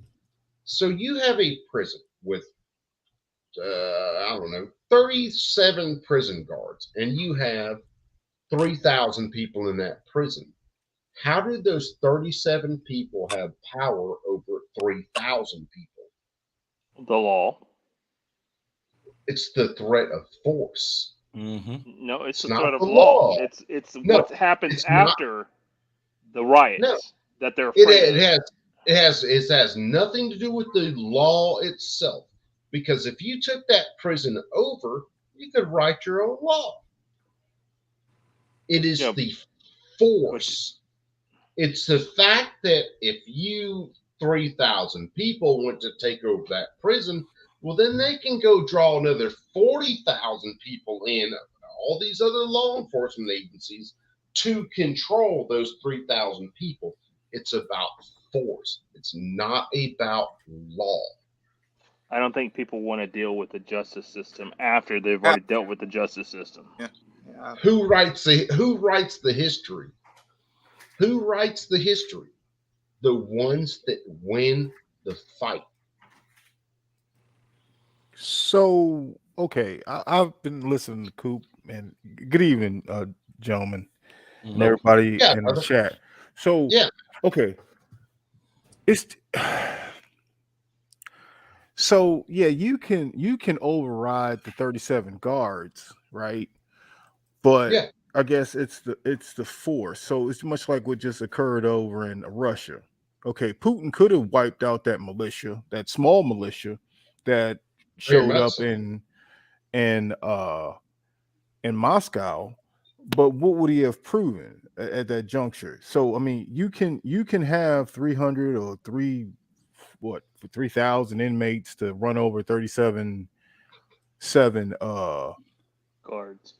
So you have a prison with, I don't know, 37 prison guards, and you have 3,000 people in that prison. How did those 37 people have power over 3,000 people? The law. It's the threat of force. Mm-hmm. No, it's the not threat of the law. law. It's No, what happens it's after the riots No. that they're afraid of. It has nothing to do with the law itself. Because if you took that prison over, you could write your own law. It is the force. It's the fact that if you 3,000 people went to take over that prison, well, then they can go draw another 40,000 people in, all these other law enforcement agencies, to control those 3,000 people. It's about force. It's not about law. I don't think people want to deal with the justice system after they've already dealt with the justice system. Yeah. Who writes the history? Who writes the history? The ones that win the fight. So, okay, I've been listening to Coop, and good evening, gentlemen, and everybody in the chat. So, okay, so yeah, you can override the 37 guards, right? But I guess it's the force. So it's much like what just occurred over in Russia. Okay, Putin could have wiped out that militia, that small militia that showed up in Moscow, but what would he have proven at that juncture? So I mean, you can have 300 or 3,000 inmates to run over 37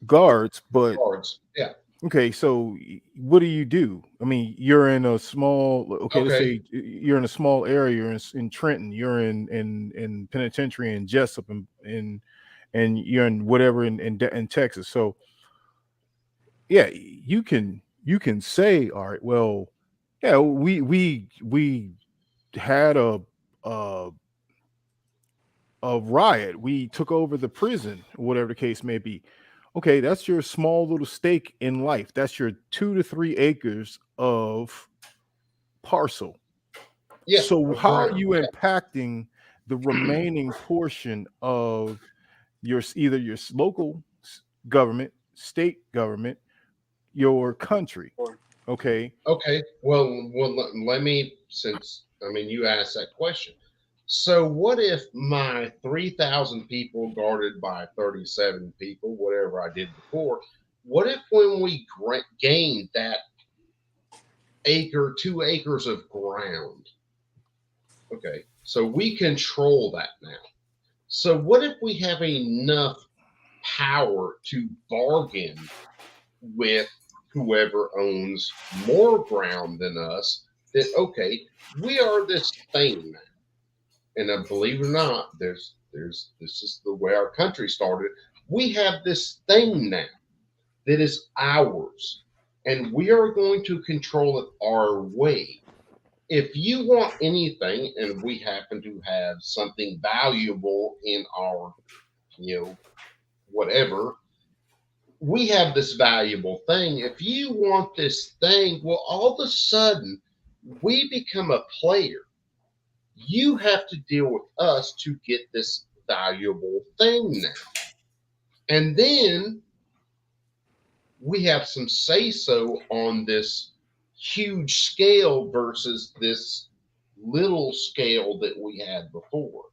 guards, but okay, so what do? I mean, you're in a small, let's say you're in a small area in Trenton, you're in penitentiary in Jessup, and you're in whatever in Texas. So yeah, you can say, all right, well, yeah, we had a riot, we took over the prison, whatever the case may be. Okay, that's your small little stake in life. That's your 2 to 3 acres of parcel. Yeah, so how are you impacting the remaining portion of either your local government, state government, your country? Okay. Well, let me, you asked that question. So what if my 3,000 people guarded by 37 people, whatever I did before, what if when we gained that 2 acres of ground, okay, so we control that now. So what if we have enough power to bargain with whoever owns more ground than us that, okay, we are this thing now. And believe it or not, this is the way our country started. We have this thing now that is ours, and we are going to control it our way. If you want anything, and we happen to have something valuable in our, whatever, we have this valuable thing. If you want this thing, well, all of a sudden, we become a player. You have to deal with us to get this valuable thing now. And then we have some say-so on this huge scale versus this little scale that we had before.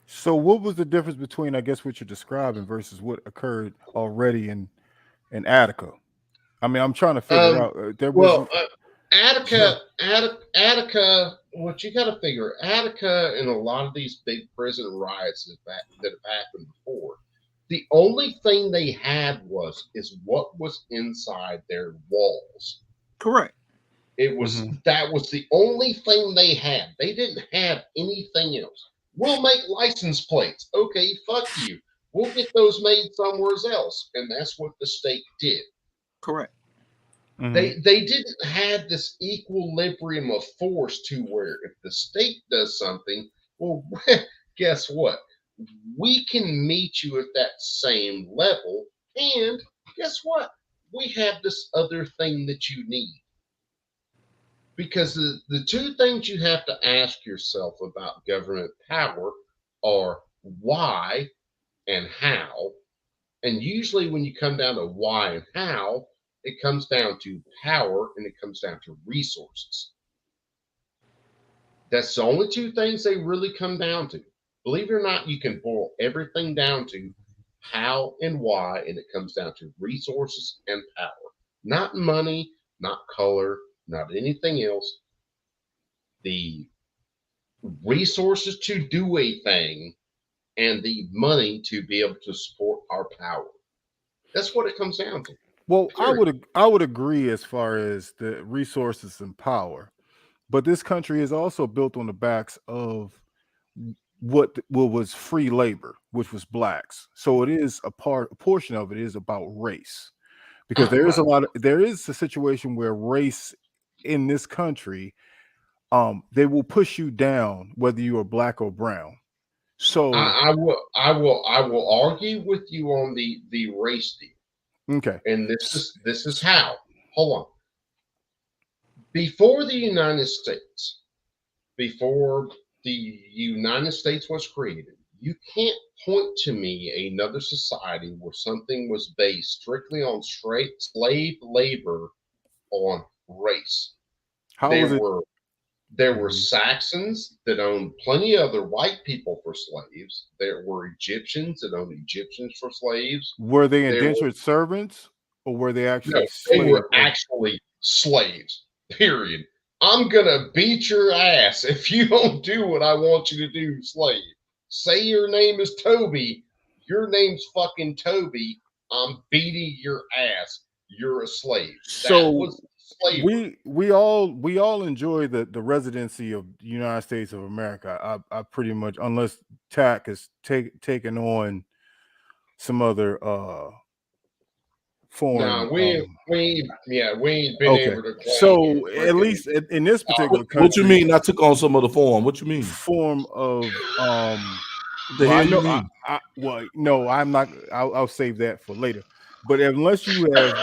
So what was the difference between, I guess, what you're describing versus what occurred already in Attica? I mean, I'm trying to figure out. Attica, what you got to figure, Attica and a lot of these big prison riots that have happened before, the only thing they had is what was inside their walls. Correct. It was that was the only thing they had. They didn't have anything else. We'll make license plates. Okay, fuck you. We'll get those made somewhere else. And that's what the state did. Correct. They didn't have this equilibrium of force to where if the state does something, well, guess what? We can meet you at that same level. And guess what? We have this other thing that you need. Because the two things you have to ask yourself about government power are why and how. And usually when you come down to why and how, it comes down to power and it comes down to resources. That's the only two things they really come down to. Believe it or not, you can boil everything down to how and why, and it comes down to resources and power. Not money, not color, not anything else. The resources to do a thing and the money to be able to support our power. That's what it comes down to. Well, I would agree as far as the resources and power, but this country is also built on the backs of what was free labor, which was blacks. So it is a portion of it is about race, because there is a situation where race in this country, they will push you down whether you are black or brown. So I will argue with you on the race deal. Okay. And this is how. Hold on. Before the United States was created, you can't point to me another society where something was based strictly on straight slave labor on race. There were Saxons that owned plenty of other white people for slaves. There were Egyptians that owned Egyptians for slaves. Were they indentured servants, or were they actually slaves? They were actually slaves, period. I'm going to beat your ass if you don't do what I want you to do, slave. Say your name is Toby. Your name's fucking Toby. I'm beating your ass. You're a slave. So was we all enjoy the residency of the United States of America. I pretty much, unless TAC has taken on some other foreign. We ain't been able to. So at least in this particular country, what you mean? I took on some of the form. What you mean? Form of the hell you mean? No, I'm not. I'll save that for later. But unless you have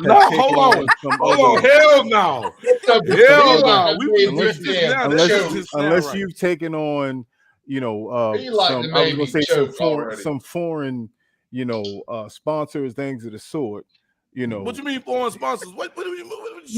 no, hold on. Hell no. Unless you've taken on, I was gonna say some foreign, sponsors, things of the sort. What you mean foreign sponsors? What do you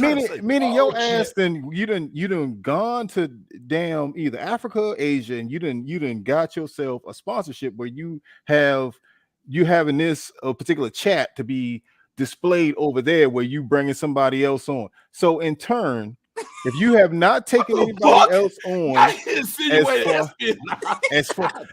mean? Meaning your ass, then you done gone to damn either Africa or Asia, and you done got yourself a sponsorship where you having this particular chat to be displayed over there, where you bringing somebody else on. So in turn, If you have not taken anybody else on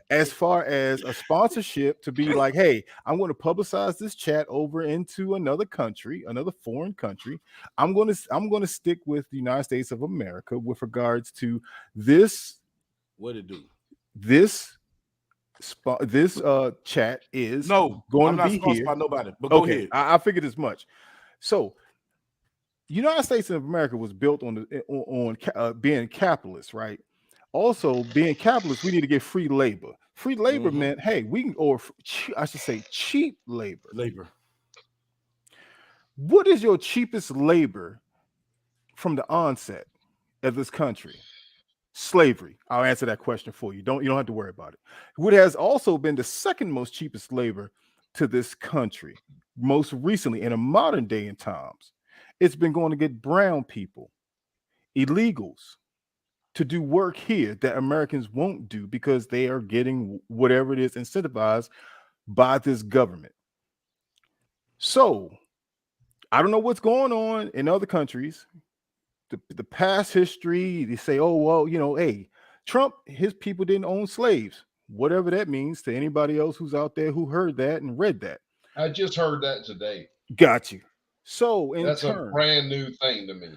as far as a sponsorship to be like, hey, I'm going to publicize this chat over into another country, another foreign country. I'm going to stick with the United States of America with regards to this. What it do? This chat is going to be here. By nobody, but okay, go ahead. I figured as much. So, United States of America was built on being capitalist, right? Also, being capitalist, we need to get free labor. Free labor meant, hey, we can, or I should say, cheap labor. What is your cheapest labor from the onset of this country? Slavery. I'll answer that question for you. You don't have to worry about it. What has also been the second most cheapest labor to this country, most recently in a modern day and times, it's been going to get brown people, illegals, to do work here that Americans won't do because they are getting whatever it is incentivized by this government. So I don't know what's going on in other countries. The past history, they say, oh, well, hey, Trump, his people didn't own slaves. Whatever that means to anybody else who's out there who heard that and read that. I just heard that today. Got you. So that's a brand new thing to me.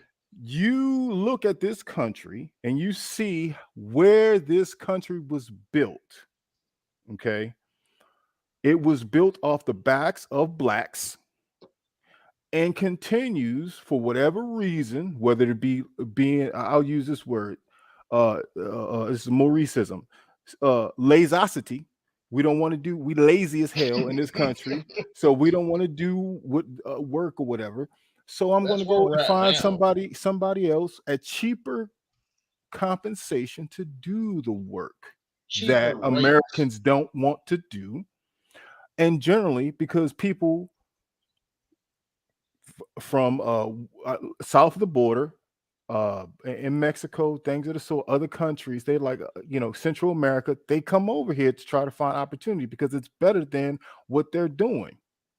You look at this country and you see where this country was built. Okay. It was built off the backs of blacks and continues for whatever reason, whether it be I'll use this word, this is Mauricism, lazosity. We don't want to do, we lazy as hell in this country. So we don't want to do work or whatever. So I'm going to go and find somebody else at cheaper compensation to do the work that Americans don't want to do. And generally, because people from south of the border, in Mexico, things of the sort, other countries, they like, Central America, they come over here to try to find opportunity because it's better than what they're doing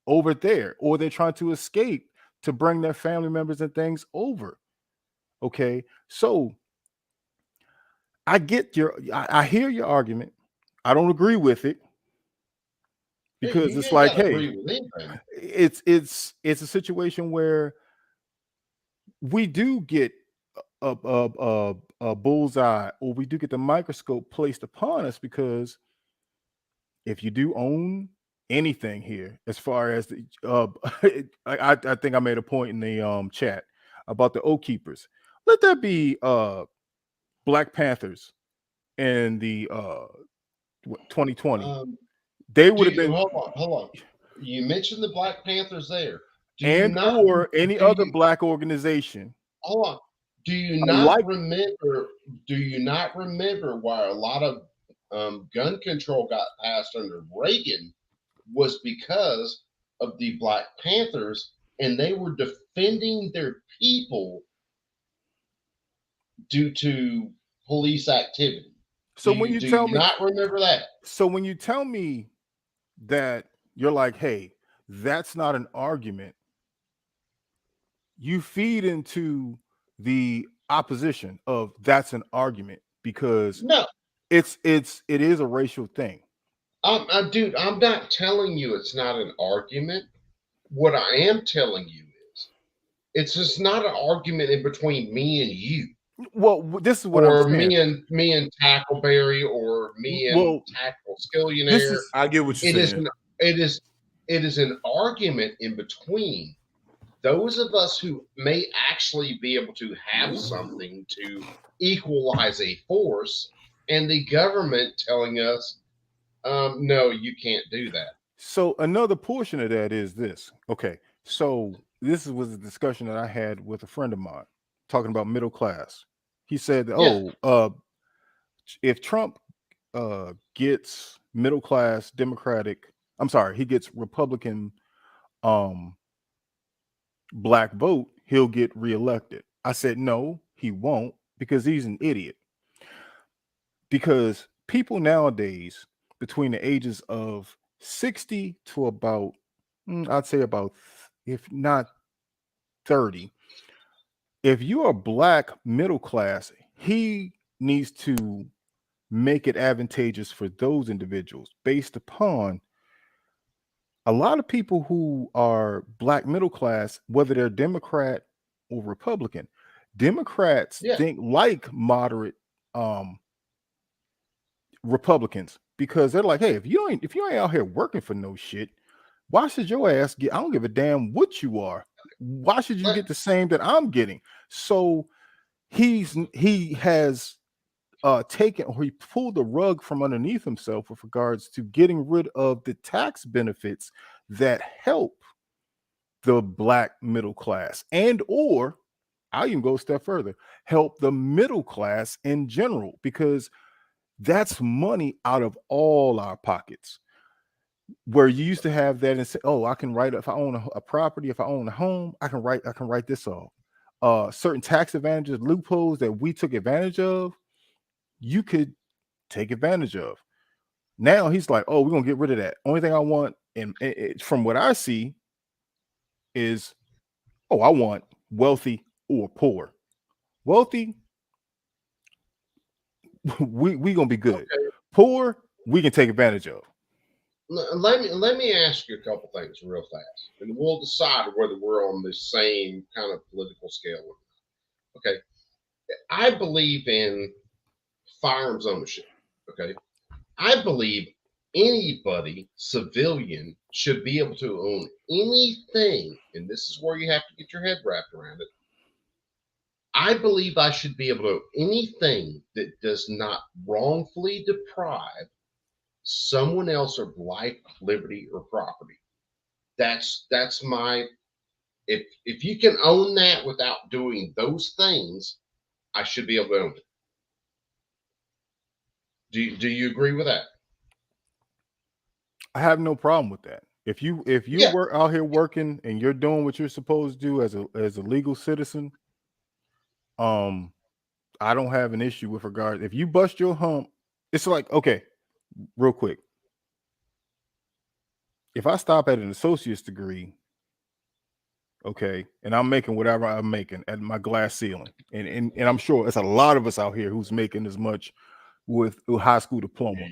over there, or they're trying to escape to bring their family members and things over. Okay. So I hear your argument. I don't agree with it because it's like, hey, it's a situation where we do get a bullseye, or we do get the microscope placed upon us, because if you do own anything here, as far as the I think I made a point in the chat about the oath keepers. Let that be Black Panthers in the 2020. They would have been. Hold on. You mentioned the Black Panthers there, or any other black organization. Hold on. Do you not remember why a lot of gun control got passed under Reagan was because of the Black Panthers, and they were defending their people due to police activity. So when you tell me, not remember that. So when you tell me that, you're like, hey, that's not an argument, you feed into the opposition of that's an argument, because it is a racial thing. Dude, I'm not telling you it's not an argument. What I am telling you is it's just not an argument in between me and you. Well, this is what I'm saying. me and Tackleberry, or me and Tackle Skillionaire. I get what you're saying. It is an argument in between those of us who may actually be able to have something to equalize a force, and the government telling us, no, you can't do that. So another portion of that is this. Okay, so this was a discussion that I had with a friend of mine talking about middle class. He said, if Trump gets middle class he gets Republican black vote, he'll get reelected. I said, no, he won't, because he's an idiot. Because people nowadays between the ages of 60 to about, I'd say about, if not 30, if you are black middle class, he needs to make it advantageous for those individuals based upon a lot of people who are black middle class, whether they're Democrat or Republican. Democrats think like moderate Republicans because they're like, hey, if you ain't out here working for no shit, why should your ass get? I don't give a damn what you are. Why should you get the same that I'm getting? So he has taken, or he pulled the rug from underneath himself with regards to getting rid of the tax benefits that help the black middle class, and or I'll even go a step further, help the middle class in general, because that's money out of all our pockets. Where you used to have that and say, oh, I can write, if I own a property, if I own a home, I can write this off. Certain tax advantages, loopholes that we took advantage of, you could take advantage of. Now he's like, oh, we're gonna get rid of that. Only thing I want, and from what I see, is, oh, I want wealthy or poor. Wealthy, we gonna be good. Okay. Poor, we can take advantage of. Let me ask you a couple things real fast, and we'll decide whether we're on the same kind of political scale or not. Okay, I believe in firearms ownership. Okay, I believe anybody, civilian, should be able to own anything, and this is where you have to get your head wrapped around it. I believe I should be able to own anything that does not wrongfully deprive someone else of life, liberty, or property. That's my, if you can own that without doing those things, I should be able to own it. Do you agree with that? I have no problem with that. If you work out here working and you're doing what you're supposed to do as a legal citizen, I don't have an issue with regard. If you bust your hump, it's like, okay, real quick. If I stop at an associate's degree, okay, and I'm making whatever I'm making at my glass ceiling, and I'm sure it's a lot of us out here who's making as much with a high school diploma.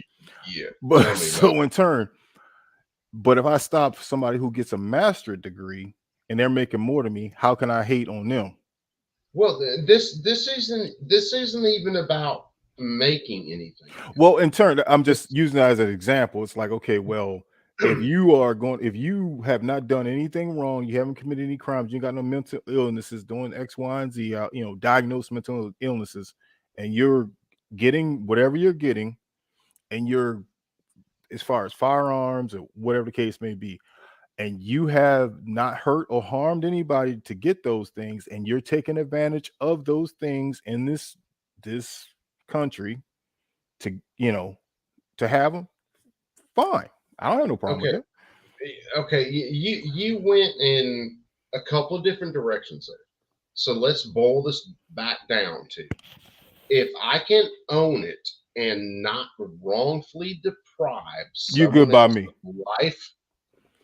Yeah. But so in turn, but if I stop somebody who gets a master's degree and they're making more than me, how can I hate on them? Well, this isn't even about making anything. Well, in turn, I'm just using that as an example. It's like, okay, well, if you have not done anything wrong, you haven't committed any crimes, you got no mental illnesses, doing X, Y, and Z, diagnosed mental illnesses, and you're getting whatever you're getting, and you're, as far as firearms or whatever the case may be, and you have not hurt or harmed anybody to get those things, and you're taking advantage of those things in this country to have them, fine. I don't have no problem with that. Okay, you went in a couple of different directions there. So let's boil this back down to, if I can own it and not wrongfully deprive someone else of life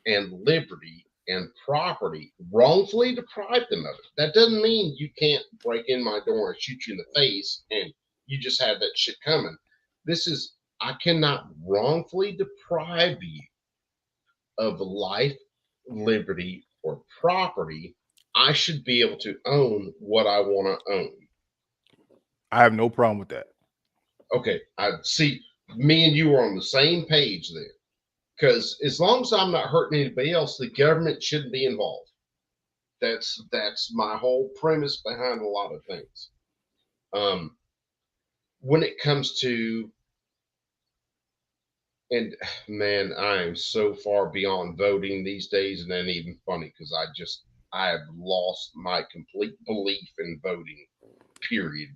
and liberty and property, wrongfully deprive them of it. That doesn't mean you can't break in my door and shoot you in the face and you just have that shit coming. This is, I cannot wrongfully deprive you of life, liberty, or property. I should be able to own what I want to own. I have no problem with that. Okay, I see. Me and you are on the same page there. Because as long as I'm not hurting anybody else, the government shouldn't be involved. That's my whole premise behind a lot of things. When it comes to, and man, I am so far beyond voting these days, and it ain't even funny because I have lost my complete belief in voting, period.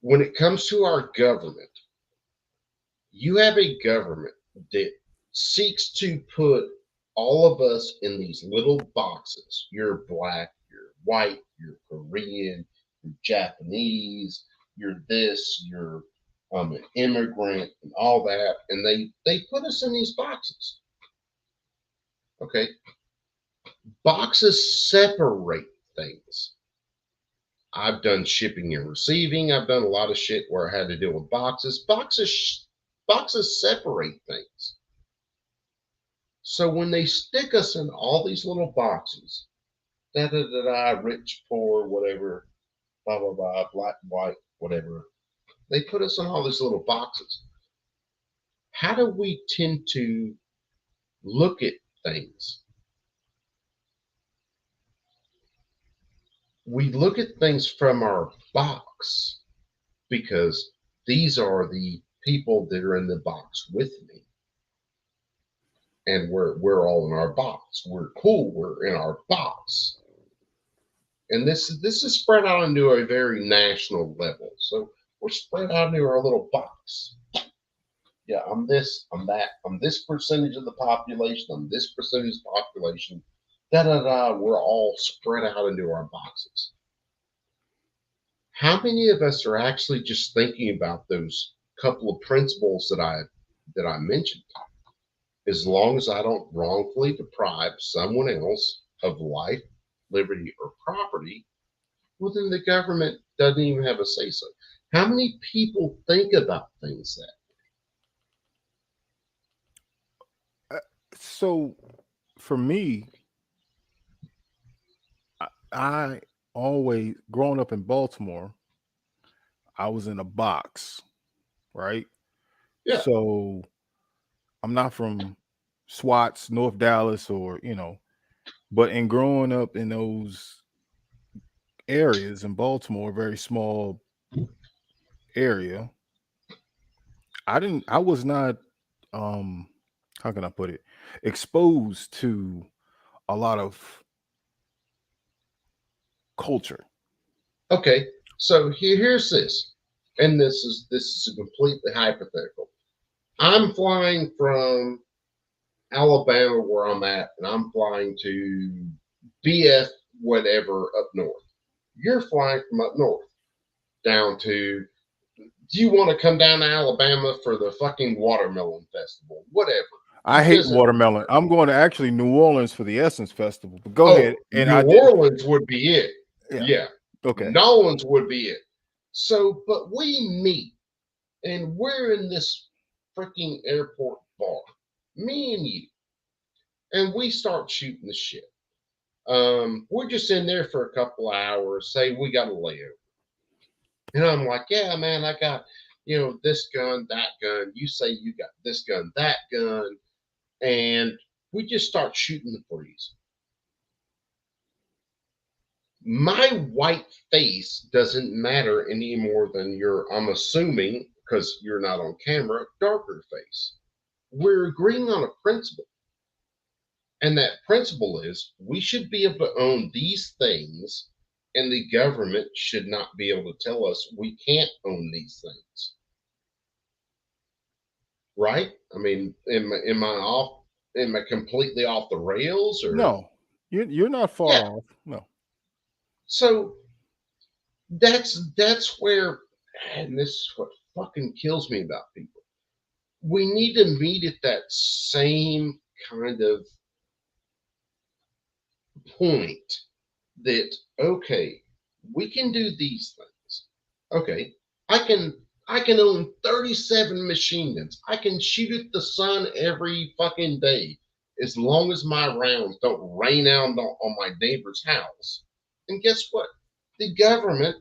When it comes to our government, you have a government that seeks to put all of us in these little boxes. You're black, you're white, you're Korean, you're Japanese, you're this, you're an immigrant, and all that. And they put us in these boxes. Okay. Boxes separate things. I've done shipping and receiving. I've done a lot of shit where I had to deal with boxes. Boxes separate things. So when they stick us in all these little boxes, rich, poor, whatever, blah, blah, blah, black, white, whatever, they put us in all these little boxes. How do we tend to look at things? We look at things from our box because these are the people that are in the box with me. And we're all in our box. We're cool. We're in our box. And this is spread out into a very national level. So we're spread out into our little box. Yeah, I'm this, I'm that, I'm this percentage of the population, I'm this percentage of the population. We're all spread out into our boxes. How many of us are actually just thinking about those couple of principles that I mentioned? As long as I don't wrongfully deprive someone else of life, liberty, or property, well, then the government doesn't even have a say-so. How many people think about things that? So, for me, I always, growing up in Baltimore, I was in a box, right? Yeah. So I'm not from Swats, North Dallas, or but in growing up in those areas in Baltimore, very small area, I was not how can I put it, exposed to a lot of culture. Okay, so here's this, and this is a completely hypothetical. I'm flying from Alabama, where I'm at, and I'm flying to BF whatever up north. You're flying from up north down to. Do you want to come down to Alabama for the fucking watermelon festival? Whatever. I hate watermelon. I'm going to actually New Orleans for the Essence Festival. But go ahead. And New Orleans would be it. Yeah. Okay. New Orleans would be it. So, but we meet, and we're in this freaking airport bar, me and you, and we start shooting the shit. We're just in there for a couple of hours. Say we got a layover, and I'm like, yeah, man, I got, this gun, that gun. You say you got this gun, that gun, and we just start shooting the breeze. My white face doesn't matter any more than I'm assuming, because you're not on camera, darker face. We're agreeing on a principle. And that principle is we should be able to own these things, and the government should not be able to tell us we can't own these things. Right? I mean, am I completely off the rails? Or no, you're not far off. No. So that's where, and this is what fucking kills me about people. We need to meet at that same kind of point that, okay, we can do these things. Okay, I can own 37 machine guns. I can shoot at the sun every fucking day as long as my rounds don't rain out on my neighbor's house. And guess what? The government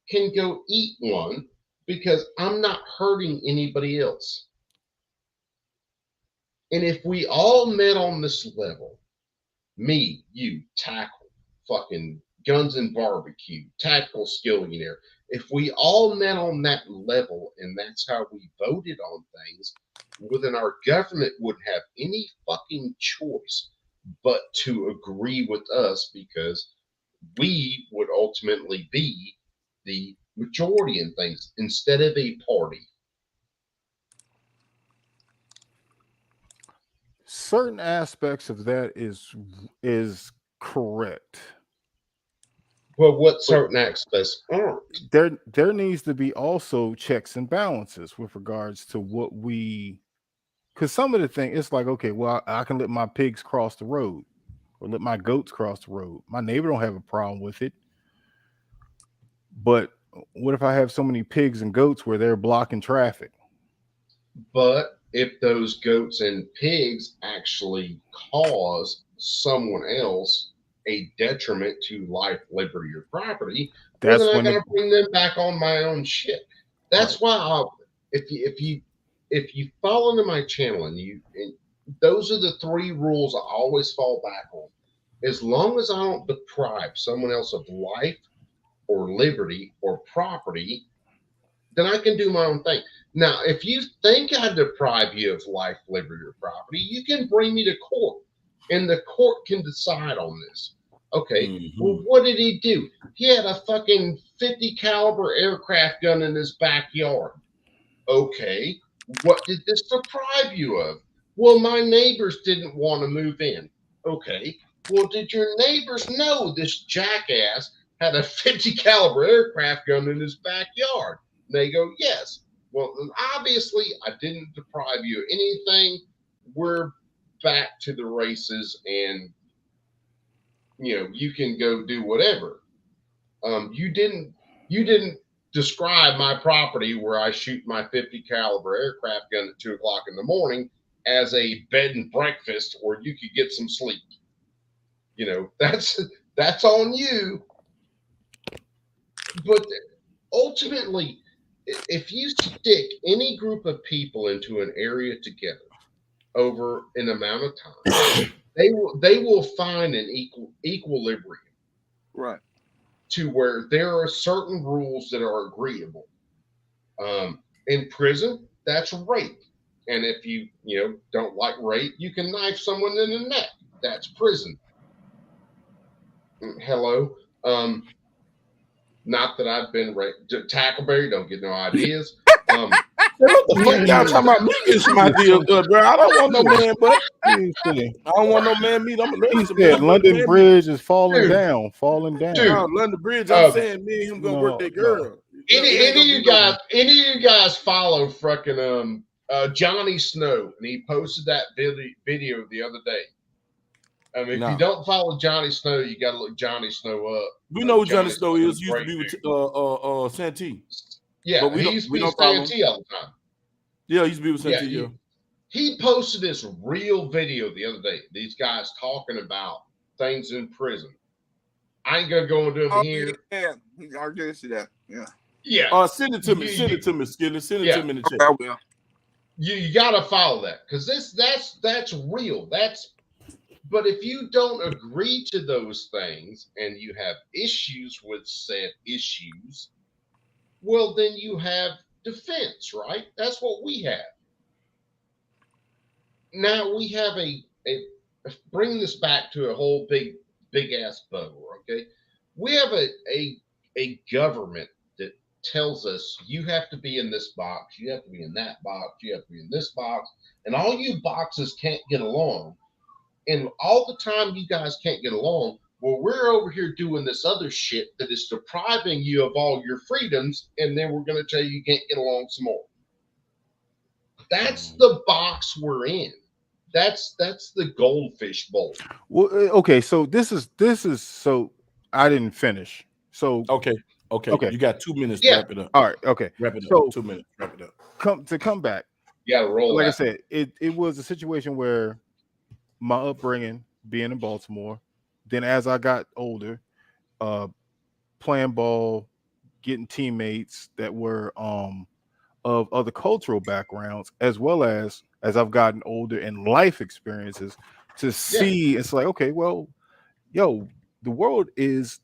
can go eat one because I'm not hurting anybody else. And if we all met on this level, me, you, tackle, fucking guns and barbecue, tactical skillionaire, if we all met on that level and that's how we voted on things, well, then our government wouldn't have any fucking choice but to agree with us, because we would ultimately be the majority in things instead of a party. Certain aspects of that is correct. Well, what certain aspects aren't? There needs to be also checks and balances with regards to what we, because some of the thing, it's like, okay, well, I can let my pigs cross the road or let my goats cross the road. My neighbor don't have a problem with it. But what if I have so many pigs and goats where they're blocking traffic? But if those goats and pigs actually cause someone else a detriment to life, liberty, or property, well, then I got to bring them back on my own shit. That's why if you fall into my channel and those are the 3 rules I always fall back on. As long as I don't deprive someone else of life or liberty or property, then I can do my own thing. Now, if you think I deprive you of life, liberty, or property, you can bring me to court, and the court can decide on this. Okay, well, what did he do? He had a fucking 50 caliber aircraft gun in his backyard. Okay, what did this deprive you of? Well, my neighbors didn't want to move in. Okay, well, did your neighbors know this jackass had a 50 caliber aircraft gun in his backyard? And they go, yes. Well, obviously, I didn't deprive you of anything. We're back to the races, and you can go do whatever. You didn't describe my property where I shoot my 50 caliber aircraft gun at 2 o'clock in the morning as a bed and breakfast where you could get some sleep. That's on you. But ultimately, if you stick any group of people into an area together over an amount of time, they will find an equilibrium. Right. To where there are certain rules that are agreeable. In prison, that's rape. And if you don't like rape, you can knife someone in the neck. That's prison. Hello. Not that I've been raped. Tackleberry, don't get no ideas. What the fuck y'all talking about? Me get some ideas, bro. I don't want no man, but I don't want no man meat. I'm He said London Bridge is falling down. London Bridge. I'm saying me and him gonna work that girl. Any of you guys follow fucking Johnny Snow, and he posted that video the other day. If you don't follow Johnny Snow, you got to look Johnny Snow up. We know who Johnny Snow is. He used to be with Santee. Yeah, but he used to be with Santee all the time. Yeah, he used to be with Santee. He posted this real video the other day. These guys talking about things in prison. I ain't gonna go into them here. Yeah, I did see that. Yeah. Yeah. Send it to me. Send it to me, Skilly. Send it to me in the chat. I will. You gotta follow that because that's real. But if you don't agree to those things and you have issues with said issues, well, then you have defense, right? That's what we have. Now we have bring this back to a whole big ass bubble, okay? We have a government that tells us you have to be in this box, you have to be in that box, you have to be in this box, and all you boxes can't get along. And all the time you guys can't get along, well, we're over here doing this other shit that is depriving you of all your freedoms, and then we're going to tell you can't get along some more. That's the box we're in. That's the goldfish bowl. Well, okay, so this is so I didn't finish. So okay. You got 2 minutes to wrap it up. All right, okay. Wrap it up. So 2 minutes. Wrap it up. Come back. Yeah, roll. Like I said, it was a situation where my upbringing, being in Baltimore, then as I got older, playing ball, getting teammates that were of other cultural backgrounds, as well as I've gotten older and life experiences to see. It's like, okay, well, the world is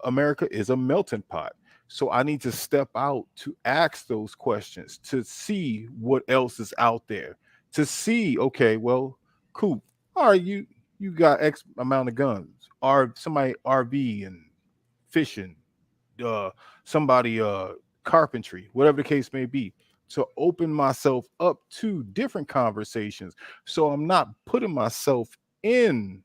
America is a melting pot. So I need to step out to ask those questions, to see what else is out there, to see, okay, well, cool. All right, you got X amount of guns, or somebody RV and fishing, somebody carpentry, whatever the case may be, to open myself up to different conversations. So I'm not putting myself in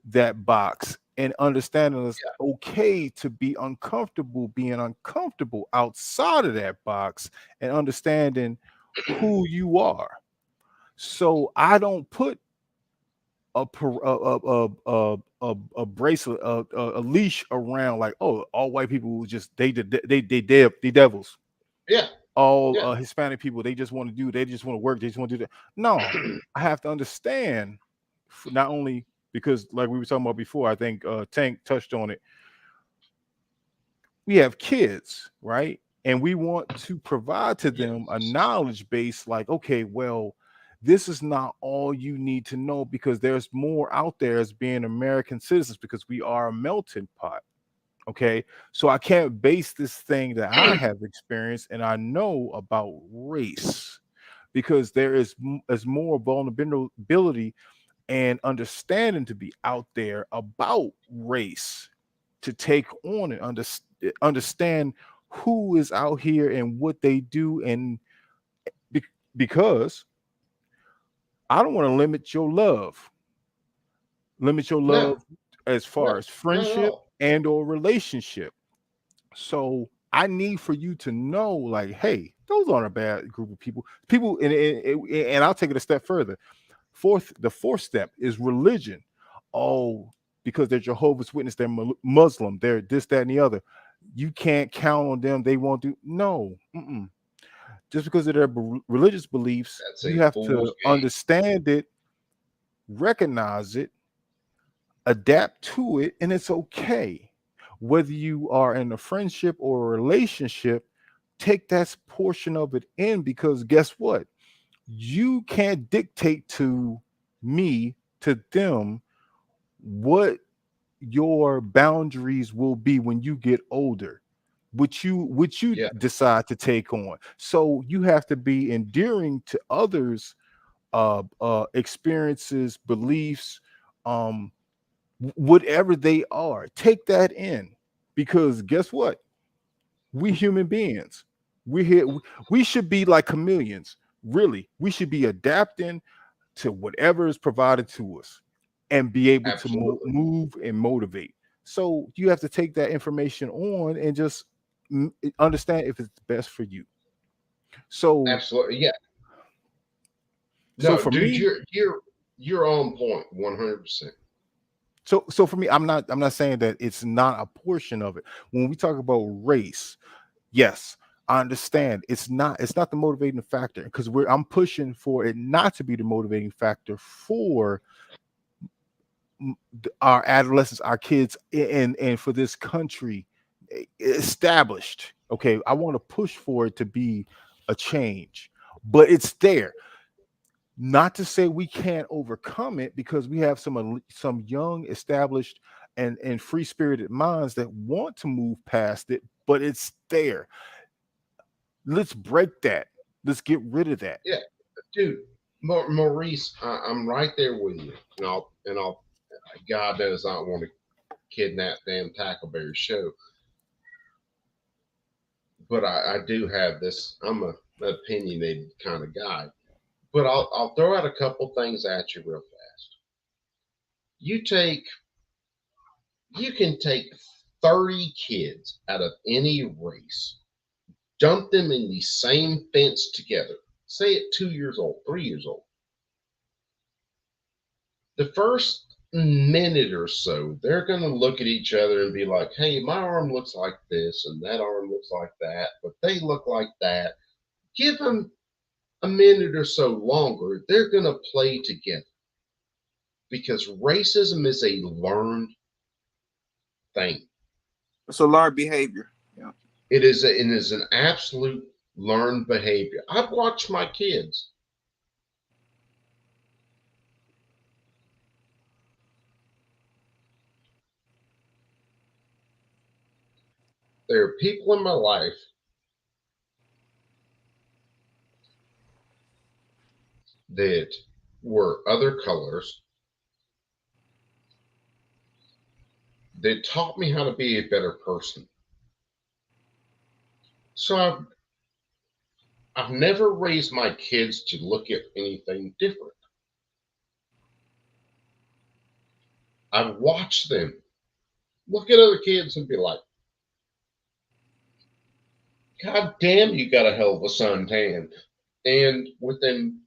that box and understanding it's okay to be uncomfortable, being uncomfortable outside of that box and understanding who you are. So I don't put a a bracelet, a leash around, like, oh, all white people just they devils. Yeah. All Hispanic people, they just want to work, they just want to do that. No, I have to understand, not only because, like we were talking about before, I think Tank touched on it. We have kids, right? And we want to provide to them a knowledge base, like, okay, well, this is not all you need to know, because there's more out there as being American citizens, because we are a melting pot. Okay, so I can't base this thing that I have experienced and I know about race, because there is more vulnerability and understanding to be out there about race, to take on and understand who is out here and what they do, and because I don't want to limit your love as far as friendship and or relationship. So I need for you to know, like, hey, those aren't a bad group of people. And I'll take it a step further. The fourth step is religion. Oh, because they're Jehovah's Witness, they're Muslim, they're this, that, and the other. You can't count on them. They won't do. No. Just because of their religious beliefs, you have to understand it, recognize it, adapt to it, and it's okay. Whether you are in a friendship or a relationship, take that portion of it in, because guess what? You can't dictate to me, to them, what your boundaries will be when you get older, which you decide to take on. So you have to be endearing to others' experiences, beliefs, whatever they are. Take that in, because guess what? We human beings, we're here. We should be like chameleons. Really, we should be adapting to whatever is provided to us and be able to move and motivate. So you have to take that information on and just understand if it's best for you. So absolutely, yeah. So no, for dude, me, you're on point, 100%. So for me, I'm not saying that it's not a portion of it. When we talk about race, yes, I understand it's not the motivating factor, because I'm pushing for it not to be the motivating factor for our adolescents, our kids, and for this country established. Okay, I want to push for it to be a change, but it's there. Not to say we can't overcome it, because we have some young, established, and free spirited minds that want to move past it, but it's there. Let's break that. Let's get rid of that. Yeah, dude, Maurice, I'm right there with you. And I'll God does not want to kidnap damn Tackleberry show. But I do have this. I'm an opinionated kind of guy. But I'll throw out a couple things at you real fast. You can take 30 kids out of any race, dump them in the same fence together, say at 2 years old, 3 years old. The first minute or so, they're going to look at each other and be like, hey, my arm looks like this and that arm looks like that, but they look like that. Give them a minute or so longer, they're going to play together, because racism is a learned thing. It's a learned behavior. Yeah. It is an absolute learned behavior. I've watched my kids. There are people in my life that were other colors that taught me how to be a better person. So I've never raised my kids to look at anything different. I've watched them look at other kids and be like, God damn, you got a hell of a suntan. And within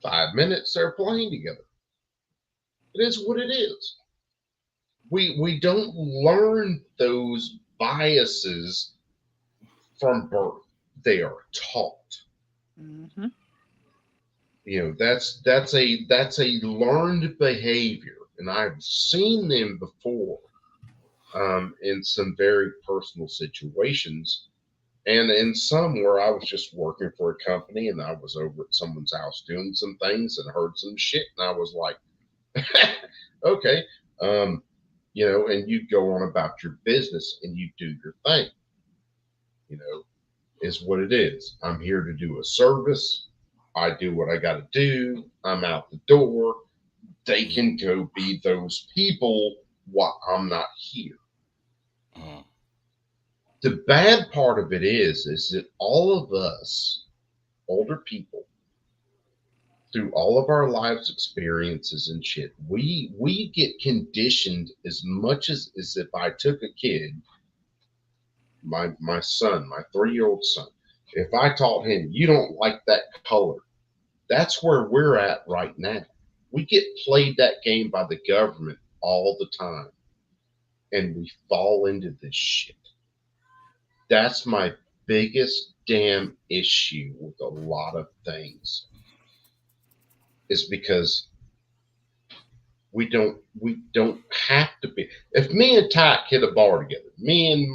5 minutes, they're playing together. It is what it is. We don't learn those biases from birth. They are taught. Mm-hmm. You know, that's a learned behavior, and I've seen them before in some very personal situations, and in some where I was just working for a company and I was over at someone's house doing some things and heard some shit, and I was like, okay, you know, and you go on about your business and you do your thing, you know, is what it is. I'm here to do a service. I do what I got to do. I'm out the door. They can go be those people while I'm not here. The bad part of it is that all of us older people, through all of our lives experiences and shit, we get conditioned as much as if I took a kid, my son, my 3-year-old son, if I taught him, you don't like that color, that's where we're at right now. We get played that game by the government all the time, and we fall into this shit. That's my biggest damn issue with a lot of things, is because we don't have to be. If me and Tack hit a bar together, me and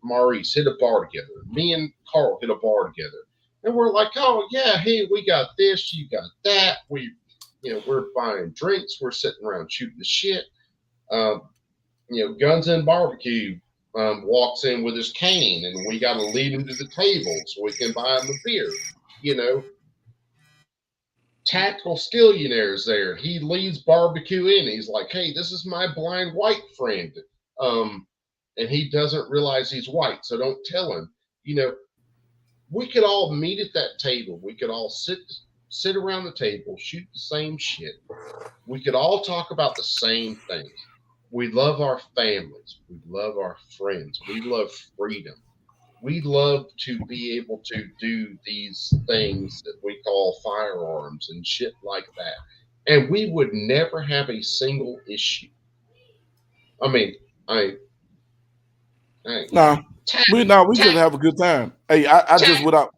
Maurice hit a bar together, me and Carl hit a bar together, and we're like, oh yeah, hey, we got this, you got that, we're buying drinks, we're sitting around shooting the shit. Guns and Barbecue walks in with his cane, and we got to lead him to the table so we can buy him a beer. Tactical Skillionaire's there. He leads barbecue in. He's like, hey, this is my blind white friend. And he doesn't realize he's white, so don't tell him. We could all meet at that table. We could all sit around the table, shoot the same shit. We could all talk about the same things. We love our families. We love our friends. We love freedom. We love to be able to do these things that we call firearms and shit like that. And we would never have a single issue. I mean, we just have a good time. Hey, I just went out.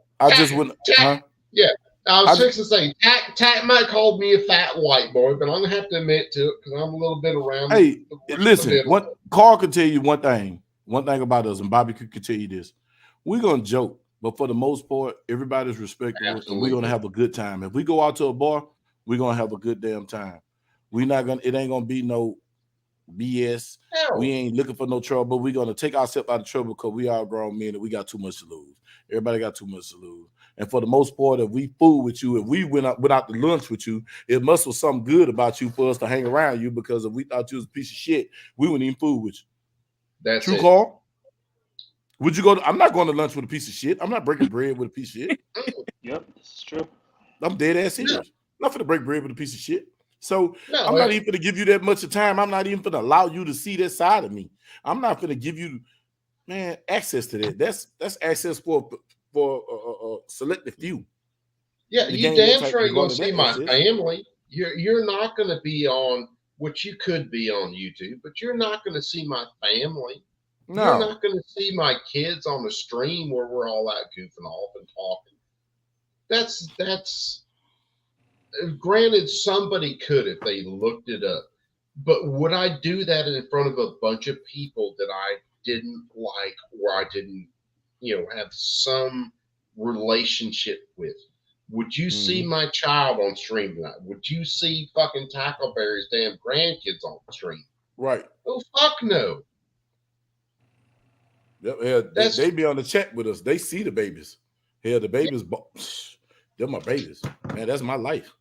Yeah, I was fixing to say, Tack might call me a fat white boy, but I'm gonna have to admit to it because I'm a little bit around. Hey, listen, Carl can tell you one thing about us, and Bobby could tell you this. We're gonna joke, but for the most part, everybody's respectable, and we're gonna have a good time. If we go out to a bar, we're gonna have a good damn time. It ain't gonna be no BS. No. We ain't looking for no trouble. We're gonna take ourselves out of trouble because we are grown men and we got too much to lose. Everybody got too much to lose. And for the most part, if we fool with you, if we went out to lunch with you, it must was something good about you for us to hang around you, because if we thought you was a piece of shit, we wouldn't even fool with you. That's true, Carl? Would you go I'm not going to lunch with a piece of shit. I'm not breaking bread with a piece of shit. Yep, this is true. I'm dead ass serious. I'm not going to break bread with a piece of shit. So I'm not even going to give you that much of time. I'm not even going to allow you to see that side of me. I'm not going to give you, access to that. That's access for selective few. Yeah, you damn sure ain't going to see my family. You're not going to be on, which you could be on YouTube, but you're not going to see my family. No. You're not going to see my kids on the stream where we're all out goofing off and talking. That's granted, somebody could if they looked it up. But would I do that in front of a bunch of people that I didn't like, or I didn't, have some relationship with? Would you see my child on stream tonight? Would you see fucking Tackleberry's damn grandkids on the stream? Right. Oh, fuck no. They be on the chat with us. They see the babies. Hell, the babies, they're my babies. Man, that's my life.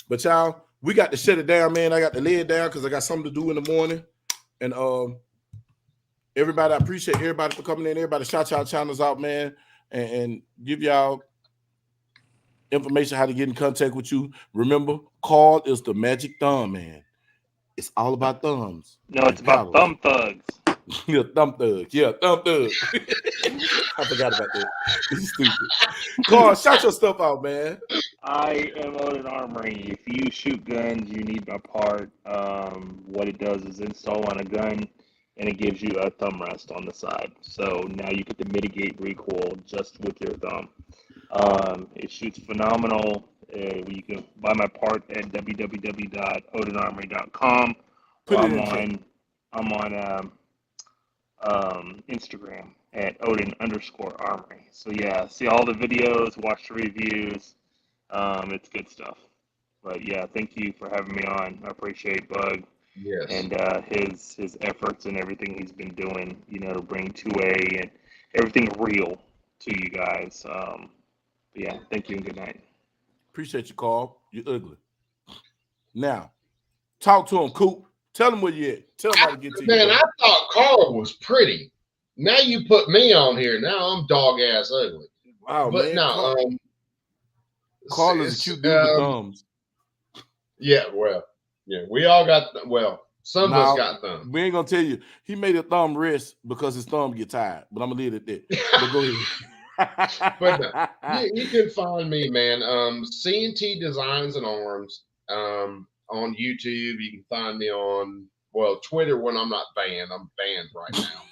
But y'all, we got to shut it down, man. I got to lay it down because I got something to do in the morning. And everybody, I appreciate everybody for coming in. Everybody shout y'all channels out, man, and give y'all information how to get in contact with you. Remember, Carl is the magic thumb, man. It's all about thumbs. No, it's about thumb thugs. Yeah, thumb thug. Yeah, thumb thug. I forgot about that. This is stupid. Carl, shout your stuff out, man. I am on an armory. If you shoot guns, you need my part. What it does is install on a gun, and it gives you a thumb rest on the side. So now you get to mitigate recoil just with your thumb. It shoots phenomenal. You can buy my part at www.odinarmory.com. Put it I'm in on. I'm on Instagram at Odin_Armory. So yeah, see all the videos, watch the reviews. It's good stuff. But yeah, thank you for having me on. I appreciate Bug and his efforts and everything he's been doing, to bring 2A and everything real to you guys. But yeah, thank you and good night. Appreciate you, Carl. You're ugly. Now, talk to him, Coop. Tell him where you at. Tell him how to get to you. Man, I thought Carl was pretty. Now you put me on here. Now I'm dog ass ugly. Wow, but man. no, Carl is a cute dude with thumbs. Yeah, we all got. Some of us got thumbs. We ain't gonna tell you. He made a thumb rest because his thumb get tired. But I'm gonna leave it at that. But go ahead. But no, you can find me, man. CNT Designs and Arms. On YouTube, you can find me on Twitter when I'm not banned. I'm banned right now.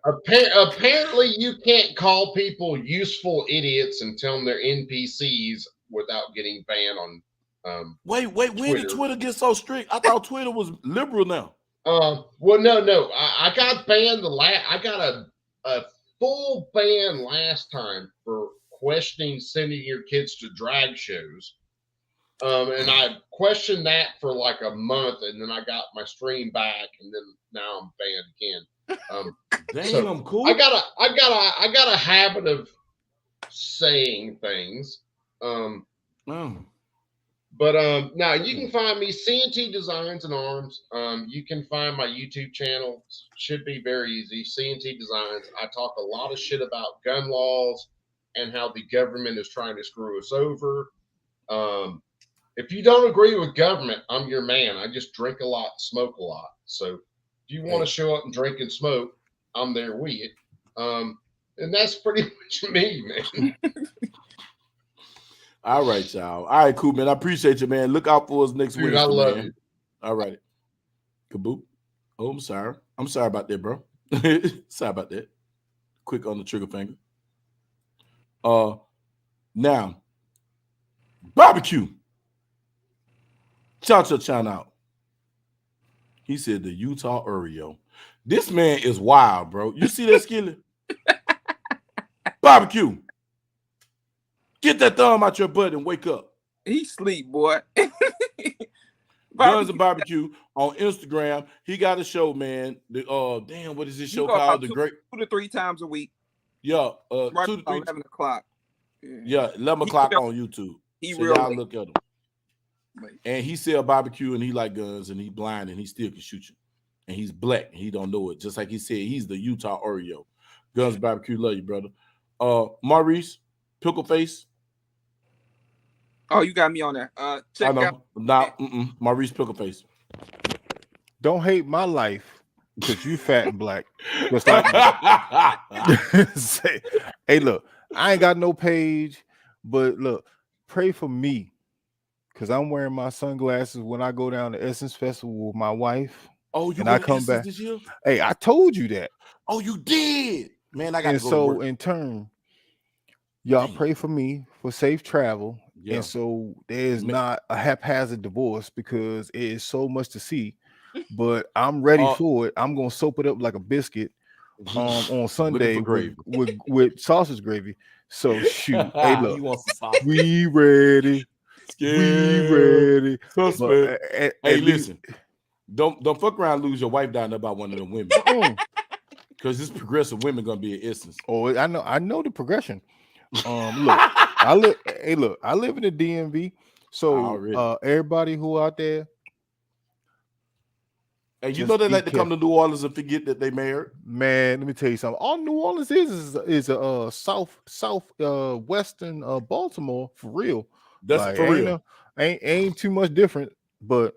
Apparently, you can't call people useful idiots and tell them they're NPCs without getting banned on. Wait, when did Twitter get so strict? I thought Twitter was liberal now. No. I got banned I got a full ban last time for questioning sending your kids to drag shows. And I questioned that for like a month, and then I got my stream back, and then now I'm banned again. Damn, cool. I got a habit of saying things. But now you can find me CNT Designs and Arms. You can find my YouTube channel. Should be very easy. CNT Designs. I talk a lot of shit about gun laws and how the government is trying to screw us over. If you don't agree with government, I'm your man. I just drink a lot, smoke a lot. So if you want to show up and drink and smoke, I'm there with you. And that's pretty much me, man. All right, y'all. All right, cool, man. I appreciate you, man. Look out for us next week. I love you. All right. Kaboop. Oh, I'm sorry. I'm sorry about that, bro. Sorry about that. Quick on the trigger finger. Now, barbecue. Shout your channel out. He said the Utah Oreo. This man is wild, bro. You see that skillet? Barbecue. Get that thumb out your butt and wake up. He sleep, boy. Guns and Barbecue on Instagram. He got a show, man. What is this show called? The Great 2 to 3 times a week. Yeah, right 2 to 3. 11 o'clock. Yeah, 11 o'clock on YouTube. Y'all look at him. And he sell barbecue and he like guns and he blind and he still can shoot you. And he's black and he don't know it. Just like he said, he's the Utah Oreo. Guns Barbecue, love you, brother. Maurice, Pickle Face. Oh, you got me on there. Check out. Maurice Pickle Face. Don't hate my life because you fat and black. Just like hey, look, I ain't got no page, but look, pray for me. Because I'm wearing my sunglasses when I go down to Essence Festival with my wife. Oh, you and I come back this year? Hey, I told you that. Oh, you did. Man, I got to go so to work. In turn, y'all pray for me for safe travel. Yeah. And so there's not a haphazard divorce because it is so much to see. But I'm ready for it. I'm gonna soap it up like a biscuit on Sunday with sausage gravy. So shoot. Hey, look, we ready. We ready. Hey, listen. Don't fuck around and lose your wife down there by one of them women. Because this progressive women gonna be an essence. Oh, I know the progression. Look, I live in the DMV. So everybody who out there. Hey, you know they like to come to New Orleans and forget that they married. Man, let me tell you something. All New Orleans is a southwestern Baltimore for real. That's like, for real. Ain't too much different, but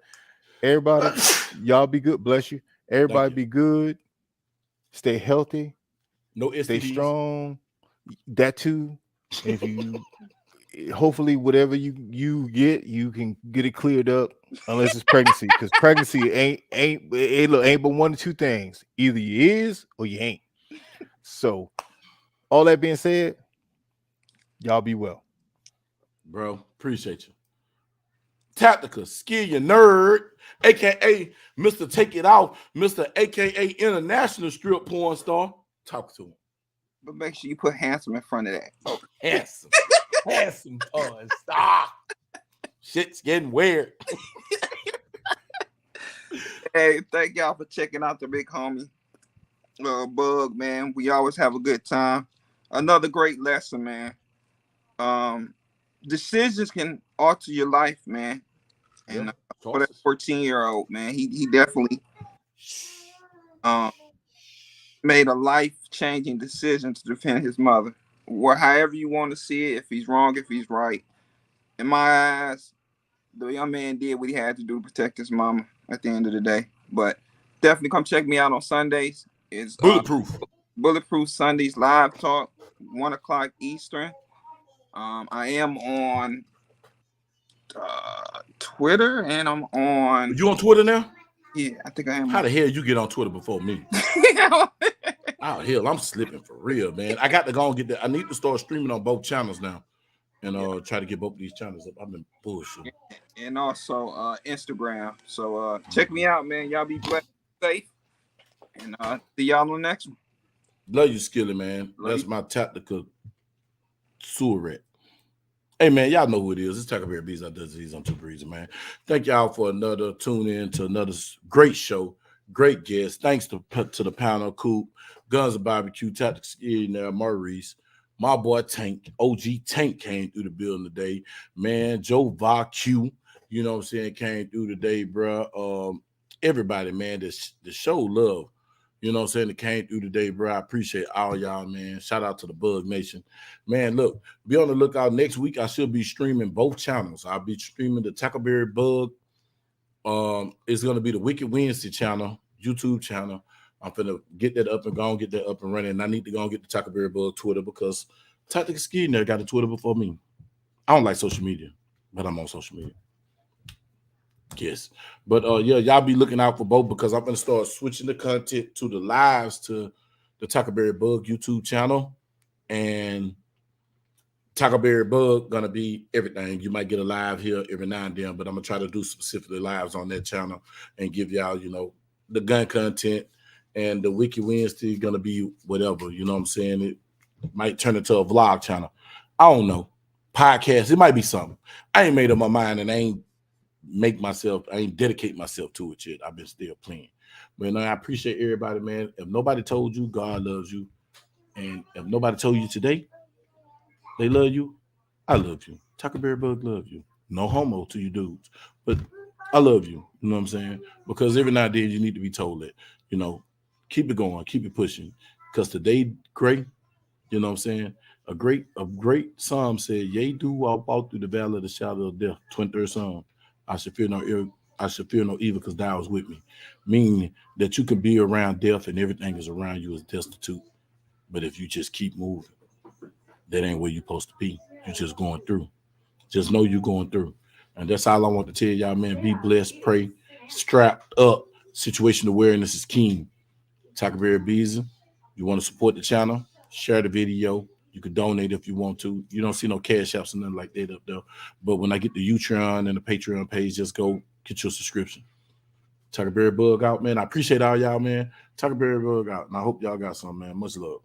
everybody, y'all be good. Bless you. Everybody be good. Stay healthy. No STDs. Stay strong. That too. And if you, hopefully, whatever you get, you can get it cleared up. Unless it's pregnancy, because pregnancy ain't but one of two things: either you is or you ain't. So, all that being said, y'all be well, bro. Appreciate you. Tactica, skill your nerd, aka Mr. Take It Out, Mr. aka International Strip Porn Star. Talk to him. But make sure you put handsome in front of that. Oh, handsome. Handsome porn star. Shit's getting weird. Hey, thank y'all for checking out the big homie Bug, man. We always have a good time. Another great lesson, man. Decisions can alter your life, man. And for that 14-year-old, man, he definitely made a life-changing decision to defend his mother. Or however you want to see it, if he's wrong, if he's right. In my eyes, the young man did what he had to do to protect his mama at the end of the day. But definitely come check me out on Sundays. It's Bulletproof Sundays live talk, 1 o'clock Eastern. I am on Twitter, and I'm on. You on Twitter now? Yeah, I think I am. How the hell you get on Twitter before me? Oh hell, I'm slipping for real, man. I got to go and get that. I need to start streaming on both channels now, and try to get both of these channels up. I've been bullshit. And also Instagram. So check me out, man. Y'all be blessed, safe, and see y'all on the next one. Love you, Skilly, man. That's my tactical sewer rat. Hey, man, y'all know who it is. It's Tackleberry Bees. I does these on Two Breezes, man. Thank y'all for another tune in to another great show. Great guest. Thanks to the panel, Coop, Guns and Barbecue, Tactical Ski, now Maurice, my boy Tank, OG Tank came through the building today, man. Joe VaQ, you know what I'm saying, came through today, bro. Everybody, man, the show love, you know what I'm saying, that came through today, bro. I appreciate all y'all, man. Shout out to the Bug Nation, man. Look, be on the lookout next week. I should be streaming both channels. I'll be streaming the Tackleberry Bug. It's gonna be the Whicked Wednesday channel, YouTube channel. I'm finna get that up and go and get that up and running. And I need to go and get the Tackleberry Bug Twitter because Tactical Ski never got a Twitter before me. I don't like social media, but I'm on social media. Yes. But yeah, y'all be looking out for both because I'm gonna start switching the content to the lives to the Tackleberry Bug YouTube channel. And Tackleberry Bug gonna be everything. You might get a live here every now and then, but I'm gonna try to do specifically lives on that channel and give y'all, you know, the gun content. And the Whicked Wednesday gonna be whatever, you know what I'm saying? It might turn into a vlog channel. I don't know. Podcast, it might be something. I ain't made up my mind and I ain't dedicate myself to it yet. I've been still playing. But I appreciate everybody, man. If nobody told you, God loves you. And if nobody told you today, they love you, I love you. Tackleberry Bug love you. No homo to you dudes. But I love you. You know what I'm saying? Because every now and then you need to be told that, you know, keep it going, keep it pushing. Because today, great, you know what I'm saying? A great psalm said, yea, do walk through the valley of the shadow of death. 23rd Psalm. I should fear no evil because thou is with me. Meaning that you can be around death and everything is around you is destitute. But if you just keep moving, that ain't where you're supposed to be. You're just going through. Just know you're going through. And that's all I want to tell y'all, man. Be blessed, pray, strapped up. Situation awareness is key. Tackleberry Bees. You want to support the channel? Share the video. You can donate if you want to. You don't see no cash apps or nothing like that up there. But when I get the Utreon and the Patreon page, just go get your subscription. Tackleberry Bug out, man. I appreciate all y'all, man. Tackleberry Bug out. And I hope y'all got some, man. Much love.